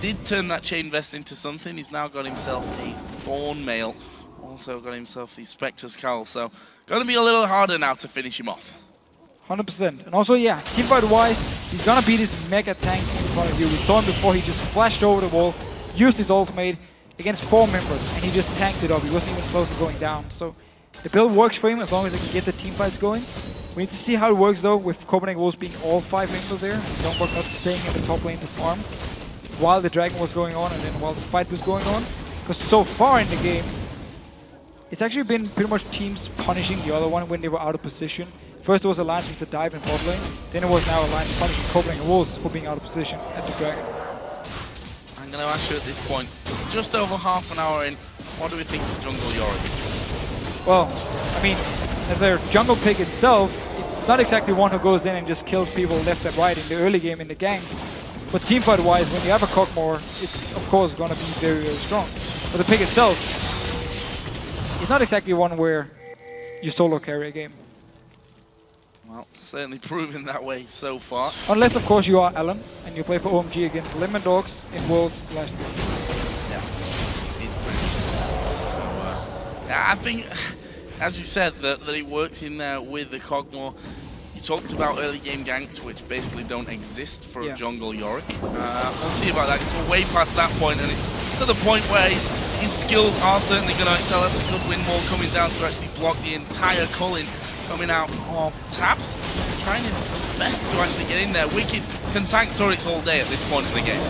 did turn that chain vest into something. He's now got himself a Thorn Mail. Also got himself the Spectre's Cowl. So going to be a little harder now to finish him off. 100%. And also, yeah, teamfight-wise, he's gonna be this mega tank in front of you. We saw him before, he just flashed over the wall, used his ultimate against 4 members, and he just tanked it up. He wasn't even close to going down. So the build works for him as long as they can get the teamfights going. We need to see how it works though, with Copenhagen Wolves being all 5 members there, and Youngbuck not staying in the top lane to farm while the Dragon was going on and then while the fight was going on. Because so far in the game, it's actually been pretty much teams punishing the other one when they were out of position. First it was Alliance with the dive in bot lane, then it was now Alliance punishing Copenhagen Wolves for being out of position at the Dragon. I'm going to ask you at this point, just over half an hour in, what do we think to jungle Yorick? Well, I mean, as a jungle pick itself, it's not exactly one who goes in and just kills people left and right in the early game in the ganks. But teamfight-wise, when you have a Cockmore, it's of course going to be very, very strong. But the pick itself, it's not exactly one where you solo carry a game. Well, certainly proving that way so far. Unless, of course, you are Alan and you play for OMG against Lemon Dogs in Worlds last year. Yeah. So, I think, as you said, that it works in there with the Cogmore. You talked about early game ganks, which basically don't exist for a jungle Yorick. We'll see about that, because we're way past that point, and it's to the point where his skills are certainly going to excel. That's a good wind wall coming down to actually block the entire culling coming out of Taps. Trying his best to actually get in there. Wicked can tank turrets all day at this point in the game.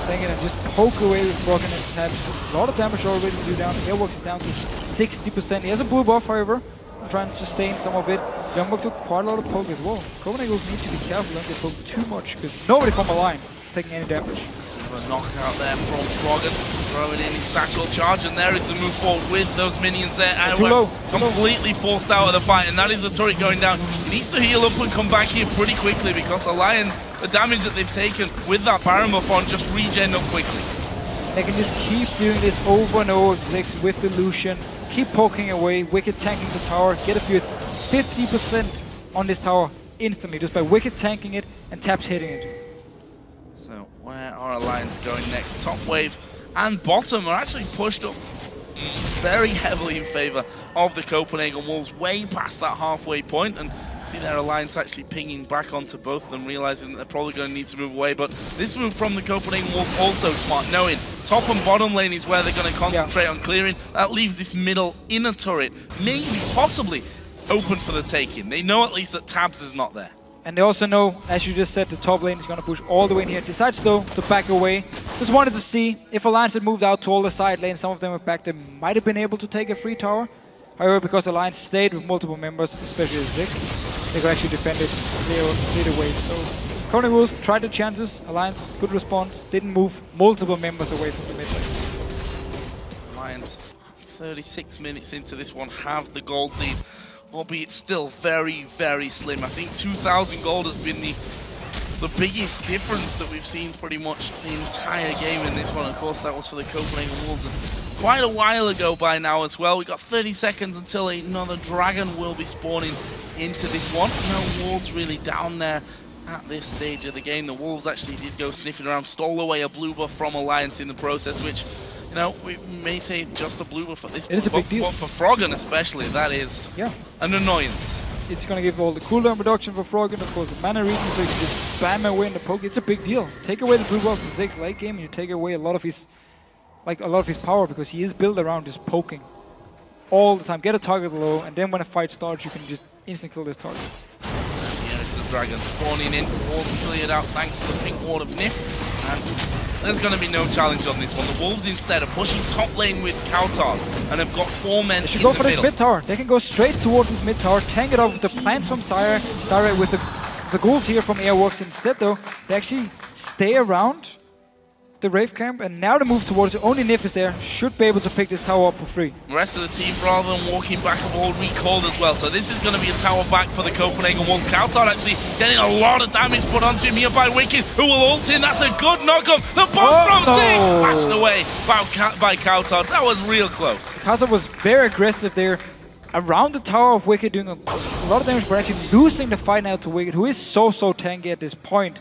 Taking and just poke away with Broken and Taps. A lot of damage already to do down. Airworks is down to 60%. He has a blue buff, however. I'm trying to sustain some of it. Youngbuck took quite a lot of poke as well. Copenhagen need to be careful, don't get poked too much, because nobody from Alliance is taking any damage. A knockout there from Froggen, throwing in his satchel charge, and there is the move forward with those minions there. And we're completely forced out of the fight, and that is the turret going down. He needs to heal up and come back here pretty quickly, because Alliance, the damage that they've taken with that Baron buff on, just regen up quickly. They can just keep doing this over and over with the Lucian, keep poking away, Wicked tanking the tower, get a few 50% on this tower instantly, just by Wicked tanking it and Taps hitting it. So where are Alliance going next? Top wave and bottom are actually pushed up very heavily in favor of the Copenhagen Wolves, way past that halfway point, and see their Alliance actually pinging back onto both of them, realizing that they're probably going to need to move away. But this move from the Copenhagen Wolves also smart, knowing top and bottom lane is where they're going to concentrate on clearing. That leaves this middle inner turret, maybe, possibly, open for the taking. They know at least that Tabs is not there. And they also know, as you just said, the top lane is going to push all the way in here. Decides, though, to back away. Just wanted to see if Alliance had moved out to all the side lanes. Some of them were back. They might have been able to take a free tower. However, because Alliance stayed with multiple members, especially Ziggs, they could actually defend it, clear the wave. So, Copenhagen Wolves tried the chances. Alliance, good response. Didn't move multiple members away from the mid lane. Alliance, 36 minutes into this one, have the gold lead. Albeit still very, very slim. I think 2,000 gold has been the biggest difference that we've seen pretty much the entire game in this one. Of course, that was for the Copenhagen Wolves. And quite a while ago by now as well. We've got 30 seconds until another Dragon will be spawning into this one. No wards really down there at this stage of the game. The Wolves actually did go sniffing around, stole away a blue buff from Alliance in the process, which, you know, we may say just a blue buff at this point. It is a big deal. But for Froggen especially, that is an annoyance. It's going to give all the cooldown reduction for Froggen, of course, the mana region, so you can just spam away in the poke. It's a big deal. Take away the blue buff in Ziggs late game, and you take away a lot of his power, because he is built around just poking all the time. Get a target low, and then when a fight starts, you can just instant kill this target. Here is the Dragon spawning in. Wards cleared out thanks to the pink ward of Nif. And there's going to be no challenge on this one. The Wolves instead are pushing top lane with Kautar and have got 4 men in the middle. They should go for this mid tower. They can go straight towards this mid tower, tank it up with the plants from Syra with the ghouls here from Airworks. Instead though, they actually stay around the Wraith camp, and now the move towards it. Only Nif is there. Should be able to pick this tower up for free. The rest of the team, rather than walking back, have all recalled as well. So this is going to be a tower back for the Copenhagen Wolves. Kautar actually getting a lot of damage put onto him here by Wicked, who will ult in. That's a good knock-up. The bomb from Zing flashed away by Kautar. That was real close. Kautar was very aggressive there around the tower of Wicked, doing a lot of damage, but actually losing the fight now to Wicked, who is so tanky at this point.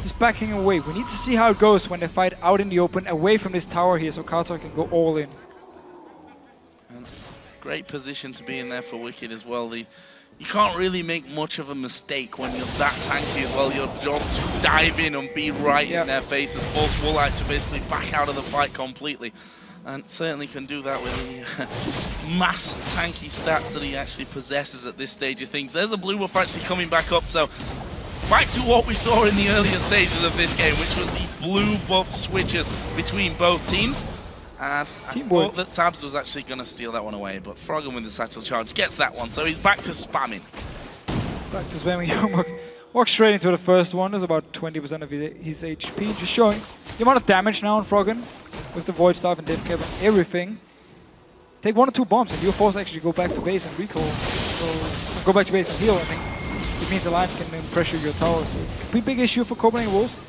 Just backing away. We need to see how it goes when they fight out in the open, away from this tower here, so Kautar can go all in. And great position to be in there for Wicked as well. You can't really make much of a mistake when you're that tanky as well. Your job to dive in and be right in their faces, force Woolite to basically back out of the fight completely. And certainly can do that with the mass tanky stats that he actually possesses at this stage of things. There's a blue buff actually coming back up, so back to what we saw in the earlier stages of this game, which was the blue buff switches between both teams. And I thought that Tabs was actually going to steal that one away, but Froggen with the satchel charge gets that one, so he's back to spamming. Back to spamming. Youngbuck walks straight into the first one. There's about 20% of his HP, just showing the amount of damage now on Froggen with the Void Staff and Death Cap and everything. Take 1 or 2 bombs and you're forced to actually go back to base and recall. So go back to base and heal, I think. It means Alliance can then pressure your tower. So it could be a big issue for Copenhagen Wolves.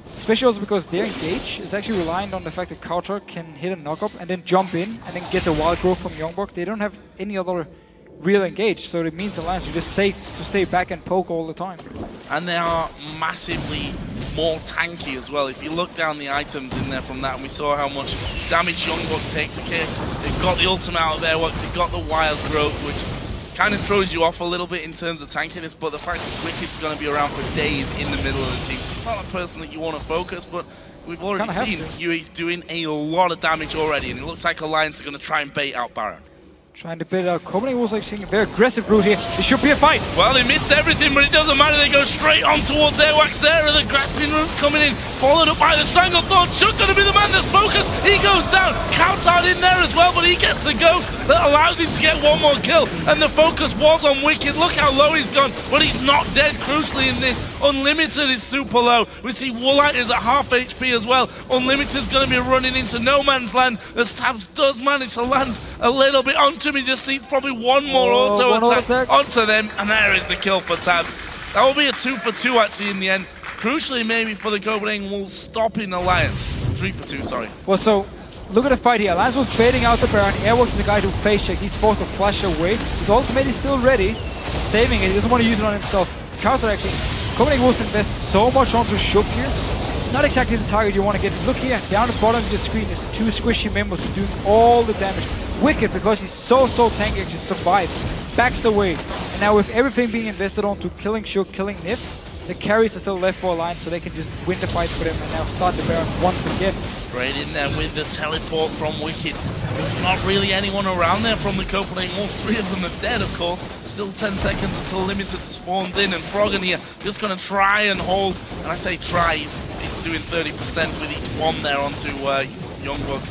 Especially also because their engage is actually reliant on the fact that Kautar can hit a knock-up and then jump in and then get the wild growth from Youngbuck. They don't have any other real engage, so it means Alliance are just safe to stay back and poke all the time. And they are massively more tanky as well. If you look down the items in there from that, and we saw how much damage Youngbuck takes. Okay, they've got the ultimate out of Airworks, they've got the wild growth, which kind of throws you off a little bit in terms of tankiness, but the fact that Wicked's going to be around for days in the middle of the team, it's not a person that you want to focus, but we've already seen Huey's doing a lot of damage already, and it looks like Alliance are going to try and bait out Baron. Trying to bait out Copenhagen Wolves, like taking a very aggressive route here. It should be a fight. Well, they missed everything, but it doesn't matter. They go straight on towards Airwax there. The grasping room's coming in, followed up by the Stranglethorn. Should going to be the man that's focused. He goes down. Kautar in there as well, but he gets the ghost that allows him to get one more kill. And the focus was on Wicked. Look how low he's gone, but he's not dead. Crucially in this, Unlimited is super low. We see Woolite is at half HP as well. Unlimited's going to be running into no man's land as Tabs does manage to land a little bit onto him. He just needs probably one more auto attack onto them, and there is the kill for Tabs. That will be a 2 for 2 actually in the end. Crucially maybe for the Copenhagen Wolves stopping Alliance. 3 for 2, sorry. Well, so look at the fight here. Alliance was baiting out the Baron. Airworks is the guy to face check. He's forced to flash away. His ultimate is still ready. Saving it. He doesn't want to use it on himself. Kautar actually. Copenhagen Wolves invest so much onto Shook here. Not exactly the target you want to get. Look here, down the bottom of the screen is 2 squishy members who do all the damage. Wicked, because he's so tanky, actually survives, backs away. And now with everything being invested onto killing Shook, killing Nif, the carries are still left for Alliance, so they can just win the fight for them and now start the Baron once again. Straight in there with the teleport from Wicked. There's not really anyone around there from the Copenhagen Wolves. 3 of them are dead, of course. Still 10 seconds until Limited spawns in, and Froggen here just going to try and hold. And I say try, he's doing 30% with each bomb there onto Youngbuck.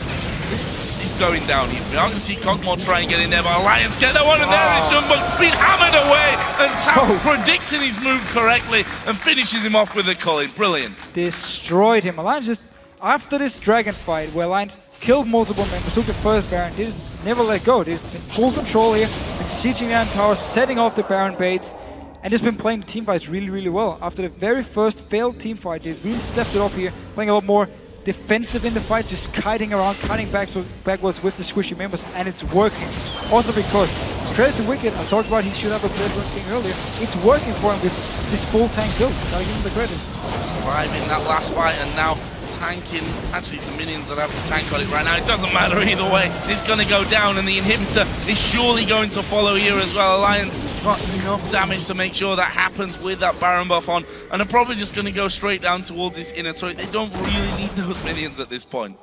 He's going down. We are going to see Cogmore try and get in there, but Alliance get that one, and there is Youngbuck being hammered away, and Tab predicting his move correctly and finishes him off with a Culling. Brilliant. Destroyed him. Alliance just, after this dragon fight, where Alliance killed multiple members, took the first Baron, they just never let go. They've been full control here, been sieging down towers, setting off the Baron baits, and just been playing the team fights really well. After the very first failed team fight, they really stepped it up here, playing a lot more defensive in the fights, just kiting around, cutting backwards with the squishy members, and it's working. Also because, credit to Wicked, I talked about he should have a Bloodborne King earlier, it's working for him with this full tank build. Gotta give him the credit. Surviving that last fight, and now tanking, actually some minions that have the tank on it right now. It doesn't matter either way, it's going to go down, and the inhibitor is surely going to follow here as well. Alliance got enough damage to make sure that happens with that Baron buff on, and they're probably just going to go straight down towards this inner turret. They don't really need those minions at this point.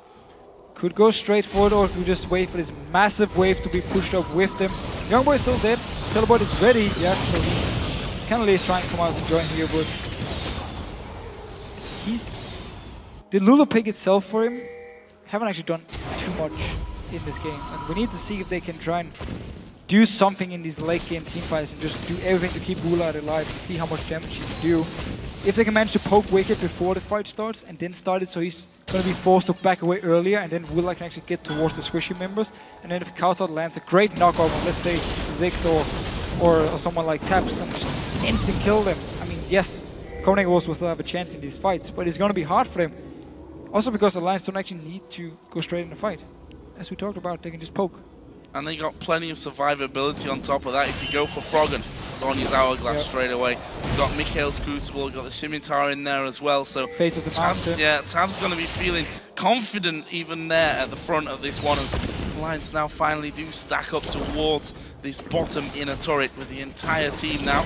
Could go straight forward, or could just wait for this massive wave to be pushed up with them. Youngboy is still dead, teleport is ready, yes, so he can at least try and come out and join here, but the Lulu pick itself for him haven't actually done too much in this game, and we need to see if they can try and do something in these late game team fights and just do everything to keep Woolite alive and see how much damage he can do. If they can manage to poke Wicked before the fight starts and then start it, so he's going to be forced to back away earlier, and then Woolite can actually get towards the squishy members. And then if Kautar lands a great knockout on, let's say, Ziggs or someone like Taps, and just instant kill them. I mean, yes, Copenhagen Wolves will still have a chance in these fights, but it's going to be hard for them. Also because Alliance don't actually need to go straight in the fight. As we talked about, they can just poke. And they got plenty of survivability on top of that. If you go for Froggen, Zonya's Hourglass straight away. You've got Mikhail's Crucible, you've got the Scimitar in there as well. So Face of the Mountain. Yeah, Tab's going to be feeling confident even there at the front of this one, as Alliance now finally do stack up towards this bottom inner turret with the entire team now.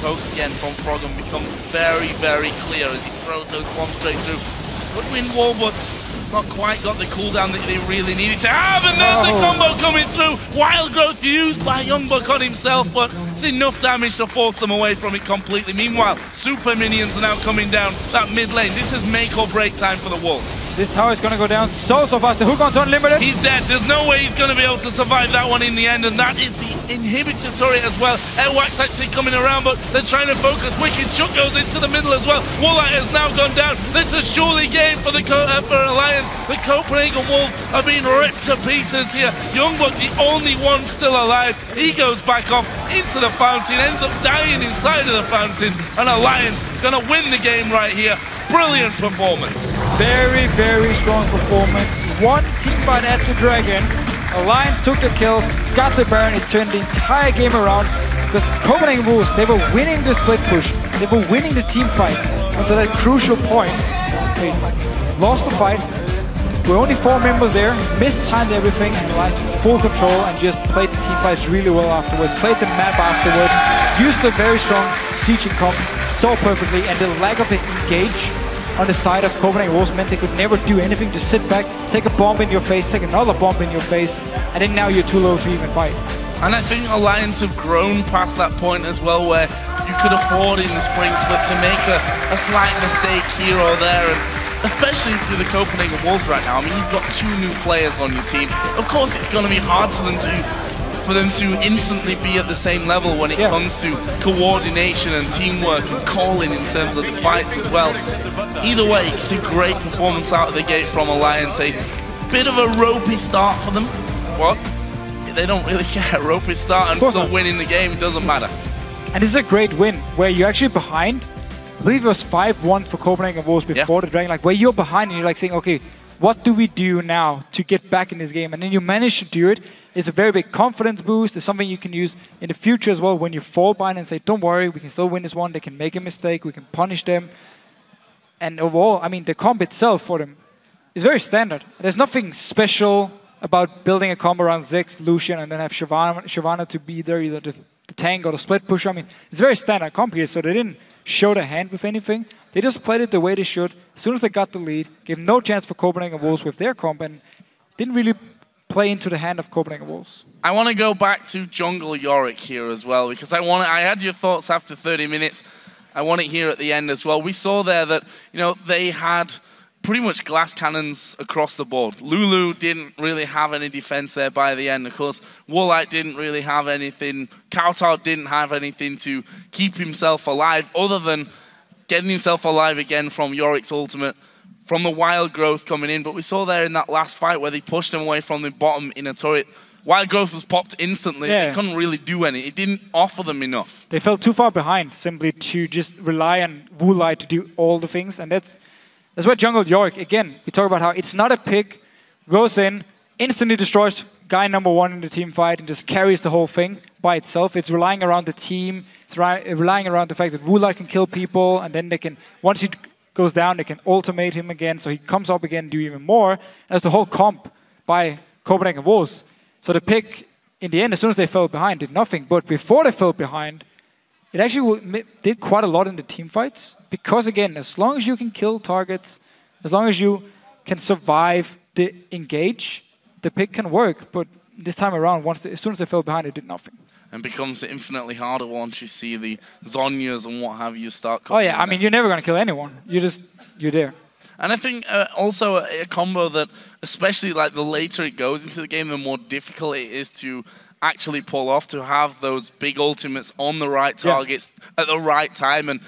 Poke again from Froggen becomes very, very clear as he throws those bombs straight through. Good win wall, but it's not quite got the cooldown that they really needed to have, and there's the combo coming through. Wild Growth used by Youngbuck on himself, but it's enough damage to force them away from it completely. Meanwhile, super minions are now coming down that mid lane. This is make or break time for the Wolves. This tower is going to go down so fast. The hook on's unlimited. He's dead. There's no way he's going to be able to survive that one in the end, and that is the inhibitor turret as well. Airwax actually coming around, but they're trying to focus. Wicked Shook goes into the middle as well. Woolite has now gone down. This is surely game for the for Alliance. The Copenhagen Wolves are being ripped to pieces here. Youngbuck, the only one still alive. He goes back off into the fountain, ends up dying inside of the fountain, and Alliance going to win the game right here. Brilliant performance. Very, very strong performance. One team fight at the Dragon. Alliance took the kills, got the Baron, it turned the entire game around. Because Copenhagen Wolves, they were winning the split push. They were winning the team fights. Until that crucial point, they lost the fight. There were only 4 members there, mistimed everything, and Alliance took full control and just played the team fights really well afterwards. Played the map afterwards, used the very strong siege and comp so perfectly, and the lack of an engage on the side of Copenhagen Wolves meant they could never do anything. Just sit back, take a bomb in your face, take another bomb in your face, and then now you're too low to even fight. And I think Alliance have grown past that point as well, where you could afford in the spring split to make a slight mistake here or there, and especially for the Copenhagen Wolves right now. I mean, you've got 2 new players on your team. Of course, it's going to be hard for them to instantly be at the same level when it comes to coordination and teamwork and calling in terms of the fights as well. Either way, it's a great performance out of the gate from Alliance. A bit of a ropey start for them. What? They don't really care. Ropey start and still winning the game, it doesn't matter. And this is a great win where you're actually behind. I believe it was 5-1 for Copenhagen Wolves before the Dragon. Like where you're behind and you're like saying, okay, what do we do now to get back in this game? And then you manage to do it. It's a very big confidence boost. It's something you can use in the future as well when you fall behind and say, don't worry, we can still win this one. They can make a mistake. We can punish them. And overall, I mean, the comp itself for them is very standard. There's nothing special about building a combo around Ziggs, Lucian, and then have Shyvana to be there, either the tank or the split pusher. I mean, it's very standard comp here, so they didn't show their hand with anything. They just played it the way they should. As soon as they got the lead, gave no chance for Copenhagen Wolves with their comp, and didn't really play into the hand of Copenhagen Wolves. I want to go back to Jungle Yorick here as well, because I had your thoughts after 30 minutes. I want it here at the end as well. We saw there that, you know, they had pretty much glass cannons across the board. Lulu didn't really have any defense there by the end. Of course, Woolite didn't really have anything. Kautar didn't have anything to keep himself alive other than getting himself alive again from Yorick's ultimate, from the Wild Growth coming in. But we saw there in that last fight where they pushed him away from the bottom inner turret, Wild Growth was popped instantly. They couldn't really do any. It didn't offer them enough. They fell too far behind simply to just rely on Woolite to do all the things. And that's where Jungle Yorick, again, we talk about how it's not a pick, goes in, instantly destroys guy number 1 in the team fight and just carries the whole thing by itself. It's relying around the team. It's relying around the fact that Woolite can kill people, and then they can, once he goes down, they can ultimate him again, so he comes up again and do even more. And that's the whole comp by Copenhagen Wolves. So the pick, in the end, as soon as they fell behind, did nothing. But before they fell behind, it actually did quite a lot in the team fights. Because again, as long as you can kill targets, as long as you can survive the engage, the pick can work. But this time around, as soon as they fell behind, it did nothing. And becomes infinitely harder once you see the Zonyas and what have you start coming. Oh yeah, I mean, you're never going to kill anyone. You're there. And I think also a combo that, especially like the later it goes into the game, the more difficult it is to actually pull off, to have those big ultimates on the right targets at the right time. And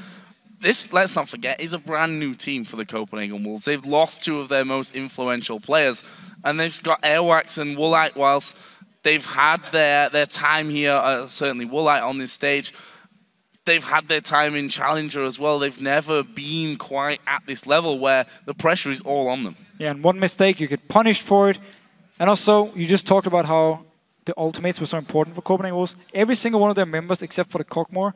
this, let's not forget, is a brand new team for the Copenhagen Wolves. They've lost 2 of their most influential players, and they've got Airwax and Woolite. Whilst they've had their time here, certainly Woolite on this stage, they've had their time in Challenger as well. They've never been quite at this level where the pressure is all on them. Yeah, and one mistake, you get punished for it. And also, you just talked about how the ultimates were so important for Copenhagen Wolves. Every single one of their members, except for the Cockmore,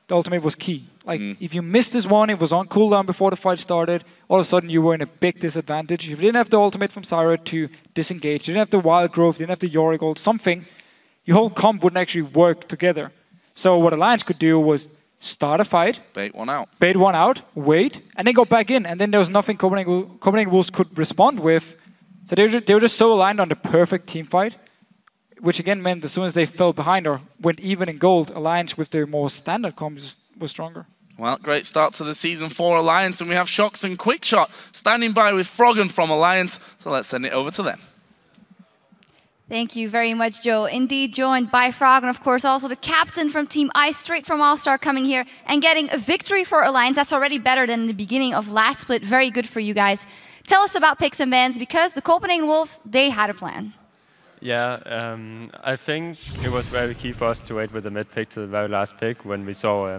the ultimate was key. Like, if you missed this one, it was on cooldown before the fight started, all of a sudden you were in a big disadvantage. If you didn't have the ultimate from Zyra to disengage, you didn't have the Wild Growth, you didn't have the Yorick ult, something, your whole comp wouldn't actually work together. So what Alliance could do was start a fight, bait one out, wait, and then go back in. And then there was nothing Copenhagen Wolves could respond with. So they were just so aligned on the perfect team fight, which again meant as soon as they fell behind or went even in gold, Alliance with their more standard comps was stronger. Well, great start to the season for Alliance, and we have Shox and Quickshot standing by with Froggen from Alliance, so let's send it over to them. Thank you very much, Joe. Indeed, joined by Frog, and of course also the captain from Team Ice, straight from All-Star, coming here and getting a victory for Alliance. That's already better than the beginning of last split. Very good for you guys. Tell us about picks and bans, because the Copenhagen Wolves, they had a plan. Yeah, I think it was very key for us to wait with the mid pick to the very last pick when we saw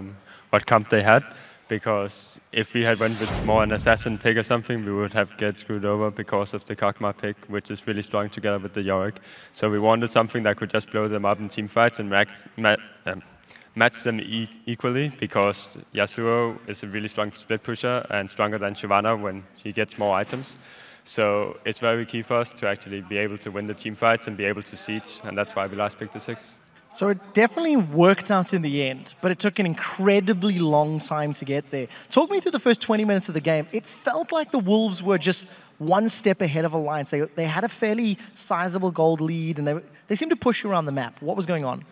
what comp they had. Because if we had went with more an assassin pick or something, we would have get screwed over because of the Kog'Maw pick, which is really strong together with the Yorick. So we wanted something that could just blow them up in team fights and match them equally, because Yasuo is a really strong split pusher and stronger than Shyvana when he gets more items. So it's very key for us to actually be able to win the team fights and be able to siege, and that's why we last picked the 6. So it definitely worked out in the end, but it took an incredibly long time to get there. Talk me through the first 20 minutes of the game. It felt like the Wolves were just one step ahead of Alliance. They had a fairly sizable gold lead, and they seemed to push around the map. What was going on?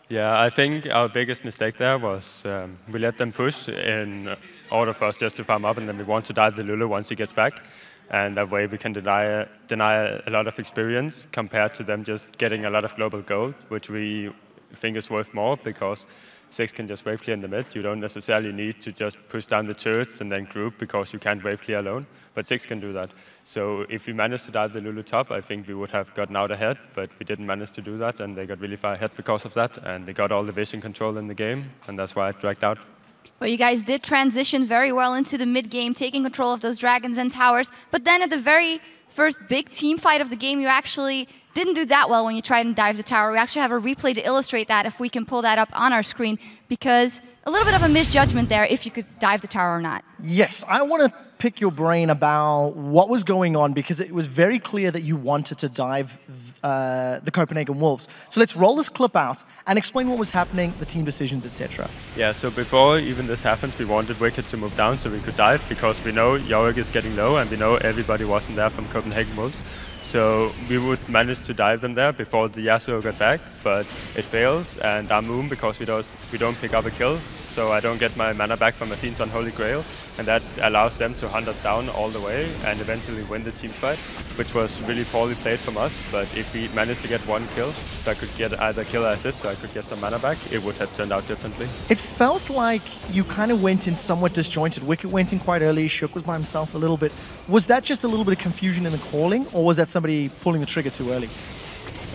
Yeah, I think our biggest mistake there was we let them push in order for us just to farm up, and then we want to dive the Lulu once he gets back. And that way we can deny a lot of experience compared to them just getting a lot of global gold, which we think is worth more, because 6 can just wave clear in the mid. You don't necessarily need to just push down the turrets and then group, because you can't wave clear alone, but 6 can do that. So if we managed to dive the Lulu top, I think we would have gotten out ahead, but we didn't manage to do that, and they got really far ahead because of that, and they got all the vision control in the game, and that's why it dragged out. Well, you guys did transition very well into the mid-game, taking control of those dragons and towers, but then at the very first big team fight of the game, you actually didn't do that well when you tried and dive the tower. We actually have a replay to illustrate that, if we can pull that up on our screen, because a little bit of a misjudgment there if you could dive the tower or not. Yes, I want to pick your brain about what was going on, because it was very clear that you wanted to dive the Copenhagen Wolves. So let's roll this clip out and explain what was happening, the team decisions, etc. Yeah, so before even this happens, we wanted Wicked to move down so we could dive, because we know Yorick is getting low and we know everybody wasn't there from Copenhagen Wolves. So we would manage to dive them there before the Yasuo got back, but it fails, and our Moon, because we don't pick up a kill, so I don't get my mana back from Athene's Unholy Grail, and that allows them to hunt us down all the way and eventually win the team fight, which was really poorly played from us. But if we managed to get one kill, so I could get either kill or assist, so I could get some mana back, it would have turned out differently. It felt like you kind of went in somewhat disjointed. Wicked went in quite early, Shook was by himself a little bit. Was that just a little bit of confusion in the calling, or was that somebody pulling the trigger too early?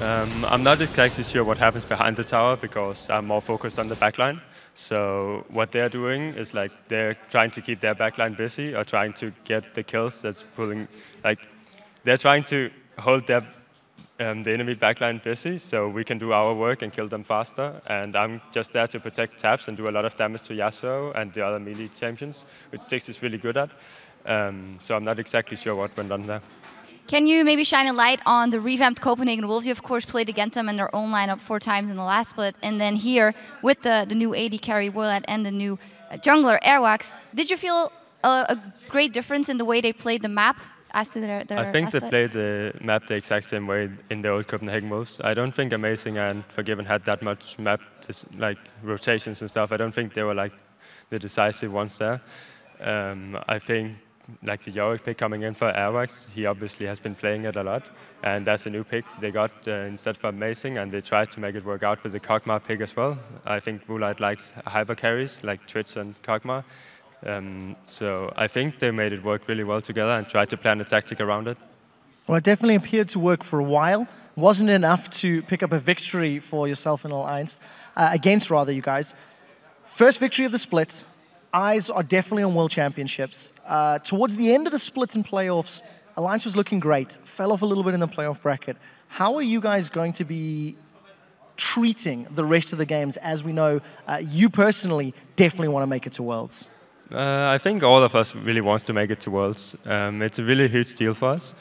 I'm not exactly sure what happens behind the tower, because I'm more focused on the backline. So what they're doing is like they're trying to keep their backline busy, or trying to get the kills that's pulling, like they're trying to hold their the enemy backline busy so we can do our work and kill them faster. And I'm just there to protect taps and do a lot of damage to Yasuo and the other melee champions, which 6 is really good at. So I'm not exactly sure what went on there. Can you maybe shine a light on the revamped Copenhagen Wolves? You, of course, played against them in their own lineup 4 times in the last split. And then here, with the new AD carry, Woolite, and the new jungler, Airwax, did you feel a great difference in the way they played the map as to their I think they played the map the exact same way in the old Copenhagen Wolves. I don't think Amazing and Forgiven had that much map, like rotations and stuff. I don't think they were like the decisive ones there. I think like the Yorick pick coming in for Airwax, he obviously has been playing it a lot, and that's a new pick they got instead for Amazing, and they tried to make it work out with the Kog'Maw pick as well. I think Woolite likes hyper carries like Twitch and Kog'Maw, so I think they made it work really well together and tried to plan a tactic around it. Well, it definitely appeared to work for a while. Wasn't enough to pick up a victory for yourself and Alliance, against you guys. First victory of the split. Eyes are definitely on World Championships. Towards the end of the splits and playoffs, Alliance was looking great. Fell off a little bit in the playoff bracket. How are you guys going to be treating the rest of the games, as we know you personally definitely want to make it to Worlds? I think all of us really wants to make it to Worlds. It's a really huge deal for us,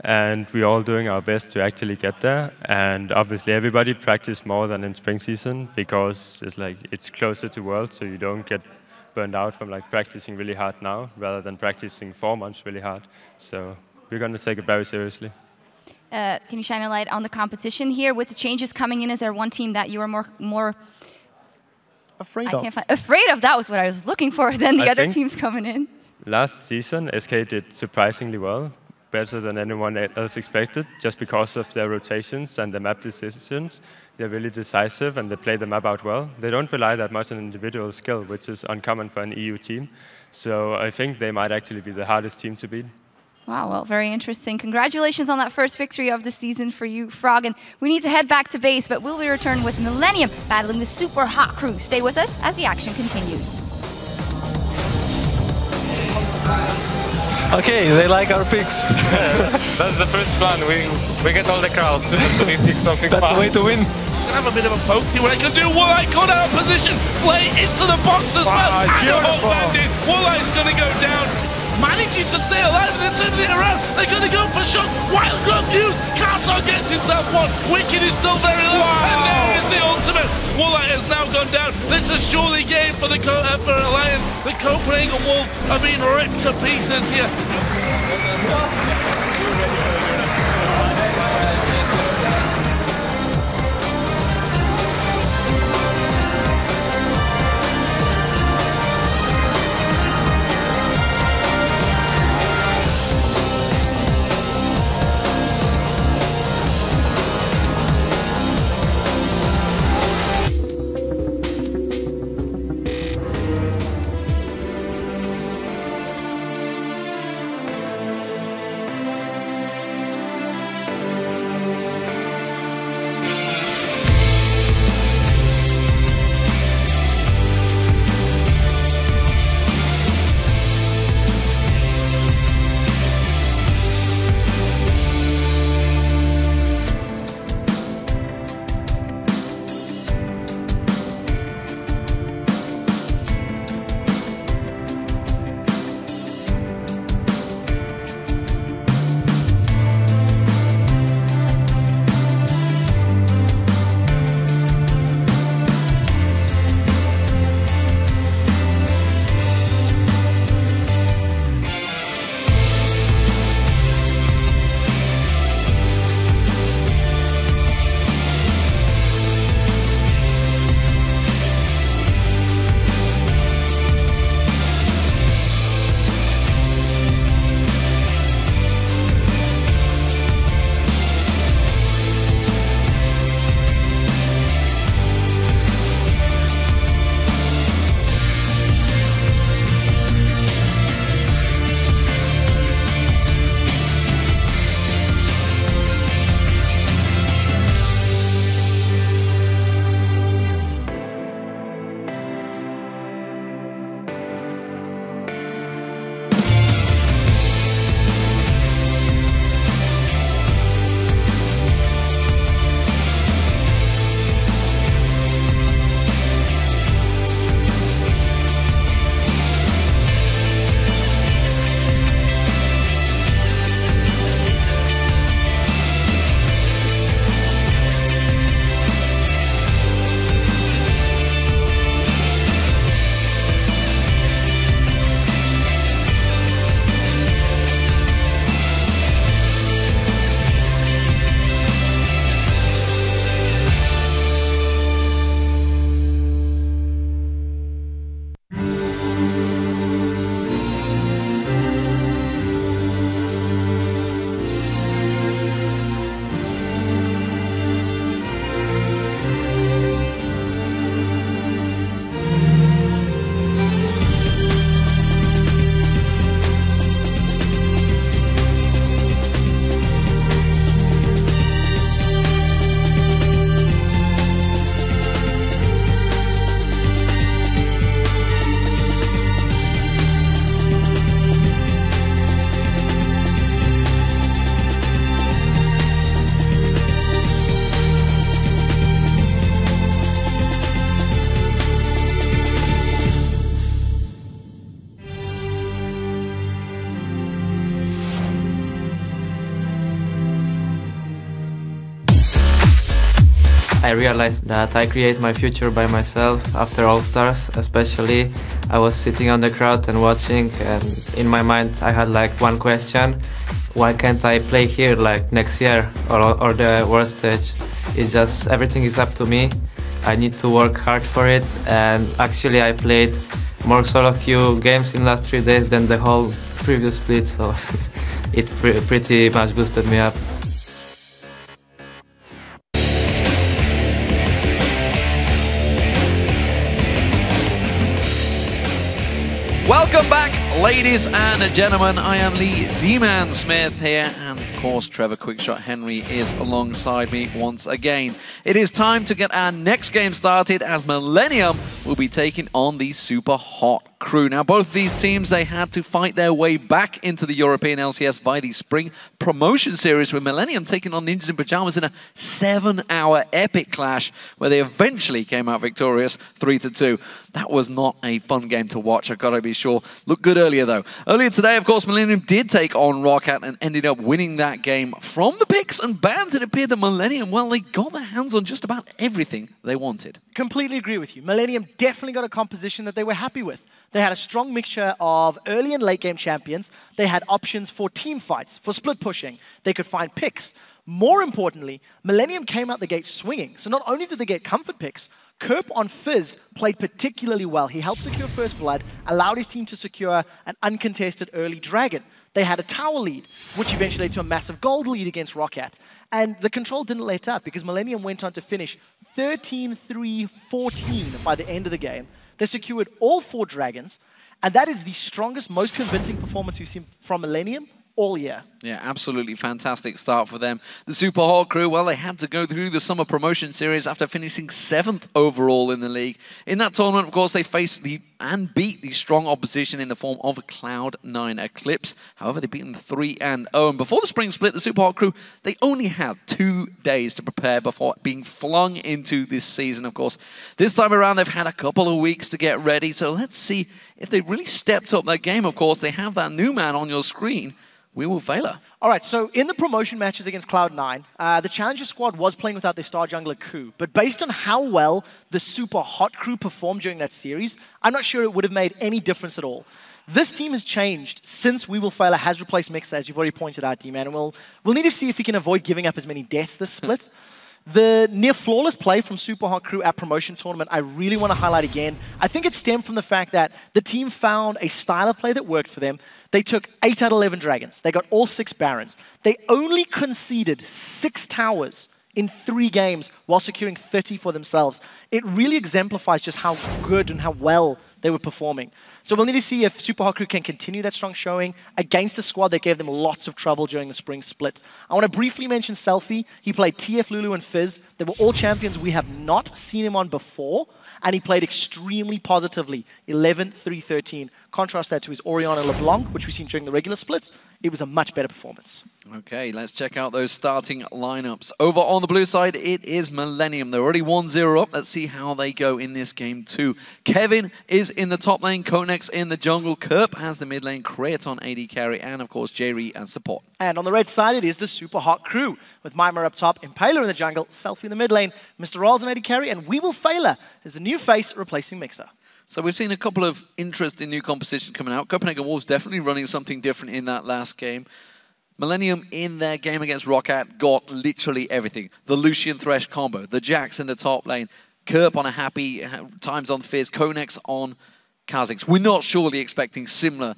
and we're all doing our best to actually get there. And obviously everybody practice more than in spring season because it's closer to Worlds, so you don't get burned out from practicing really hard now rather than practicing 4 months really hard. So we're going to take it very seriously. Can you shine a light on the competition here with the changes coming in? Is there one team that you are more afraid of? Afraid of, that was what I was looking for, than the other teams coming in. Last season, SK did surprisingly well, better than anyone else expected, just because of their rotations and the map decisions. They're really decisive and they play the map out well. They don't rely that much on individual skill, which is uncommon for an EU team. So I think they might actually be the hardest team to beat. Wow, well, very interesting. Congratulations on that first victory of the season for you, Frog. And we need to head back to base, but we'll be returning with Millennium battling the super hot crew. Stay with us as the action continues. Okay, they like our picks. That's the first plan. We get all the crowd. We pick something fun. That's the way to win. Have a bit of a poke, see what I can do. Woolite got out of position, play into the box as well, and a whole bandit. Woolite's going to go down, managing to stay alive, and they're turning it around. They're going to go for Shock. Wild Grub News, Carton gets in top one. Wicked is still very low, and there is the ultimate. Woolite has now gone down. This is surely game for for Alliance. The Copenhagen Wolves are being ripped to pieces here. I realized that I create my future by myself after All Stars. Especially, I was sitting on the crowd and watching, and in my mind I had like one question: why can't I play here like next year or the world stage? It's just everything is up to me. I need to work hard for it, and actually I played more solo queue games in the last 3 days than the whole previous split, so it pretty much boosted me up. Welcome back, ladies and gentlemen. I am Lee D-Man Smith here, and of course Trevor Quickshot Henry is alongside me once again. It is time to get our next game started, as Millennium will be taking on the Super Hot Crew. Now, both of these teams, they had to fight their way back into the European LCS via the Spring Promotion Series, with Millennium taking on Ninjas in Pajamas in a 7-hour epic clash, where they eventually came out victorious 3-2. That was not a fun game to watch, I've got to be sure. Looked good earlier, though. Earlier today, of course, Millennium did take on Roccat and ended up winning that game. From the picks and bans, it appeared that Millennium, well, they got their hands on just about everything they wanted. Completely agree with you. Millennium definitely got a composition that they were happy with. They had a strong mixture of early and late game champions. They had options for team fights, for split pushing. They could find picks. More importantly, Millennium came out the gate swinging. So not only did they get comfort picks, Kerp on Fizz played particularly well. He helped secure first blood, allowed his team to secure an uncontested early dragon. They had a tower lead, which eventually led to a massive gold lead against Roccat. And the control didn't let up, because Millennium went on to finish 13-3-14 by the end of the game. They secured all 4 dragons, and that is the strongest, most convincing performance we've seen from Millennium all year. Yeah, absolutely fantastic start for them. The Super Hot Crew, well, they had to go through the Summer Promotion Series after finishing 7th overall in the league. In that tournament, of course, they faced and beat the strong opposition in the form of Cloud9 Eclipse. However, they beat them 3-0. And before the spring split, the Super Hot Crew, they only had 2 days to prepare before being flung into this season, of course. This time around, they've had a couple of weeks to get ready. So let's see if they really stepped up their game. Of course, they have that new man on your screen. We will fail her. All right, so in the promotion matches against Cloud9, the Challenger squad was playing without their star jungler, Ku. But based on how well the Super Hot Crew performed during that series, I'm not sure it would have made any difference at all. This team has changed since We Will Fail Her has replaced Mixer, as you've already pointed out, D-Man. And we'll need to see if he can avoid giving up as many deaths this split. The near-flawless play from Super Hot Crew at Promotion Tournament, I really want to highlight again. I think it stemmed from the fact that the team found a style of play that worked for them. They took 8 out of 11 dragons. They got all 6 barons. They only conceded 6 towers in 3 games while securing 30 for themselves. It really exemplifies just how good and how well they were performing. So we'll need to see if Super Hot Crew can continue that strong showing against a squad that gave them lots of trouble during the spring split. I want to briefly mention Selfie. He played TF, Lulu, and Fizz. They were all champions we have not seen him on before, and he played extremely positively, 11-3-13. Contrast that to his Orion and LeBlanc, which we've seen during the regular split. It was a much better performance. Okay, let's check out those starting lineups. Over on the blue side, it is Millennium. They're already 1-0 up. Let's see how they go in this game too. Kevin is in the top lane, Konex in the jungle, Kerp has the mid lane, Kraton AD carry, and of course Jerry as support. And on the red side, it is the Super Hot Crew, with Mimir up top, Impaler in the jungle, Selfie in the mid lane, Mr. Rolls and AD carry, and We Will Fail Her is the new face replacing Mixer. So we've seen a couple of interesting new composition coming out. Copenhagen Wolves definitely running something different in that last game. Millennium in their game against Roccat got literally everything. The Lucian Thresh combo, the Jax in the top lane, Kerp on a happy times on Fizz, Konex on Kha'Zix. We're not surely expecting similar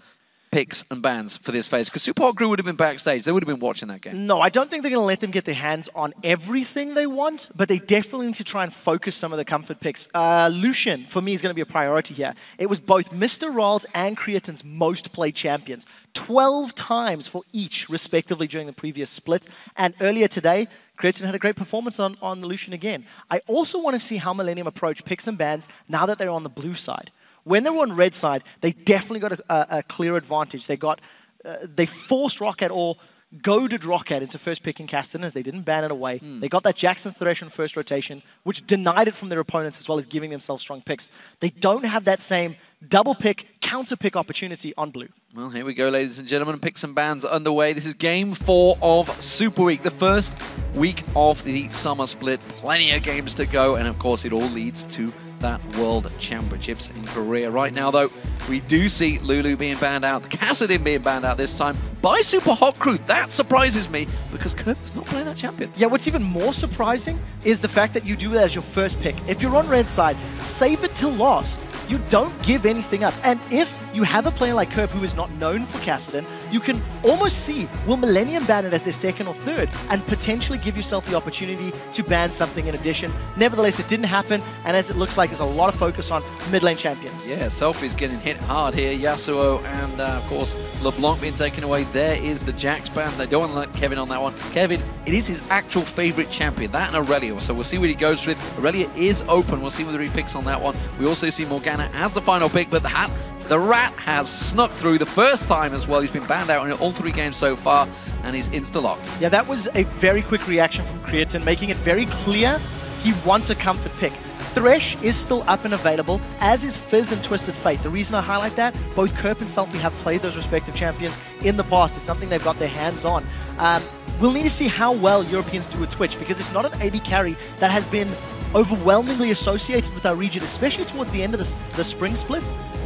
picks and bans for this phase, because Super Hot Crew would have been backstage. They would have been watching that game. No, I don't think they're going to let them get their hands on everything they want, but they definitely need to try and focus some of the comfort picks. Lucian, for me, is going to be a priority here. It was both Mr. Rolls and Creaton's most played champions, 12 times for each, respectively, during the previous split. And earlier today, Creaton had a great performance on the Lucian again. I also want to see how Millennium approach picks and bans now that they're on the blue side. When they were on red side, they definitely got a clear advantage. They forced Roccat or goaded Rocket into first picking Castanen as they didn't ban it away. They got that Jackson Thresh on first rotation, which denied it from their opponents as well as giving themselves strong picks. They don't have that same double pick, counter pick opportunity on blue. Well, here we go, ladies and gentlemen. Picks and bans underway. This is game 4 of Super Week, the first week of the summer split. Plenty of games to go, and of course, it all leads to that World Championships in Korea. Right now, though, we do see Lulu being banned out, Kassadin being banned out this time by Super Hot Crew. That surprises me because Kurt is not playing that champion. Yeah, what's even more surprising is the fact that you do that as your first pick. If you're on red side, save it till last. You don't give anything up. And if you have a player like Kerp who is not known for Kassadin, you can almost see, will Millennium ban it as their second or third and potentially give yourself the opportunity to ban something in addition. Nevertheless, it didn't happen, and as it looks like, there's a lot of focus on mid lane champions. Yeah, Selfie's getting hit hard here. Yasuo and, of course, LeBlanc being taken away. There is the Jax ban. They don't want to let Kevin on that one. Kevin, it is his actual favorite champion, that and Aurelia. So we'll see what he goes with. Aurelia is open. We'll see whether he picks on that one. We also see Morgana as the final pick, but the Rat has snuck through the first time as well. He's been banned out in all 3 games so far, and he's insta-locked. Yeah, that was a very quick reaction from Creatine, making it very clear he wants a comfort pick. Thresh is still up and available, as is Fizz and Twisted Fate. The reason I highlight that, both Kerp and Selfie have played those respective champions in the past. It's something they've got their hands on. We'll need to see how well Europeans do with Twitch, because it's not an AD carry that has been overwhelmingly associated with our region, especially towards the end of the spring split.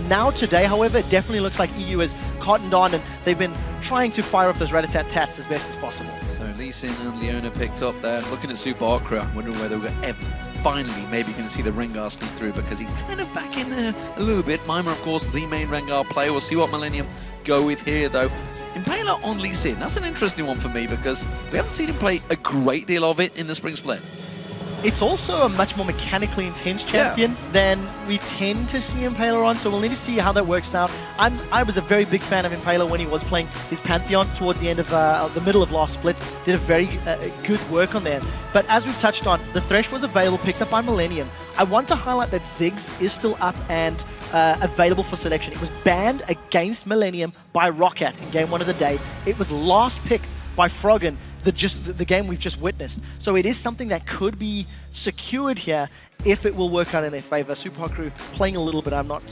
Now today, however, it definitely looks like EU has cottoned on, and they've been trying to fire off those rat-a-tat-tats as best as possible. So Lee Sin and Leona picked up there. Looking at Super Okra, I'm wondering whether we're ever finally maybe going to see the Rengar sneak through, because he's kind of back in there a little bit. Mima, of course, the main Rengar player. We'll see what Millennium go with here, though. Impaler on Lee Sin, that's an interesting one for me, because we haven't seen him play a great deal of it in the spring split. It's also a much more mechanically intense champion than we tend to see Impaler on, so we'll need to see how that works out. I was a very big fan of Impaler when he was playing his Pantheon towards the end of the middle of last split. Did a very good work on there. But as we've touched on, the Thresh was available, picked up by Millennium. I want to highlight that Ziggs is still up and available for selection. It was banned against Millennium by Roccat in game 1 of the day. It was last picked by Froggen, the game we've just witnessed. So it is something that could be secured here if it will work out in their favor. Super Hot Crew playing a little bit. I'm not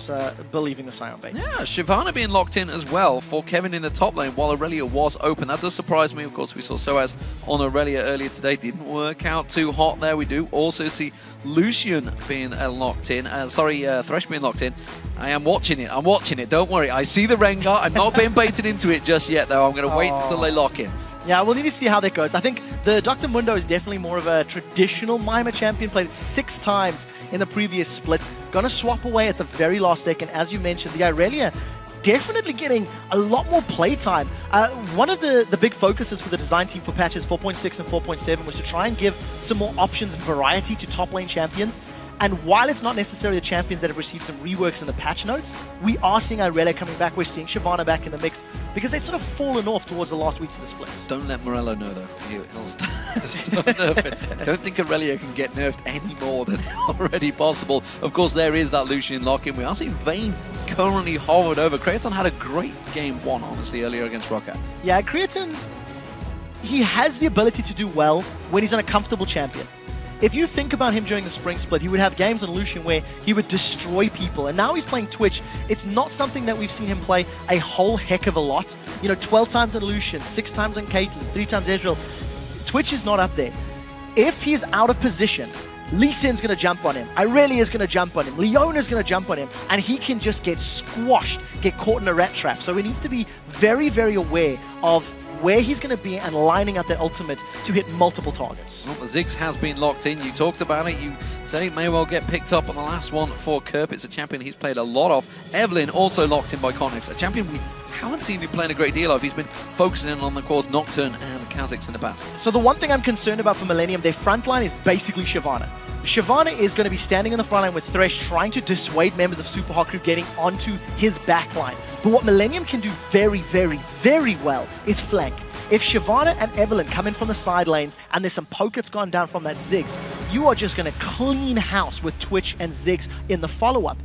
believing the Sion bait. Yeah, Shyvana being locked in as well for Kevin in the top lane while Aurelia was open. That does surprise me. Of course, we saw Soaz on Aurelia earlier today. Didn't work out too hot there. We do also see Lucian being locked in. Thresh being locked in. I am watching it. I'm watching it. Don't worry. I see the Rengar. I'm not being baited into it just yet, though. I'm going to wait until they lock in. Yeah, we'll need to see how that goes. I think the Dr. Mundo is definitely more of a traditional Mima champion, played it 6 times in the previous split. Gonna swap away at the very last second. As you mentioned, the Aurelia definitely getting a lot more playtime. One of the big focuses for the design team for patches 4.6 and 4.7 was to try and give some more options and variety to top lane champions. And while it's not necessarily the champions that have received some reworks in the patch notes, we are seeing Aurelia coming back. We're seeing Shyvana back in the mix because they've sort of fallen off towards the last weeks of the splits. Don't let Morello know, though. He'll start nerfing. I don't think Aurelia can get nerfed any more than already possible. Of course, there is that Lucian lock-in. We are seeing Vayne currently hovered over. Creatine had a great game 1, honestly, earlier against Roccat. Yeah, Creatine, he has the ability to do well when he's on a comfortable champion. If you think about him during the spring split, he would have games on Lucian where he would destroy people. And now he's playing Twitch. It's not something that we've seen him play a whole heck of a lot. You know, 12 times on Lucian, 6 times on Caitlyn, 3 times Ezreal. Twitch is not up there. If he's out of position, Lee Sin's going to jump on him. Aurelia is going to jump on him. Leona's going to jump on him. And he can just get squashed, get caught in a rat trap. So he needs to be very, very aware of where he's going to be and lining up that ultimate to hit multiple targets. Well, Ziggs has been locked in. You talked about it. You said it may well get picked up on the last one for Kerp. It's a champion he's played a lot of. Evelyn also locked in by Connix, a champion we haven't seen him playing a great deal of. He's been focusing on, of course, Nocturne and Kha'Zix in the past. So the one thing I'm concerned about for Millennium, their front line is basically Shyvana. Shyvana is going to be standing in the front line with Thresh, trying to dissuade members of Super Hot Crew getting onto his back line. But what Millennium can do very, very, very well is flank. If Shyvana and Evelyn come in from the side lanes and there's some poke that's gone down from that Ziggs, you are just going to clean house with Twitch and Ziggs in the follow-up.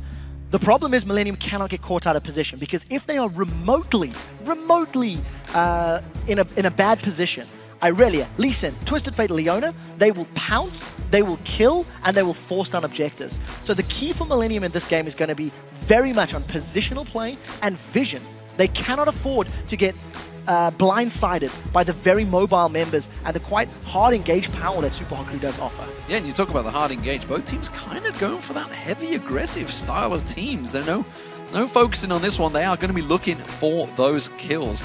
The problem is Millennium cannot get caught out of position, because if they are remotely in a bad position. Irelia, Lee Sin, Twisted Fate, Leona, they will pounce, they will kill, and they will force down objectives. So the key for Millennium in this game is going to be very much on positional play and vision. They cannot afford to get blindsided by the very mobile members and the quite hard engaged power that Super Hot Crew does offer. Yeah, and you talk about the hard engage. Both teams kind of going for that heavy aggressive style of teams. There's no focusing on this one. They are going to be looking for those kills.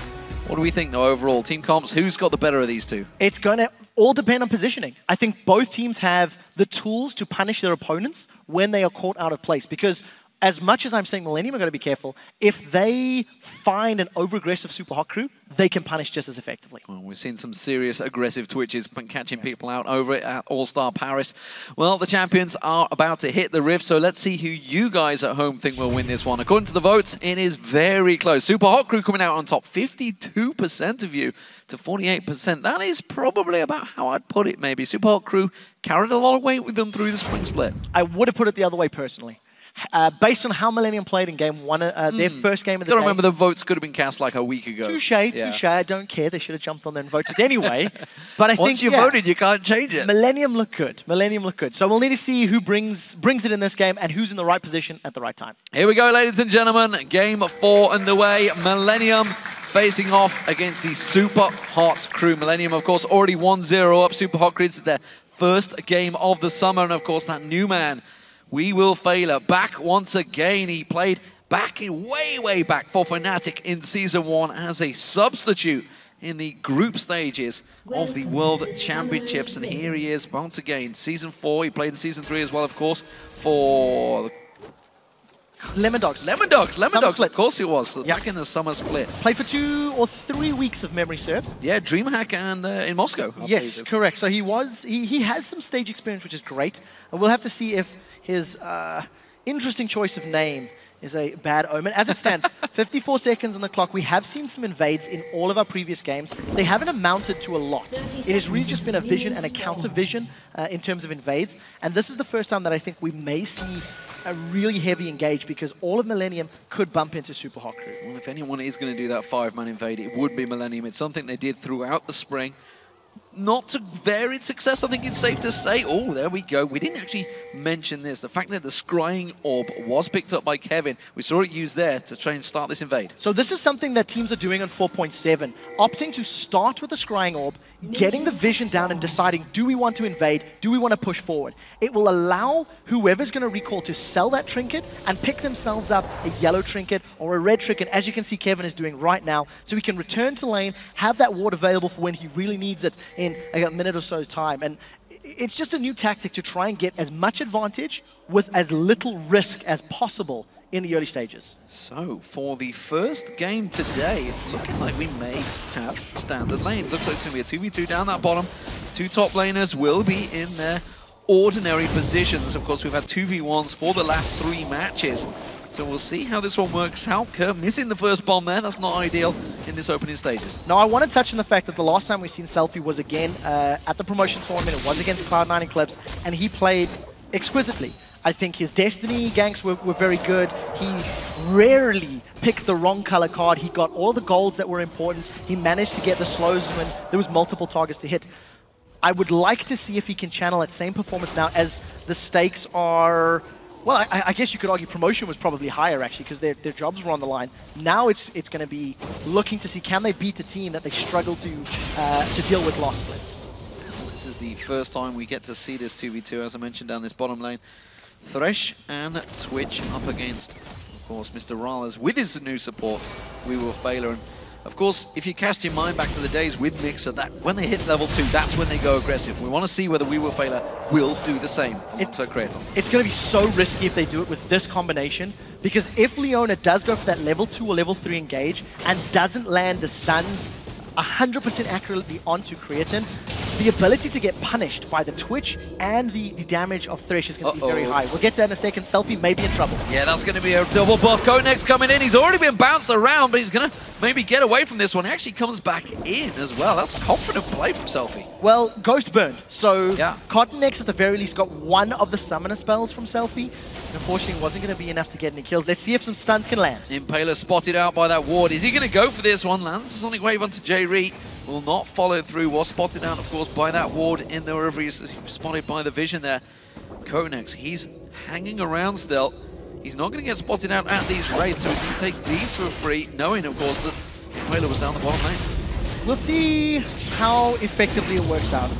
What do we think, though, overall? Team comps, who's got the better of these two? It's going to all depend on positioning. I think both teams have the tools to punish their opponents when they are caught out of place. Because as much as I'm saying Millennium are going to be careful, if they find an over-aggressive Super Hot Crew, they can punish just as effectively. Well, we've seen some serious aggressive twitches catching people out over it at All-Star Paris. Well, the champions are about to hit the rift, so let's see who you guys at home think will win this one. According to the votes, it is very close. Super Hot Crew coming out on top, 52% of you to 48%. That is probably about how I'd put it, maybe. Super Hot Crew carried a lot of weight with them through the spring split. I would have put it the other way personally. Based on how Millennium played in game one, their first game of the Gotta game. remember the votes could have been cast like a week ago. Touche. I don't care. They should have jumped on there and voted anyway. But I think once you voted, you can't change it. Millennium look good. Millennium look good. So we'll need to see who brings it in this game and who's in the right position at the right time. Here we go, ladies and gentlemen. Game 4 underway. Millennium facing off against the Super Hot Crew. Millennium, of course, already 1-0 up. Super Hot Crew, this is their first game of the summer. And, of course, that new man, We Will Fail back once again. He played back way back for Fnatic in Season 1 as a substitute in the group stages of the World Championships. And here he is once again, Season 4. He played in Season 3 as well, of course, for Lemon Dogs. Lemon Dogs, of course it was. Back in the summer split. Played for 2 or 3 weeks of memory serves. Yeah, DreamHack and in Moscow. Yes, correct. So he has some stage experience, which is great. And we'll have to see if his interesting choice of name is a bad omen. As it stands, 54 seconds on the clock. We have seen some invades in all of our previous games. They haven't amounted to a lot. It has really just been a vision and a counter vision in terms of invades. And this is the first time that I think we may see a really heavy engage because all of Millennium could bump into Super Hot Crew. Well, if anyone is going to do that 5-man invade, it would be Millennium. It's something they did throughout the spring. Not to varied success, I think it's safe to say. Oh, there we go. We didn't actually mention this. The fact that the Scrying Orb was picked up by Kevin. We saw it used there to try and start this invade. So this is something that teams are doing on 4.7. Opting to start with the Scrying Orb, getting the vision down and deciding, do we want to invade? Do we want to push forward? It will allow whoever's going to recall to sell that trinket and pick themselves up a yellow trinket or a red trinket, as you can see Kevin is doing right now. So he can return to lane, have that ward available for when he really needs it in a minute or so's time. And it's just a new tactic to try and get as much advantage with as little risk as possible in the early stages. So, for the first game today, it's looking like we may have standard lanes. Looks like it's going to be a 2v2 down that bottom. 2 top laners will be in their ordinary positions. Of course, we've had 2v1s for the last 3 matches. So we'll see how this one works out. Kerr missing the first bomb there. That's not ideal in this opening stages. Now, I want to touch on the fact that the last time we've seen Selfie was again at the promotion tournament. It was against Cloud9 Eclipse, and he played exquisitely. I think his Destiny ganks were very good. He rarely picked the wrong color card. He got all the golds that were important. He managed to get the slows when there was multiple targets to hit. I would like to see if he can channel that same performance now as the stakes are... Well, I guess you could argue promotion was probably higher, actually, because their jobs were on the line. Now it's going to be looking to see, can they beat a team that they struggle to deal with loss splits? This is the first time we get to see this 2v2, as I mentioned, down this bottom lane. Thresh and Twitch up against, of course, Mr. Rallas with his new support, We Will Fail. And of course, if you cast your mind back to the days with Mixer, that when they hit level 2, that's when they go aggressive. We want to see whether We Will Fail will do the same alongside Kraton. It's going to be so risky if they do it with this combination, because if Leona does go for that level 2 or level 3 engage and doesn't land the stuns 100% accurately onto Creatine, the ability to get punished by the Twitch and the damage of Thresh is going to be very high. We'll get to that in a second. Selfie may be in trouble. Yeah, that's going to be a double buff. Konex coming in. He's already been bounced around, but he's going to maybe get away from this one. He actually comes back in as well. That's a confident play from Selfie. Well, Ghost burned. So Cottonex at the very least got one of the summoner spells from Selfie. Unfortunately, wasn't going to be enough to get any kills. Let's see if some stuns can land. Impaler spotted out by that ward. Is he going to go for this one? Lands the Sonic Wave onto J-Ree. Will not follow through. Was spotted out, of course, by that ward in there wherever he's spotted by the vision there. Konex, he's hanging around still. He's not going to get spotted out at these raids, so he's going to take these for free, knowing, of course, that Impaler was down the bottom lane. We'll see how effectively it works out.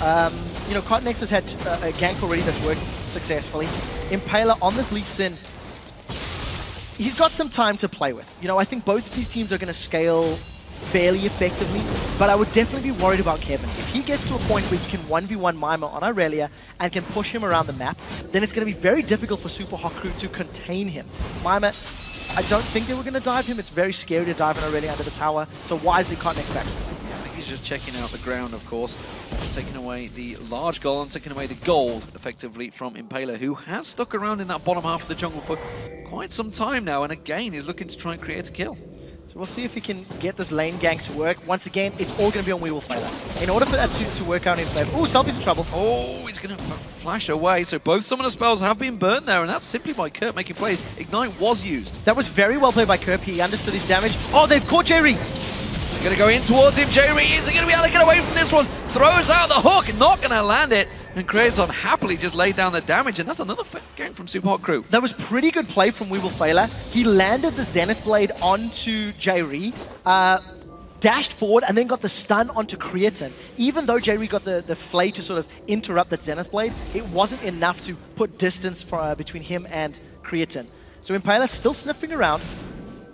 You know, Cottonex has had a gank already that's worked successfully. Impaler on this Lee Sin, he's got some time to play with. You know, I think both of these teams are going to scale fairly effectively, but I would definitely be worried about Kevin. If he gets to a point where he can 1v1 Mima on Irelia and can push him around the map, then it's going to be very difficult for Super Hot Crew to contain him. Mima, I don't think they were going to dive him. It's very scary to dive an Irelia under the tower, so wisely Cottonex backs him. I think he's just checking out the ground, of course. Taking away the large golem, taking away the gold, effectively, from Impaler, who has stuck around in that bottom half of the jungle for quite some time now, and again, is looking to try and create a kill. So we'll see if he can get this lane gank to work. Once again, it's all going to be on We Will Fail. In order for that to work out in favor. Oh, Selfie's in trouble. Oh, he's going to flash away. So both summoner spells have been burned there, and that's simply by Kurt making plays. Ignite was used. That was very well played by Kurt. He understood his damage. Oh, they've caught J-Ree. Going to go in towards him. J-Ree is going to be able to get away from this one. Throws out the hook, not going to land it. And Craven's happily just laid down the damage, and that's another game from Super Hot Crew. That was pretty good play from We Will Fail. He landed the Zenith Blade onto J-Ree, dashed forward, and then got the stun onto Creatine. Even though J-Ree got the Flay to sort of interrupt that Zenith Blade, it wasn't enough to put distance between him and Creatine. So Impaler still sniffing around.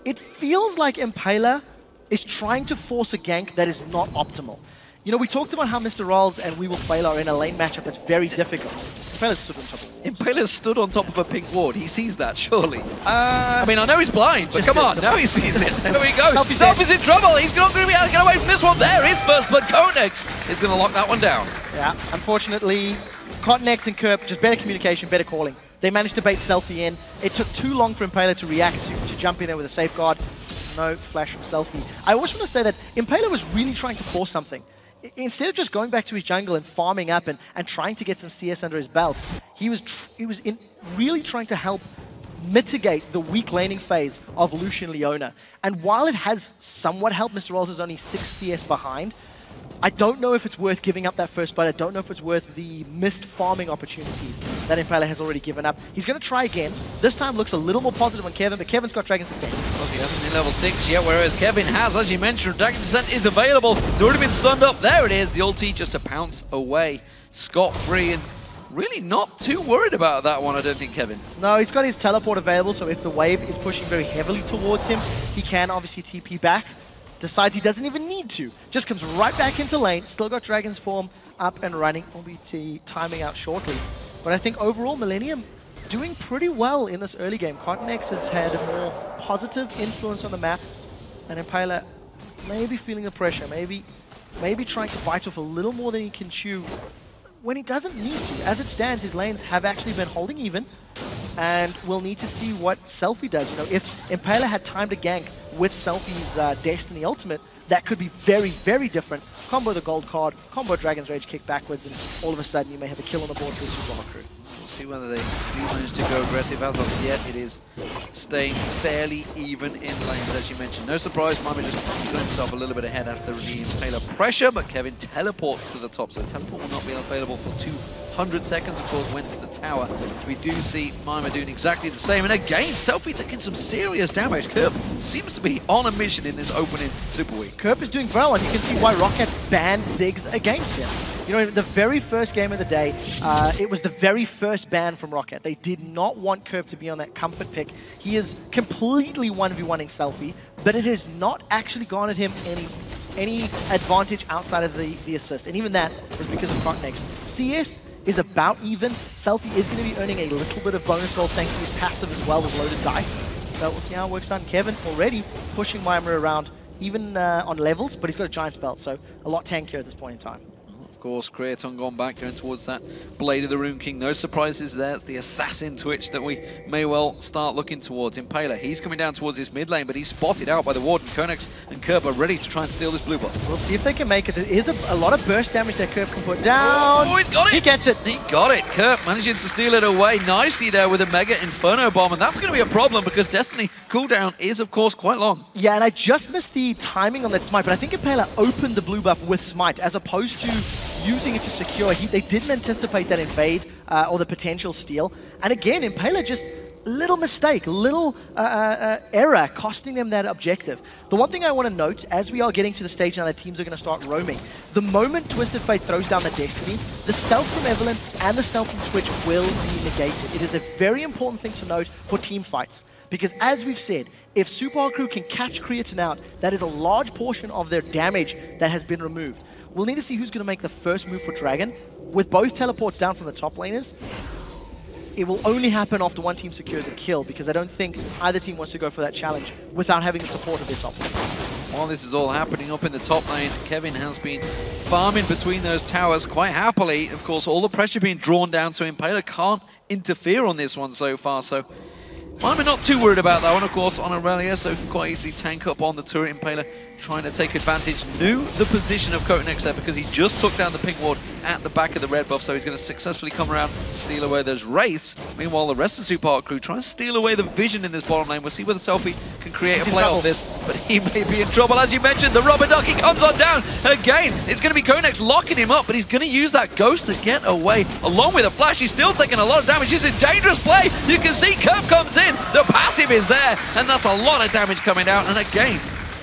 It feels like Impaler is trying to force a gank that is not optimal. You know, we talked about how Mr. Rolls and We Will Fail are in a lane matchup that's very difficult. Impaler stood on top of a ward. Impaler stood on top of a pink ward. He sees that, surely. I mean, I know he's blind, but come on, now he sees it. There we go. Selfie's in trouble. He's not going to be able to get away from this one. There is first, but Konex is going to lock that one down. Yeah, unfortunately, Cottonex and Kerp, just better communication, better calling. They managed to bait Selfie in. It took too long for Impaler to react, to jump in there with a safeguard. No flash from Selfie. I also want to say that Impaler was really trying to force something. Instead of just going back to his jungle and farming up and trying to get some CS under his belt, he was really trying to help mitigate the weak laning phase of Lucian Leona. And while it has somewhat helped, Mr. Rolls is only 6 CS behind. I don't know if it's worth giving up that first blood. I don't know if it's worth the missed farming opportunities that Impaler has already given up. He's going to try again. This time looks a little more positive on Kevin, but Kevin's got Dragon's Descent. Well, he hasn't been level 6 yet, whereas Kevin has, as you mentioned. Dragon's Descent is available. It's already been stunned up. There it is. The ulti just to pounce away. Scot-free, and really not too worried about that one, I don't think, Kevin. No, he's got his teleport available, so if the wave is pushing very heavily towards him, he can obviously TP back. Decides he doesn't even need to. Just comes right back into lane. Still got Dragon's Form up and running. Will be timing out shortly. But I think overall, Millennium doing pretty well in this early game. Cottonex has had a more positive influence on the map. And Impaler maybe feeling the pressure. Maybe trying to bite off a little more than he can chew when he doesn't need to. As it stands, his lanes have actually been holding even. And we'll need to see what Selfie does. You know, if Impaler had time to gank with Selfie's Destiny Ultimate, that could be very, very different. Combo the gold card, combo Dragon's Rage, kick backwards, and all of a sudden you may have a kill on the board for a Super Hot Crew. We'll see whether they do manage to go aggressive. As of yet, it is staying fairly even in lanes, as you mentioned. No surprise, Mima just got himself a little bit ahead after the Impaler pressure, but Kevin teleports to the top, so teleport will not be available for 200 seconds, of course, went to the tower. We do see Mima doing exactly the same, and again, Selfie taking some serious damage. Kerp seems to be on a mission in this opening Super Week. Kerp is doing well, and you can see why Rocket banned Ziggs against him. You know, in the very first game of the day, it was the very first ban from Rocket. They did not want Kerp to be on that comfort pick. He is completely 1v1ing Selfie, but it has not actually garnered him any advantage outside of the assist. And even that was because of Cottonex. CS is about even. Selfie is going to be earning a little bit of bonus roll thanks to his passive as well with loaded dice. So we'll see how it works out. And Kevin already pushing Mima around, even on levels, but he's got a Giant's Belt, so a lot tankier at this point in time. Of course, Creaton gone back, going towards that Blade of the Rune King. No surprises there. It's the Assassin Twitch that we may well start looking towards. Impaler, he's coming down towards his mid lane, but he's spotted out by the Warden. Konex and Kerb are ready to try and steal this blue buff. We'll see if they can make it. There is a lot of burst damage that Kerb can put down. Oh, he's got it! He gets it! He got it! Kerb managing to steal it away nicely there with a Mega Inferno Bomb, and that's going to be a problem because Destiny cooldown is, of course, quite long. Yeah, and I just missed the timing on that smite, but I think Impaler opened the blue buff with smite as opposed to using it to secure. They didn't anticipate that invade or the potential steal. And again, Impaler just little mistake, little error costing them that objective. The one thing I want to note, as we are getting to the stage now that teams are going to start roaming, the moment Twisted Fate throws down the Destiny, the stealth from Evelynn and the stealth from Twitch will be negated. It is a very important thing to note for team fights, because as we've said, if Super Hard Crew can catch Creatine out, that is a large portion of their damage that has been removed. We'll need to see who's going to make the first move for Dragon. With both teleports down from the top laners, it will only happen after one team secures a kill, because I don't think either team wants to go for that challenge without having the support of their top lane. While this is all happening up in the top lane, Kevin has been farming between those towers quite happily. Of course, all the pressure being drawn down, so Impaler can't interfere on this one so far. So I'm not too worried about that one, of course, on Aurelia, so can quite easily tank up on the turret. Impaler trying to take advantage. Knew the position of Kotenex there because he just took down the pink ward at the back of the red buff, so he's going to successfully come around, steal away those wraiths. Meanwhile, the rest of the Super Hard Crew trying to steal away the vision in this bottom lane. We'll see whether Selfie can create a play off this, but he may be in trouble. As you mentioned, the rubber ducky comes on down, and again, it's going to be Kotenex locking him up, but he's going to use that ghost to get away. Along with a flash, he's still taking a lot of damage. This is a dangerous play. You can see Kerb comes in, the passive is there, and that's a lot of damage coming out, and again,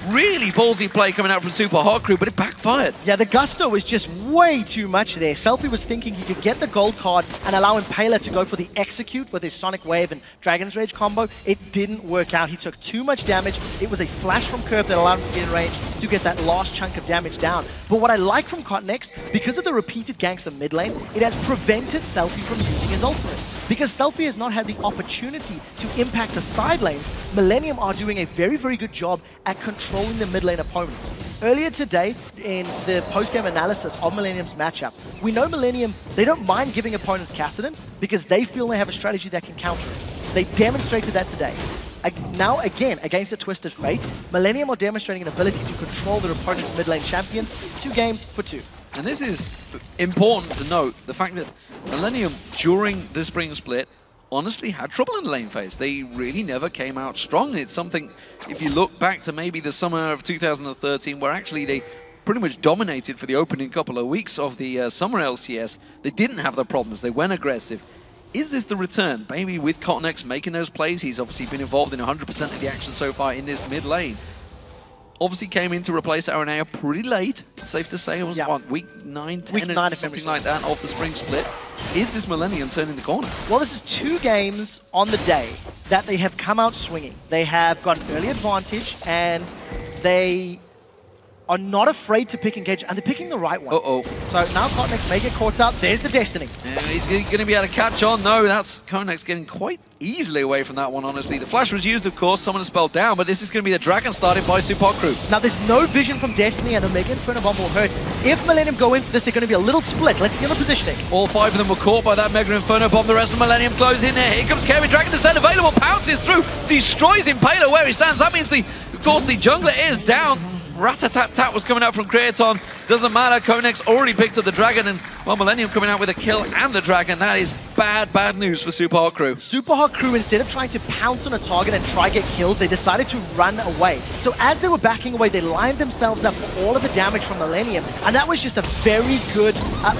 really ballsy play coming out from Super Hard Crew, but it backfired. Yeah, the gusto was just way too much there. Selfie was thinking he could get the gold card and allow Impaler to go for the execute with his Sonic Wave and Dragon's Rage combo. It didn't work out. He took too much damage. It was a flash from Kerb that allowed him to get in range to get that last chunk of damage down. But what I like from Kotenex, because of the repeated ganks of mid lane, it has prevented Selfie from using his ultimate. Because Selfie has not had the opportunity to impact the side lanes, Millennium are doing a very, very good job at controlling the mid lane opponents. Earlier today, in the post-game analysis of Millennium's matchup, we know Millennium, they don't mind giving opponents Kassadin because they feel they have a strategy that can counter it. They demonstrated that today. Now, again, against a Twisted Fate, Millennium are demonstrating an ability to control their opponent's mid lane champions 2 games for 2. And this is important to note, the fact that Millennium, during the spring split, honestly had trouble in the lane phase. They really never came out strong. It's something, if you look back to maybe the summer of 2013, where actually they pretty much dominated for the opening couple of weeks of the summer LCS, they didn't have the problems. They went aggressive. Is this the return? Maybe with Kotenex making those plays, he's obviously been involved in 100% of the action so far in this mid lane. Obviously came in to replace Aranea pretty late. It's safe to say it was, what, week 9, 10, week 9 something like that off the spring split. Is this Millennium turning the corner? Well, this is 2 games on the day that they have come out swinging. They have got an early advantage, and they are not afraid to pick engage, and they're picking the right ones. So now Kotenex may get caught up. There's the Destiny. Yeah, he's going to be able to catch on. No, that's Kotenex getting quite easily away from that one, honestly. The flash was used, of course, someone spelled down, but this is going to be the Dragon started by Super Hard Crew. Now, there's no vision from Destiny, and the Mega Inferno Bomb will hurt. If Millennium go in for this, they're going to be a little split. Let's see on the positioning. All 5 of them were caught by that Mega Inferno Bomb. The rest of Millennium close in there. Here comes Kevin. Dragon descent available, pounces through, destroys Impaler where he stands. That means, of course, the jungler is down. Rat-a-tat-tat was coming out from Creaton. Doesn't matter, Kotenex already picked up the Dragon, and well, Millennium coming out with a kill and the Dragon. That is bad, bad news for Super Hard Crew. Super Hard Crew, instead of trying to pounce on a target and try get kills, they decided to run away. So as they were backing away, they lined themselves up for all of the damage from Millennium, and that was just a very good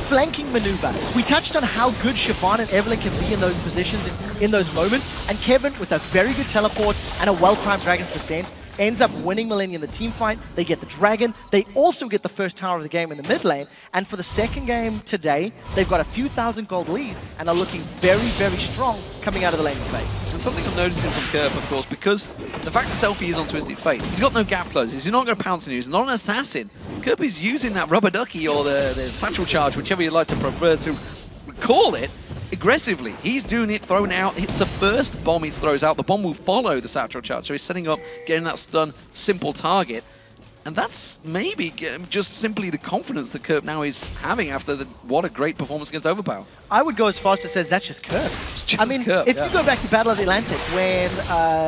flanking maneuver. We touched on how good Siobhan and Evelynn can be in those positions, in those moments, and Kevin, with a very good teleport and a well-timed Dragon's Descent, ends up winning Millennium the team fight. They get the Dragon. They also get the first tower of the game in the mid lane. And for the second game today, they've got a few thousand gold lead and are looking very, very strong coming out of the laning phase. And something I'm noticing from Kerb, of course, because the fact that Selfie is on Twisted Fate, he's got no gap closes. He's not going to pounce on you. He's not an assassin. Kerb is using that rubber ducky or the satchel charge, whichever you like to prefer to call it, aggressively. He's doing it, throwing it out. It's the first bomb he throws out. The bomb will follow the satchel charge. So he's setting up, getting that stun, simple target. And that's maybe just simply the confidence that Kerp now is having after what a great performance against Overpower. I would go as far as to say that's just Kerp. I mean, if you go back to Battle of the Atlantic, when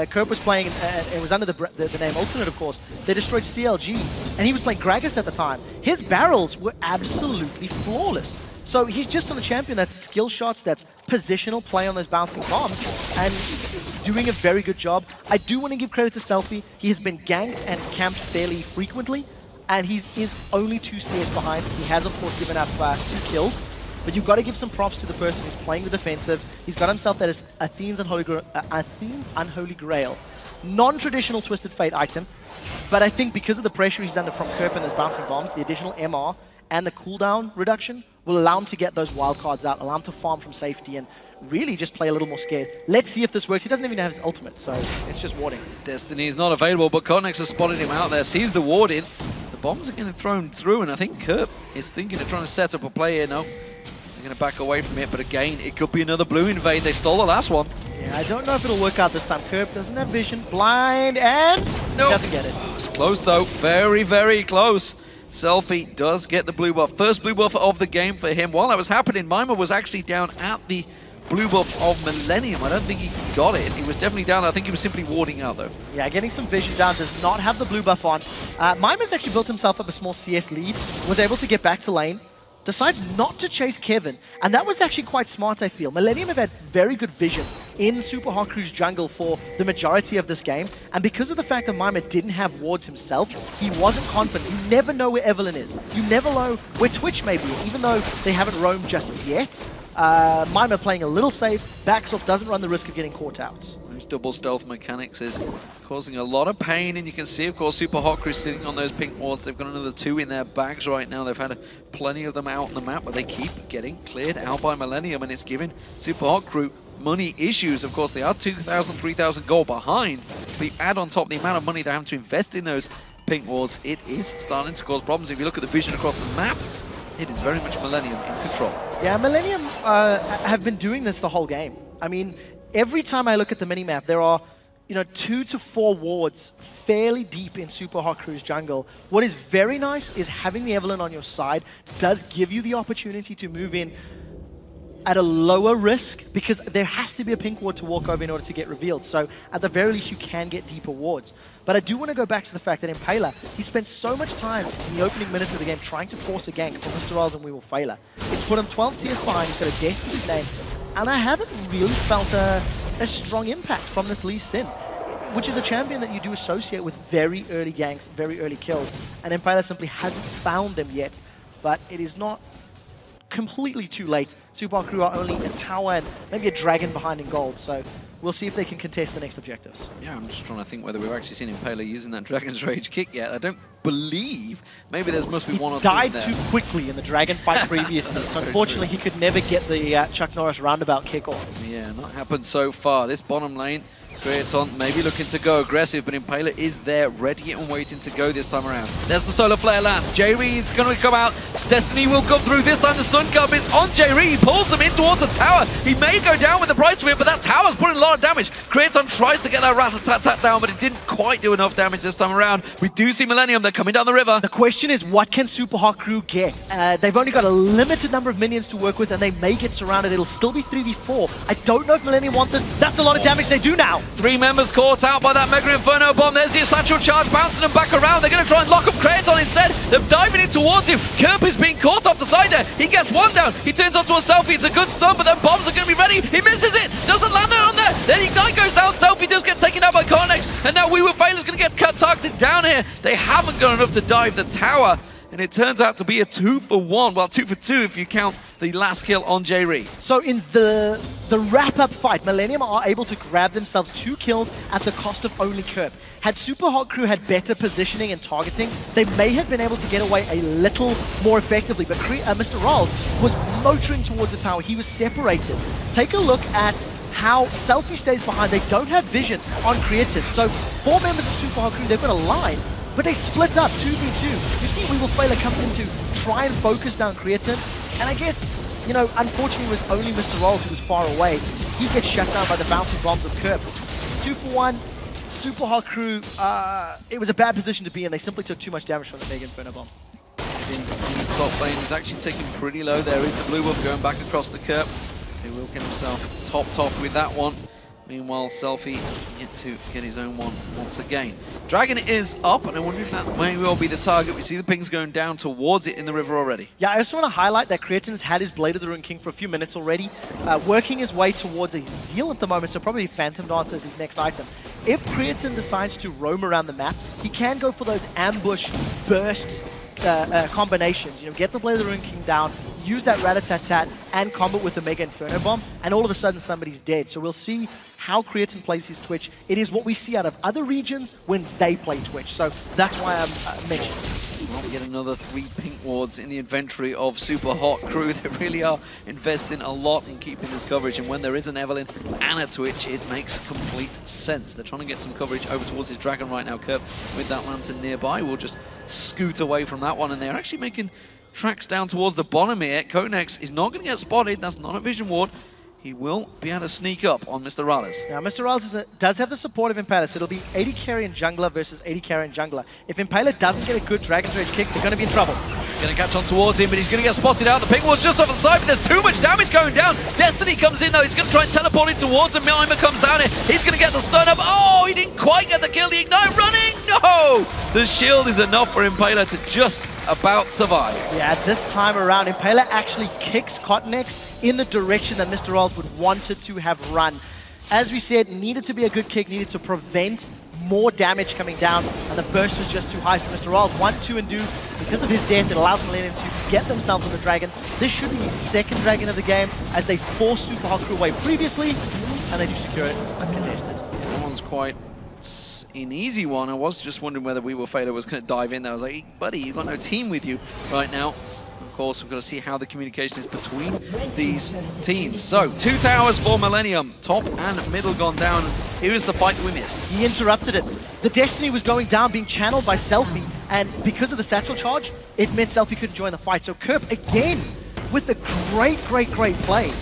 Kerp was playing, it was under the name Alternate, of course, they destroyed CLG, and he was playing Gragas at the time. His barrels were absolutely flawless. So he's just on a champion that's skill shots, that's positional play on those bouncing bombs, and doing a very good job. I do want to give credit to Selfie. He has been ganked and camped fairly frequently, and he is only 2 CS behind. He has, of course, given up 2 kills, but you've got to give some props to the person who's playing the defensive. He's got himself that is Athene's Unholy Grail. Non-traditional Twisted Fate item, but I think because of the pressure he's under from Kerp and those bouncing bombs, the additional MR and the cooldown reduction will allow him to get those wildcards out, allow him to farm from safety, and really just play a little more scared. Let's see if this works. He doesn't even have his ultimate, so it's just warding. Destiny is not available, but Connex has spotted him out there, sees the ward in. The bombs are getting thrown through, and I think Kerp is thinking of trying to set up a play here. No, they're going to back away from it, but again, it could be another blue invade. They stole the last one. Yeah, I don't know if it'll work out this time. Kerp doesn't have vision, blind, and doesn't get it. It's close though, very, very close. Selfie does get the blue buff. First blue buff of the game for him. While that was happening, Mima was actually down at the blue buff of Millennium. I don't think he got it. He was definitely down. I think he was simply warding out, though. Yeah, getting some vision down, does not have the blue buff on. Mima's actually built himself up a small CS lead, was able to get back to lane, decides not to chase Kevin, and that was actually quite smart, I feel. Millennium have had very good vision in Super Hot Crew's jungle for the majority of this game, and because of the fact that Mima didn't have wards himself, he wasn't confident. You never know where Evelyn is. You never know where Twitch may be, even though they haven't roamed just yet. Mima playing a little safe, backs off, doesn't run the risk of getting caught out. Those double stealth mechanics is causing a lot of pain, and you can see, of course, Super Hot Crew sitting on those pink wards. They've got another 2 in their bags right now. They've had plenty of them out on the map, but they keep getting cleared out by Millennium, and it's giving Super Hot Crew money issues. Of course, they are 2,000, 3,000 gold behind, but you add on top the amount of money they're having to invest in those pink wards, it is starting to cause problems. If you look at the vision across the map, it is very much Millennium in control. Yeah, Millennium have been doing this the whole game. I mean, every time I look at the minimap, there are 2 to 4 wards fairly deep in Super Hot Crew's jungle. What is very nice is having the Evelyn on your side does give you the opportunity to move in at a lower risk, because there has to be a pink ward to walk over in order to get revealed. So at the very least, you can get deeper wards. But I do want to go back to the fact that Impaler, he spent so much time in the opening minutes of the game trying to force a gank from Mr. Rolls and We Will Failer. It's put him 12 CS behind, he's got a death to his name, and I haven't really felt a strong impact from this Lee Sin, which is a champion that you do associate with very early ganks, very early kills, and Impaler simply hasn't found them yet. But it is not completely too late. Super Hot Crew are only a tower and maybe a dragon behind in gold, so we'll see if they can contest the next objectives. Yeah, I'm just trying to think whether we've actually seen Impaler using that Dragon's Rage kick yet. I don't believe. Maybe there must be one or two died there. too quickly in the dragon fight previously, so unfortunately he could never get the Chuck Norris roundabout kick off. Yeah, not happened so far. This bottom lane, Creaton maybe looking to go aggressive, but Impaler is there, ready and waiting to go this time around. There's the Solar Flare lands. J-Ree is going to come out. Destiny will come through. This time the stun cup is on J-Ree. He pulls him in towards the tower. He may go down with the price to it, but that tower's putting a lot of damage. Creaton tries to get that rat-a-tat-tat down, but it didn't quite do enough damage this time around. We do see Millennium. They're coming down the river. The question is, what can Super Hot Crew get? They've only got a limited number of minions to work with, and they may get surrounded. It'll still be 3v4. I don't know if Millennium want this. That's a lot of damage they do now. 3 members caught out by that Mega Inferno bomb. There's the Satchel Charge bouncing them back around. They're going to try and lock up Creaton instead. They're diving in towards him. Kerp is being caught off the side there. He gets one down. He turns onto a Selfie. It's a good stun, but then bombs are going to be ready. He misses it. Doesn't land it on there. Then Ignite goes down. Selfie does get taken out by Cornex. And now We Will Fail is going to get targeted down here. They haven't got enough to dive the tower. And it turns out to be a 2-for-1. Well, 2-for-2 if you count the last kill on J-Ree. So in the wrap-up fight, Millennium are able to grab themselves 2 kills at the cost of only Kerp. Had Super Hot Crew had better positioning and targeting, they may have been able to get away a little more effectively. But Mr. Rolls was motoring towards the tower. He was separated. Take a look at how Selfie stays behind. They don't have vision on Creative. So 4 members of Super Hot Crew, they've got a line, but they split up 2v2. You see We Will Fail comes in to try and focus down Creative. And I guess, unfortunately it was only Mr. Rolls who was far away. He gets shut down by the bouncing bombs of Kerp. 2-for-1. Super Hot Crew, it was a bad position to be in. They simply took too much damage from the Mega Inferno Bomb. The top lane is actually taken pretty low. There is the blue buff going back across the curb. So he will get himself top with that one. Meanwhile, Selfie yet to get his own one once again. Dragon is up, and I wonder if that may well be the target. We see the pings going down towards it in the river already. Yeah, I also want to highlight that Creatin's had his Blade of the Ruined King for a few minutes already, working his way towards a Zeal at the moment, so probably Phantom Dancer is his next item. If Creatin decides to roam around the map, he can go for those ambush burst combinations. You know, get the Blade of the Ruined King down, use that Rat-a-tat-tat and combo with the Mega Inferno Bomb, and all of a sudden somebody's dead. So we'll see how Creatin plays his Twitch. It is what we see out of other regions when they play Twitch. So that's why I'm mentioning it. Well, we get another 3 pink wards in the inventory of Super Hot Crew. They really are investing a lot in keeping this coverage, and when there is an Evelynn and a Twitch, it makes complete sense. They're trying to get some coverage over towards his Dragon right now. Kerp with that lantern nearby will just scoot away from that one, and they're actually making tracks down towards the bottom here. Konex is not going to get spotted. That's not a vision ward. He will be able to sneak up on Mr. Rallis. Now, Mr. Rallis does have the support of Impaler, so it'll be 80 carry and jungler versus 80 carry and jungler. If Impaler doesn't get a good Dragon's Rage kick, they're going to be in trouble. Going to catch on towards him, but he's going to get spotted out. The ping ward's just off the side, but there's too much damage going down. Destiny comes in, though. He's going to try and teleport it towards him. Mimer comes down here. He's going to get the stun up. Oh, he didn't quite get the kill. The Ignite running. No! The shield is enough for Impaler to just about survive. Yeah, this time around, Impaler actually kicks Cottonex in the direction that Mr. Rallis would wanted to have run. As we said, needed to be a good kick, needed to prevent more damage coming down, and the burst was just too high. So Mr. Rallis 1, 2, and do. Because of his death, it allows Millennium to get themselves on the Dragon. This should be his second Dragon of the game, as they forced Super Hot Crew away previously, and they do secure it uncontested. That one's quite an easy one. I was just wondering whether Fader was going to dive in there. I was like, hey, buddy, you've got no team with you right now. Of course, we've got to see how the communication is between these teams. So, 2 towers for Millennium. Top and middle gone down. Here's the fight we missed. He interrupted it. The Destiny was going down, being channeled by Selfie, and because of the satchel charge, it meant Selfie couldn't join the fight. So Kerp, again, with a great play,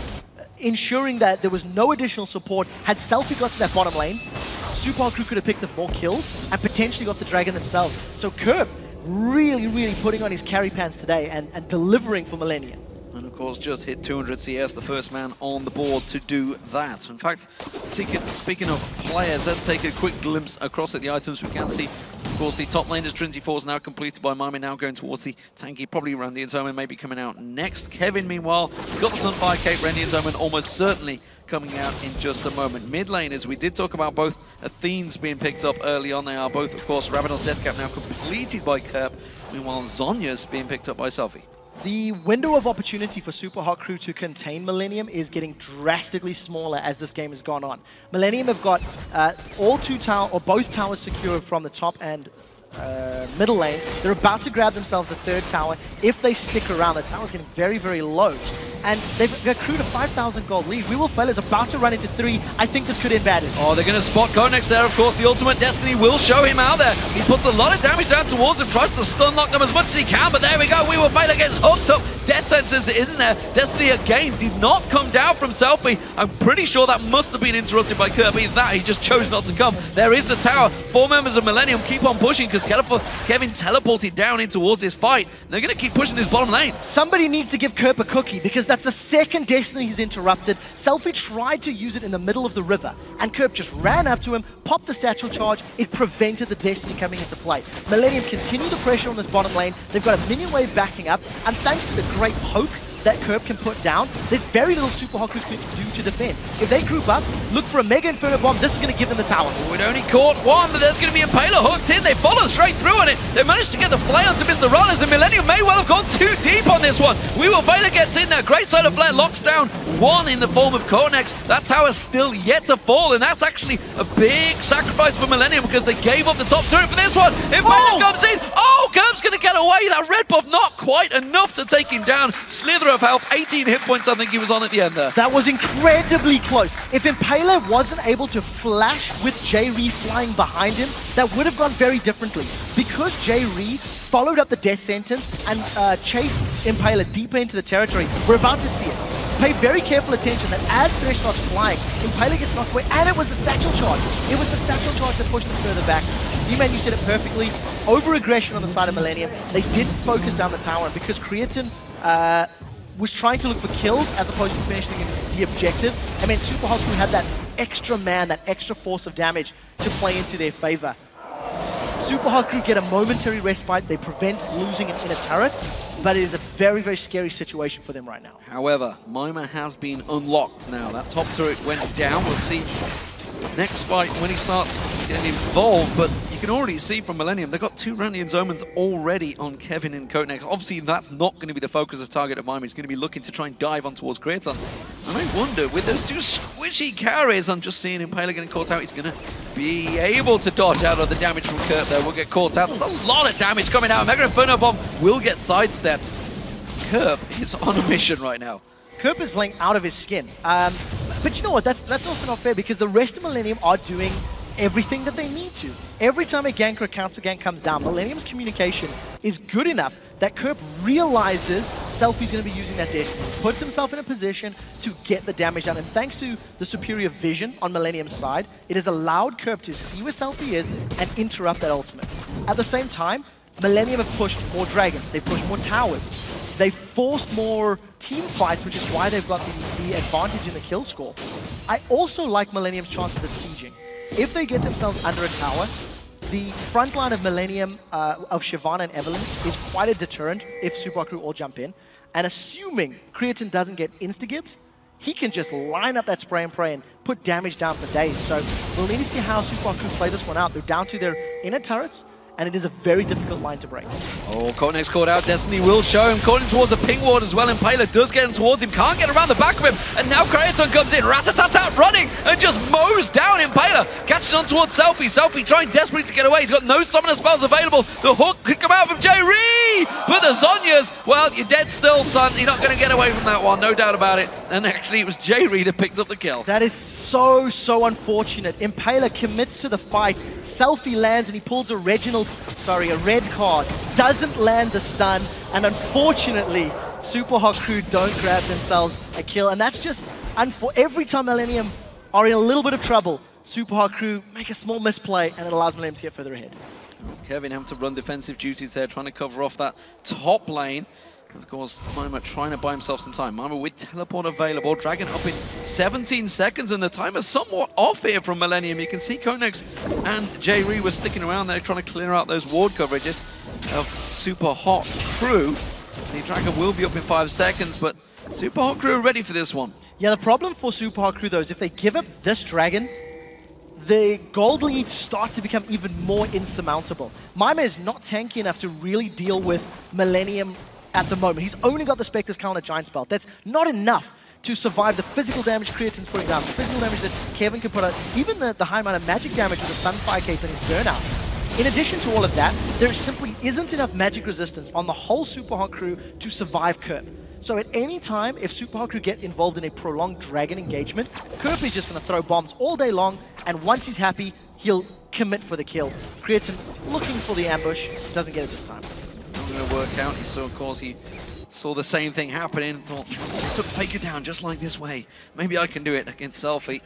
ensuring that there was no additional support. Had Selfie got to that bottom lane, Super Hot Crew could have picked up more kills and potentially got the Dragon themselves. So Kerp really putting on his carry pants today and delivering for Millennium. And of course, just hit 200 CS, the first man on the board to do that. In fact, speaking of players, let's take a quick glimpse across at the items. We can see, of course, the top laner's Trinity 4 is now completed by Mimer, now going towards the tanky, probably Randy Omen maybe coming out next. Kevin, meanwhile, has got the Sunfire Cape, Randy Omen almost certainly coming out in just a moment. Mid laners, we did talk about both Athenes being picked up early on. They are both, of course, Rabadon's Death Cap now completed by Kerp, meanwhile Zonya's being picked up by Selfie. The window of opportunity for Super Hot Crew to contain Millennium is getting drastically smaller as this game has gone on. Millennium have got both towers secured from the top and middle lane. They're about to grab themselves the third tower. If they stick around, the tower's getting very low. And they've accrued a 5,000 gold lead. Weewolf is about to run into 3. I think this could end badly. Oh, they're going to spot Konex there. Of course, the ultimate Destiny will show him out there. He puts a lot of damage down towards him, tries to stun lock them as much as he can, but there we go. Weewolf gets hooked up. Death Sensors in there. Destiny again did not come down from Selfie. I'm pretty sure that must have been interrupted by Kirby. That he just chose not to come. There is the tower. 4 members of Millennium keep on pushing because Kevin teleported down in towards this fight. They're going to keep pushing his bottom lane. Somebody needs to give Kerp a cookie because that's the second Destiny he's interrupted. Selfie tried to use it in the middle of the river and Kerp just ran up to him, popped the satchel charge. It prevented the Destiny coming into play. Millennium continue the pressure on this bottom lane. They've got a minion wave backing up, and thanks to the great poke that Kerp can put down, there's very little Super Hot Crew can do to defend. If they group up, look for a Mega Inferno Bomb, this is going to give them the tower. We'd only caught one, but there's going to be Impaler hooked in. They follow straight through on it. They managed to get the flare onto Mr. Rollins, and Millennium may well have gone too deep on this one. Weewolf gets in there. Great Solar Flare locks down one in the form of Konex. That tower's still yet to fall, and that's actually a big sacrifice for Millennium because they gave up the top turret for this one. Impaler comes in. Oh, Kerp's going to get away. That red buff not quite enough to take him down. Slither of health, 18 hit points I think he was on at the end there. That was incredibly close. If Impaler wasn't able to flash with J. Reed flying behind him, that would have gone very differently. Because J. Reed followed up the death sentence and chased Impaler deeper into the territory, we're about to see it. pay very careful attention that as Thresh starts flying, Impaler gets knocked away, and it was the satchel charge. It was the satchel charge that pushed them further back. D-Man, you said it perfectly. Over-aggression on the side of Millennium. They didn't focus down the tower, and because Creatine was trying to look for kills as opposed to finishing the objective, I mean, Super Haku had that extra man, that extra force of damage to play into their favor. Super Haku get a momentary respite. They prevent losing in a turret, but it is a very, very scary situation for them right now. However, Mima has been unlocked now. That top turret went down. We'll see next fight when he starts getting involved, but you can already see from Millennium, they've got 2 Randian's Omens already on Kevin and Coatnex. Obviously, that's not going to be the focus of target of Mima. He's going to be looking to try and dive on towards Creaton. And I wonder, with those 2 squishy carries, I'm just seeing Impaler getting caught out. He's going to be able to dodge out of the damage from Kurt there. We'll get caught out. There's a lot of damage coming out. Mega Inferno Bomb will get sidestepped. Kerp is on a mission right now. Kerp is playing out of his skin. But you know what? That's also not fair because the rest of Millennium are doing everything that they need to. Every time a gank or a counter gank comes down, Millennium's communication is good enough that Kerp realizes Selfie's going to be using that Destiny, puts himself in a position to get the damage done. And thanks to the superior vision on Millennium's side, it has allowed Kerp to see where Selfie is and interrupt that ultimate. At the same time, Millennium have pushed more dragons, they've pushed more towers, they've forced more team fights, which is why they've got the advantage in the kill score. I also like Millennium's chances at sieging. If they get themselves under a tower, the front line of Millennium, of Shyvana and Evelyn, is quite a deterrent if Super Crew all jump in. And assuming Creatine doesn't get insta-gibbed, he can just line up that spray and pray and put damage down for days. So we'll need to see how Super Crew play this one out. They're down to their inner turrets, and it is a very difficult line to break. Oh, Coatnex caught out. Destiny will show him. Calling towards a ping ward as well. Impaler does get him towards him. Can't get around the back of him. And now Creaton comes in. Rat-a-tat-tat running and just mows down Impaler. Catching on towards Selfie. Selfie trying desperately to get away. He's got no summoner spells available. The hook could come out from J-Ree. But the Zhonya's, well, you're dead still, son. You're not going to get away from that one. No doubt about it. And actually, it was J-Ree that picked up the kill. That is so, so unfortunate. Impaler commits to the fight. Selfie lands and he pulls a red card. Doesn't land the stun. And unfortunately, Super Haku don't grab themselves a kill. And that's just, every time Millennium are in a little bit of trouble, Super Haku make a small misplay and it allows Millennium to get further ahead. Kevin having to run defensive duties there, trying to cover off that top lane. Of course, Mima trying to buy himself some time. Mima with teleport available. Dragon up in 17 seconds, and the timer's somewhat off here from Millennium. You can see Coatnex and J-Ree were sticking around there trying to clear out those ward coverages of Super Hot Crew. The Dragon will be up in 5 seconds, but Super Hot Crew are ready for this one. Yeah, the problem for Super Hot Crew, though, is if they give up this Dragon, the gold lead starts to become even more insurmountable. Mima is not tanky enough to really deal with Millennium at the moment. He's only got the Spectre's counter Giant's Belt. That's not enough to survive the physical damage Creatine's putting down, the physical damage that Kevin can put out, even the high amount of magic damage with the Sunfire Cape and his burnout. In addition to all of that, there simply isn't enough magic resistance on the whole Super Hot Crew to survive Kerp. So at any time, if Super Hot Crew get involved in a prolonged Dragon engagement, Kerp is just going to throw bombs all day long, and once he's happy, he'll commit for the kill. Creatine looking for the ambush, doesn't get it this time. Not going to work out. So of course he saw the same thing happening. Thought, took Faker down just like this way. Maybe I can do it against Selfie.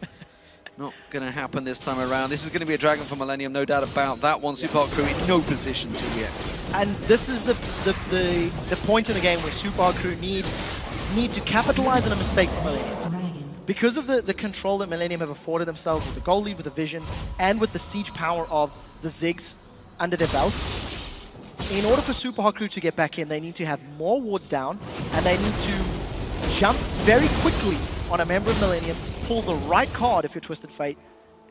Not going to happen this time around. This is going to be a Dragon for Millennium, no doubt about that one. Super Hot Crew in no position to react. And this is the point in the game where Super Hot Crew need to capitalize on a mistake from Millennium. Because of the control that Millennium have afforded themselves with the gold lead, with the vision, and with the siege power of the Ziggs under their belt, in order for Super Hot Crew to get back in, they need to have more wards down, and they need to jump very quickly on a member of Millennium, pull the right card if you're Twisted Fate,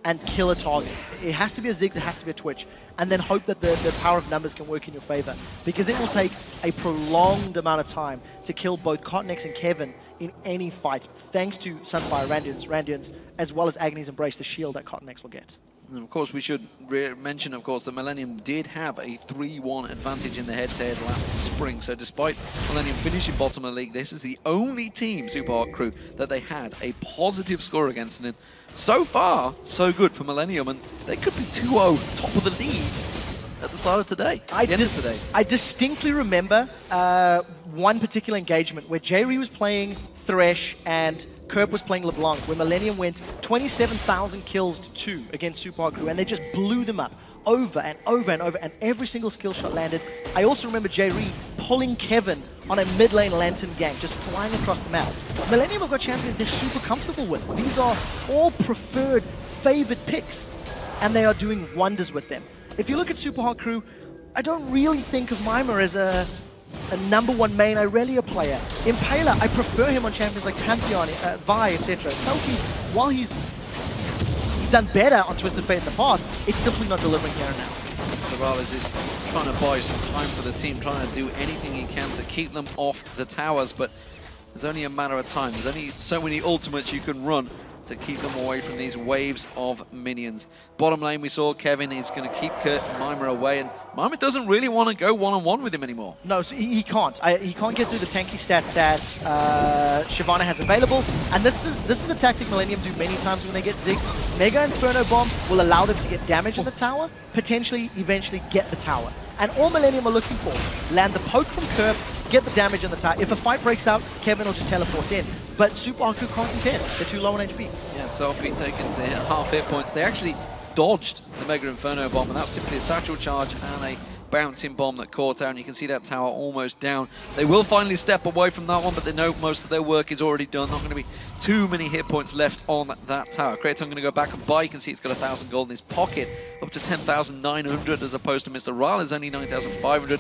and kill a target. It has to be a Ziggs, it has to be a Twitch, and then hope that the power of numbers can work in your favor. Because it will take a prolonged amount of time to kill both Coatnex and Kevin in any fight, thanks to Sunfire Randians, as well as Agony's Embrace, the shield that Coatnex will get. And of course, we should mention, of course, that Millennium did have a 3-1 advantage in the head-to-head last spring. So despite Millennium finishing bottom of the league, this is the only team, Super Hot Crew, that they had a positive score against. And so far, so good for Millennium. And they could be 2-0 top of the league at the start of today. I distinctly remember one particular engagement where J-Ree was playing Thresh and Kerp was playing LeBlanc, where Millennium went 27,000 kills to 2 against Super Hard Crew, and they just blew them up over and over and over, and every single skill shot landed. I also remember J-Ree pulling Kevin on a mid lane lantern gank, just flying across the map. Millennium have got champions they're super comfortable with. These are all preferred, favored picks, and they are doing wonders with them. If you look at Super Hard Crew, I don't really think of Mima as a #1 main Irelia player. Impaler, I prefer him on champions like Pantheon, Vi, etc. Selfie, while he's done better on Twisted Fate in the past, it's simply not delivering here and now. Morales is trying to buy some time for the team, trying to do anything he can to keep them off the towers, but there's only a matter of time. There's only so many ultimates you can run to keep them away from these waves of minions. Bottom lane, we saw Kevin is going to keep Kurt and Mima away, and Mima doesn't really want to go one-on-one with him anymore. No, so he can't. He can't get through the tanky stats that Shyvana has available, and this is a tactic Millennium do many times when they get Ziggs. Mega Inferno Bomb will allow them to get damage in the tower, potentially, eventually get the tower. And all Millennium are looking for, land the poke from Kerp, get the damage in the tower. If a fight breaks out, Kevin will just teleport in. But Super Hard Crew can't contend. They're too low on HP. Yeah, Selfie taken to half hit points. They actually dodged the Mega Inferno Bomb, and that was simply a satchel charge and a bouncing bomb that caught down. You can see that tower almost down. They will finally step away from that one, but they know most of their work is already done. Not going to be too many hit points left on that tower. Kraton going to go back and buy. You can see he's got 1,000 gold in his pocket, up to 10,900 as opposed to Mr. Rale's only 9,500.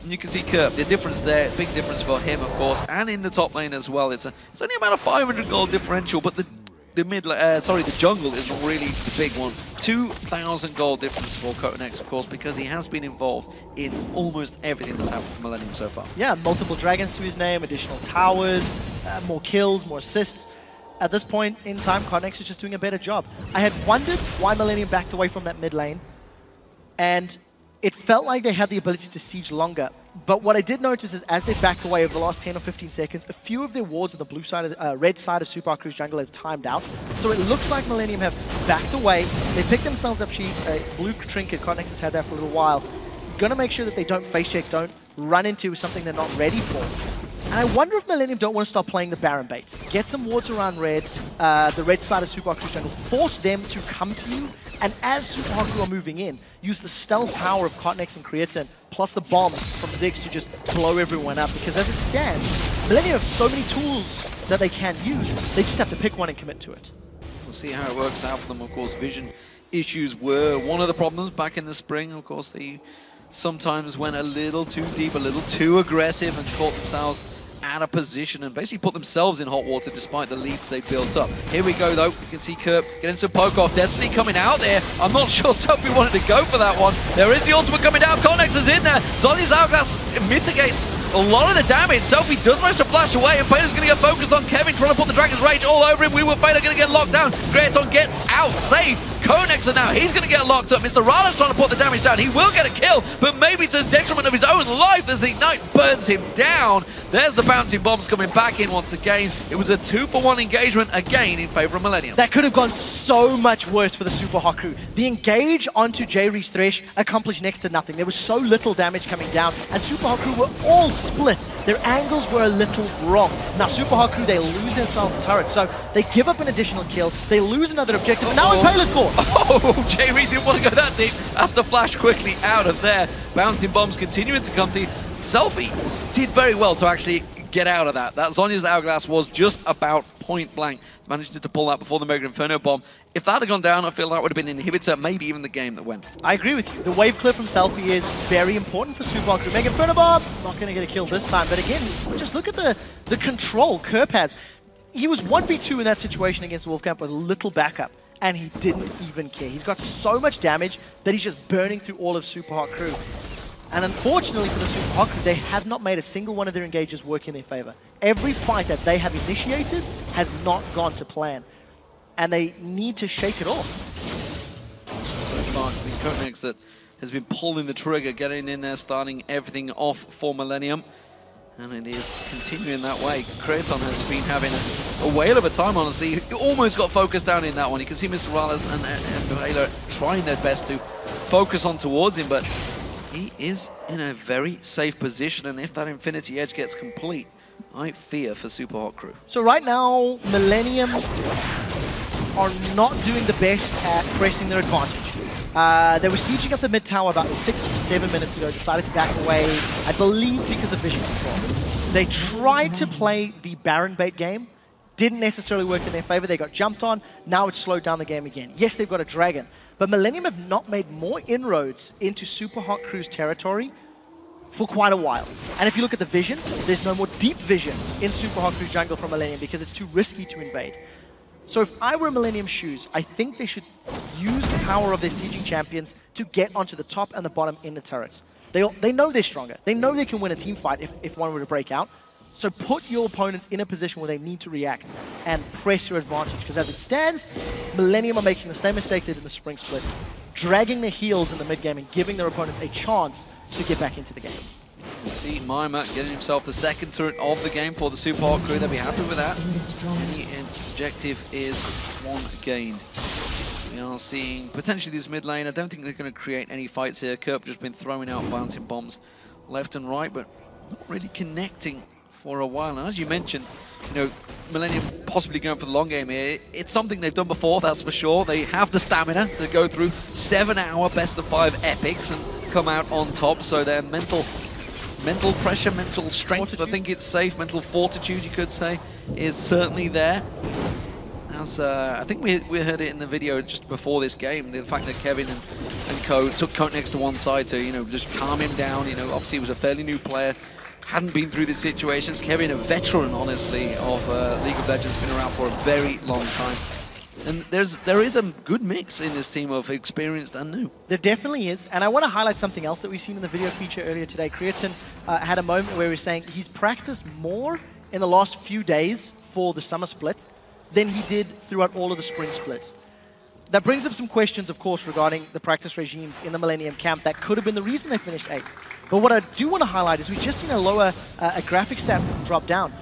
And you can see Kerp, the difference there, big difference for him, of course, and in the top lane as well. It's only about a 500 gold differential, but the jungle is really the big one. 2,000 gold difference for Cotonex, of course, because he has been involved in almost everything that's happened for Millennium so far. Yeah, multiple dragons to his name, additional towers, more kills, more assists. At this point in time, Cotonex is just doing a better job. I had wondered why Millennium backed away from that mid lane, and it felt like they had the ability to siege longer. But what I did notice is as they backed away over the last 10 or 15 seconds, a few of their wards on the blue side of the, red side of Super Hard Crew's jungle have timed out. So it looks like Millennium have backed away. They picked themselves up cheap. Blue Trinket, Cotonex has had that for a little while. Gonna make sure that they don't face check, don't run into something they're not ready for. And I wonder if Millennium don't want to stop playing the Baron baits. Get some wards around red, the red side of Super Hard Crew's jungle. Force them to come to you. And as Super Hard Crew are moving in, use the stealth power of Cotonex and Creatine, plus the bombs from Ziggs to just blow everyone up. Because as it stands, Millennium have so many tools that they can use. They just have to pick one and commit to it. We'll see how it works out for them. Of course, vision issues were one of the problems back in the spring. Of course, they sometimes went a little too deep, a little too aggressive, and caught themselves out of position and basically put themselves in hot water despite the leads they built up. Here we go though, you can see Kerp getting some poke off. Destiny coming out there. I'm not sure Sophie wanted to go for that one. There is the ultimate coming down. Cotonex is in there. Zhonya's Hourglass mitigates a lot of the damage. Sophie does manage to flash away, and Paylor's going to get focused on Kevin, trying to put the Dragon's Rage all over him. We were Paylor going to get locked down. Graton gets out safe. Cotonex now, he's going to get locked up. Mr. Rale's trying to put the damage down. He will get a kill, but maybe to the detriment of his own life as the Ignite burns him down. There's the bouncing bombs coming back in once again. It was a 2-for-1 engagement again in favor of Millennium. That could have gone so much worse for the Super Hard Crew. The engage onto J-Ree's Thresh accomplished next to nothing. There was so little damage coming down, and Super Hard Crew were all split. Their angles were a little wrong. Now, Super Hard Crew, they lose themselves a turret, so they give up an additional kill, they lose another objective, and now Impaler's caught. Oh, J-Ree didn't want to go that deep. Has to flash quickly out of there. Bouncing bombs continuing to come to you. Selfie did very well to actually get out of that. That Zhonya's Hourglass was just about point blank. Managed to pull that before the Mega Inferno Bomb. If that had gone down, I feel that would have been an inhibitor, maybe even the game that went. I agree with you. The wave clear from Selfie is very important for Super Hard Crew. Mega Inferno Bomb, not going to get a kill this time, but again, just look at the control Kerp has. He was 1v2 in that situation against Wolfcamp with little backup, and he didn't even care. He's got so much damage that he's just burning through all of Super Hard Crew. And unfortunately for the Super Hard Crew, they have not made a single one of their engages work in their favor. Every fight that they have initiated has not gone to plan, and they need to shake it off. So far it's been Cotonex that has been pulling the trigger, getting in there, starting everything off for Millennium. And it is continuing that way. Kraton has been having a whale of a time, honestly. He almost got focused down in that one. You can see Mr. Rales and Paylor trying their best to focus on towards him, but he is in a very safe position, and if that Infinity Edge gets complete, I fear for Super Hot Crew. So right now, Millennium are not doing the best at pressing their advantage. They were sieging up the mid tower about 6 or 7 minutes ago, decided to back away, I believe because of vision control. They tried to play the Baron bait game, didn't necessarily work in their favor. They got jumped on, now it's slowed down the game again. Yes, they've got a dragon, but Millennium have not made more inroads into Super Hot Crew's territory for quite a while. And if you look at the vision, there's no more deep vision in Super Hot Crew's jungle from Millennium because it's too risky to invade. So if I were Millennium's shoes, I think they should use the power of their sieging champions to get onto the top and the bottom in the turrets. They know they're stronger. They know they can win a team fight if one were to break out. So put your opponents in a position where they need to react and press your advantage. Because as it stands, Millennium are making the same mistakes they did in the spring split, dragging their heels in the mid game and giving their opponents a chance to get back into the game. See Mima getting himself the second turret of the game for the Super Hot Crew. They'll be happy with that. The objective is 1 gain. We are seeing potentially this mid lane. I don't think they're going to create any fights here. Kerp just been throwing out bouncing bombs left and right, but not really connecting for a while. And as you mentioned, you know, Millennium possibly going for the long game here. It's something they've done before, that's for sure. They have the stamina to go through 7-hour best of 5 epics and come out on top. So their mental pressure, mental strength, fortitude. I think it's safe, mental fortitude, you could say, is certainly there. As I think we heard it in the video just before this game, the fact that Kevin and co took Conex to one side to, you know, just calm him down. You know, obviously he was a fairly new player, hadn't been through these situations. Kevin, a veteran, honestly, of League of Legends, been around for a very long time. And there is a good mix in this team of experienced and new. There definitely is. And I want to highlight something else that we've seen in the video feature earlier today. Creatine had a moment where he was saying he's practiced more in the last few days for the summer split than he did throughout all of the spring splits. That brings up some questions, of course, regarding the practice regimes in the Millennium camp. That could have been the reason they finished 8th. But what I do want to highlight is we've just seen a graphic stat drop down.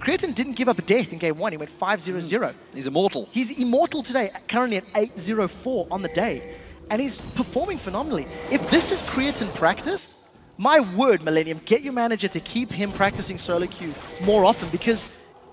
Creatine didn't give up a death in game 1. He went 5-0-0. He's immortal. He's immortal today, currently at 8-0-4 on the day. And he's performing phenomenally. If this is Creatine practiced, my word, Millennium, get your manager to keep him practicing solo queue more often because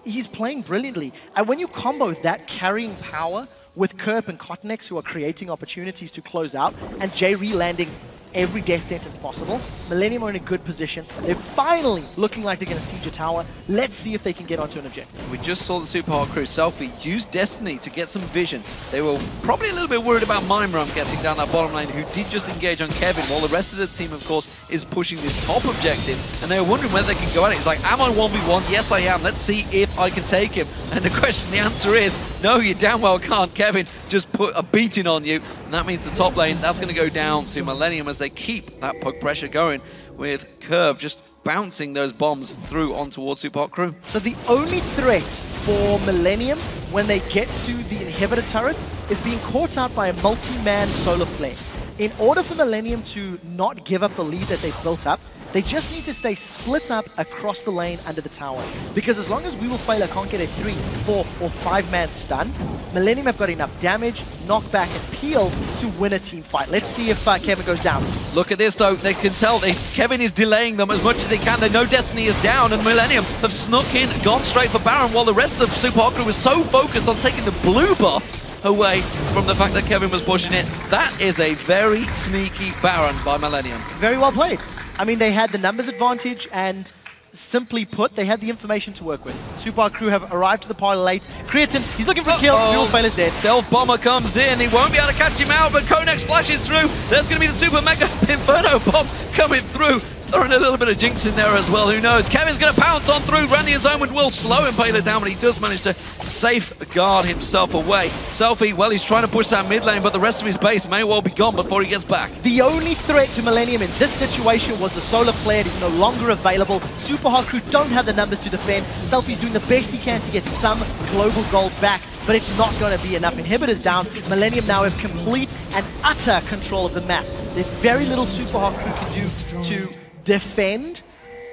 he's playing brilliantly. And when you combo that carrying power with Kerp and Cotnex, who are creating opportunities to close out, and J-Re landing every death sentence possible, Millennium are in a good position. They're finally looking like they're going to siege a tower. Let's see if they can get onto an objective. We just saw the Super Hot Crew Selfie use Destiny to get some vision. They were probably a little bit worried about Mima, I'm guessing, down that bottom lane, who did just engage on Kevin, while the rest of the team, of course, is pushing this top objective. And they were wondering whether they can go at it. It's like, am I 1v1? Yes, I am. Let's see if I can take him. And the answer is, no, you damn well can't. Kevin just put a beating on you. And that means the top lane, that's going to go down to Millennium as they keep that poke pressure going with Curve just bouncing those bombs through on towards Super Hot Crew. So the only threat for Millennium when they get to the inhibitor turrets is being caught out by a multi-man solar flare. In order for Millennium to not give up the lead that they've built up, they just need to stay split up across the lane under the tower. Because as long as we will fail a can't get a 3, 4, or 5-man stun, Millennium have got enough damage, knockback, and peel to win a team fight. Let's see if Kevin goes down. Look at this, though. They can tell Kevin is delaying them as much as they can. They know Destiny is down, and Millennium have snuck in, gone straight for Baron, while the rest of the Super Hot Crew was so focused on taking the blue buff away from the fact that Kevin was pushing it. That is a very sneaky Baron by Millennium. Very well played. I mean, they had the numbers advantage, and simply put, they had the information to work with. Super Hot Crew have arrived to the party late. Creatine, he's looking for a kill. Fuel fail is dead. Stealth Bomber comes in. He won't be able to catch him out, but Konex flashes through. There's going to be the Super Mega Inferno Bomb coming through. Throwing a little bit of jinx in there as well, who knows? Kevin's going to pounce on through. Randy and Zoman will slow Impaler down, but he does manage to safeguard himself away. Selfie, well, he's trying to push that mid lane, but the rest of his base may well be gone before he gets back. The only threat to Millennium in this situation was the solar flare. He's no longer available. Super Hot Crew don't have the numbers to defend. Selfie's doing the best he can to get some global gold back, but it's not going to be enough. Inhibitors down. Millennium now have complete and utter control of the map. There's very little Super Hot Crew can do to defend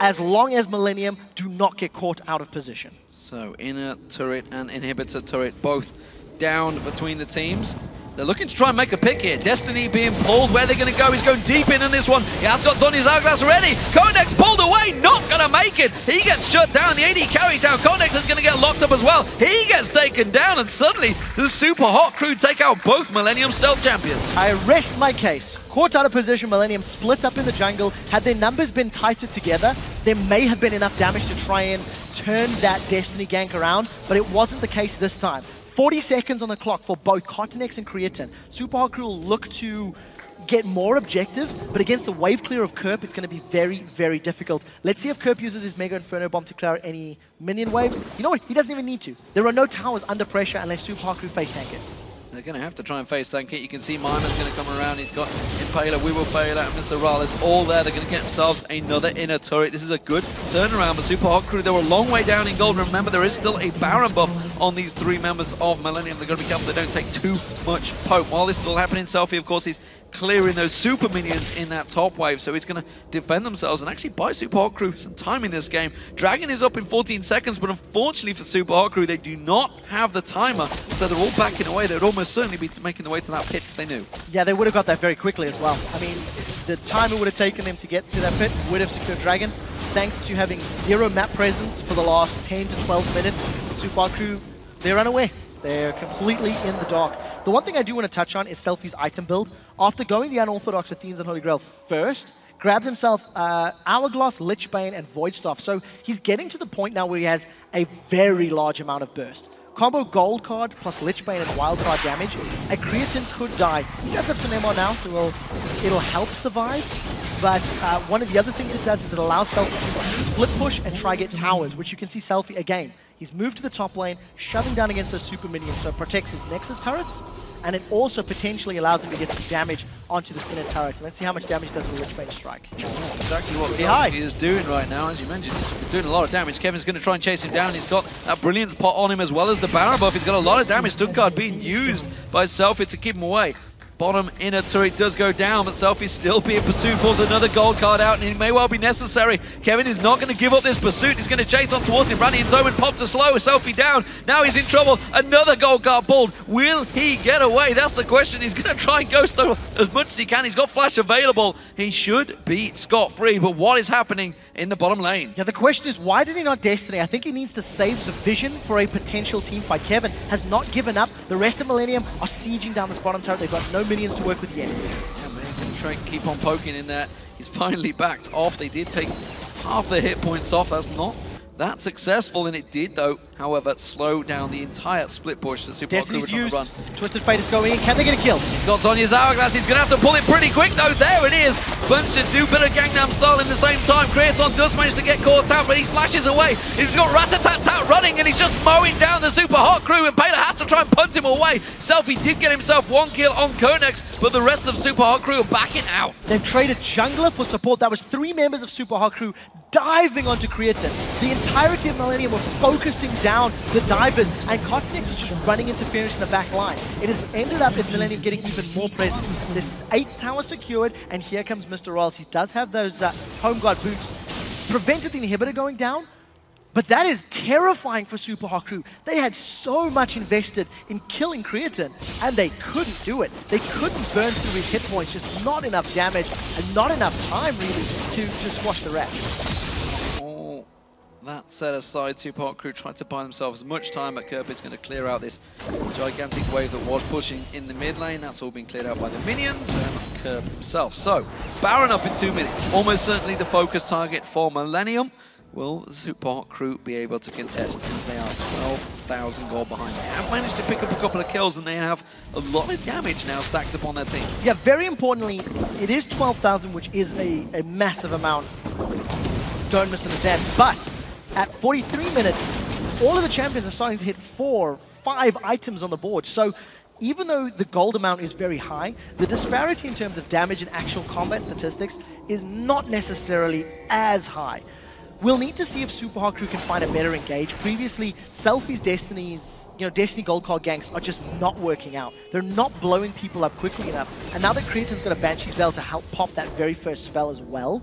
as long as Millennium do not get caught out of position. So inner turret and inhibitor turret both down between the teams. They're looking to try and make a pick here. Destiny being pulled. Where they're going to go? He's going deep in this one. He has got Sonya's Hourglass ready. Konex pulled away. Not going to make it. He gets shut down. The AD carry down. Konex is going to get locked up as well. He gets taken down. And suddenly, the Super Hot Crew take out both Millennium Stealth champions. I rest my case. Caught out of position, Millennium split up in the jungle. Had their numbers been tighter together, there may have been enough damage to try and turn that Destiny gank around, but it wasn't the case this time. 40 seconds on the clock for both Cottonex and Creatine. Super Hot Crew will look to get more objectives, but against the wave clear of Kerp, it's going to be very, very difficult. Let's see if Kerp uses his Mega Inferno Bomb to clear any minion waves. You know what? He doesn't even need to. There are no towers under pressure unless Super Hot Crew face tank it. They're going to have to try and face tank it. You can see Mimer's going to come around. He's got Impaler, We Will Fail Out, and Mr. Raleigh all there. They're going to get themselves another inner turret. This is a good turnaround, but Super Hot Crew, they were a long way down in gold. Remember, there is still a Baron buff on these 3 members of Millennium. They're going to be careful they don't take too much poke. While this is all happening, Selfie, of course, he's clearing those super minions in that top wave, so he's going to defend themselves and actually buy Super Hot Crew some time in this game. Dragon is up in 14 seconds, but unfortunately for Super Hot Crew, they do not have the timer, so they're all backing away. They would almost certainly be making the way to that pit if they knew. Yeah, they would have got that very quickly as well. I mean, the time it would have taken them to get to that pit would have secured Dragon. Thanks to having 0 map presence for the last 10 to 12 minutes, Super Hot Crew, they run away. They're completely in the dark. The one thing I do want to touch on is Selfie's item build. After going the Unorthodox Athenes and Holy Grail first, grabs himself Hourglass, Lichbane, and Void Staff. So he's getting to the point now where he has a very large amount of burst. Combo Gold Card plus Lichbane and Wild Card damage. A Creatine could die. He does have some MR now, so it'll help survive. But one of the other things it does is it allows Selfie to split push and try get towers, which you can see Selfie again. He's moved to the top lane, shoving down against those super minions, so it protects his Nexus turrets, and it also potentially allows him to get some damage onto this inner turret. Let's see how much damage does with Lichbane Strike. Exactly what Selfie is doing right now. As you mentioned, he's doing a lot of damage. Kevin's going to try and chase him down. He's got that Brilliance pot on him as well as the Baron buff. He's got a lot of damage. Stuttgart being used by Selfie to keep him away. Bottom inner turret does go down, but Selfie's still being pursued. Pulls another gold card out, and it may well be necessary. Kevin is not going to give up this pursuit. He's going to chase on towards him. Radiant's Omen popped to slow. Selfie down. Now he's in trouble. Another gold card pulled. Will he get away? That's the question. He's going to try and ghost as much as he can. He's got flash available. He should be scot-free, but what is happening in the bottom lane? Yeah, the question is, why did he not Destiny? I think he needs to save the vision for a potential team fight. Kevin has not given up. The rest of Millennium are sieging down this bottom turret. They've got no minions to work with yet. Yeah, man, going to try and keep on poking in there. He's finally backed off. They did take half the hit points off. That's not that successful, and it did, though, however, slow down the entire split push that Super Hot Crew were trying to run. Twisted Fate is going in. Can they get a kill? He's got Sonya's Hourglass. He's going to have to pull it pretty quick, though. There it is. Bunch to do bit of Gangnam Style in the same time. Creaton does manage to get caught out, but he flashes away. He's got Rat-a-tat-tat running, and he's just mowing down the Super Hot Crew, and Paler has to try and punt him away. Selfie did get himself 1 kill on Konex, but the rest of Super Hot Crew are backing out. They've traded jungler for support. That was 3 members of Super Hot Crew diving onto Creatine. The entirety of Millennium were focusing down the divers, and Cottonex was just running interference in the back line. It has ended up with Millennium getting even more presence. This 8th tower secured, and here comes Mr. Rolls. He does have those Home Guard boots. Prevented the inhibitor going down, but that is terrifying for Super Hot Crew. They had so much invested in killing Creatine, and they couldn't do it. They couldn't burn through his hit points, just not enough damage, and not enough time, really, to squash the rat. That set aside, Super Hot Crew tried to buy themselves as much time, but Kerp is going to clear out this gigantic wave that was pushing in the mid lane. That's all been cleared out by the minions and Kerp himself. So, Baron up in 2 minutes. Almost certainly the focus target for Millennium. Will the Super Hot Crew be able to contest, as they are 12,000 gold behind? They have managed to pick up a couple of kills, and they have a lot of damage now stacked upon their team. Yeah, very importantly, it is 12,000, which is a massive amount. Don't misunderstand, but at 43 minutes, all of the champions are starting to hit 4, 5 items on the board. So even though the gold amount is very high, the disparity in terms of damage and actual combat statistics is not necessarily as high. We'll need to see if Super Hot Crew can find a better engage. Previously, Selfie's Destiny Gold Card ganks are just not working out. They're not blowing people up quickly enough. And now that Creatine's got a Banshee's Veil to help pop that very first spell as well,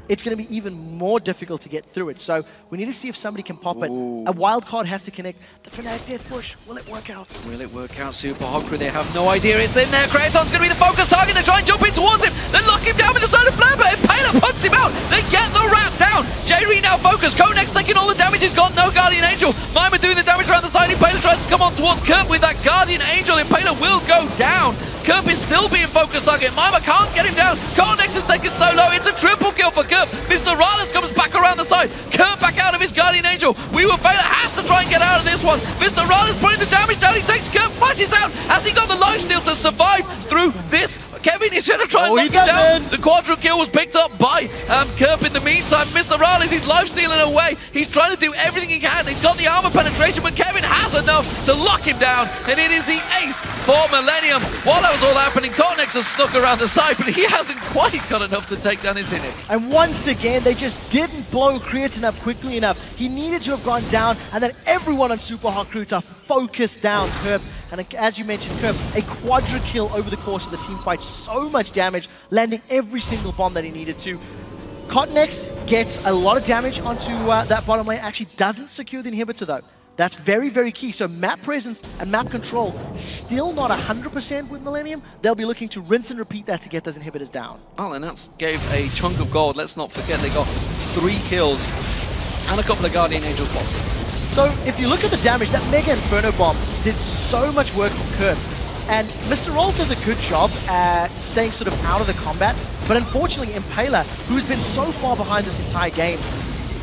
it's going to be even more difficult to get through it. So we need to see if somebody can pop it. A wild card has to connect. The Fnatic Death Push, will it work out? Will it work out? Super Hog Crew, they have no idea it's in there. Kraton's going to be the focus target. They try and jump in towards him. They lock him down with the Solar Flare, but Impaler puts him out. They get the rat down. J-Re now focused. Konex taking all the damage. He's got no Guardian Angel. Mima doing the damage around the side. Impaler tries to come on towards Kerp with that Guardian Angel. Impaler will go down. Kerp is still being focused target. Mima can't get him down. Konex is taken so low. It's a triple kill for Kerp. Mr. Rallis comes back around the side. Kerp back out of his Guardian Angel. Failure has to try and get out of this one. Mr. Rallis putting the damage down. He takes Kerp, flashes out. Has he got the lifesteal to survive through this? Kevin is going to try and knock him down. The quadra kill was picked up by Kerp in the meantime. Mr. Rallis, he's life-stealing away. He's trying to do everything he can. He's got the armor penetration, but Kevin has enough to lock him down. And it is the ace for Millennium. While that was all happening, Konex has snuck around the side, but he hasn't quite got enough to take down his Zinnik. And once again, they just didn't blow Creatine up quickly enough. He needed to have gone down, and then everyone on Super Hot Crew to focus down Kerp. And as you mentioned, Kerp, a quadra kill over the course of the team fight. So much damage, landing every single bomb that he needed to. Cotnex gets a lot of damage onto that bottom lane. Actually doesn't secure the inhibitor though. That's very, very key. So map presence and map control still not 100% with Millennium. They'll be looking to rinse and repeat that to get those inhibitors down. Well, and that gave a chunk of gold. Let's not forget they got 3 kills and a couple of Guardian Angel spots. So if you look at the damage, that Mega Inferno Bomb did so much work for Kerp. And Mr. Rolls does a good job at staying sort of out of the combat. But unfortunately, Impaler, who's been so far behind this entire game,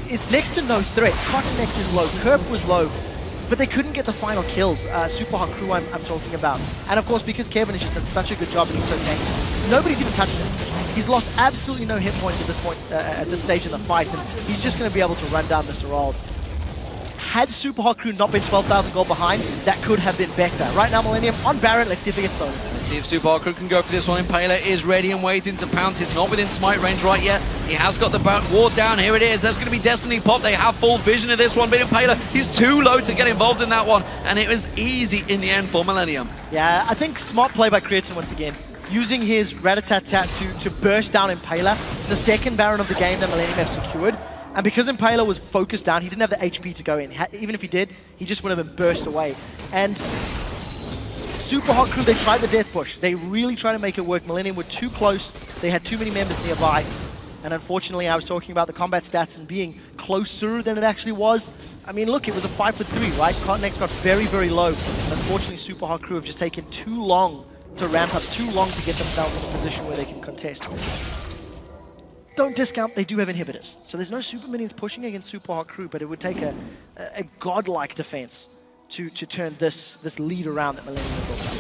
is next to no threat. Cotnex is low, Kerp was low, but they couldn't get the final kills. Super Hot Crew I'm talking about. And of course, because Kevin has just done such a good job and he's so tanky, nobody's even touched him. He's lost absolutely no hit points at this point, at this stage in the fight, and he's just going to be able to run down Mr. Rolls. Had Super Hot Crew not been 12,000 gold behind, that could have been better. Right now, Millennium on Baron. Let's see if they get stolen. Let's see if Super Hot Crew can go for this one. Impaler is ready and waiting to pounce. He's not within smite range right yet. He has got the ward down. Here it is. There's going to be Destiny Pop. They have full vision of this one, but Impaler, he's too low to get involved in that one, and it was easy in the end for Millennium. Yeah, I think smart play by Creatine once again. Using his Rat-a-tat-tat to burst down Impaler. It's the second Baron of the game that Millennium have secured. And because Impaler was focused down, he didn't have the HP to go in. Even if he did, he just would have been burst away. And Super Hot Crew, they tried the death push. They really tried to make it work. Millennium were too close. They had too many members nearby. And unfortunately, I was talking about the combat stats and being closer than it actually was. I mean, look, it was a 5-for-3, right? Cotnex got very, very low. Unfortunately, Super Hot Crew have just taken too long to ramp up, too long to get themselves in a position where they can contest. Don't discount, they do have inhibitors. So there's no super minions pushing against Super Hot Crew, but it would take a godlike defense to turn this lead around that Millennium have built up.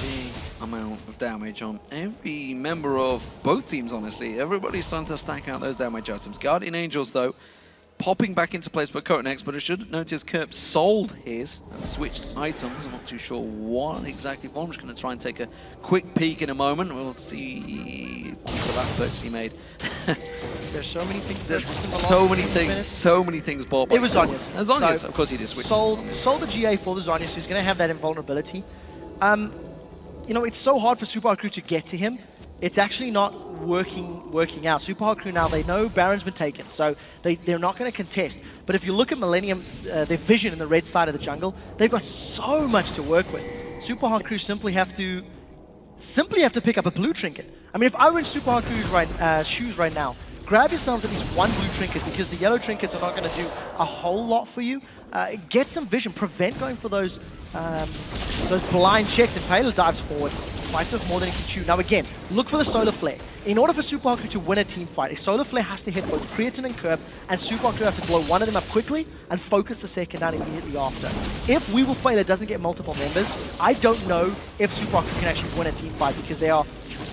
The amount of damage on every member of both teams, honestly. Everybody's starting to stack out those damage items. Guardian Angels, though, popping back into place for Cotenex, but I should notice Kerp sold his and switched items. I'm not too sure what exactly for. I'm just going to try and take a quick peek in a moment. We'll see the last purchase he made. There's so many things. There's so many things bought by It was Zhonya's. Zhonya's, So, of course he did switch. Sold the GA for the Zhonya's, who's going to have that invulnerability. You know, it's so hard for Super Hot Crew to get to him. It's actually not working out. Super Hot Crew now, they know Baron's been taken, so they're not going to contest. But if you look at Millennium, their vision in the red side of the jungle, they've got so much to work with. Super Hot Crew simply have to pick up a blue trinket. I mean, if I were in Super Hot Crew's shoes right now, grab yourselves at least one blue trinket, because the yellow trinkets are not going to do a whole lot for you. Get some vision, prevent going for those blind checks, and Impaler dives forward. Fights off more than he can chew. Now again, look for the Solar Flare. In order for Super Hot Crew to win a team fight, a Solar Flare has to hit both Creatine and Kerp, and Super Hot Crew have to blow one of them up quickly and focus the second down immediately after. If We Will Fail It doesn't get multiple members, I don't know if Super Hot Crew can actually win a team fight, because they are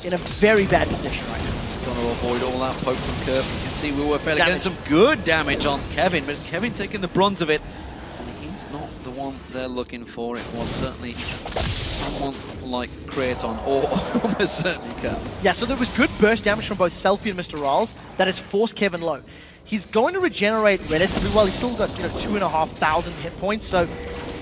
in a very bad position right now. Trying to avoid all that poke from Kerp. You can see We Will Fail It getting some good damage on Kevin, but Kevin taking the brunt of it. He's not the one they're looking for. It was certainly someone like Kraton, or almost certainly Kerp. Yeah, so there was good burst damage from both Selfie and Mr. Riles that has forced Kevin low. He's going to regenerate relatively well. He's still got 2,500 hit points, so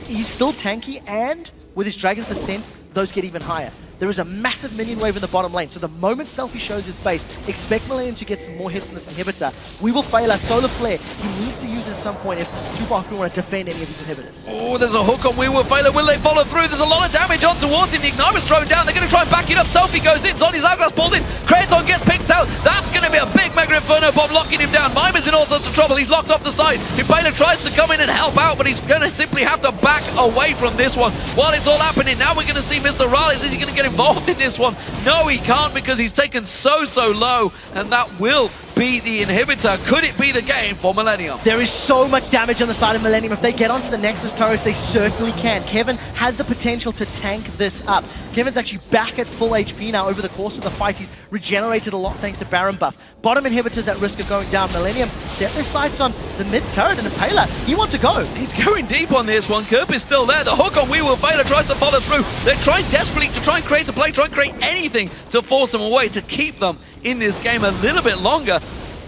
he's still tanky, and with his Dragon's Descent, those get even higher. there is a massive minion wave in the bottom lane. So the moment Selfie shows his base, expect Millennium to get some more hits in this inhibitor. We will fail our Solar Flare. He needs to use it at some point if Superweek want to defend any of these inhibitors. Oh, there's a hook on We Will Fail. Will they follow through? There's a lot of damage on towards him. The Ignite was thrown down. They're going to try and back it up. Selfie goes in. Zony's Hourglass pulled in. Kraton gets picked out. That's going to be a big Mega Inferno bomb locking him down. Mimer's in all sorts of trouble. He's locked off the side. Impaler tries to come in and help out, but he's going to simply have to back away from this one while it's all happening. Now we're going to see Mr. Raleigh. Is he going to get involved in this one? No, he can't, because he's taken so low, and that will be the inhibitor. Could it be the game for Millennium? There is so much damage on the side of Millennium. If they get onto the Nexus turrets, they certainly can. Kevin has the potential to tank this up. Kevin's actually back at full HP now over the course of the fight. He's regenerated a lot thanks to Baron buff. Bottom inhibitors at risk of going down. Millennium set their sights on the mid turret, and Impaler, he wants to go. He's going deep on this one. Kerp is still there. The hook on We Will Fail tries to follow through. They're trying desperately to try and create a play, try and create anything to force them away, to keep them in this game a little bit longer.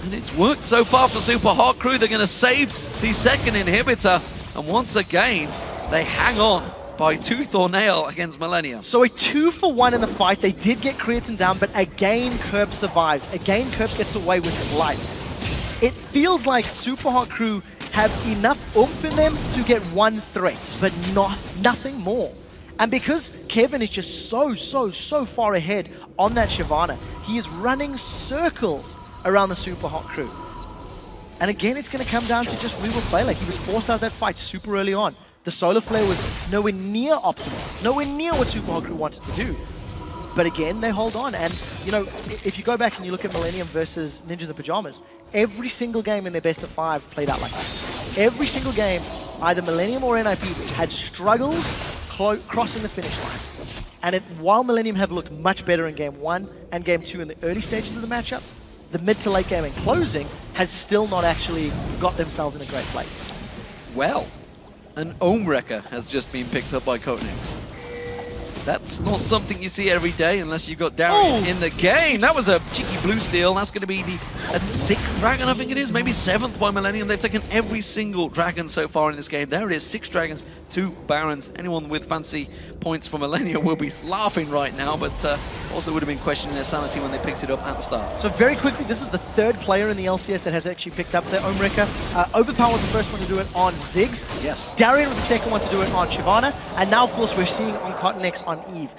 And it's worked so far for Super Hot Crew. They're going to save the second inhibitor. And once again, they hang on by tooth or nail against Millennium. So a 2-for-1 in the fight. They did get Creatine down, but again, Kerp survives. Again, Kerp gets away with his life. It feels like Super Hot Crew have enough oomph in them to get one threat, but nothing more. And because Kevin is just so far ahead on that Shyvana, he is running circles around the Super Hot Crew. And again, it's going to come down to just We Will Fail. Like, he was forced out of that fight super early on. The Solar Flare was nowhere near optimal, nowhere near what Super Hot Crew wanted to do. But again, they hold on. And, you know, if you go back and you look at Millennium versus Ninjas in Pajamas, every single game in their best of 5 played out like that. Every single game, either Millennium or NIP had struggles crossing the finish line. And while Millennium have looked much better in Game 1 and Game 2 in the early stages of the matchup, the mid to late game and closing has still not actually got themselves in a great place. Well, an Ohm Wrecker has just been picked up by Cotenex. That's not something you see every day unless you've got Darian in the game. That was a cheeky blue steal. That's going to be the 6th dragon, I think it is. Maybe 7th by Millennium. They've taken every single dragon so far in this game. There it is, 6 dragons, 2 barons. Anyone with fancy points for Millennium will be laughing right now, but also would have been questioning their sanity when they picked it up at the start. So very quickly, this is the 3rd player in the LCS that has actually picked up their Ohm Wrecker. Overpower was the first one to do it on Ziggs. Yes. Darian was the second one to do it on Shyvana. And now, of course, we're seeing on Cotenex on Eve.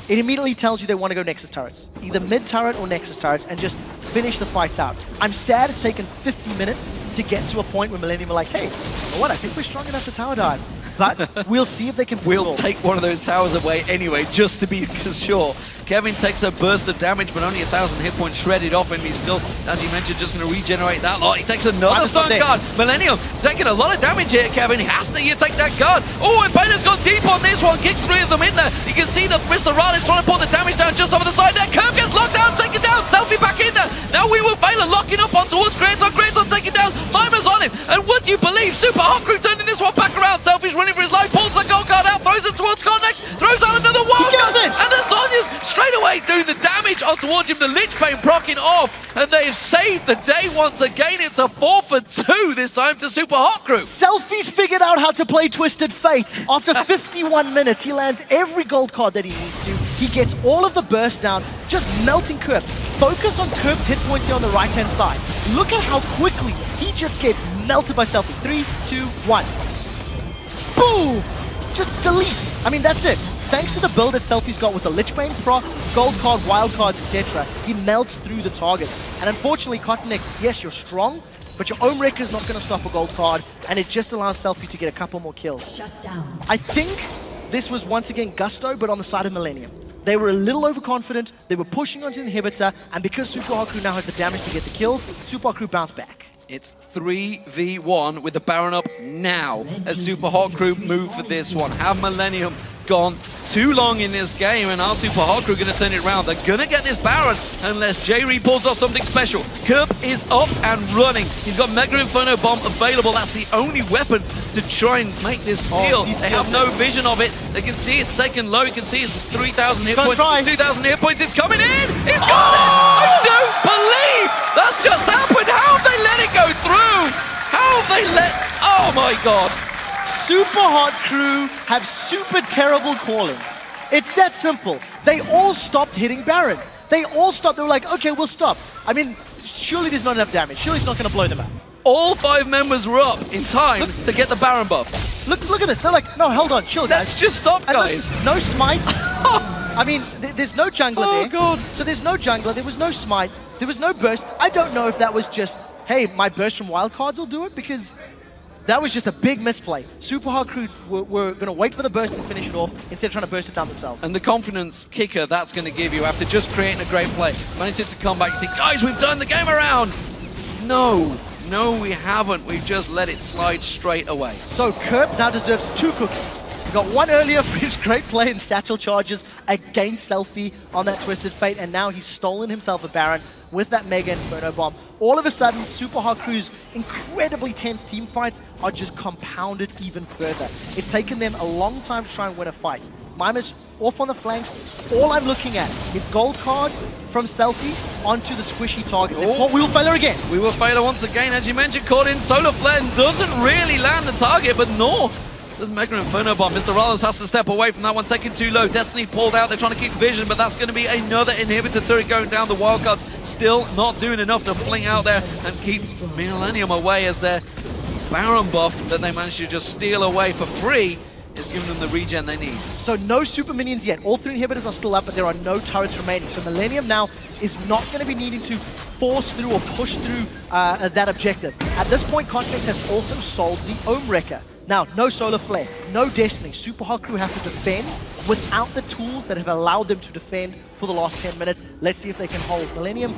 It immediately tells you they want to go Nexus turrets. Either mid turret or Nexus turrets, and just finish the fights out. I'm sad it's taken 50 minutes to get to a point where Millennium are like, hey, you know what, I think we're strong enough to tower dive. But we'll see if they can... We'll take one of those towers away anyway, just to be sure. Kevin takes a burst of damage, but only 1,000 hit points shredded off him. He's still, as you mentioned, just going to regenerate that lot. He takes another stun guard. Millennium taking a lot of damage here, Kevin. He has to take that guard. Oh, and Impaler's gone deep on this one. Kicks 3 of them in there. You can see that Mr. Raleigh is trying to put the damage down just over the side there. Kerp gets locked down, taken down. Selfie back in there. Now We Will Fail, locking up on towards Kraton. Kraton taken down. Mimer's on him. And would you believe, Super Hot Crew turning this one back around. Selfie's running for his life, pulls the gold card out, throws it towards Cotenex, throws out another wild card. And then Sonya's straight away doing the damage on towards him, the Lich Bane proccing off, and they've saved the day once again. It's a 4 for 2 this time to Super Hot Crew. Selfie's figured out how to play Twisted Fate. After 51 minutes, he lands every gold card that he needs to. He gets all of the burst down, just melting Kerp. Focus on Kerp's hit points here on the right-hand side. Look at how quickly he just gets melted by Selfie. 3, 2, 1. Boom! Just delete. I mean, that's it. Thanks to the build that Selfie's got with the Lich Bane proc, gold card, wild cards, etc., he melts through the targets. And unfortunately, Cotenex, yes, you're strong, but your Ohm Wrecker is not going to stop a gold card, and it just allows Selfie to get a couple more kills. Shut down. I think this was once again gusto, but on the side of Millennium. They were a little overconfident, they were pushing onto the inhibitor, and because Super Hot Crew now has the damage to get the kills, Super Hot Crew bounced back. It's 3v1 with the Baron up now as Super Hot Crew move for this one. Have Millennium gone too long in this game, and our Super Hot Crew going to turn it around? They're going to get this Baron unless J-Ree pulls off something special. Kerp is up and running. He's got Mega Inferno Bomb available. That's the only weapon to try and make this steal. They have no vision of it. They can see it's taken low. You can see it's 3,000 hit points, 2,000 hit points. It's coming in. He's got it. I don't believe that's just happened. How have they let it go through? How have they let... Oh my God. Super Hot Crew have super terrible calling. It's that simple. They all stopped hitting Baron. They all stopped. They were like, okay, we'll stop. I mean, surely there's not enough damage. Surely it's not going to blow them up. All 5 members were up in time to get the Baron buff. Look at this. They're like, no, hold on, chill, guys. Let's just stop, guys. No smite. I mean, there's no jungler there. Oh, God. So there's no jungler. There was no smite. There was no burst. I don't know if that was just, hey, my burst from wildcards will do it, because that was just a big misplay. Super Hard Crew were going to wait for the burst and finish it off instead of trying to burst it down themselves. And the confidence kicker that's going to give you after just creating a great play. Managing to come back and think, guys, we've turned the game around. No, we haven't. We've just let it slide straight away. So Kerp now deserves 2 cookies. He got 1 earlier for his great play in satchel charges against Selfie on that Twisted Fate, and now he's stolen himself a Baron with that Mega Inferno Bomb. All of a sudden, Super Hard Crew's incredibly tense team fights are just compounded even further. It's taken them a long time to try and win a fight. Mimus off on the flanks. All I'm looking at is gold cards from Selfie onto the squishy targets. Oh, we will fail her again. We will fail her once again. As you mentioned, caught in Solar Flare doesn't really land the target, but nor does Mega Inferno Bomb. Mr. Rallis has to step away from that one, taking too low. Destiny pulled out. They're trying to keep vision, but that's going to be another inhibitor turret going down. The wildcards still not doing enough to fling out there and keep Millennium away, as their Baron buff that they managed to just steal away for free is giving them the regen they need. So no super minions yet. All 3 inhibitors are still up, but there are no turrets remaining. So Millennium now is not going to be needing to force through or push through that objective. At this point, Context has also sold the Ohm Wrecker. Now, no Solar Flare, no Destiny. Super Hard Crew have to defend without the tools that have allowed them to defend for the last 10 minutes. Let's see if they can hold. Millennium,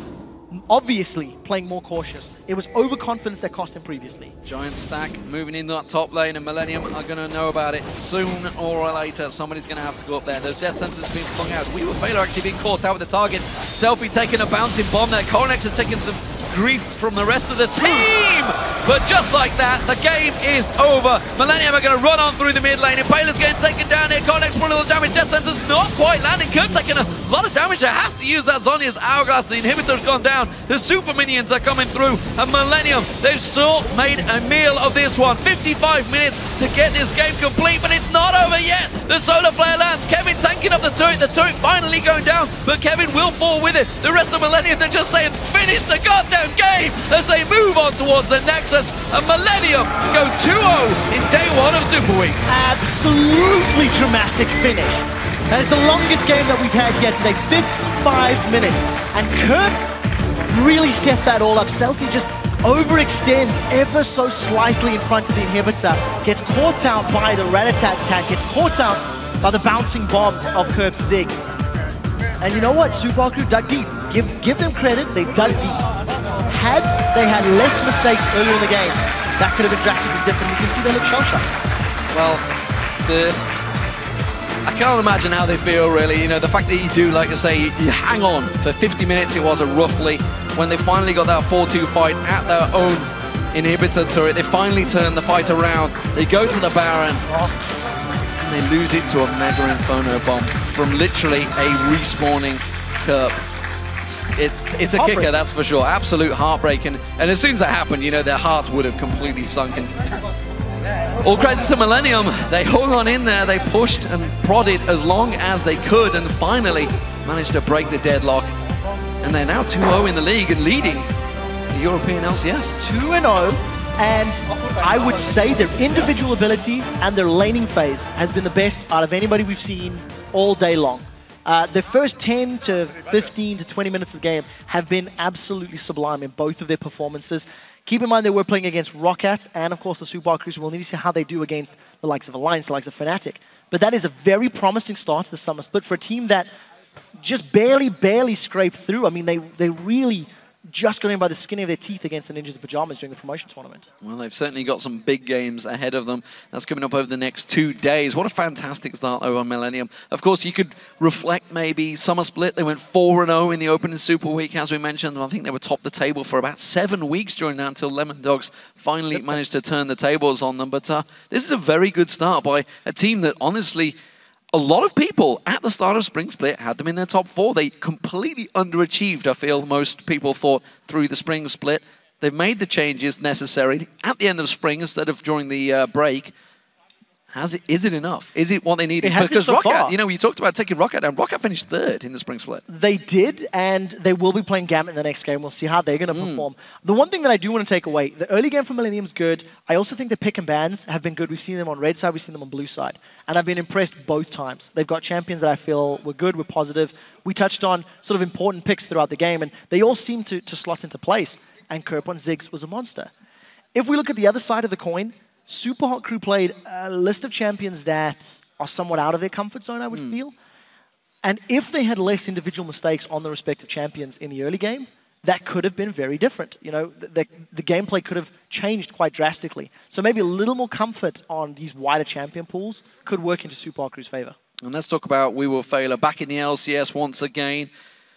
obviously, playing more cautious. It was overconfidence that cost him previously. Giant stack moving in that top lane, and Millennium are going to know about it soon or later. Somebody's going to have to go up there. Those death sentences being flung out. We were Baylor actually being caught out with the target. Selfie taking a bouncing bomb there. Coronex has taken some grief from the rest of the team. But just like that, the game is over. Millennium are going to run on through the mid lane. Impaler's getting taken down here. Coronex for a little damage. Death Sentence's not quite landing. Kerp taking a lot of damage. There has to use that Zhonya's Hourglass. The inhibitor's gone down. The super minions are coming through. And Millennium, they've still made a meal of this one. 55 minutes to get this game complete, but it's not over yet. The Solar Flare lands. Kevin tanking up the turret finally going down, but Kevin will fall with it. The rest of Millennium, they're just saying, finish the goddamn game as they move on towards the Nexus. And Millennium go 2-0 in day 1 of Superweek. Absolutely dramatic finish. That is the longest game that we've had here today, 55 minutes. And Kerp really set that all up. Selfie just overextends ever so slightly in front of the inhibitor, gets caught out by the Rat-a-tat attack, gets caught out by the bouncing bombs of Kerp's Ziggs. And you know what? Super Hard Crew dug deep. Give them credit, they dug deep. Had they had less mistakes earlier in the game, that could have been drastically different. You can see they look shell-shocked. Well, I can't imagine how they feel, really. You know, the fact that you do, like I say, you hang on for 50 minutes, it was roughly, when they finally got that 4-2 fight at their own inhibitor turret. They finally turned the fight around. They go to the Baron, and they lose it to a Mega Inferno Bomb from literally a respawning Kerp. It's a kicker, that's for sure. Absolute heartbreak. And as soon as that happened, you know, their hearts would have completely sunken. All credits to Millennium. They hung on in there. They pushed and prodded as long as they could, and finally managed to break the deadlock. And they're now 2-0 in the league and leading the European LCS. 2-0, and I would say their individual ability and their laning phase has been the best out of anybody we've seen all day long. The first 10 to 15 to 20 minutes of the game have been absolutely sublime in both of their performances. Keep in mind they were playing against Roccat and, of course, the Super Hard Crew. We'll need to see how they do against the likes of Alliance, the likes of Fnatic. But that is a very promising start to the Summer Split for a team that just barely scraped through. I mean, they really just got in by the skin of their teeth against the Ninjas in Pajamas during the promotion tournament. Well, they've certainly got some big games ahead of them. That's coming up over the next 2 days. What a fantastic start over Millennium. Of course, you could reflect maybe Summer Split. They went 4-0 in the opening Super Week, as we mentioned. I think they were top the table for about 7 weeks during that until Lemon Dogs finally managed to turn the tables on them. But this is a very good start by a team that, honestly, a lot of people at the start of Spring Split had them in their top 4. They completely underachieved, I feel most people thought, through the Spring Split. They've made the changes necessary at the end of spring instead of during the break. Is it enough? Is it what they needed? It has been so Roccat, far. you know, you talked about taking Roccat down. Roccat finished 3rd in the spring split. They did, and they will be playing Gambit in the next game. We'll see how they're going to perform. The one thing that I do want to take away, the early game for Millennium's good. I also think the pick and bans have been good. We've seen them on red side, we've seen them on blue side. And I've been impressed both times. They've got champions that I feel were good, were positive. We touched on sort of important picks throughout the game, and they all seem to slot into place. And Kerp on Ziggs was a monster. If we look at the other side of the coin, Superhot Crew played a list of champions that are somewhat out of their comfort zone, I would feel. And if they had less individual mistakes on the respective champions in the early game, that could have been very different. You know, the gameplay could have changed quite drastically. So maybe a little more comfort on these wider champion pools could work into Superhot Crew's favor. And let's talk about We Will Failure back in the LCS once again.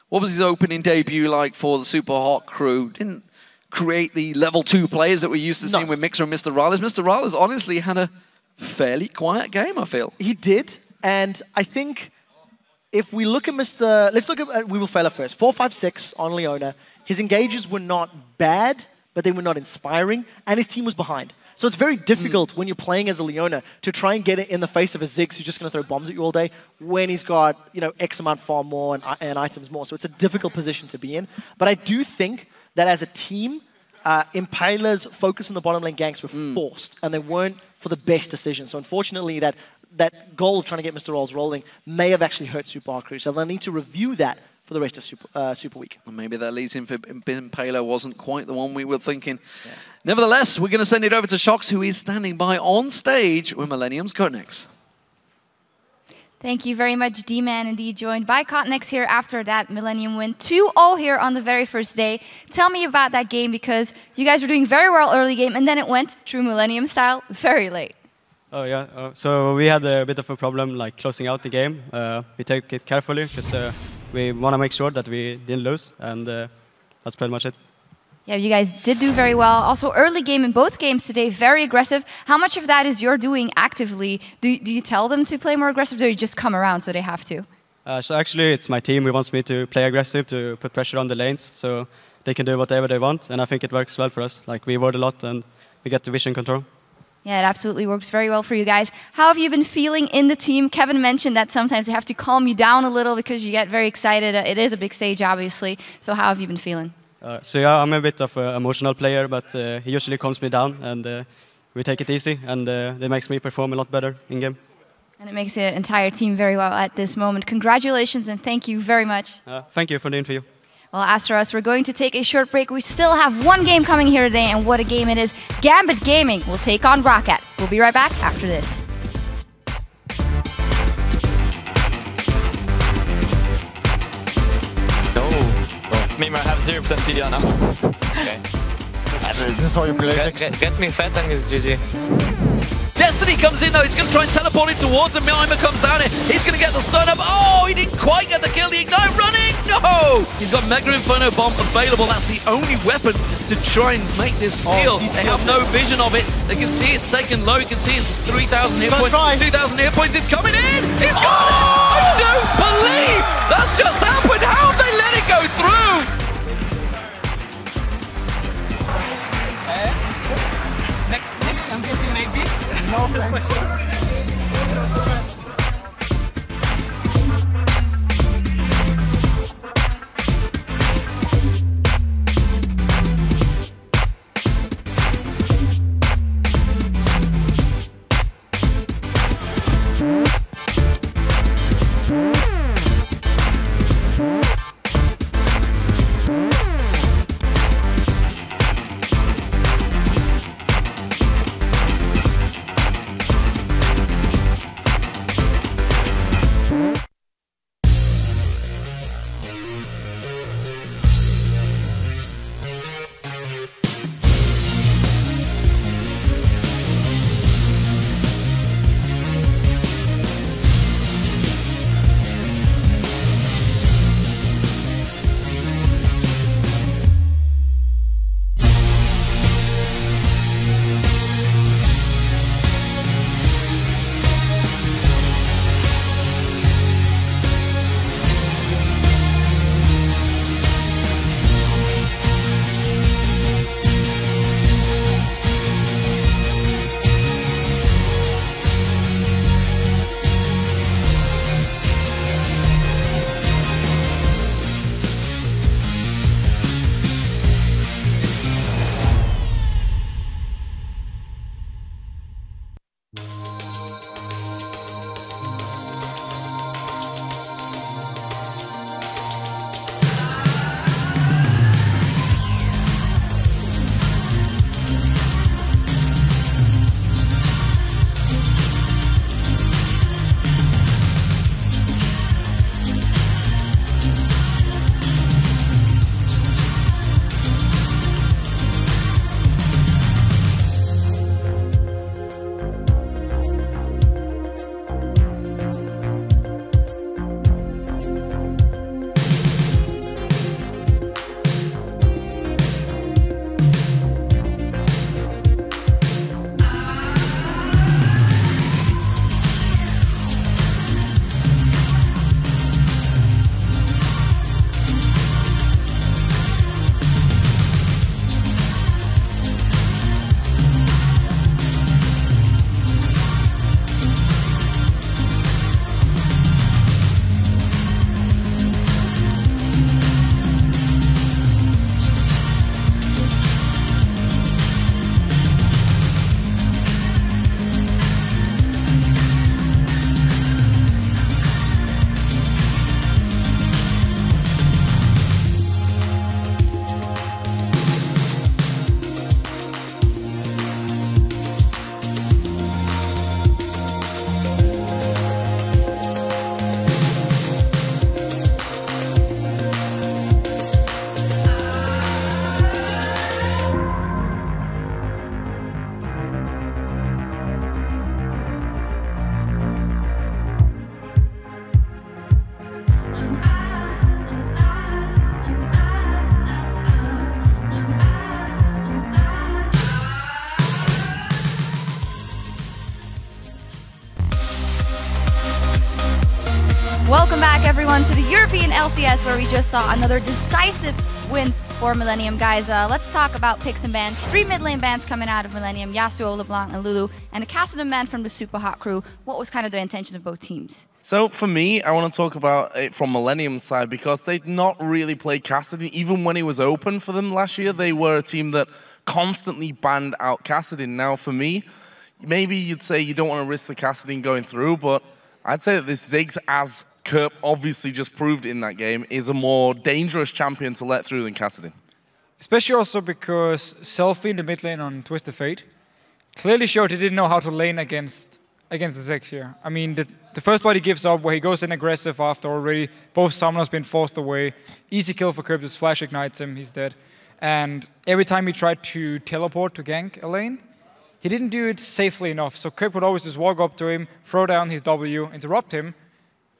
What was his opening debut like for the Superhot Crew? Didn't create the level 2 players that we're used to seeing with Mixer and Mr. Rallis. Mr. Rallis honestly had a fairly quiet game, I feel. He did, and I think if we look at let's look at We Will Failure first. 4-5-6 on Leona. His engages were not bad, but they were not inspiring, and his team was behind. So it's very difficult when you're playing as a Leona to try and get it in the face of a Ziggs who's just going to throw bombs at you all day when he's got, you know, X amount farm more and items more. So it's a difficult position to be in. But I do think that as a team, Impaler's focus on the bottom lane ganks were forced, and they weren't for the best decision. So unfortunately, that goal of trying to get Mr. Rolls rolling may have actually hurt Superhot Crew. So they'll need to review that for the rest of Super Week. And maybe that leads him for Impaler wasn't quite the one we were thinking. Yeah. Nevertheless, we're going to send it over to Shox, who is standing by on stage with Millennium's Cotnex. Thank you very much, D-Man, indeed joined by Cotnex here after that Millennium win 2-0 here on the very first day. Tell me about that game, because you guys were doing very well early game, and then it went, true Millennium style, very late. Oh yeah, so we had a bit of a problem like closing out the game. We take it carefully because we want to make sure that we didn't lose, and that's pretty much it. Yeah, you guys did do very well. Also, early game in both games today, very aggressive. How much of that is you're doing actively? Do you tell them to play more aggressive, or do you just come around so they have to? So actually, it's my team who wants me to play aggressive, to put pressure on the lanes, so they can do whatever they want, and I think it works well for us. Like, we ward a lot, and we get the vision control. Yeah, it absolutely works very well for you guys. How have you been feeling in the team? Kevin mentioned that sometimes they have to calm you down a little because you get very excited. It is a big stage, obviously. So how have you been feeling? So yeah, I'm a bit of an emotional player, but he usually calms me down, and we take it easy, and that makes me perform a lot better in game. And it makes the entire team very well at this moment. Congratulations, and thank you very much. Thank you for the interview. Well, as for us, we're going to take a short break. We still have one game coming here today, and what a game it is. Gambit Gaming will take on Roccat. We'll be right back after this. Maybe I have 0% CDR now. Okay. This is how you play Ziggs. Get me fat and it's GG. Destiny comes in though, he's going to try and teleport it towards him. Mimer comes down here, he's going to get the stun up. Oh, he didn't quite get the kill, the Ignite running, no! He's got Mega Inferno Bomb available, that's the only weapon to try and make this steal. They have no vision of it, they can see it's taken low, you can see it's 3,000 hit points, 2,000 hit points, it's coming in! He's got it! I don't believe that's just happened, how have they let it go through? Next MVP maybe? No thanks. Welcome back, everyone, to the European LCS, where we just saw another decisive win for Millennium. Guys, let's talk about picks and bans. 3 mid lane bans coming out of Millennium, Yasuo, LeBlanc, and Lulu, and a Kassadin ban from the Super Hot crew. What was kind of the intention of both teams? So for me, I want to talk about it from Millennium's side, because they'd not really played Kassadin. Even when he was open for them last year, they were a team that constantly banned out Kassadin. Now for me, maybe you'd say you don't want to risk the Kassadin going through, but I'd say that this Ziggs, as Kerp obviously just proved in that game, is a more dangerous champion to let through than Kassadin. Especially also because Selfie in the mid lane on Twisted Fate clearly showed he didn't know how to lane against the Ziggs here. I mean, the first part he gives up, where he goes in aggressive after already both summoners been forced away. Easy kill for Kerp, just flash ignites him, he's dead. And every time he tried to teleport to gank a lane, he didn't do it safely enough. So Kerp would always just walk up to him, throw down his W, interrupt him,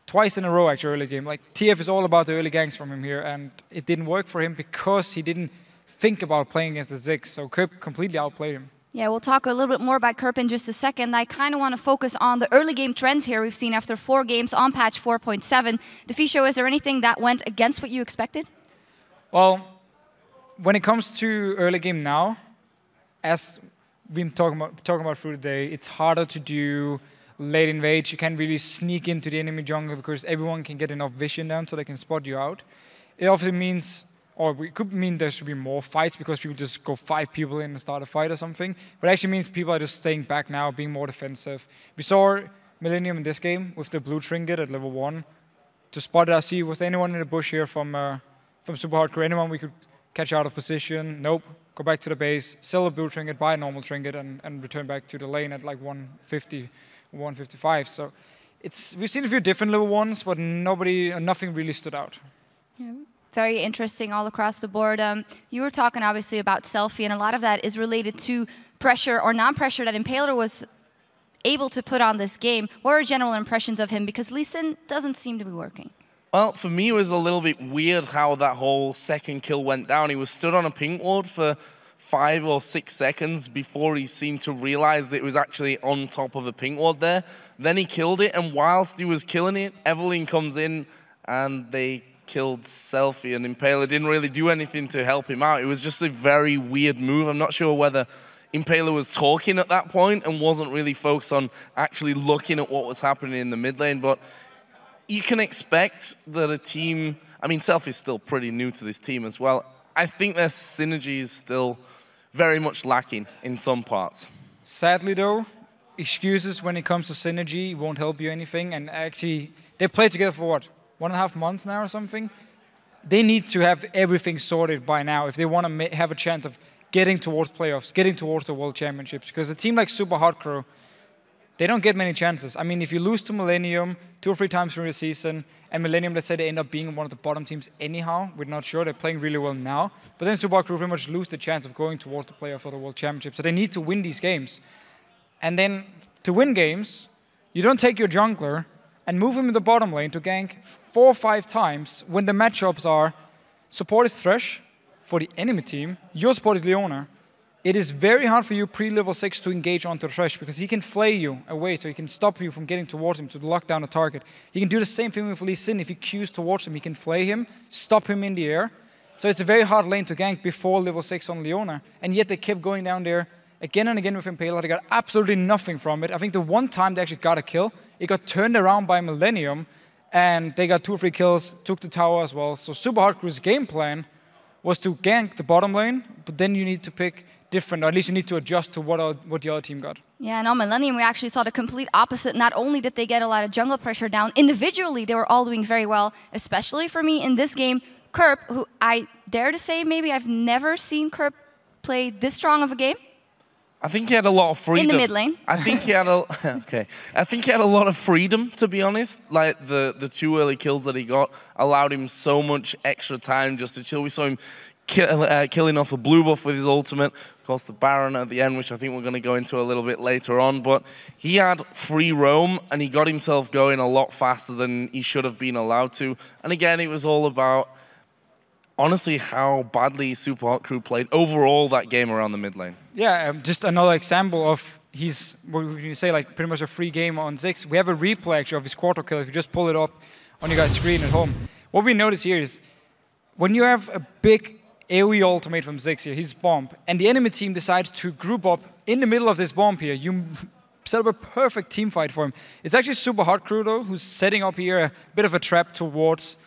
twice in a row actually early game. Like, TF is all about the early ganks from him here, and it didn't work for him because he didn't think about playing against the Ziggs. So Kerp completely outplayed him. Yeah, we'll talk a little bit more about Kerp in just a second. I kind of want to focus on the early game trends here we've seen after 4 games on patch 4.7. Defisho, is there anything that went against what you expected? Well, when it comes to early game now, as we've been talking about through the day, it's harder to do late invade. You can't really sneak into the enemy jungle because everyone can get enough vision down so they can spot you out. It obviously means, or it could mean there should be more fights because people just go 5 people in and start a fight or something. But it actually means people are just staying back now, being more defensive. We saw Millennium in this game with the blue trinket at level 1 to spot it. I see, was there anyone in the bush here from Super Hardcore? Anyone we could catch out of position? Nope. Go back to the base, sell a blue trinket, buy a normal trinket, and return back to the lane at like 150, 155. So we've seen a few different level 1s, but nothing really stood out. Yeah. Very interesting all across the board. You were talking obviously about Selfie, and a lot of that is related to pressure or non-pressure that Impaler was able to put on this game. What are general impressions of him? Because Lee Sin doesn't seem to be working. Well, for me, it was a little bit weird how that whole second kill went down. He was stood on a pink ward for 5 or 6 seconds before he seemed to realize it was actually on top of a pink ward there. Then he killed it, and whilst he was killing it, Evelyn comes in and they killed Selfie, and Impaler didn't really do anything to help him out. It was just a very weird move. I'm not sure whether Impaler was talking at that point and wasn't really focused on actually looking at what was happening in the mid lane, but you can expect that a team, I mean, Selfie is still pretty new to this team as well. I think their synergy is still very much lacking in some parts. Sadly though, excuses when it comes to synergy won't help you anything. And actually, they played together for what, 1.5 months now or something? They need to have everything sorted by now if they want to have a chance of getting towards playoffs, getting towards the World Championships. Because a team like Super Hot Crew, they don't get many chances. I mean, if you lose to Millennium 2 or 3 times during the season, and Millennium, let's say they end up being one of the bottom teams anyhow, we're not sure, they're playing really well now, but then Super Hot Crew pretty much lose the chance of going towards the playoff for the World Championship. So they need to win these games. And then to win games, you don't take your jungler and move him in the bottom lane to gank 4 or 5 times when the matchups are support is Thresh for the enemy team, your support is Leona. It is very hard for you pre-level 6 to engage onto Thresh because he can flay you away, so he can stop you from getting towards him to lock down the target. He can do the same thing with Lee Sin. If he queues towards him, he can flay him, stop him in the air. So it's a very hard lane to gank before level 6 on Leona. And yet they kept going down there again and again with Impaler. They got absolutely nothing from it. I think the one time they actually got a kill, it got turned around by Millennium, and they got 2 or 3 kills, took the tower as well. So Super Hot Crew's game plan was to gank the bottom lane, but then you need to pick different, or at least you need to adjust to what the other team got. Yeah, and on Millennium, we actually saw the complete opposite. Not only did they get a lot of jungle pressure down, individually they were all doing very well, especially for me in this game. Kerp, who I dare to say maybe I've never seen Kerp play this strong of a game. I think he had a lot of freedom. In the mid lane. I think he had a I think he had a lot of freedom, to be honest. Like the 2 early kills that he got allowed him so much extra time just to chill. We saw him killing off a blue buff with his ultimate. Of course, the Baron at the end, which I think we're going to go into a little bit later on. But he had free roam, and he got himself going a lot faster than he should have been allowed to. And again, it was all about, honestly, how badly Super Hot Crew played overall that game around the mid lane. Yeah, just another example of his, what would you say, like pretty much a free game on Ziggs. We have a replay actually of his quarter kill if you just pull it up on your guys' screen at home. What we notice here is when you have a big AoE ultimate from Ziggs here, his bomb, and the enemy team decides to group up in the middle of this bomb here, you set up a perfect team fight for him. It's actually Super Hot Crew though, who's setting up here a bit of a trap towards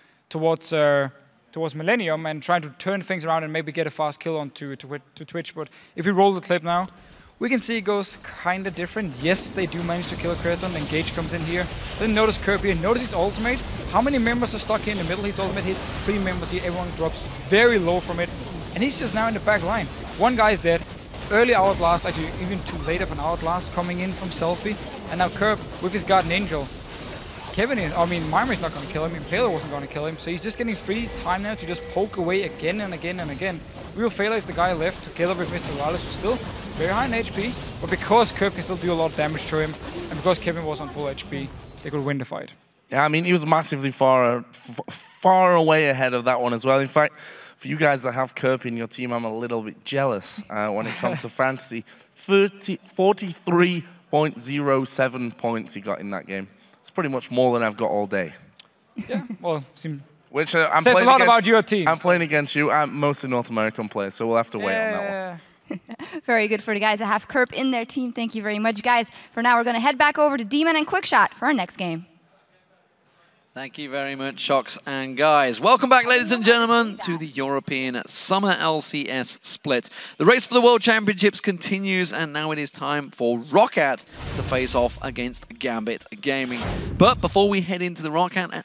Millennium and trying to turn things around and maybe get a fast kill onto Twitch. But if we roll the clip now, we can see it goes kind of different. Yes, they do manage to kill a Kraton, and Gage comes in here. Then notice Kerp here, notice his ultimate. How many members are stuck here in the middle? His ultimate hits 3 members here, everyone drops very low from it. And he's just now in the back line. One guy's dead. Early Outblast, actually even too late of an Outblast coming in from Selfie. And now Kerp with his Guardian Angel. Mimeri's not going to kill him, Impaler wasn't going to kill him, so he's just getting free time now to just poke away again and again and again. Real Failure is the guy left together with Mr. Rales, who's still very high in HP, but because Kerp can still do a lot of damage to him, and because Kevin was on full HP, they could win the fight. Yeah, I mean, he was massively far away ahead of that one as well. In fact, for you guys that have Kerp in your team, I'm a little bit jealous when it comes to fantasy. 43.07 points he got in that game. It's pretty much more than I've got all day. Yeah, well, which I'm says a lot about your team. I'm playing against you. I'm mostly North American players, so we'll have to wait on that one. Very good for the guys that have Kerp in their team. Thank you very much, guys. For now, we're going to head back over to Demon and Quickshot for our next game. Thank you very much, Shocks and guys. Welcome back, ladies and gentlemen, to the European Summer LCS split. The race for the World Championships continues, and now it is time for Roccat to face off against Gambit Gaming. But before we head into Roccat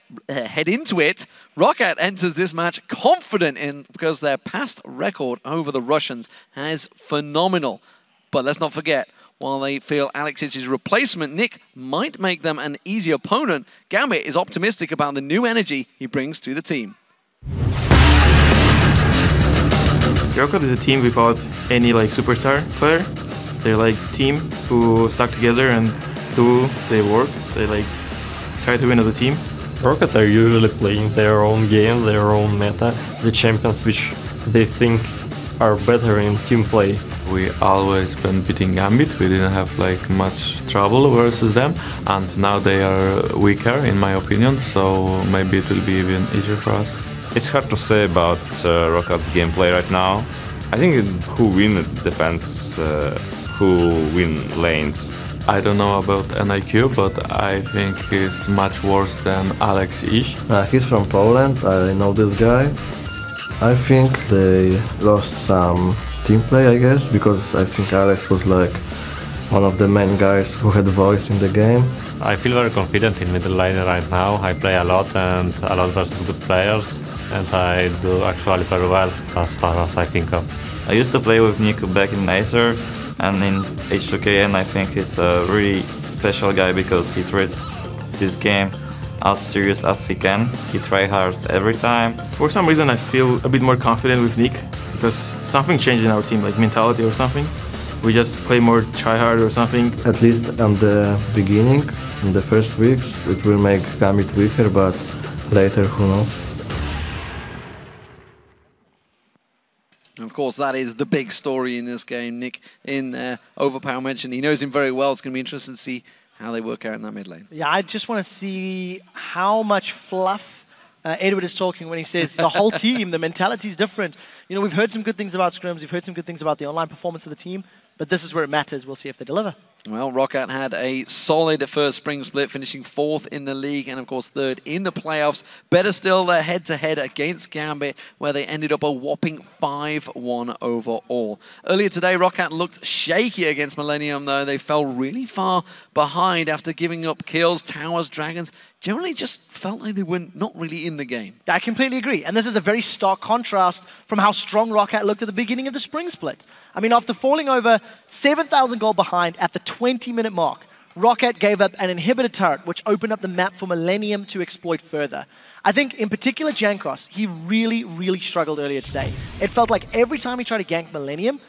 enters this match confident because their past record over the Russians is phenomenal. But let's not forget, while they feel Alex's replacement, Nick, might make them an easy opponent, Gambit is optimistic about the new energy he brings to the team. Roccat is a team without any superstar player. They're a team who stuck together and do their work. They try to win as a team. Roccat are usually playing their own game, their own meta, the champions which they think are better in team play. We always been beating Gambit. We didn't have much trouble versus them, and now they are weaker in my opinion, so maybe it will be even easier for us. It's hard to say about Rockat's gameplay right now. I think who win depends who win lanes. I don't know about NIQ, but I think he's much worse than Alex is. He's from Poland, I know this guy. I think they lost some team play, I guess, because I think Alex was one of the main guys who had voice in the game. I feel very confident in middle lane right now. I play a lot and a lot versus good players, and I do actually very well as far as I think of. I used to play with Nick back in Acer and in H2K, and I think he's a really special guy because he treats this game as serious as he can. He tryhards every time. For some reason I feel a bit more confident with Nick because something changed in our team, like mentality or something. We just play more tryhard or something. At least on the beginning, in the first weeks, it will make Gambit weaker, but later, who knows? Of course, that is the big story in this game. Nick in Overpower mentioned he knows him very well. It's going to be interesting to see how they work out in that mid lane. Yeah, I just want to see how much fluff Edward is talking when he says the whole team, the mentality is different. You know, we've heard some good things about scrims, we've heard some good things about the online performance of the team, but this is where it matters. We'll see if they deliver. Well, Roccat had a solid first spring split, finishing 4th in the league and, of course, 3rd in the playoffs. Better still, their head-to-head against Gambit, where they ended up a whopping 5-1 overall. Earlier today, Roccat looked shaky against Millennium, though. They fell really far behind after giving up kills, towers, dragons. Generally just felt like they were not really in the game. I completely agree. And this is a very stark contrast from how strong Roccat looked at the beginning of the spring split. I mean, after falling over 7,000 gold behind at the 20-minute mark, Roccat gave up an inhibitor turret, which opened up the map for Millennium to exploit further. I think, in particular, Jankos, he really, really struggled earlier today. It felt like every time he tried to gank Millennium,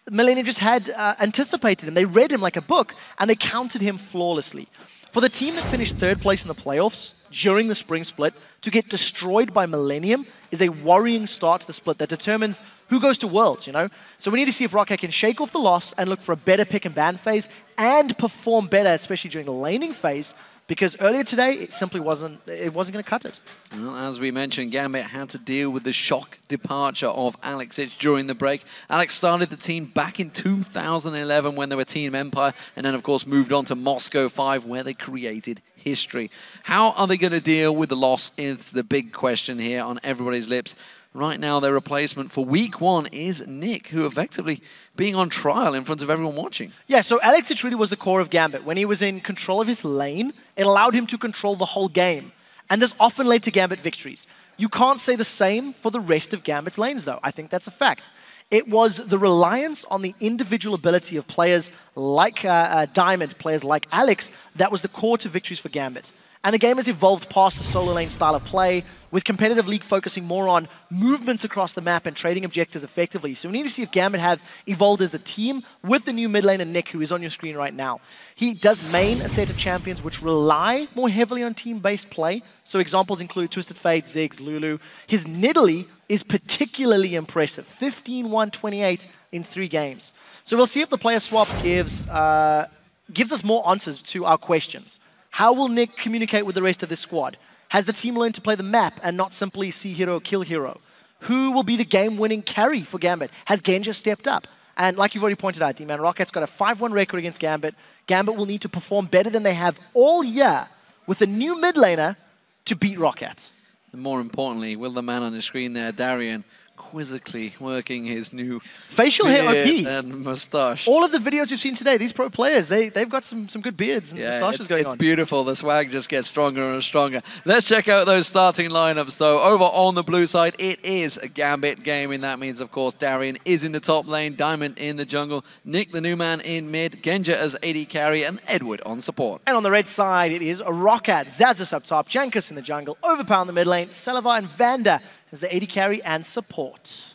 Millennium just had anticipated him. They read him like a book, and they countered him flawlessly. For the team that finished 3rd place in the playoffs during the spring split, to get destroyed by Millennium is a worrying start to the split that determines who goes to Worlds, you know? So we need to see if Roccat can shake off the loss and look for a better pick and ban phase and perform better, especially during the laning phase, because earlier today, it simply wasn't going to cut it. Well, as we mentioned, Gambit had to deal with the shock departure of Alex Itch during the break. Alex started the team back in 2011 when they were Team Empire, and then, of course, moved on to Moscow 5, where they created history. How are they going to deal with the loss is the big question here on everybody's lips. Right now, their replacement for week 1 is Nick, who effectively being on trial in front of everyone watching. Yeah, so Alex Itch really was the core of Gambit. When he was in control of his lane, it allowed him to control the whole game. And this often led to Gambit victories. You can't say the same for the rest of Gambit's lanes, though. I think that's a fact. It was the reliance on the individual ability of players like Diamond, players like Alex, that was the core to victories for Gambit. And the game has evolved past the solo lane style of play, with competitive league focusing more on movements across the map and trading objectives effectively. So we need to see if Gambit have evolved as a team with the new mid laner Nick, who is on your screen right now. He does main a set of champions which rely more heavily on team-based play. So examples include Twisted Fate, Ziggs, Lulu. His Nidalee is particularly impressive, 15-1-28 in 3 games. So we'll see if the player swap gives us more answers to our questions. How will Nick communicate with the rest of this squad? Has the team learned to play the map and not simply see hero, kill hero? Who will be the game-winning carry for Gambit? Has Genja stepped up? And like you've already pointed out, D-Man, Rocket's got a 5-1 record against Gambit. Gambit will need to perform better than they have all year with a new mid laner to beat Roccat. And more importantly, will the man on the screen there, Darian, quizzically working his new facial hair OP and mustache. All of the videos you've seen today, these pro players, they've got some good beards and mustaches going on. It's beautiful. The swag just gets stronger and stronger. Let's check out those starting lineups. So over on the blue side, it is a Gambit game, and that means, of course, Darian is in the top lane, Diamond in the jungle, Nick, the new man, in mid, Genja as AD carry, and Edward on support. And on the red side, it is Roccat, Zazas up top, Jankos in the jungle, Overpower in the mid lane, Salivar and Vanda as the AD carry and support.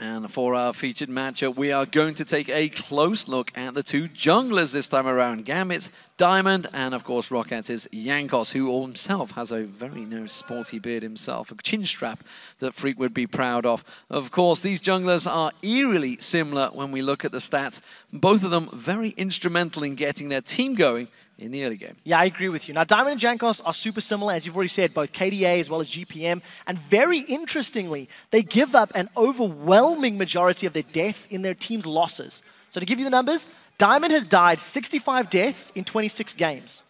And for our featured matchup, we are going to take a close look at the 2 junglers this time around. Gambit's Diamond, and of course Rockat's Jankos, who himself has a very nice sporty beard himself, a chin strap that Freak would be proud of. Of course, these junglers are eerily similar when we look at the stats. Both of them very instrumental in getting their team going in the early game. Yeah, I agree with you. Now, Diamond and Jankos are super similar, as you've already said, both KDA as well as GPM. And very interestingly, they give up an overwhelming majority of their deaths in their team's losses. So to give you the numbers, Diamond has died 65 deaths in 26 games.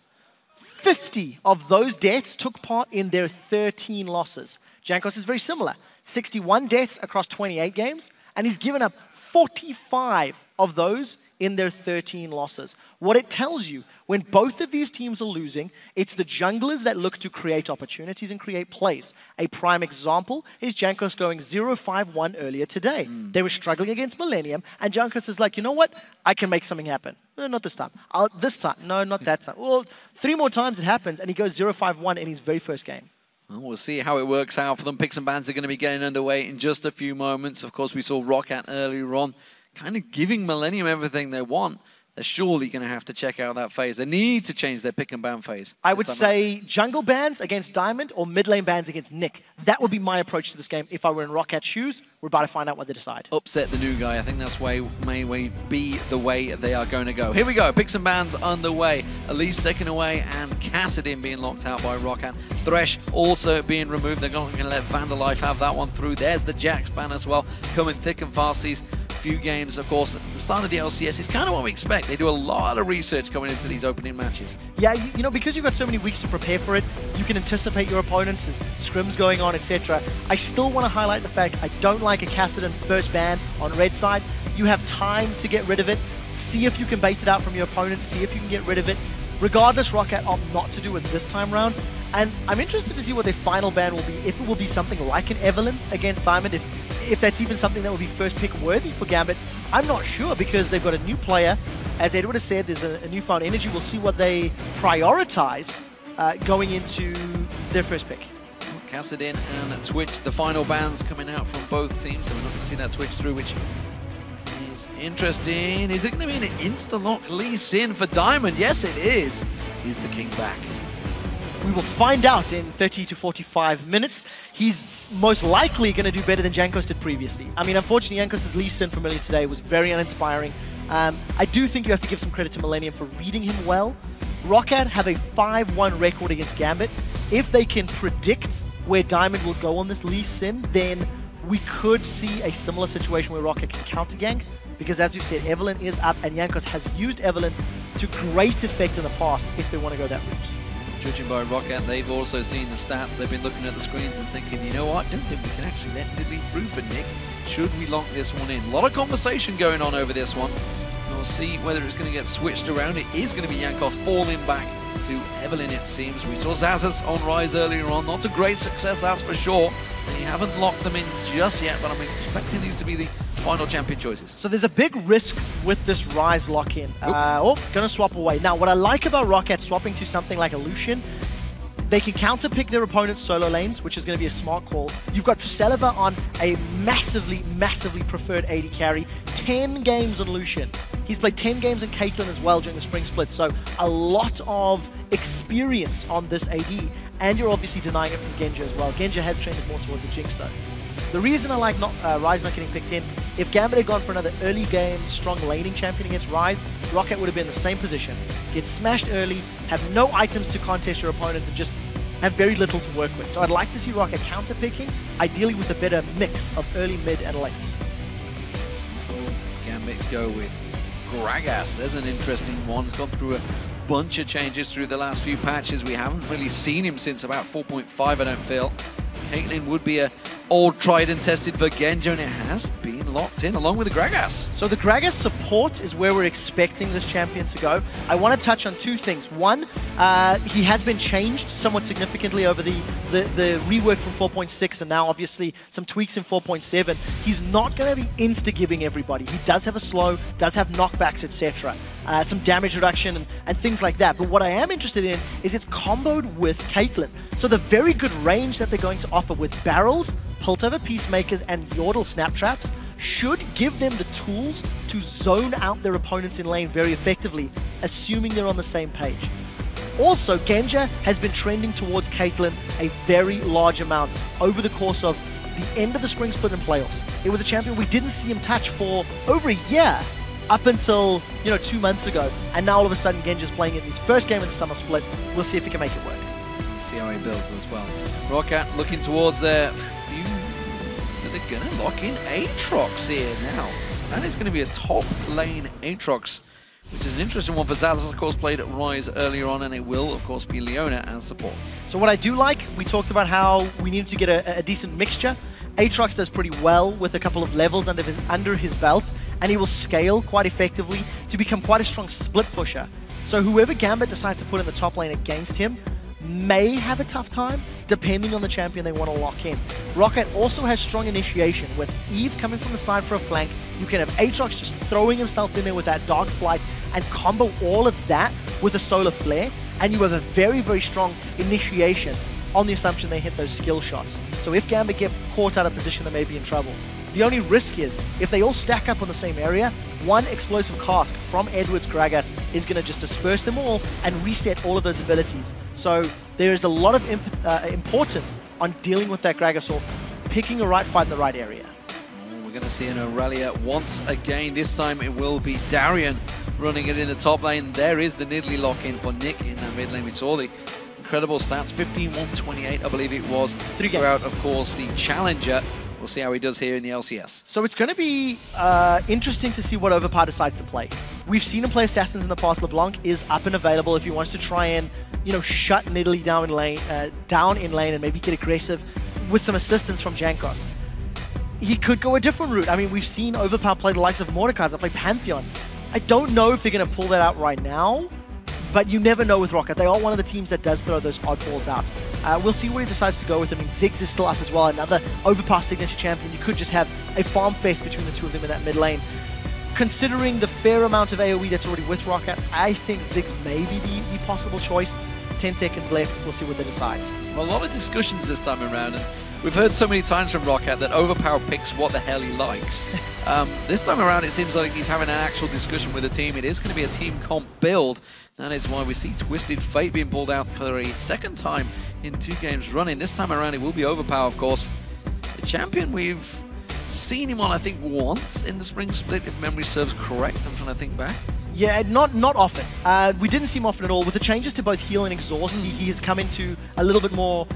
50 of those deaths took part in their 13 losses. Jankos is very similar. 61 deaths across 28 games, and he's given up 45 of those in their 13 losses. What it tells you, when both of these teams are losing, it's the junglers that look to create opportunities and create plays. A prime example is Jankos going 0-5-1 earlier today. They were struggling against Millennium, and Jankos is like, you know what? I can make something happen. No, not this time. This time. No, not that time. Well, 3 more times it happens, and he goes 0-5-1 in his very first game. Well, we'll see how it works out for them. Picks and bans are going to be getting underway in just a few moments. Of course, we saw Roccat earlier on kind of giving Millennium everything they want. They're surely going to have to check out that phase. They need to change their pick and ban phase. I would say jungle bans against Diamond or mid lane bans against Nick. That would be my approach to this game if I were in Rockat's shoes. We're about to find out what they decide. Upset the new guy. I think that's may be the way they are going to go. Here we go. Picks and bans underway. Elise taken away and Kassadin being locked out by Roccat. Thresh also being removed. They're not going to let Vandalife have that one through. There's the Jax ban as well. Coming thick and fast these few games. Of course, at the start of the LCS is kind of what we expect. They do a lot of research coming into these opening matches. Yeah, you know, because you've got so many weeks to prepare for it, you can anticipate your opponents, there's scrims going on, etc. I still want to highlight the fact I don't like a Kassadin first ban on red side. You have time to get rid of it. See if you can bait it out from your opponents. See if you can get rid of it. Regardless, Roccat opt not to do it this time round. And I'm interested to see what their final ban will be. If it will be something like an Evelyn against Diamond, if that's even something that will be first pick worthy for Gambit. I'm not sure because they've got a new player. As Edward has said, there's a newfound energy. We'll see what they prioritize going into their first pick. Kassadin and Twitch, the final bans coming out from both teams, so we're not going to see that Twitch through, which is interesting. Is it going to be an insta-lock Lee Sin for Diamond? Yes, it is. Is the king back? We will find out in 30 to 45 minutes. He's most likely going to do better than Jankos did previously. I mean, unfortunately, Jankos' Lee Sin from earlier today was very uninspiring. I do think you have to give some credit to Millennium for reading him well. Roccat have a 5-1 record against Gambit. If they can predict where Diamond will go on this Lee Sin, then we could see a similar situation where Roccat can counter-gank. Because as you said, Evelyn is up, and Jankos has used Evelyn to great effect in the past if they want to go that route. Judging by Roccat, they've also seen the stats. They've been looking at the screens and thinking, you know what, I don't think we can actually let Diddley through for Nick. Should we lock this one in? A lot of conversation going on over this one. We'll see whether it's going to get switched around. It is going to be Jankos falling back to Evelyn, it seems. We saw Xaxus on Rise earlier on. Not a great success, that's for sure. They haven't locked them in just yet, but I'm expecting these to be the final champion choices. So there's a big risk with this Rise lock-in. Gonna swap away. Now, what I like about Roccat swapping to something like a Lucian, they can counter-pick their opponent's solo lanes, which is going to be a smart call. You've got Saliva on a massively, massively preferred AD carry. 10 games on Lucian. He's played 10 games on Caitlyn as well during the spring split, so a lot of experience on this AD, and you're obviously denying it from Genja as well. Genja has trended more towards the Jinx, though. The reason I like Rise not getting picked in, if Gambit had gone for another early game, strong laning champion against Rise, Roccat would have been in the same position. Get smashed early, have no items to contest your opponents, and just have very little to work with. So I'd like to see Roccat counter-picking, ideally with a better mix of early, mid, and late. Gambit go with Gragas. There's an interesting one. Gone through a bunch of changes through the last few patches. We haven't really seen him since about 4.5, I don't feel. Caitlyn would be a old tried and tested for Genja, and it has been locked in along with the Gragas. So the Gragas support is where we're expecting this champion to go. I want to touch on two things. One, he has been changed somewhat significantly over the rework from 4.6 and now obviously some tweaks in 4.7. He's not going to be insta-gibbing everybody. He does have a slow, does have knockbacks, etc. Some damage reduction and things like that. But what I am interested in is it's comboed with Caitlyn. So the very good range that they're going to offer with barrels, Piltover Peacemakers, and Yordle Snap Traps should give them the tools to zone out their opponents in lane very effectively, assuming they're on the same page. Also, Genja has been trending towards Caitlyn a very large amount over the course of the end of the spring split and playoffs. It was a champion we didn't see him touch for over a year, up until 2 months ago, and now all of a sudden Genja's playing in his first game in the summer split. We'll see if he can make it work. See how he builds as well. Roccat looking towards their few. They're going to lock in Aatrox here now. That is going to be a top lane Aatrox, which is an interesting one for Xaxus, of course, played at Rise earlier on, and it will, of course, be Leona as support. So what I do like, we talked about how we needed to get a decent mixture. Aatrox does pretty well with a couple of levels under his belt, and he will scale quite effectively to become quite a strong split pusher. So whoever Gambit decides to put in the top lane against him may have a tough time, depending on the champion they want to lock in. Rocket also has strong initiation, with Eve coming from the side for a flank. You can have Aatrox just throwing himself in there with that Dark Flight and combo all of that with a Solar Flare, and you have a very, very strong initiation on the assumption they hit those skill shots. So if Gambit get caught out of position, they may be in trouble. The only risk is, if they all stack up on the same area, one explosive cask from Edward's Gragas is going to just disperse them all and reset all of those abilities. So there is a lot of importance on dealing with that Gragas or picking a right fight in the right area. We're going to see an Aurelia once again. This time it will be Darian running it in the top lane. There is the Nidalee lock-in for Nick in that mid lane. We saw the incredible stats, 15-1-28, I believe it was. 3 games. Throughout, of course, the Challenger. We'll see how he does here in the LCS. So it's going to be interesting to see what Overpower decides to play. We've seen him play Assassins in the past. LeBlanc is up and available if he wants to try and, shut Nidalee down in lane and maybe get aggressive with some assistance from Jankos. He could go a different route. I mean, we've seen Overpower play the likes of Mordekaiser, that play Pantheon. I don't know if they're going to pull that out right now, but you never know with Rocket. They are one of the teams that does throw those oddballs out. We'll see where he decides to go with them. I mean, Ziggs is still up as well, another Overpower signature champion. You could just have a farm fest between the two of them in that mid lane. Considering the fair amount of AoE that's already with Rocket, I think Ziggs may be the possible choice. 10 seconds left, we'll see what they decide. Well, a lot of discussions this time around, and we've heard so many times from Rocket that Overpower picks what the hell he likes. This time around, it seems like he's having an actual discussion with the team. It is going to be a team comp build. That is why we see Twisted Fate being pulled out for a second time in 2 games running. This time around, it will be Overpower, of course. The champion, we've seen him on, I think, once in the Spring Split, if memory serves correct. I'm trying to think back. Yeah, not often. We didn't see him often at all. With the changes to both heal and exhaust, he has come into a little bit more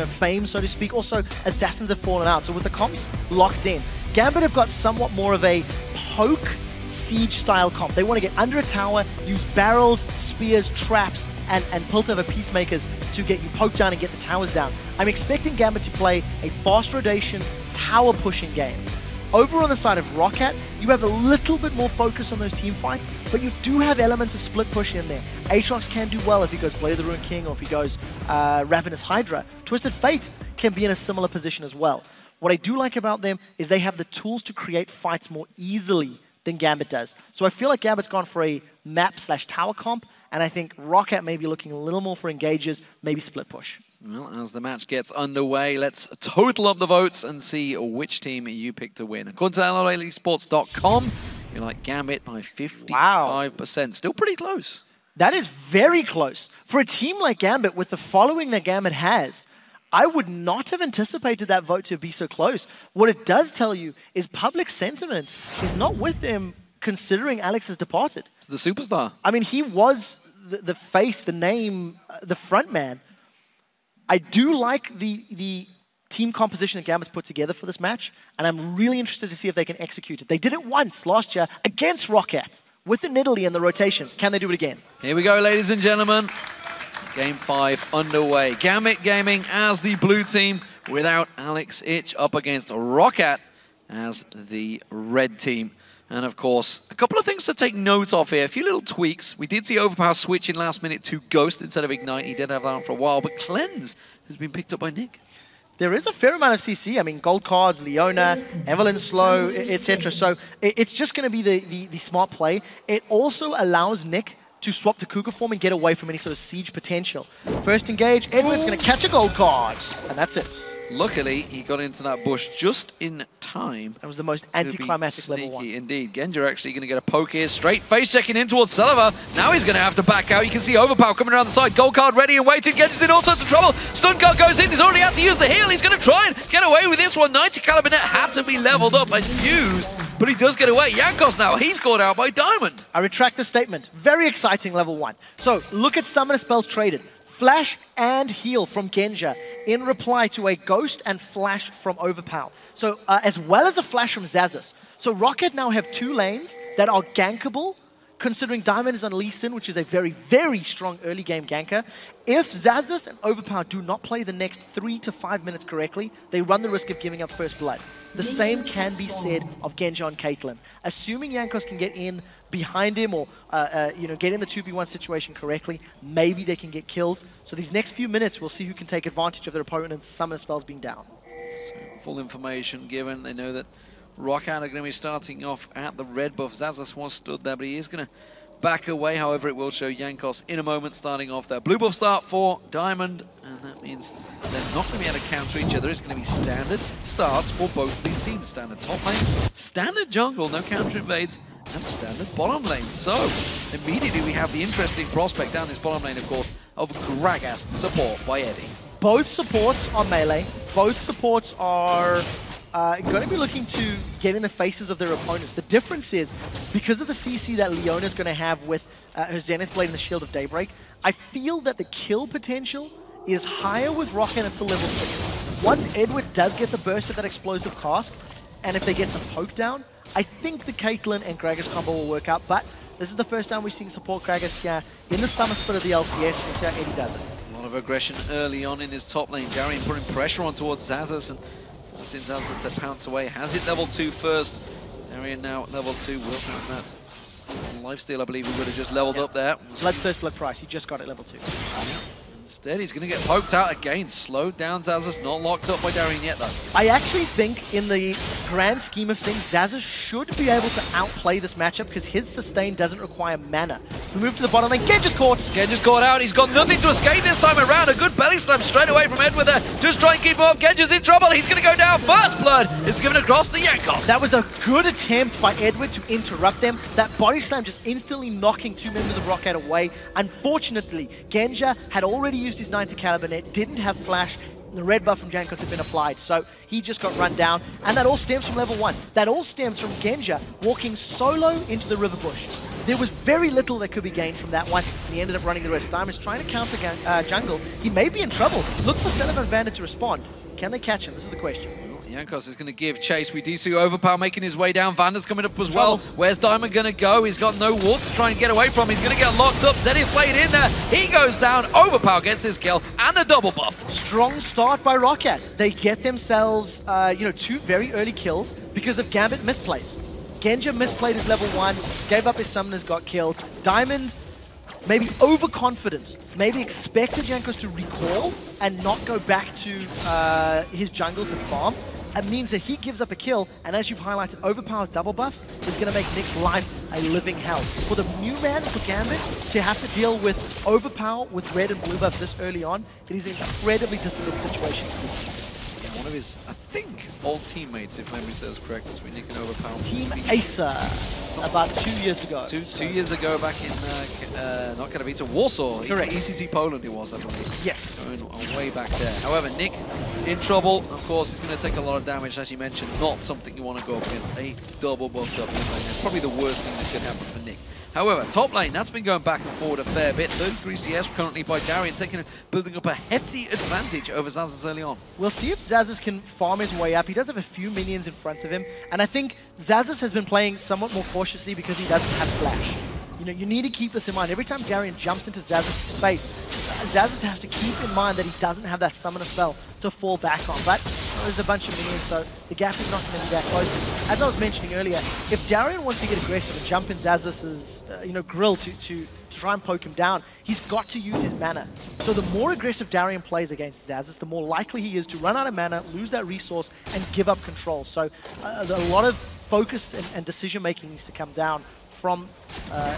fame, so to speak. Also, Assassins have fallen out. So with the comps locked in, Gambit have got somewhat more of a poke siege-style comp. They want to get under a tower, use barrels, spears, traps, and Piltover Peacemakers to get you poked down and get the towers down. I'm expecting Gambit to play a fast rotation, tower-pushing game. Over on the side of Rocket, you have a little bit more focus on those team fights, but you do have elements of split push in there. Aatrox can do well if he goes Blade of the Ruined King or if he goes Ravenous Hydra. Twisted Fate can be in a similar position as well. What I do like about them is they have the tools to create fights more easily than Gambit does. So I feel like Gambit's gone for a map/tower comp, and I think Rocket may be looking a little more for engages, maybe split push. Well, as the match gets underway, let's total up the votes and see which team you pick to win. According to LOLesports.com, you like Gambit by 55%. Wow. Still pretty close. That is very close. For a team like Gambit, with the following that Gambit has, I would not have anticipated that vote to be so close. What it does tell you is public sentiment is not with them, considering Alex has departed. It's the superstar. I mean, he was the face, the name, the front man. I do like the team composition that Gambit's put together for this match, and I'm really interested to see if they can execute it. They did it once last year against Rocket with the Nidalee and the rotations. Can they do it again? Here we go, ladies and gentlemen. Game 5 underway. Gambit Gaming as the blue team without Alex Ich up against Rocket as the red team. And of course, a couple of things to take note of here. A few little tweaks. We did see Overpower switch in last minute to Ghost instead of Ignite. He did have that on for a while, but Cleanse has been picked up by Nick. There is a fair amount of CC. I mean, gold cards, Leona, Evelyn Slow, etc. So it's just going to be the smart play. It also allows Nick to swap to Cougar form and get away from any sort of siege potential. First engage, Edward's going to catch a gold card, and that's it. Luckily, he got into that bush just in time. That was the most anticlimactic level 1. Indeed. Genja actually going to get a poke here. Straight face checking in towards Sullivan. Now he's going to have to back out. You can see Overpower coming around the side. Gold card ready and waiting. Genja's in all sorts of trouble. Stun card goes in. He's already had to use the heal. He's going to try and get away with this one. 90 caliber net had to be leveled up and used, but he does get away. Jankos now, he's caught out by Diamond. I retract the statement. Very exciting level 1. So look at summoner spells traded. Flash and heal from Genja in reply to a Ghost and Flash from Overpower. So as well as a Flash from Xazus. So Rocket now have 2 lanes that are gankable considering Diamond is on Lee Sin, which is a very, very strong early game ganker. If Xaxus and Overpower do not play the next 3 to 5 minutes correctly, they run the risk of giving up first blood. The same can be said of Genja and Caitlyn. Assuming Jankos can get in behind him or get in the 2v1 situation correctly, maybe they can get kills. So these next few minutes, we'll see who can take advantage of their opponent's summoner spells being down. So full information given. They know that Rockout are going to be starting off at the red buff. Xaxus was stood there, but he is going to back away. However, it will show Jankos in a moment starting off there. Blue buff start for Diamond, and that means they're not going to be able to counter each other. It's going to be standard starts for both of these teams. Standard top lane, standard jungle, no counter invades, and standard bottom lane. So, immediately we have the interesting prospect down this bottom lane, of course, of Gragas support by Eddie. Both supports are melee. Both supports are going to be looking to get in the faces of their opponents. The difference is, because of the CC that Leona's going to have with her Zenith Blade and the Shield of Daybreak, I feel that the kill potential is higher with Rocket until level 6. Once Edward does get the burst of that explosive cask, and if they get some poke down, I think the Caitlyn and Gragas combo will work out, but this is the first time we've seen support Gragas here in the summer split of the LCS. We'll see how Eddie does it. A lot of aggression early on in his top lane. Darian putting pressure on towards Xaxus and forcing Xaxus to pounce away. Has hit level 2 first. Darian now at level 2 will have that lifesteal, I believe he would have just leveled up there. Blood first, blood price. He just got it level 2. Instead, he's going to get poked out again. Slowed down Xaxus, not locked up by Darian yet, though. I actually think, in the grand scheme of things, Xaxus should be able to outplay this matchup because his sustain doesn't require mana. We move to the bottom lane. Genja's caught. Genja's caught out. He's got nothing to escape this time around. A good belly slam straight away from Edward there. Just try and keep up. Genja's in trouble. He's going to go down. First blood is given across to Jankos. That was a good attempt by Edward to interrupt them. That body slam just instantly knocking 2 members of Roccat away. Unfortunately, Genja had already used his 90 caliber net, didn't have flash. The red buff from Jankos had been applied, so he just got run down, and that all stems from level 1. That all stems from Genja walking solo into the river bush. There was very little that could be gained from that one, and he ended up running the rest. Diamond's trying to counter jungle. He may be in trouble. Look for Sullivan Vander to respond. Can they catch him? This is the question. Jankos is going to give chase. We do see Overpower making his way down. Vander's coming up as well. Where's Diamond going to go? He's got no wards to try and get away from. He's going to get locked up. Zenith Blade in there. He goes down. Overpower gets this kill and a double buff. Strong start by Roccat. They get themselves, 2 very early kills because of Gambit misplays. Genja misplayed his level 1, gave up his summoners, got killed. Diamond, maybe overconfident, maybe expected Jankos to recall and not go back to his jungle to farm. It means that he gives up a kill, and as you've highlighted, Overpower's double buffs is going to make Nick's life a living hell. For the new man, for Gambit, to have to deal with Overpower with red and blue buff this early on, it is an incredibly difficult situation to be. One of his, I think, old teammates, if memory serves correct, between Nick and Overpower. Team Acer, about 2 years ago. Two years ago, back in, not Katowice, Warsaw. Correct. ECC Poland it was, I believe. Yes. Going way back there. However, Nick in trouble. Of course, he's going to take a lot of damage, as you mentioned. Not something you want to go up against. A double buff up in lane. It's probably the worst thing that could happen for Nick. However, top lane, that's been going back and forward a fair bit. 33 CS currently by Darian, building up a hefty advantage over Xaxus early on. We'll see if Xaxus can farm his way up. He does have a few minions in front of him, and I think Xaxus has been playing somewhat more cautiously because he doesn't have flash. You need to keep this in mind. Every time Darian jumps into Xaxus' face, Xaxus has to keep in mind that he doesn't have that summoner spell to fall back on. But there's a bunch of minions, so the gap is not going to be that close. And as I was mentioning earlier, if Darian wants to get aggressive and jump in Xaxus' grill to try and poke him down, he's got to use his mana. So the more aggressive Darian plays against Xaxus, the more likely he is to run out of mana, lose that resource, and give up control. So a lot of focus and decision-making needs to come down from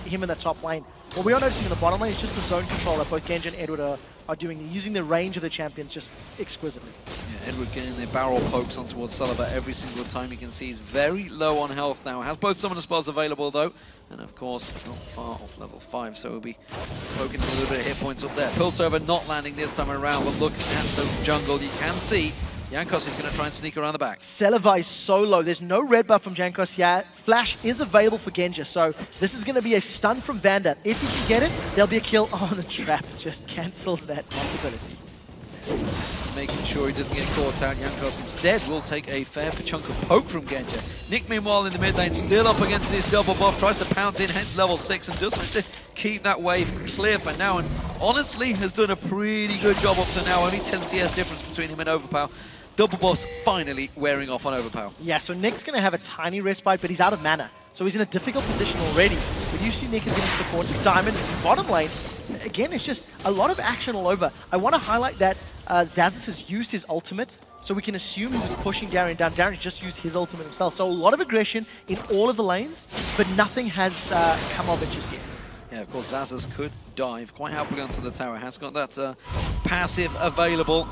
him in the top lane. What we are noticing in the bottom lane is just the zone control that both Genja and Edward are doing. They're using the range of the champions just exquisitely. Yeah, Edward getting their barrel pokes on towards Sullivan every single time. You can see he's very low on health now. Has both summoner spells available though, and of course not far off level 5, so we'll be poking a little bit of hit points up there. Piltover not landing this time around, but look at the jungle. You can see Jankos is going to try and sneak around the back. Selva is so low. There's no red buff from Jankos yet. Flash is available for Genja, so this is going to be a stun from Vander. If he can get it, there'll be a kill. Oh, the trap just cancels that possibility. making sure he doesn't get caught out. Jankos instead will take a fair chunk of poke from Genja. Nick, meanwhile, in the mid lane, still up against this double buff, tries to pounce in, hence level 6, and does manage to keep that wave clear for now, and honestly has done a pretty good job up to now. Only 10 CS difference between him and Overpower. Double buffs finally wearing off on Overpower. Yeah, so Nick's going to have a tiny respite, but he's out of mana. So he's in a difficult position already. But you see Nick is getting support to Diamond bottom lane. Again, it's just a lot of action all over. I want to highlight that Xaxis has used his ultimate, so we can assume he was pushing Darien down. Darien just used his ultimate himself. So a lot of aggression in all of the lanes, but nothing has come of it just yet. Yeah, of course, Xaxis could dive quite happily onto the tower. Has got that passive available.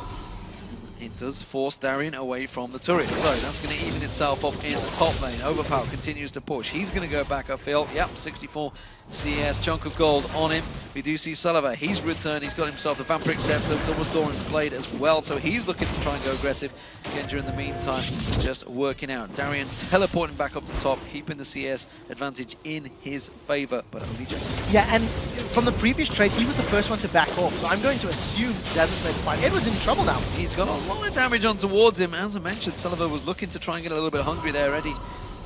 It does force Darien away from the turret, so that's going to even itself up in the top lane. Overpower continues to push. He's going to go back upfield. Yep, 64 CS, chunk of gold on him. We do see Sullivan. He's returned. He's got himself the Vampiric Scepter. Double Doran's played as well, so he's looking to try and go aggressive. Genja in the meantime just working out. Darien teleporting back up to top, keeping the CS advantage in his favor, but only just. Yeah, and from the previous trade, he was the first one to back off, so I'm going to assume Xaxis made the fight. Edward's in trouble now. He's got a lot of damage on towards him. As I mentioned, Sullivan was looking to try and get a little bit hungry there. Eddie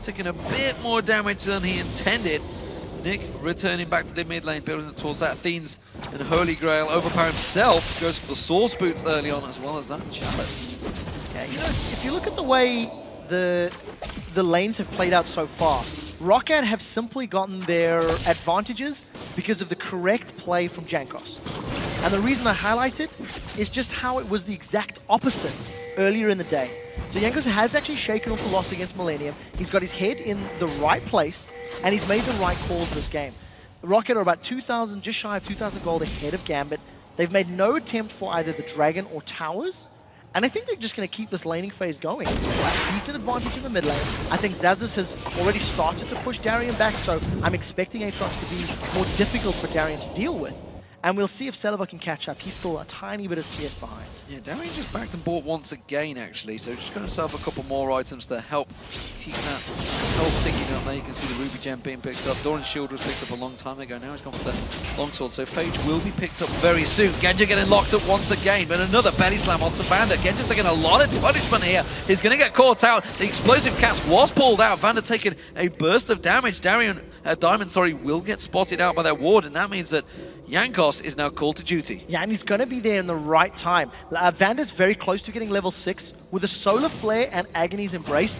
taking a bit more damage than he intended. Nick returning back to the mid lane, building it towards that Athene's and Holy Grail. Overpower himself goes for the Source Boots early on, as well as that Chalice. Yeah, you know, if you look at the way the lanes have played out so far, Roccat have simply gotten their advantages because of the correct play from Jankos. And the reason I highlight it is just how it was the exact opposite earlier in the day. So Jankos has actually shaken off the loss against Millennium. He's got his head in the right place, and he's made the right calls this game. Roccat are about 2,000, just shy of 2,000 gold ahead of Gambit. They've made no attempt for either the Dragon or Towers, and I think they're just going to keep this laning phase going. Decent advantage in the mid lane. I think Xaxis has already started to push Darien back, so I'm expecting Aatrox to be more difficult for Darien to deal with. And we'll see if Celiva can catch up. He's still a tiny bit of CS behind. Yeah, Darien just backed and bought once again, actually, so just got himself a couple more items to help keep that health ticking up. Now you can see the Ruby Gem being picked up. Doran's Shield was picked up a long time ago. Now he's gone for the Longsword, so Phage will be picked up very soon. Genja getting locked up once again, but another belly slam onto Vander. Genja's taking a lot of punishment here. He's going to get caught out. The explosive cast was pulled out. Vander taking a burst of damage. Diamond, will get spotted out by their ward, and that means that Jankos is now called to duty. Yeah, and he's going to be there in the right time. Vander's very close to getting level 6. With a Solar Flare and Agony's Embrace,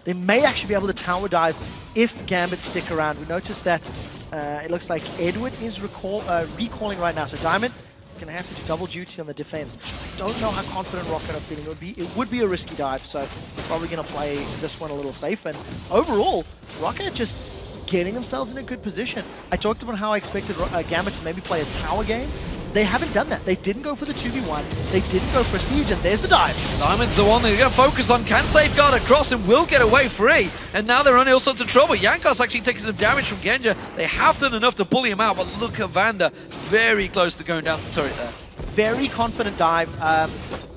they may actually be able to tower dive if Gambit stick around. We noticed that it looks like Edward is recalling right now. So Diamond is going to have to do double duty on the defense. I don't know how confident Roccat are feeling. It would be a risky dive, so probably going to play this one a little safe. And overall, Roccat just getting themselves in a good position. I talked about how I expected Gambit to maybe play a tower game. They haven't done that. They didn't go for the 2v1. They didn't go for a siege, and there's the dive. Diamond's the one they're going to focus on. Can safeguard across and will get away free. And now they're in all sorts of trouble. Jankos actually taking some damage from Genja. They have done enough to bully him out, but look at Vander. Very close to going down the turret there. Very confident dive.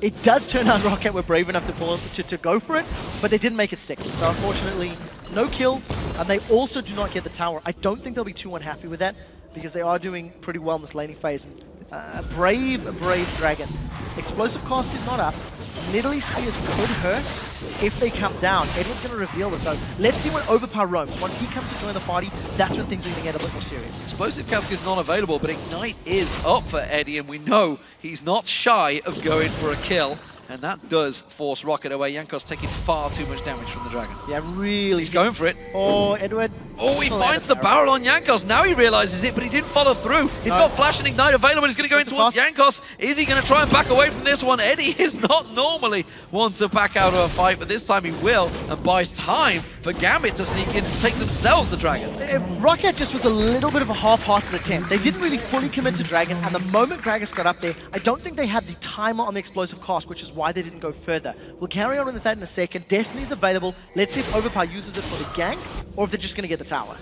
It does turn out Roccat were brave enough to go for it, but they didn't make it stick. So unfortunately, no kill, and they also do not get the tower. I don't think they'll be too unhappy with that, because they are doing pretty well in this laning phase. A brave Dragon. Explosive Cask is not up. Nidalee Spears could hurt if they come down. Edward's going to reveal this, so let's see when Overpower roams. Once he comes to join the party, that's when things are going to get a bit more serious. Explosive Cask is not available, but Ignite is up for Eddie, and we know he's not shy of going for a kill. And that does force Roccat away. Jankos taking far too much damage from the Dragon. Yeah, really. He's going for it. Oh, Edward. Oh, he finds the barrel on Jankos. Now he realizes it, but he didn't follow through. He's got Flash and Ignite available. He's going to go in towards Jankos. Is he going to try and back away from this one? Eddie is not normally one to back out of a fight, but this time he will, and buys time for Gambit to sneak in and take themselves the Dragon. Roccat just with a little bit of a half-hearted attempt. They didn't really fully commit to Dragon, and the moment Gragas got up there, I don't think they had the timer on the Explosive Cask, which is why they didn't go further. We'll carry on with that in a second. Destiny's available. Let's see if Overpower uses it for the gank, or if they're just going to get the tower.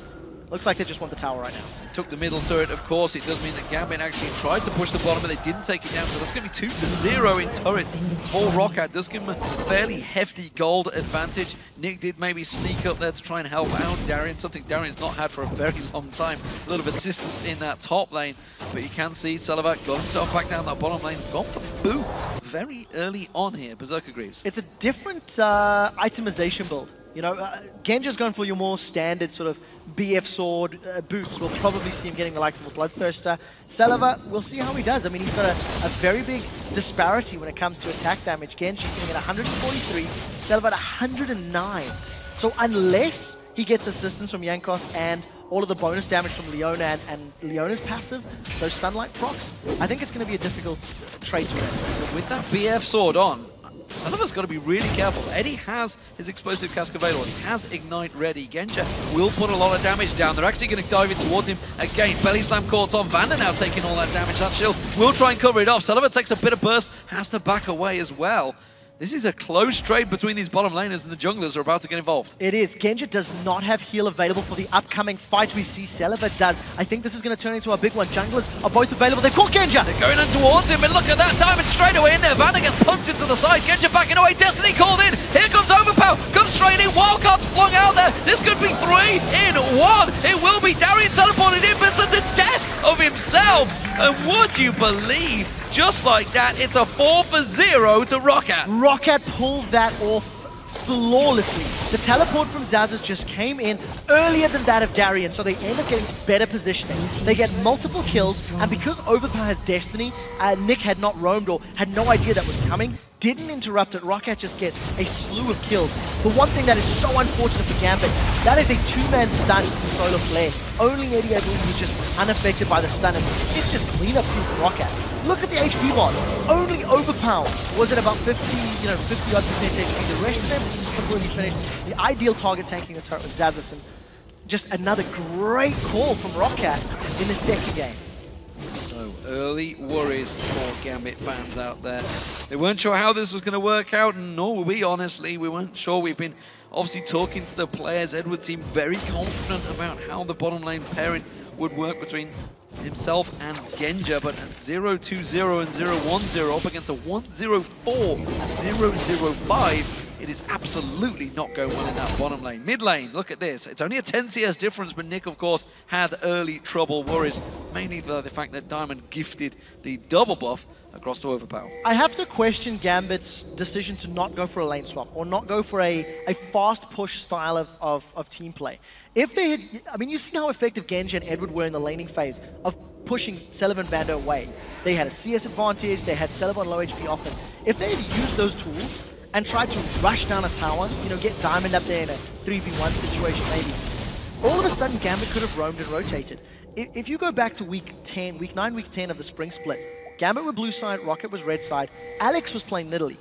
Looks like they just want the tower right now. Took the middle turret, of course. It does mean that Gambit actually tried to push the bottom, but they didn't take it down. So that's going to be 2-0 in turrets for Roccat. Does give him a fairly hefty gold advantage. Nick did maybe sneak up there to try and help out Darian, something Darian's not had for a very long time. A lot of assistance in that top lane. But you can see Salavat got himself back down that bottom lane. Gone for boots very early on here, Berserker Greaves. It's a different itemization build. You know, Genja's going for your more standard sort of BF sword boots. We'll probably see him getting the likes of a Bloodthirster. Selava, we'll see how he does. I mean, he's got a very big disparity when it comes to attack damage. Genji sitting at 143, Selava at 109. So unless he gets assistance from Jankos and all of the bonus damage from Leona and Leona's passive, those sunlight procs, I think it's going to be a difficult trade to win. So with that BF sword on, Salava's got to be really careful. Eddie has his explosive cask available. He has Ignite ready. Genja will put a lot of damage down. They're actually going to dive in towards him again. Belly Slam caught on. Vander now taking all that damage. That shield will try and cover it off. Salava takes a bit of burst, has to back away as well. This is a close trade between these bottom laners, and the junglers are about to get involved. It is. Genja does not have heal available for the upcoming fight. We see Selava does. I think this is going to turn into a big one. Junglers are both available. They've caught Genja. They're going in towards him, and look at that. Diamond straight away in there. Vander gets punked into the side. Genja backing away. Destiny called in. Here comes Overpower. Comes straight in. Wildcard's flung out there. This could be 3 in 1. It will be. Darian teleported in, but to the death of himself. And would you believe, just like that, it's a 4-0 to Roccat. Roccat pulled that off flawlessly. The teleport from Zazas just came in earlier than that of Darian, so they end up getting better positioning. They get multiple kills, and because Overpower has Destiny, Nick had not roamed or had no idea that was coming, didn't interrupt it. Roccat just gets a slew of kills. The one thing that is so unfortunate for Gambit, that is a 2-man stun from Solar Flare. Only Eddie, I believe, is just unaffected by the stun, and it's just clean up for Roccat. Look at the HP bars. Only Overpower was at about 50-odd percent HP. The rest of them completely finished. The ideal target tanking the turret with Zazas, and just another great call from Roccat in the second game. So early worries for Gambit fans out there. They weren't sure how this was going to work out, and nor were we, honestly. We weren't sure. We've been obviously talking to the players. Edward seemed very confident about how the bottom lane pairing would work between himself and Genja, but at 0-2-0 and 0-1-0 up against a 1-0-4 and 0-0-5, it is absolutely not going well in that bottom lane. Mid lane, look at this. It's only a 10 CS difference, but Nick, of course, had early trouble worries, mainly by the fact that Diamond gifted the double buff across to Overpower. I have to question Gambit's decision to not go for a lane swap or not go for a fast push style of team play. If they had, I mean, you see how effective Genji and Edward were in the laning phase of pushing Celev and Vander away. They had a CS advantage, they had Celev on low HP often. If they had used those tools and tried to rush down a tower, you know, get Diamond up there in a 3v1 situation maybe, all of a sudden Gambit could have roamed and rotated. If you go back to week 9, week 10 of the spring split, Gambit were blue side, Roccat was red side, Alex was playing Nidalee.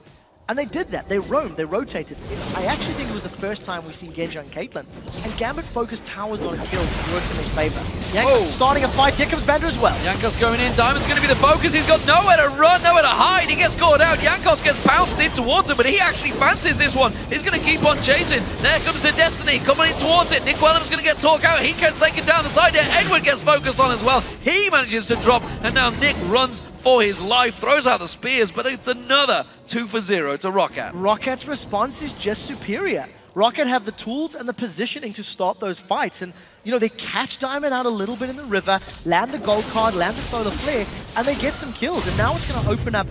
And they did that. They roamed, they rotated. I actually think it was the first time we've seen Genja and Caitlyn. And Gambit focused towers, not kills, worked in his favor. Jankos starting a fight. Here comes Vander as well. Jankos going in. Diamond's going to be the focus. He's got nowhere to run, nowhere to hide. He gets caught out. Jankos gets pounced in towards him, but he actually fancies this one. He's going to keep on chasing. There comes the Destiny coming in towards it. Nick Wellham's going to get talked out. He gets taken down the side there. Edward gets focused on as well. He manages to drop, and now Nick runs for his life, throws out the spears, but it's another 2-0 to Roccat. Rockat's response is just superior. Roccat have the tools and the positioning to start those fights, and you know, they catch Diamond out a little bit in the river, land the gold card, land the solar flare, and they get some kills, and now it's going to open up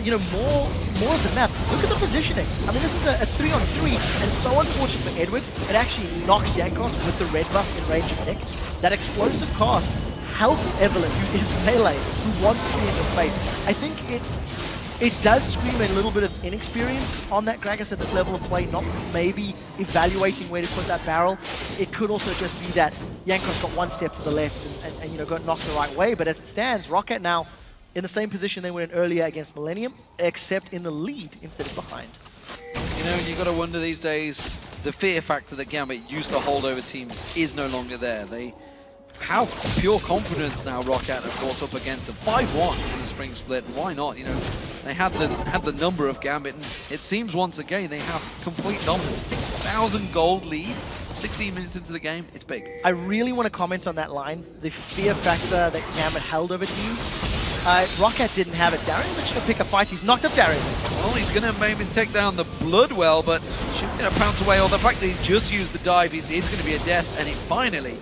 you know, more of the map. Look at the positioning. I mean, this is a 3-on-3, and so unfortunate for Edward, it actually knocks Jankos with the red buff in range of Nick. That explosive cast helped Evelyn, who is melee, who wants to be in your face. I think it does scream a little bit of inexperience on that Gragas at this level of play, not maybe evaluating where to put that barrel. It could also just be that Jankos got one step to the left and you know, got knocked the right way, but as it stands, Roccat now in the same position they were in earlier against Millennium, except in the lead instead of behind. You know, you got to wonder these days, the fear factor that Gambit used to hold over teams is no longer there. They have pure confidence now, Roccat, of course, up against them. 5-1 in the spring split. Why not? You know, they had the number of Gambit, and it seems once again they have complete dominance. 6,000 gold lead 16 minutes into the game, it's big. I really want to comment on that line. The fear factor that Gambit held over teams. Roccat didn't have it. Darian's actually going to pick a fight. He's knocked up Darian. Well, he's going to maybe take down the Bloodwell, but shouldn't going to pounce away. Or the fact that he just used the dive, it's going to be a death, and it finally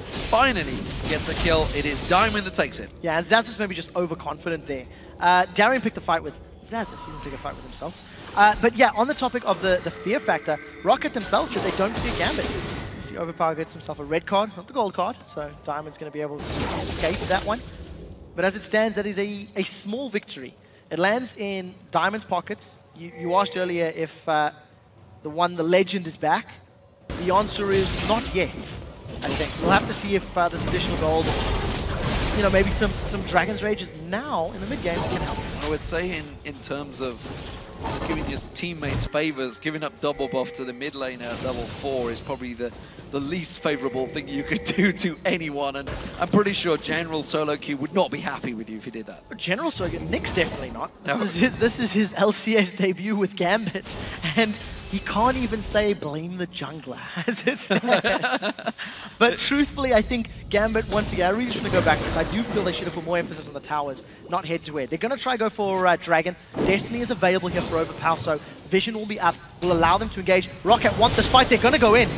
gets a kill. It is Diamond that takes it. Yeah, and Xazus maybe just overconfident there. Darian picked a fight with Xazus. He didn't pick a fight with himself. But yeah, on the topic of the fear factor, Roccat themselves said they don't fear Gambit. You see Overpower gets himself a red card, not the gold card, so Diamond's going to be able to escape that one. But as it stands, that is a small victory. It lands in Diamond's pockets. You asked earlier if the legend is back. The answer is not yet, I think. We'll have to see if this additional gold, you know, maybe some Dragon's Rage is now in the mid-game can help. I would say in terms of giving your teammates favors, giving up double buff to the mid laner at level 4 is probably the least favorable thing you could do to anyone, and I'm pretty sure General Solo Q would not be happy with you if you did that. General Solo Q, Nick's definitely not. No. This is his LCS debut with Gambit, and he can't even say blame the jungler, as it stands. But truthfully, I think Gambit, once again, I really shouldn't go back to this. I do feel they should have put more emphasis on the towers, not head-to-head. They're going to try go for Dragon. Destiny is available here for Overpower, so Vision will be up, will allow them to engage. Roccat want this fight, they're going to go in.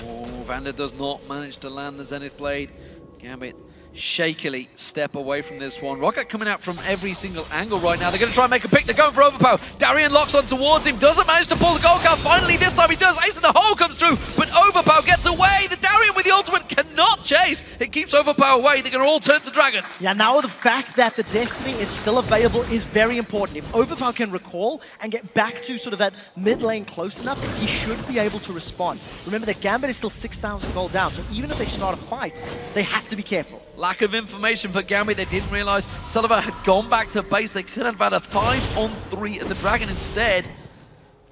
Oh, Vander does not manage to land the Zenith Blade. Gambit shakily step away from this one. Roccat coming out from every single angle right now. They're going to try and make a pick. They're going for Overpower. Darian locks on towards him. Doesn't manage to pull the gold card. Finally, this time he does. Ace in the hole comes through, but Overpower gets away. The Darian with the ultimate cannot chase. It keeps Overpower away. They're going to all turn to Dragon. Yeah, now the fact that the Destiny is still available is very important. If Overpower can recall and get back to sort of that mid lane close enough, he should be able to respond. Remember that Gambit is still 6,000 gold down, so even if they start a fight, they have to be careful. Lack of information for Gambit. They didn't realize Sullivan had gone back to base. They could have had a 5-on-3 at the Dragon instead.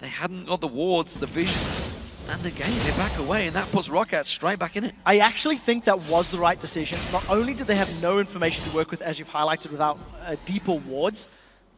They hadn't got the wards, the vision, and again they back away, and that puts Roccat straight back in it. I actually think that was the right decision. Not only did they have no information to work with, as you've highlighted, without deeper wards,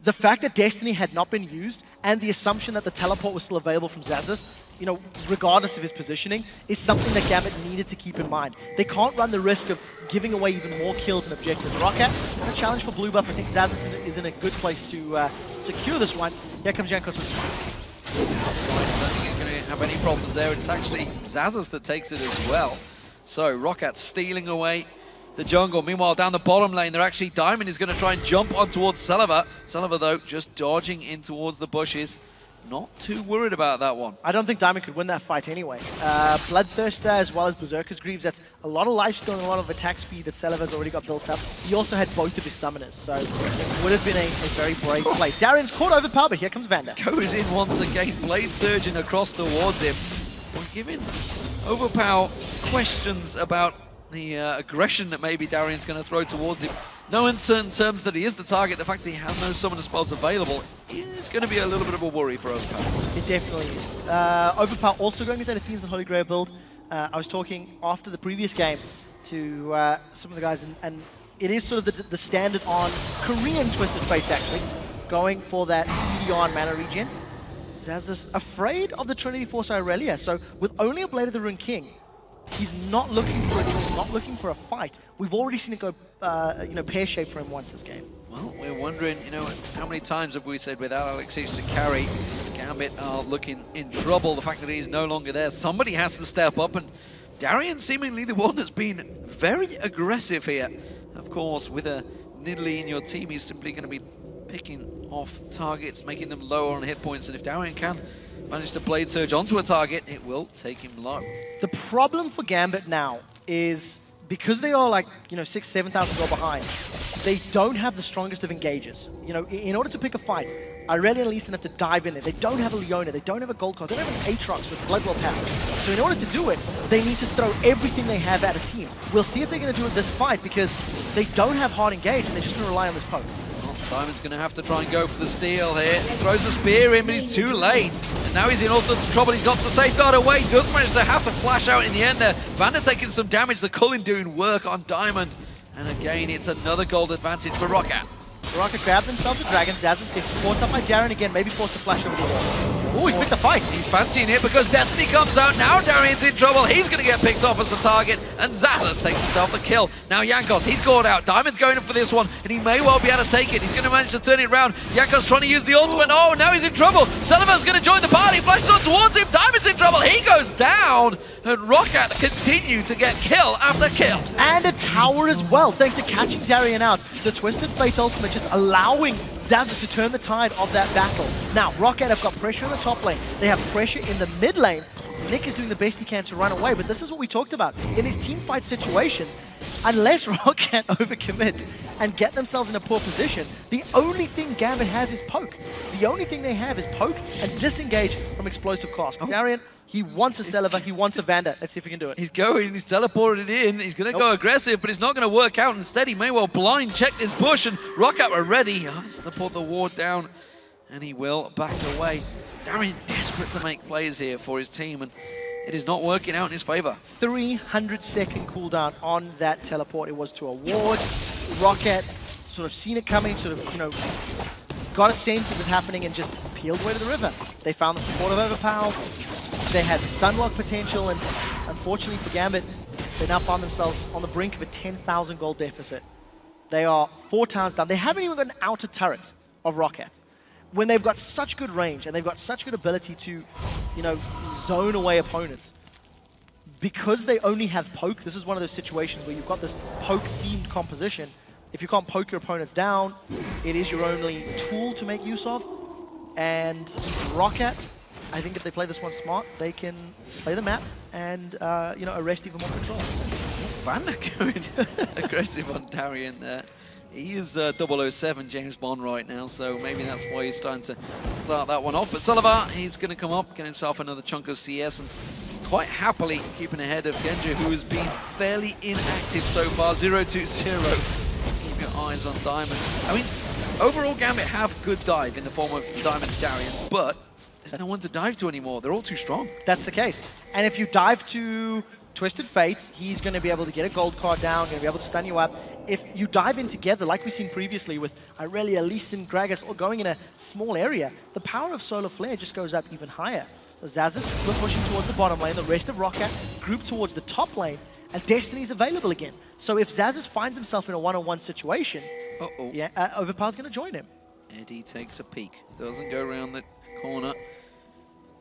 the fact that Destiny had not been used and the assumption that the teleport was still available from Xazus, you know, regardless of his positioning, is something that Gambit needed to keep in mind. They can't run the risk of giving away even more kills and objectives. Roccat, a challenge for blue buff. I think Xazus is in a good place to secure this one. Here comes Jankos with Spikes. I don't think he's going to have any problems there. It's actually Xazus that takes it as well. So Roccat stealing away the jungle. Meanwhile, down the bottom lane, they're actually Diamond is going to try and jump on towards Sullivan. Sullivan, though, just dodging in towards the bushes. Not too worried about that one. I don't think Diamond could win that fight anyway. Bloodthirster as well as Berserker's Greaves, that's a lot of lifesteal and a lot of attack speed that Seleva's already got built up. He also had both of his summoners, so it would have been a very brave play. Darian's caught overpowered, but here comes Vander. Goes in once again, Blade surging across towards him. We're giving Overpower questions about the aggression that maybe Darian's going to throw towards him. No uncertain terms that he is the target. The fact that he has no summoner spells available is going to be a little bit of a worry for Overpower. It definitely is. Overpower also going with that Athenes and Holy Grail build. I was talking after the previous game to some of the guys, and it is sort of the standard on Korean Twisted Fates, actually, going for that CDR and mana regen. Xazus afraid of the Trinity Force Irelia, so with only a Blade of the Rune King, he's not looking for a duel, not looking for a fight. We've already seen it go, pear-shaped for him once this game. Well, we're wondering, how many times have we said without Alexius to carry, Gambit are looking in trouble. The fact that he's no longer there, somebody has to step up, and Darian seemingly the one that's been very aggressive here. Of course, with a Nidalee in your team, he's simply going to be picking off targets, making them lower on hit points, and if Darian can manage to Blade Surge onto a target, it will take him low. The problem for Gambit now is because they are like, 6,000, 7,000 gold behind, they don't have the strongest of engages. In order to pick a fight, Irelia and Lee Sin have to dive in there. They don't have a Leona, they don't have a Gold Card, they don't have an Aatrox with Bloodwell passive. So in order to do it, they need to throw everything they have at a team. We'll see if they're going to do it this fight because they don't have hard engage and they're just going to rely on this poke. Diamond's going to have to try and go for the steal here. Throws a spear in, but he's too late. And now he's in all sorts of trouble. He's got to safeguard away. Does manage to have to flash out in the end there. Vander taking some damage. The Cullen doing work on Diamond. And again, it's another gold advantage for Roccat. Roccat grabbed themselves a dragon. Xazus gets caught up by Jaren again, maybe forced to flash over the wall. Oh, he's picked the fight. He's fancying it because Destiny comes out. Now Darian's in trouble. He's going to get picked off as the target, and Zazas takes himself the kill. Now Jankos, he's called out. Diamond's going in for this one, and he may well be able to take it. He's going to manage to turn it around. Jankos trying to use the ultimate. Oh, now he's in trouble. Sullivan's going to join the party. Flashes on towards him. Diamond's in trouble. He goes down, and Roccat continue to get kill after kill. And a tower as well, thanks to catching Darian out. The Twisted Fate ultimate just allowing Zazas to turn the tide of that battle. Now, Roccat have got pressure in the top lane. They have pressure in the mid lane. Nick is doing the best he can to run away, but this is what we talked about. In these team fight situations, unless Roccat overcommit and get themselves in a poor position, the only thing Gambit has is poke. The only thing they have is poke and disengage from explosive cast. Darian, he wants a Celiva, he wants a Vanda. Let's see if he can do it. He's going, he's teleported in, he's going to go aggressive, but it's not going to work out. Instead, he may well blind check this push, and Roccat are ready. Has to put the ward down, and he will back away. Darian desperate to make plays here for his team, and it is not working out in his favor. 300-second cooldown on that teleport. It was to a ward. Roccat sort of seen it coming, sort of, you know, got a sense it was happening and just peeled away to the river. They found the support of Overpower. They had stunlock potential, and unfortunately for Gambit, they now find themselves on the brink of a 10,000 gold deficit. They are 4 towns down. They haven't even got an outer turret of Roccat. When they've got such good range and they've got such good ability to, you know, zone away opponents, because they only have poke, this is one of those situations where you've got this poke-themed composition. If you can't poke your opponents down, it is your only tool to make use of. And Roccat, I think if they play this one smart, they can play the map and, you know, arrest even more control. Vanda going aggressive on Darian there. He is 007 James Bond right now, so maybe that's why he's starting to start that one off. But Sullivan, he's going to come up, get himself another chunk of CS, and quite happily keeping ahead of Genji, who has been fairly inactive so far. 0-2-0. Keep your eyes on Diamond. I mean, overall Gambit have good dive in the form of Diamond and Darian, but there's no one to dive to anymore. They're all too strong. That's the case. And if you dive to Twisted Fate, he's going to be able to get a gold card down, going to be able to stun you up. If you dive in together, like we've seen previously with Irelia, Lee Sin, Gragas, all going in a small area, the power of Solar Flare just goes up even higher. So Zazas is split pushing towards the bottom lane, the rest of Roccat group towards the top lane, and Destiny's available again. So if Zazas finds himself in a one-on-one situation, yeah, Overpower's going to join him. Eddie takes a peek, doesn't go around the corner.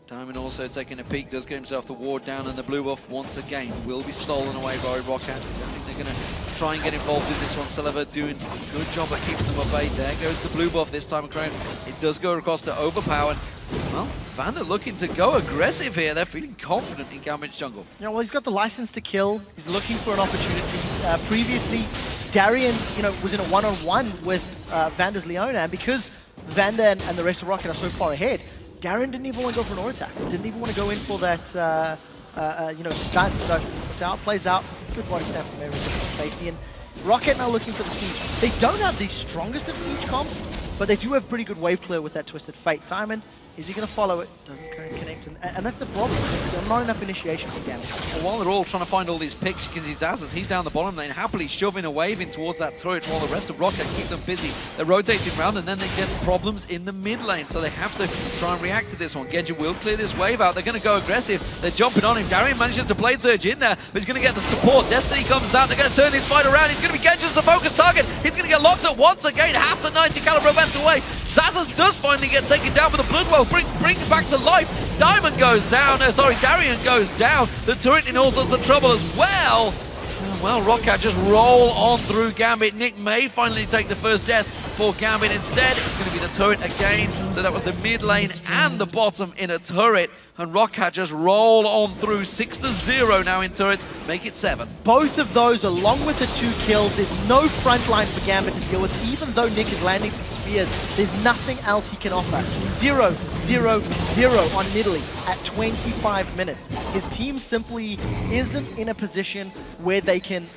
Diamond also taking a peek, does get himself the ward down, and the blue buff once again will be stolen away by Roccat. I think they're going to try and get involved in this one. Celiva doing a good job at keeping them obeyed. There goes the blue buff this time around. It does go across to Overpower. Well, Vanda looking to go aggressive here. They're feeling confident in Gambit's jungle. Yeah, well, he's got the license to kill. He's looking for an opportunity. Previously, Darian, you know, was in a one-on-one with Vanda's Leona, and because Vanda and the rest of Roccat are so far ahead, Darian didn't even want to go for an auto attack. Didn't even want to go in for that, you know, stun. So we'll see how it plays out. Good body snap from there, safety. And Roccat now looking for the siege. They don't have the strongest of siege comps, but they do have pretty good wave clear with that Twisted Fate. Diamond, is he going to follow it? Doesn't connect. And that's the problem. There's not enough initiation for Gambit. Well, while they're all trying to find all these picks, you can see Zazas, he's down the bottom lane, happily shoving a wave in towards that turret, while the rest of Roccat keep them busy. They're rotating around, and then they get problems in the mid lane, so they have to try and react to this one. Genji will clear this wave out. They're going to go aggressive. They're jumping on him. Darian manages to blade surge in there, but he's going to get the support. Destiny comes out. They're going to turn this fight around. He's going to be Genji as the focus target. He's going to get locked at once again. Has the 90 caliber event away. Zazas does finally get taken down, but the Bloodwell brings back to life. Diamond goes down. Darian goes down. The turret in all sorts of trouble as well. Well, Roccat just roll on through Gambit. Nick may finally take the first death for Gambit. Instead, it's going to be the turret again. So that was the mid lane and the bottom in a turret. And Roccat just roll on through 6-0 now in turrets. Make it 7. Both of those, along with the 2 kills, there's no front line for Gambit to deal with. Even though Nick is landing some spears, there's nothing else he can offer. 0-0-0 on Nidalee at 25 minutes. His team simply isn't in a position where they can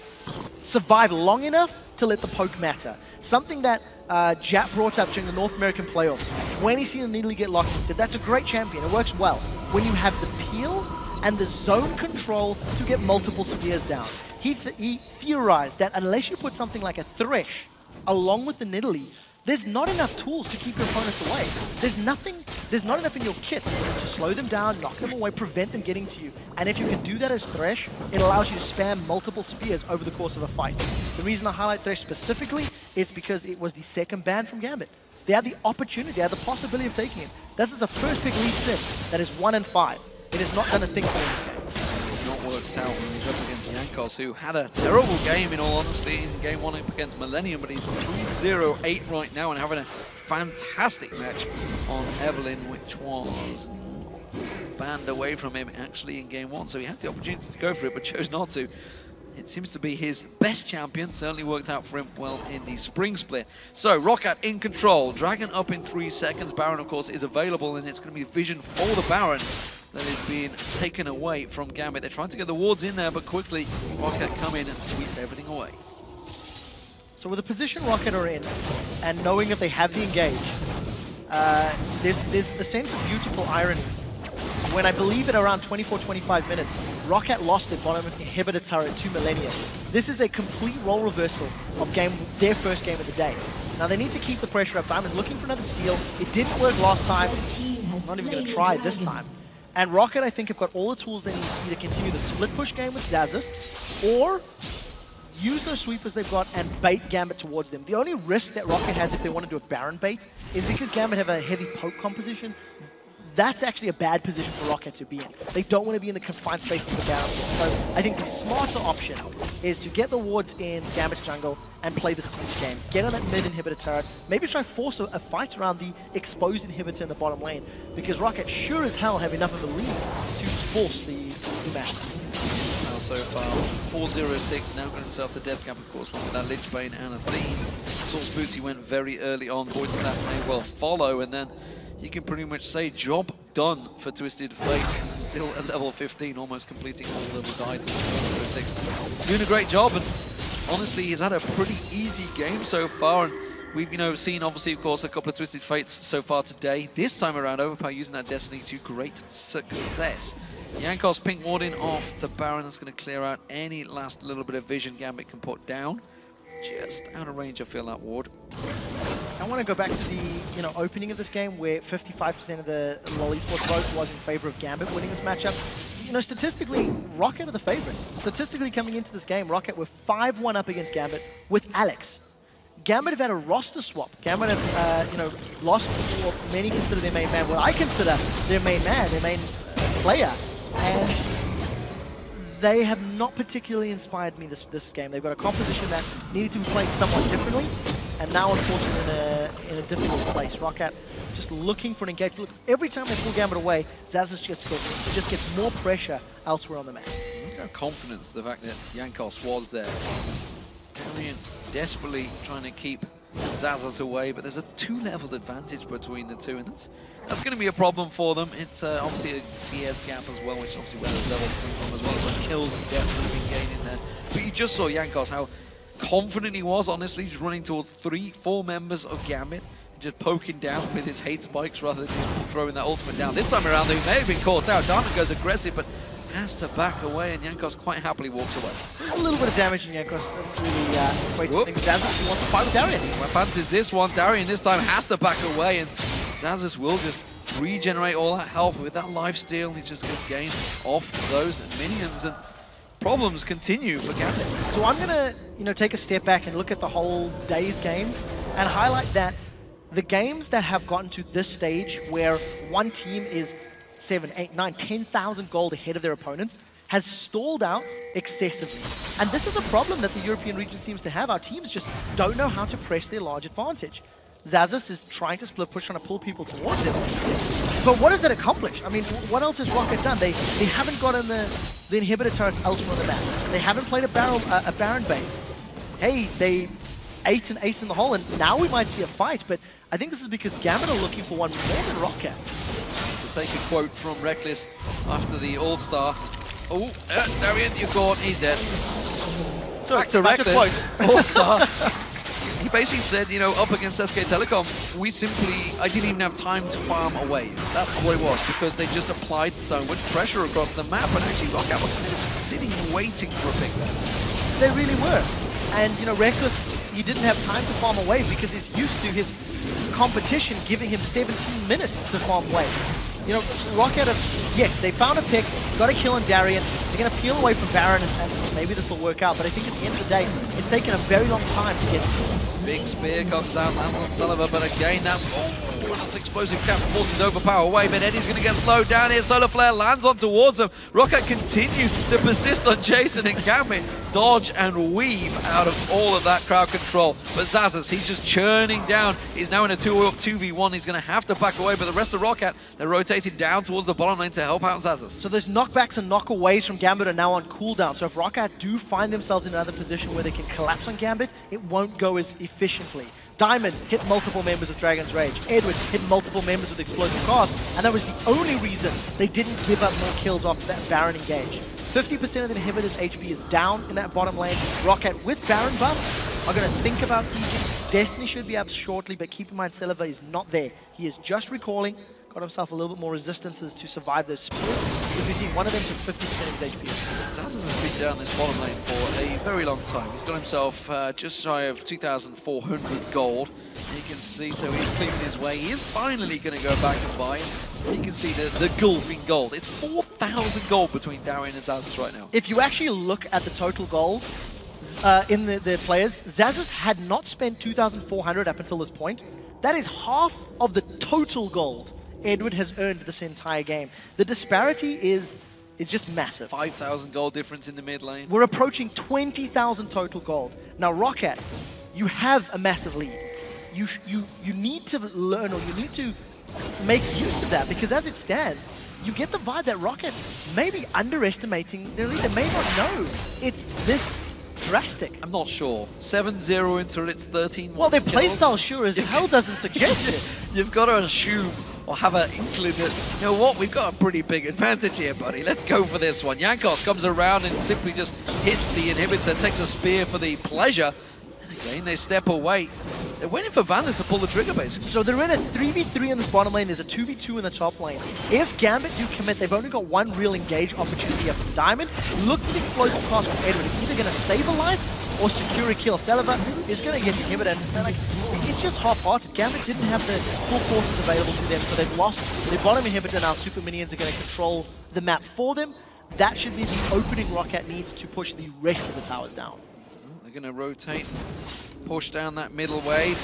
survive long enough to let the poke matter. Something that Jap brought up during the North American playoffs. When he seen Nidalee get locked, he said, that's a great champion, it works well. When you have the peel and the zone control to get multiple spears down. He theorized that unless you put something like a Thresh along with the Nidalee, there's not enough tools to keep your opponents away. There's not enough in your kit to slow them down, knock them away, prevent them getting to you. And if you can do that as Thresh, it allows you to spam multiple spears over the course of a fight. The reason I highlight Thresh specifically is because it was the second ban from Gambit. They had the opportunity, they had the possibility of taking him. This is a first pick Lee Sin that is 1-5. It has not done a thing for him this game. Not worked out when he's up against Jankos, who had a terrible game in all honesty in game 1 up against Millennium, but he's 3-0-8 right now and having a fantastic match on Evelyn, which was banned away from him actually in game 1, so he had the opportunity to go for it but chose not to. It seems to be his best champion, certainly worked out for him well in the spring split. So, Roccat in control, Dragon up in 3 seconds, Baron of course is available and it's going to be Vision for the Baron that is being taken away from Gambit. They're trying to get the wards in there, but quickly Roccat come in and sweep everything away. So with the position Roccat are in, and knowing that they have the engage, there's a sense of beautiful irony. When I believe at around 24-25 minutes, Roccat lost their bottom inhibitor turret to Millennium. This is a complete role reversal of their first game of the day. Now they need to keep the pressure up. Diamond's looking for another steal. It didn't work last time. I'm not even going to try this time. And Roccat, I think, have got all the tools they need to either continue the split push game with Xaxus, or use those sweepers they've got and bait Gambit towards them. The only risk that Roccat has if they want to do a Baron bait is because Gambit have a heavy poke composition. That's actually a bad position for Roccat to be in. They don't want to be in the confined space of the Baron. So I think the smarter option is to get the wards in Gambit's jungle and play the siege game. Get on that mid inhibitor turret. Maybe try force a fight around the exposed inhibitor in the bottom lane, because Roccat sure as hell have enough of a lead to force the match. Now so far, 4-0-6, now got himself the death cap, of course, with that Lich Bane and Athene's. Source Booty went very early on, Void Staff may well follow, and then you can pretty much say job done for Twisted Fate. Still at level 15, almost completing all of his items. 4-0-6. Doing a great job, and honestly, he's had a pretty easy game so far. And we've seen, obviously, of course, a couple of Twisted Fates so far today. This time around, Overpower using that Destiny to great success. Jankos pink warding off the Baron. That's going to clear out any last little bit of vision Gambit can put down. Just out of range, I feel, that ward. I want to go back to the opening of this game where 55% of the LoL Esports vote was in favor of Gambit winning this matchup. Statistically, Roccat are the favorites. Statistically, coming into this game, Roccat were 5-1 up against Gambit with Alex. Gambit have had a roster swap. Gambit have, lost what many consider their main man. What I consider their main man, their main player, and they have not particularly inspired me this game. They've got a composition that needed to be played somewhat differently, and now unfortunately in a difficult place. Roccat just looking for an engagement. Look, every time they pull Gambit away, Xaxus just gets more pressure elsewhere on the map. Look at confidence, the fact that Jankos was there. Darian desperately trying to keep Xaxus away, but there's a 2-level advantage between the two, and that's going to be a problem for them. It's obviously a CS gap as well, which is obviously where those levels come from, as well as some kills and deaths that have been gaining there. But you just saw Jankos, how confident he was, honestly, just running towards 3-4 members of Gambit, just poking down with his hate spikes rather than just throwing that ultimate down. This time around, they may have been caught out. Diamond goes aggressive, but has to back away, and Jankos quite happily walks away. There's a little bit of damage in Jankos. Really Xaxus, he wants to fight with Darian. What fancies this one? Darian this time has to back away, and Xaxus will just regenerate all that health with that lifesteal. He just gets gain off those minions, and problems continue for Gambit. So I'm gonna, take a step back and look at the whole day's games and highlight that the games that have gotten to this stage where one team is 7, 8, 9, 10,000 gold ahead of their opponents has stalled out excessively. And this is a problem that the European region seems to have. Our teams just don't know how to press their large advantage. Xaxus is trying to split push, trying to pull people towards him. But what does it accomplish? I mean, what else has Roccat done? They haven't gotten the inhibitor turrets elsewhere on the map. They haven't played a Baron base. Hey, they ate an ace in the hole, and now we might see a fight, but I think this is because Gambit are looking for one more than Roccat. To take a quote from Reckless after the All-Star. Oh, Darian, you're gone, he's dead. So back to Reckless, All-Star. He basically said, up against SK Telecom, I didn't even have time to farm away. That's what it was, because they just applied so much pressure across the map, and actually Roccat were kind of sitting and waiting for a pick there. They really were. And, you know, Reckless, he didn't have time to farm away because he's used to his competition giving him 17 minutes to farm away. You know, Rocket, yes, they found a pick, got a kill on Darien. They're going to peel away from Baron, and maybe this will work out. But I think at the end of the day, it's taken a very long time to get. Big spear comes out, lands on Sullivan, but again, that's this explosive cast forces Overpower away, but Eddie's going to get slowed down here. Solar Flare lands on towards him. Rocket continues to persist on Jason, and Gambit dodge and weave out of all of that crowd control. But Zazas, he's just churning down. He's now in a 2v1. He's going to have to back away, but the rest of Rocket, they're rotating down towards the bottom lane to help out Zazas. So those knockbacks and knockaways from Gambit are now on cooldown. So if Rocket do find themselves in another position where they can collapse on Gambit, it won't go as efficiently. Diamond hit multiple members with Dragon's Rage. Edward hit multiple members with Explosive Cast, and that was the only reason they didn't give up more kills off that Baron engage. 50% of the inhibitor's HP is down in that bottom lane. Rocket with Baron buff are going to think about sieging. Destiny should be up shortly, but keep in mind Silver is not there. He is just recalling, got himself a little bit more resistances to survive those spears. Because we've seen one of them took 50% of his HP. Zazas has been down this bottom lane for a very long time. He's got himself just shy of 2,400 gold. And you can see, so he's clearing his way. He is finally going to go back and buy. You can see the gulf in gold. It's 4,000 gold between Darien and Zazas right now. If you actually look at the total gold in the players, Zazas had not spent 2,400 up until this point. That is half of the total gold Edward has earned this entire game. The disparity is just massive. 5,000 gold difference in the mid lane. We're approaching 20,000 total gold. Now, Rocket, you have a massive lead. You need to learn, or you need to make use of that, because as it stands, you get the vibe that Rocket may be underestimating their lead. They may not know it's this drastic. I'm not sure. 7-0 until it's 13-1. Well, their playstyle sure as hell doesn't suggest it. You've got to assume or have an inkling that, you know what, we've got a pretty big advantage here, buddy. Let's go for this one. Yankos comes around and simply just hits the inhibitor, takes a spear for the pleasure. And again, they step away. They're waiting for Vander to pull the trigger, basically. So they're in a 3v3 in this bottom lane. There's a 2v2 in the top lane. If Gambit do commit, they've only got one real engage opportunity up from Diamond. Look for the explosive cast from Edward. It's either going to save a life or secure a kill. Salva is going to get inhibited. And like, it's just half-hearted. Gambit didn't have the full forces available to them, so they've lost their bottom inhibitor. Now Super Minions are going to control the map for them. That should be the opening Rocket needs to push the rest of the towers down. They're going to rotate, push down that middle wave.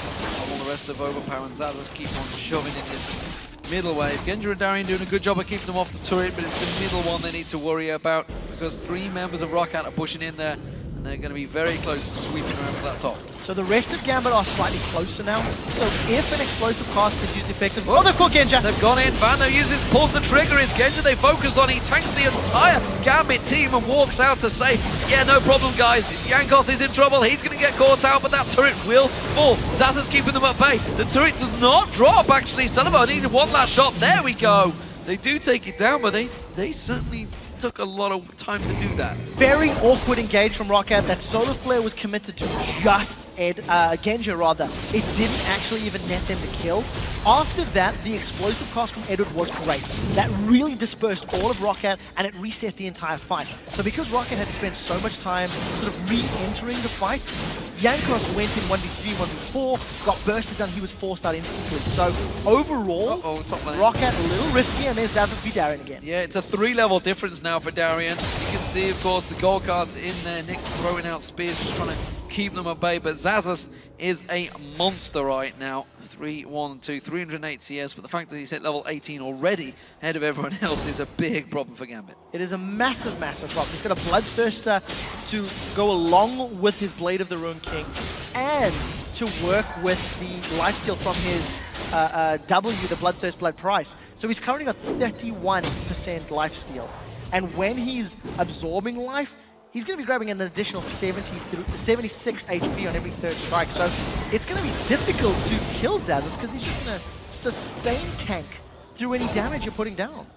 All the rest of Overpower and Zazas keep on shoving in this middle wave. Genja and Darien doing a good job of keeping them off the turret, but it's the middle one they need to worry about, because 3 members of Rocket are pushing in there, and they're going to be very close to sweeping around for that top. So the rest of Gambit are slightly closer now. So if an explosive cast is used effectively... Oh, they've caught Genja! They've gone in. Vando pulls the trigger. It's Genja they focus on. He tanks the entire Gambit team and walks out to say, yeah, no problem, guys. Yankos is in trouble. He's going to get caught out, but that turret will fall. Zaza's keeping them at bay. The turret does not drop, actually. Sullivan needed one last shot. There we go. They do take it down, but they certainly took a lot of time to do that. Very awkward engage from Rocket. That Solar Flare was committed to just Genja rather. It didn't actually even net them the kill. After that, the explosive cast from Edward was great. That really dispersed all of Rocket, and it reset the entire fight. So because Rocket had to spend so much time sort of re-entering the fight, Yankos went in 1v3, 1v4, got bursted down, he was forced out instantly. So overall, Rocket a little risky, and there's Zazas v Darien again. Yeah, it's a 3-level difference now for Darien. You can see, of course, the gold cards in there. Nick throwing out spears, just trying to keep them at bay, but Zazas is a monster right now. 3-1-2, 308 CS, but the fact that he's hit level 18 already ahead of everyone else is a big problem for Gambit. It is a massive, massive problem. He's got a Bloodthirster to go along with his Blade of the Ruined King and to work with the lifesteal from his W, the Bloodthirst Blood Price. So he's currently got 31% lifesteal. And when he's absorbing life, he's going to be grabbing an additional 76 HP on every third strike. So it's going to be difficult to kill Zazas because he's just going to sustain tank through any damage you're putting down.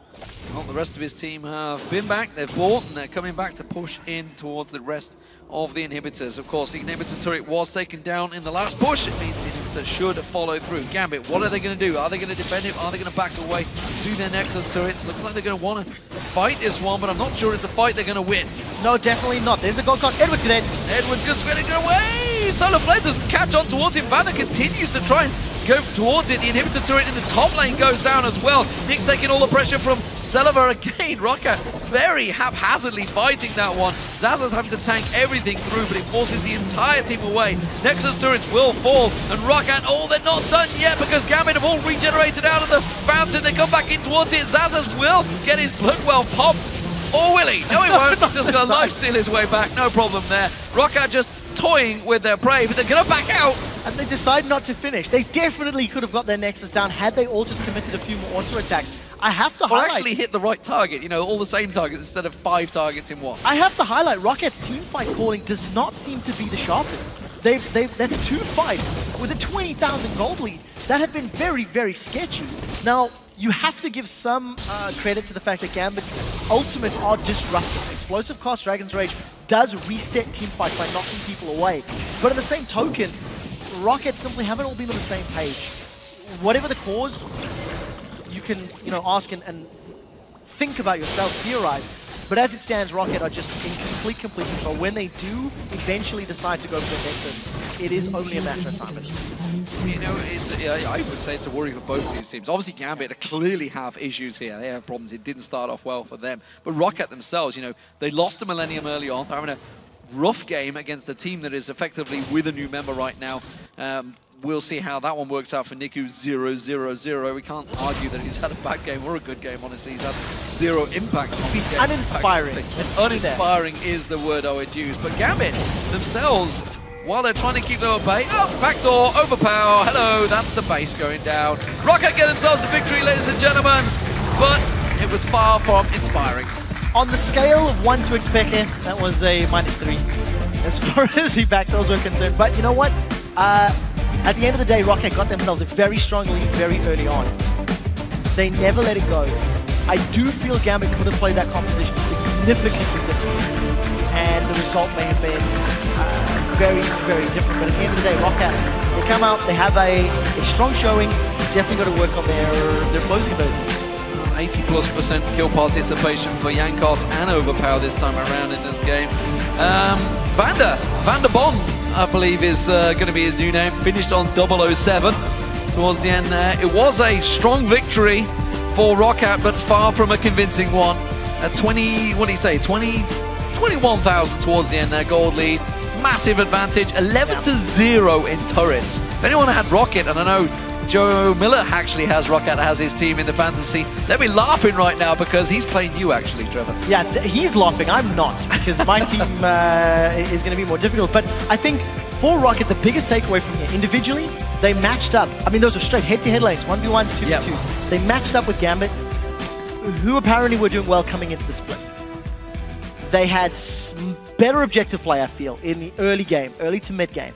Well, the rest of his team have been back, they've bought, and they're coming back to push in towards the rest of the inhibitors. Of course, the inhibitor turret was taken down in the last push. It means the inhibitor should follow through. Gambit, what are they going to do? Are they going to defend him? Are they going to back away to their Nexus turrets? Looks like they're going to want to fight this one, but I'm not sure it's a fight they're going to win. No, definitely not. There's the gold card. Edward's dead. Edward just getting away! Solar Flare doesn't catch on towards him. Vander continues to try and go towards it. The inhibitor turret in the top lane goes down as well. Nick's taking all the pressure from Celiver again. Rocket very haphazardly fighting that one. Zaza's having to tank everything through, but it forces the entire team away. Nexus turrets will fall, and Rocket, oh, they're not done yet because Gambit have all regenerated out of the fountain. They come back in towards it. Zaza's will get his blood well popped. Or will he? No, he won't. He's just going to lifesteal his way back. No problem there. Rocket just toying with their prey, but they're going to back out. And they decide not to finish. They definitely could have got their Nexus down had they all just committed a few more auto attacks. I have to highlight... Or actually hit the right target, you know, all the same targets instead of 5 targets in one. I have to highlight Rocket's teamfight calling does not seem to be the sharpest. That's 2 fights with a 20,000 gold lead that have been very, very sketchy. Now, you have to give some credit to the fact that Gambit's ultimates are disruptive. Explosive Cast Dragon's Rage does reset teamfights by knocking people away. But in the same token, Rocket simply haven't all been on the same page. Whatever the cause, you can ask and think about yourself, theorize. But as it stands, Rocket are just in complete control. When they do eventually decide to go for the Nexus, it is only a matter of time. You know, I would say it's a worry for both these teams. Obviously, Gambit clearly have issues here. They have problems. It didn't start off well for them. But Rocket themselves, you know, they lost to Millennium early on. They're having a rough game against a team that is effectively with a new member right now. We'll see how that one works out for Niku 0-0-0. We can't argue that he's had a bad game or a good game, honestly. He's had 0 impact on the game. Uninspiring. Uninspiring is the word I would use. But Gambit themselves, while they're trying to keep them at bay, backdoor, overpower, hello, that's the base going down. Rocket get themselves a victory, ladies and gentlemen, but it was far from inspiring. On the scale of 1 to Expeke, that was a -3 as far as the backdoors were concerned. But you know what? At the end of the day, Rocket got themselves a very strong lead very early on. They never let it go. I do feel Gambit could have played that composition significantly differently, and the result may have been very, very different. But at the end of the day, Rocket, they come out, they have a strong showing. Definitely got to work on their closing ability. 80+% kill participation for Jankos and Overpower this time around in this game. Vander Bond, I believe, is going to be his new name. Finished on 007 towards the end there. It was a strong victory for Rocket, but far from a convincing one. 21,000 towards the end there, gold lead. Massive advantage, 11-0 in turrets. If anyone had Rocket, and I know Joe Miller actually has Rocket as his team in the fantasy, they'll be laughing right now because he's playing you actually, Trevor. Yeah, he's laughing, I'm not, because my team is going to be more difficult. But I think for Rocket, the biggest takeaway from here, individually, they matched up. I mean, those are straight head-to-head lanes, 1v1s, 2v2s. Yep. They matched up with Gambit, who apparently were doing well coming into the split. They had better objective play, I feel, in the early game, early to mid game.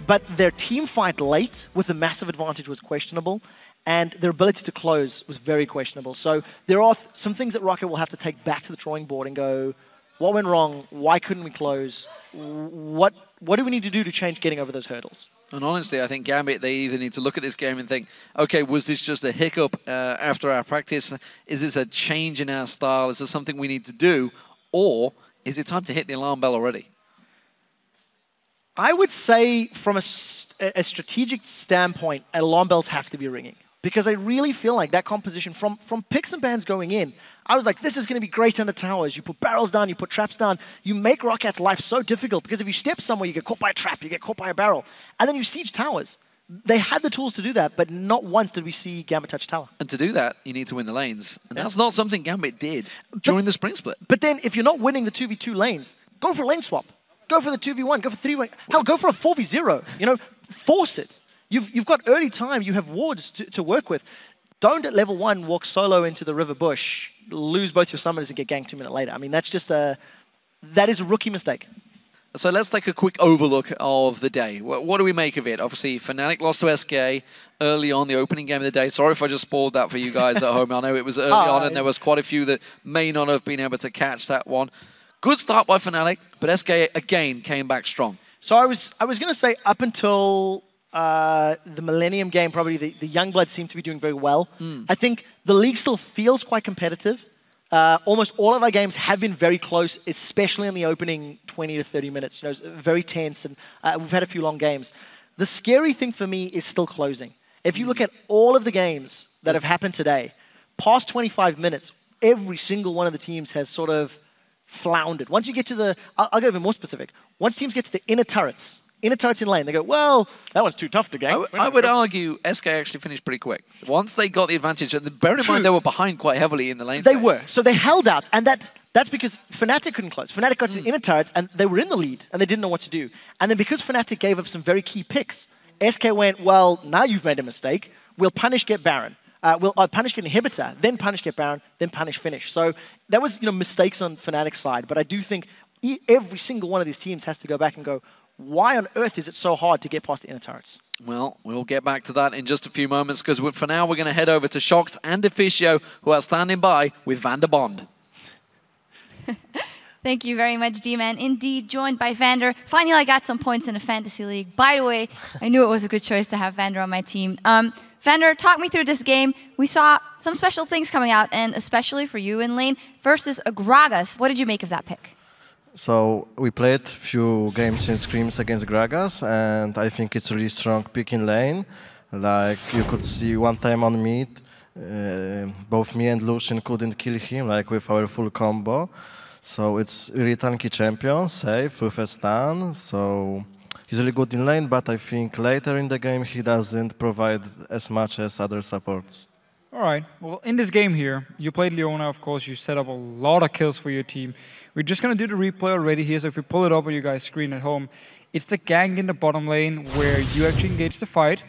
But their team fight late with a massive advantage was questionable, and their ability to close was very questionable. So there are some things that Rocket will have to take back to the drawing board and go, what went wrong? Why couldn't we close? What do we need to do to change getting over those hurdles? And honestly, I think Gambit, they either need to look at this game and think, okay, was this just a hiccup after our practice? Is this a change in our style? Is this something we need to do? Or is it time to hit the alarm bell already? I would say from a strategic standpoint, alarm bells have to be ringing. Because I really feel like that composition from picks and bans going in, I was like, this is going to be great under towers. You put barrels down, you put traps down. You make Rocket's life so difficult because if you step somewhere, you get caught by a trap, you get caught by a barrel. And then you siege towers. They had the tools to do that, but not once did we see Gambit touch tower. And to do that, you need to win the lanes. And that's not something Gambit did during the spring split. But then if you're not winning the 2v2 lanes, go for a lane swap. Go for the 2v1, go for 3v1. Hell, go for a 4v0. You know, force it. You've got early time, you have wards to work with. Don't at level 1 walk solo into the river bush, lose both your summoners and get ganked 2 minutes later. I mean, that's just that is a rookie mistake. So let's take a quick overlook of the day. What do we make of it? Obviously, Fnatic lost to SK early on, the opening game of the day. Sorry if I just spoiled that for you guys at home. I know it was early on and there was quite a few that may not have been able to catch that one. Good start by Fnatic, but SK again came back strong. So I was going to say up until the Millennium game, probably the Youngbloods seem to be doing very well. I think the league still feels quite competitive. Almost all of our games have been very close, especially in the opening 20 to 30 minutes. You know, it's very tense, and we've had a few long games. The scary thing for me is still closing. If you look at all of the games that have happened today, past 25 minutes, every single one of the teams has sort of floundered. Once you get to the, I'll go even more specific. Once teams get to the inner turrets in lane, they go, well, that one's too tough to game. I would argue SK actually finished pretty quick. Once they got the advantage, and bear in mind they were behind quite heavily in the lane. They were. So they held out, and that's because Fnatic couldn't close. Fnatic got to the inner turrets, and they were in the lead, and they didn't know what to do. And then because Fnatic gave up some very key picks, SK went, well, now you've made a mistake. We'll punish get Baron. We'll punish get Inhibitor, then punish get Baron, then punish finish. So that was mistakes on Fnatic's side, but I do think every single one of these teams has to go back and go, why on earth is it so hard to get past the inner turrets? Well, we'll get back to that in just a few moments, because for now we're going to head over to Shocked and Deficio, who are standing by with Vander Bond. Thank you very much, D-Man. Indeed, joined by Vander. Finally, I got some points in a fantasy league. By the way, I knew it was a good choice to have Vander on my team. Vander, talk me through this game. We saw some special things coming out, and especially for you in lane, versus a Gragas. What did you make of that pick? So we played a few games in scrims against Gragas, and I think it's a really strong pick in lane. Like you could see one time on mid, both me and Lucian couldn't kill him, like with our full combo. So it's really tanky champion, safe with a stun. So he's really good in lane, but I think later in the game he doesn't provide as much as other supports. All right. Well, in this game here, you played Leona, of course. You set up a lot of kills for your team. We're just going to do the replay already here, so if you pull it up on you guys' screen at home, it's the gang in the bottom lane where you actually engage the fight.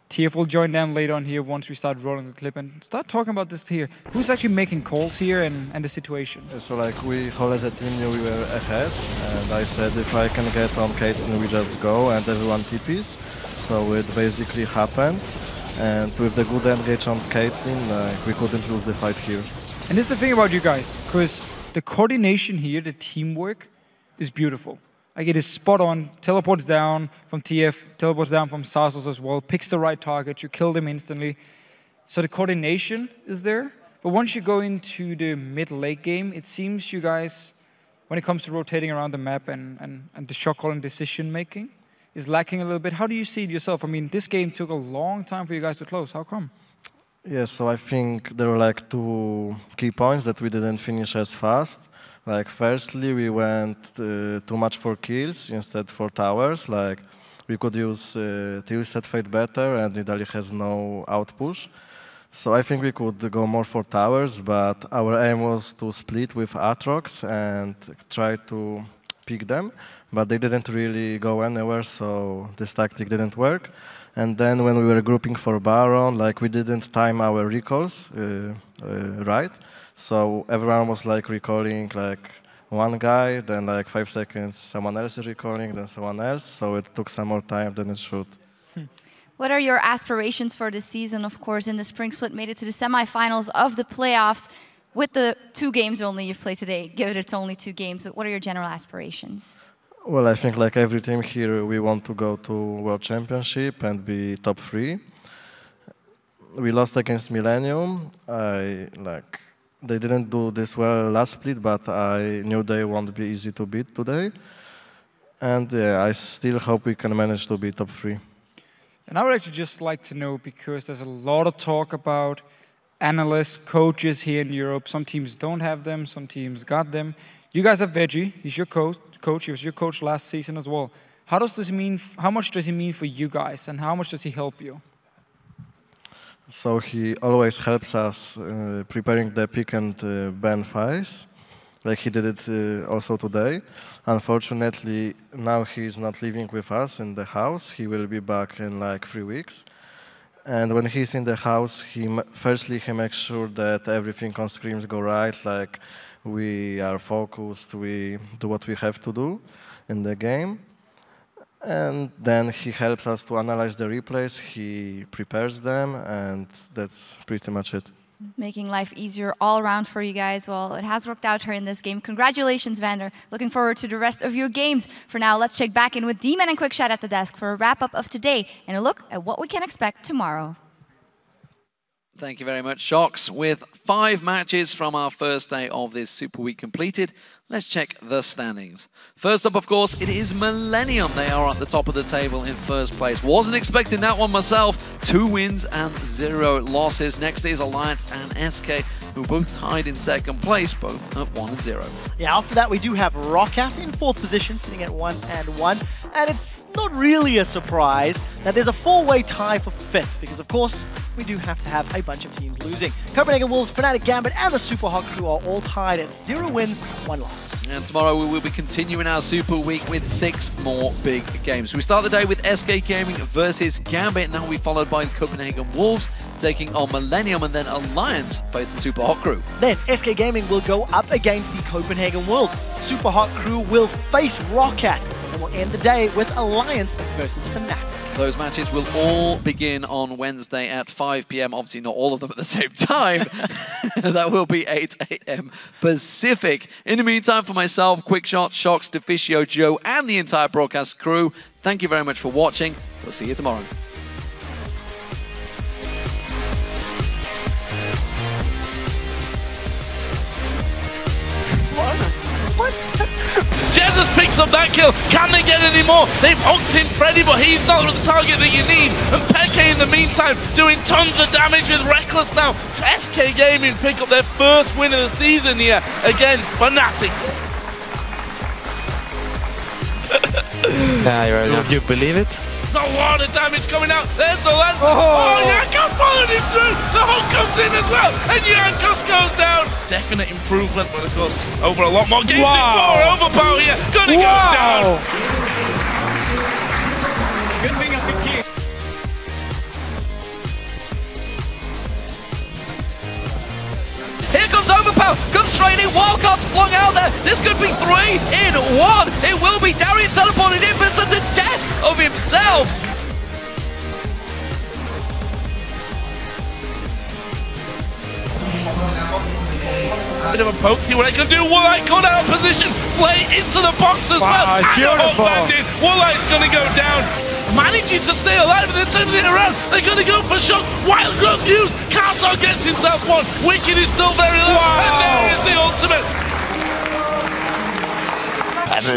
TF will join them later on here once we start rolling the clip and start talking about this here. Who's actually making calls here and the situation? So like we, whole as a team knew we were ahead, and I said if I can get on Caitlyn, we just go, and everyone TPs. So it basically happened. And with the good engage on Caitlyn, we couldn't lose the fight here. And this is the thing about you guys, because the coordination here, the teamwork, is beautiful. Like, it is spot on. Teleports down from TF, teleports down from Sasos as well, picks the right target, you kill them instantly. So the coordination is there. But once you go into the mid-late game, it seems you guys, when it comes to rotating around the map and the shot calling decision making, is lacking a little bit. How do you see it yourself? I mean, this game took a long time for you guys to close. How come? Yeah, so I think there were like two key points that we didn't finish as fast. Like, firstly, we went too much for kills instead for towers. Like, we could use Tilted Fate better, and Nidalee has no outpush. So I think we could go more for towers, but our aim was to split with Aatrox and try to pick them. But they didn't really go anywhere, so this tactic didn't work. And then when we were grouping for Baron, like, we didn't time our recalls right. So everyone was like recalling like one guy, then like 5 seconds someone else is recalling, then someone else. So it took some more time than it should. What are your aspirations for this season? Of course, in the Spring Split, made it to the semifinals of the playoffs with the 2 games only you've played today. Given it's only 2 games, but what are your general aspirations? Well, I think like every team here, we want to go to World Championship and be top 3. We lost against Millennium. They didn't do this well last split, but I knew they won't be easy to beat today. And yeah, I still hope we can manage to be top 3. And I would actually just like to know, because there's a lot of talk about analysts, coaches here in Europe. Some teams don't have them, some teams got them. You guys have Veggie, he's your coach. He was your coach last season as well. How much does he mean for you guys, and how much does he help you? So he always helps us preparing the pick and ban fights, like he did it also today. Unfortunately, now he's not living with us in the house. He will be back in like 3 weeks. And when he's in the house, firstly he makes sure that everything on screens go right, like we are focused, we do what we have to do in the game. And then he helps us to analyze the replays, he prepares them, and that's pretty much it. Making life easier all around for you guys. Well, it has worked out here in this game. Congratulations, Vander. Looking forward to the rest of your games. For now, let's check back in with D-Man and Quickshot at the desk for a wrap-up of today and a look at what we can expect tomorrow. Thank you very much, Shocks. With 5 matches from our first day of this Super Week completed, let's check the standings. First up, of course, it is Millennium. They are at the top of the table in first place. Wasn't expecting that one myself. 2 wins and 0 losses. Next is Alliance and SK, who both tied in second place, both at 1 and 0. Yeah, after that we do have Roccat in 4th position, sitting at 1 and 1. And it's not really a surprise that there's a 4-way tie for 5th, because of course, we do have to have a bunch of teams losing. Copenhagen Wolves, Fnatic Gambit, and the Super Hot Crew are all tied at 0 wins, 1 loss. And tomorrow we will be continuing our Super Week with 6 more big games. We start the day with SK Gaming versus Gambit, and that will be followed by Copenhagen Wolves taking on Millennium, and then Alliance face the Super Hot Crew. Then SK Gaming will go up against the Copenhagen Wolves. Super Hot Crew will face Roccat, and will end the day with Alliance versus Fnatic. Those matches will all begin on Wednesday at 5 PM. Obviously not all of them at the same time. That will be 8 AM Pacific. In the meantime, for myself, Quickshot, Shocks, Deficio, Joe, and the entire broadcast crew, thank you very much for watching. We'll see you tomorrow. What? Jesus picks up that kill. Can they get any more? They've hooked in Freddy, but he's not the target that you need. And Peke in the meantime doing tons of damage with Reckless now. SK Gaming pick up their first win of the season here against Fnatic. Would you believe it? A lot of damage coming out. There's the lens. Oh, Jankos followed him through. The hook comes in as well. And Jankos goes down. Definite improvement, but of course, over a lot more games. Wow. Overpower here. Gonna go down. Good thing I could keep. Here comes Overpower, comes straight in, Wildcard's flung out there. This could be 3 in 1. It will be Darian teleported in, but it's at the death of himself. Bit of a poke, see what I can do. Woolite got out of position, play into the box as well. And the hook landed. Woolite's gonna go down. Managing to stay alive, and they're turning it around. They're going to go for Shock. Wild Growth used. Kantar gets himself one. Wicked is still very low. And there is the ultimate.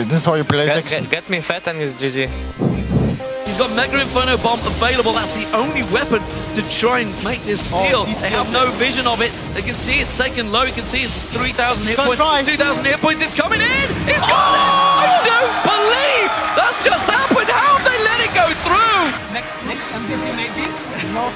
This is how you play Zex. Get me fat and it's GG. He's got Mega Inferno Bomb available. That's the only weapon to try and make this steal. They have no vision of it. They can see it's taken low. You can see it's 3,000 hit points. 2,000 hit points. It's coming in. He's got it. I don't believe that's just happened. How have they let it go through? Next MVP maybe? No.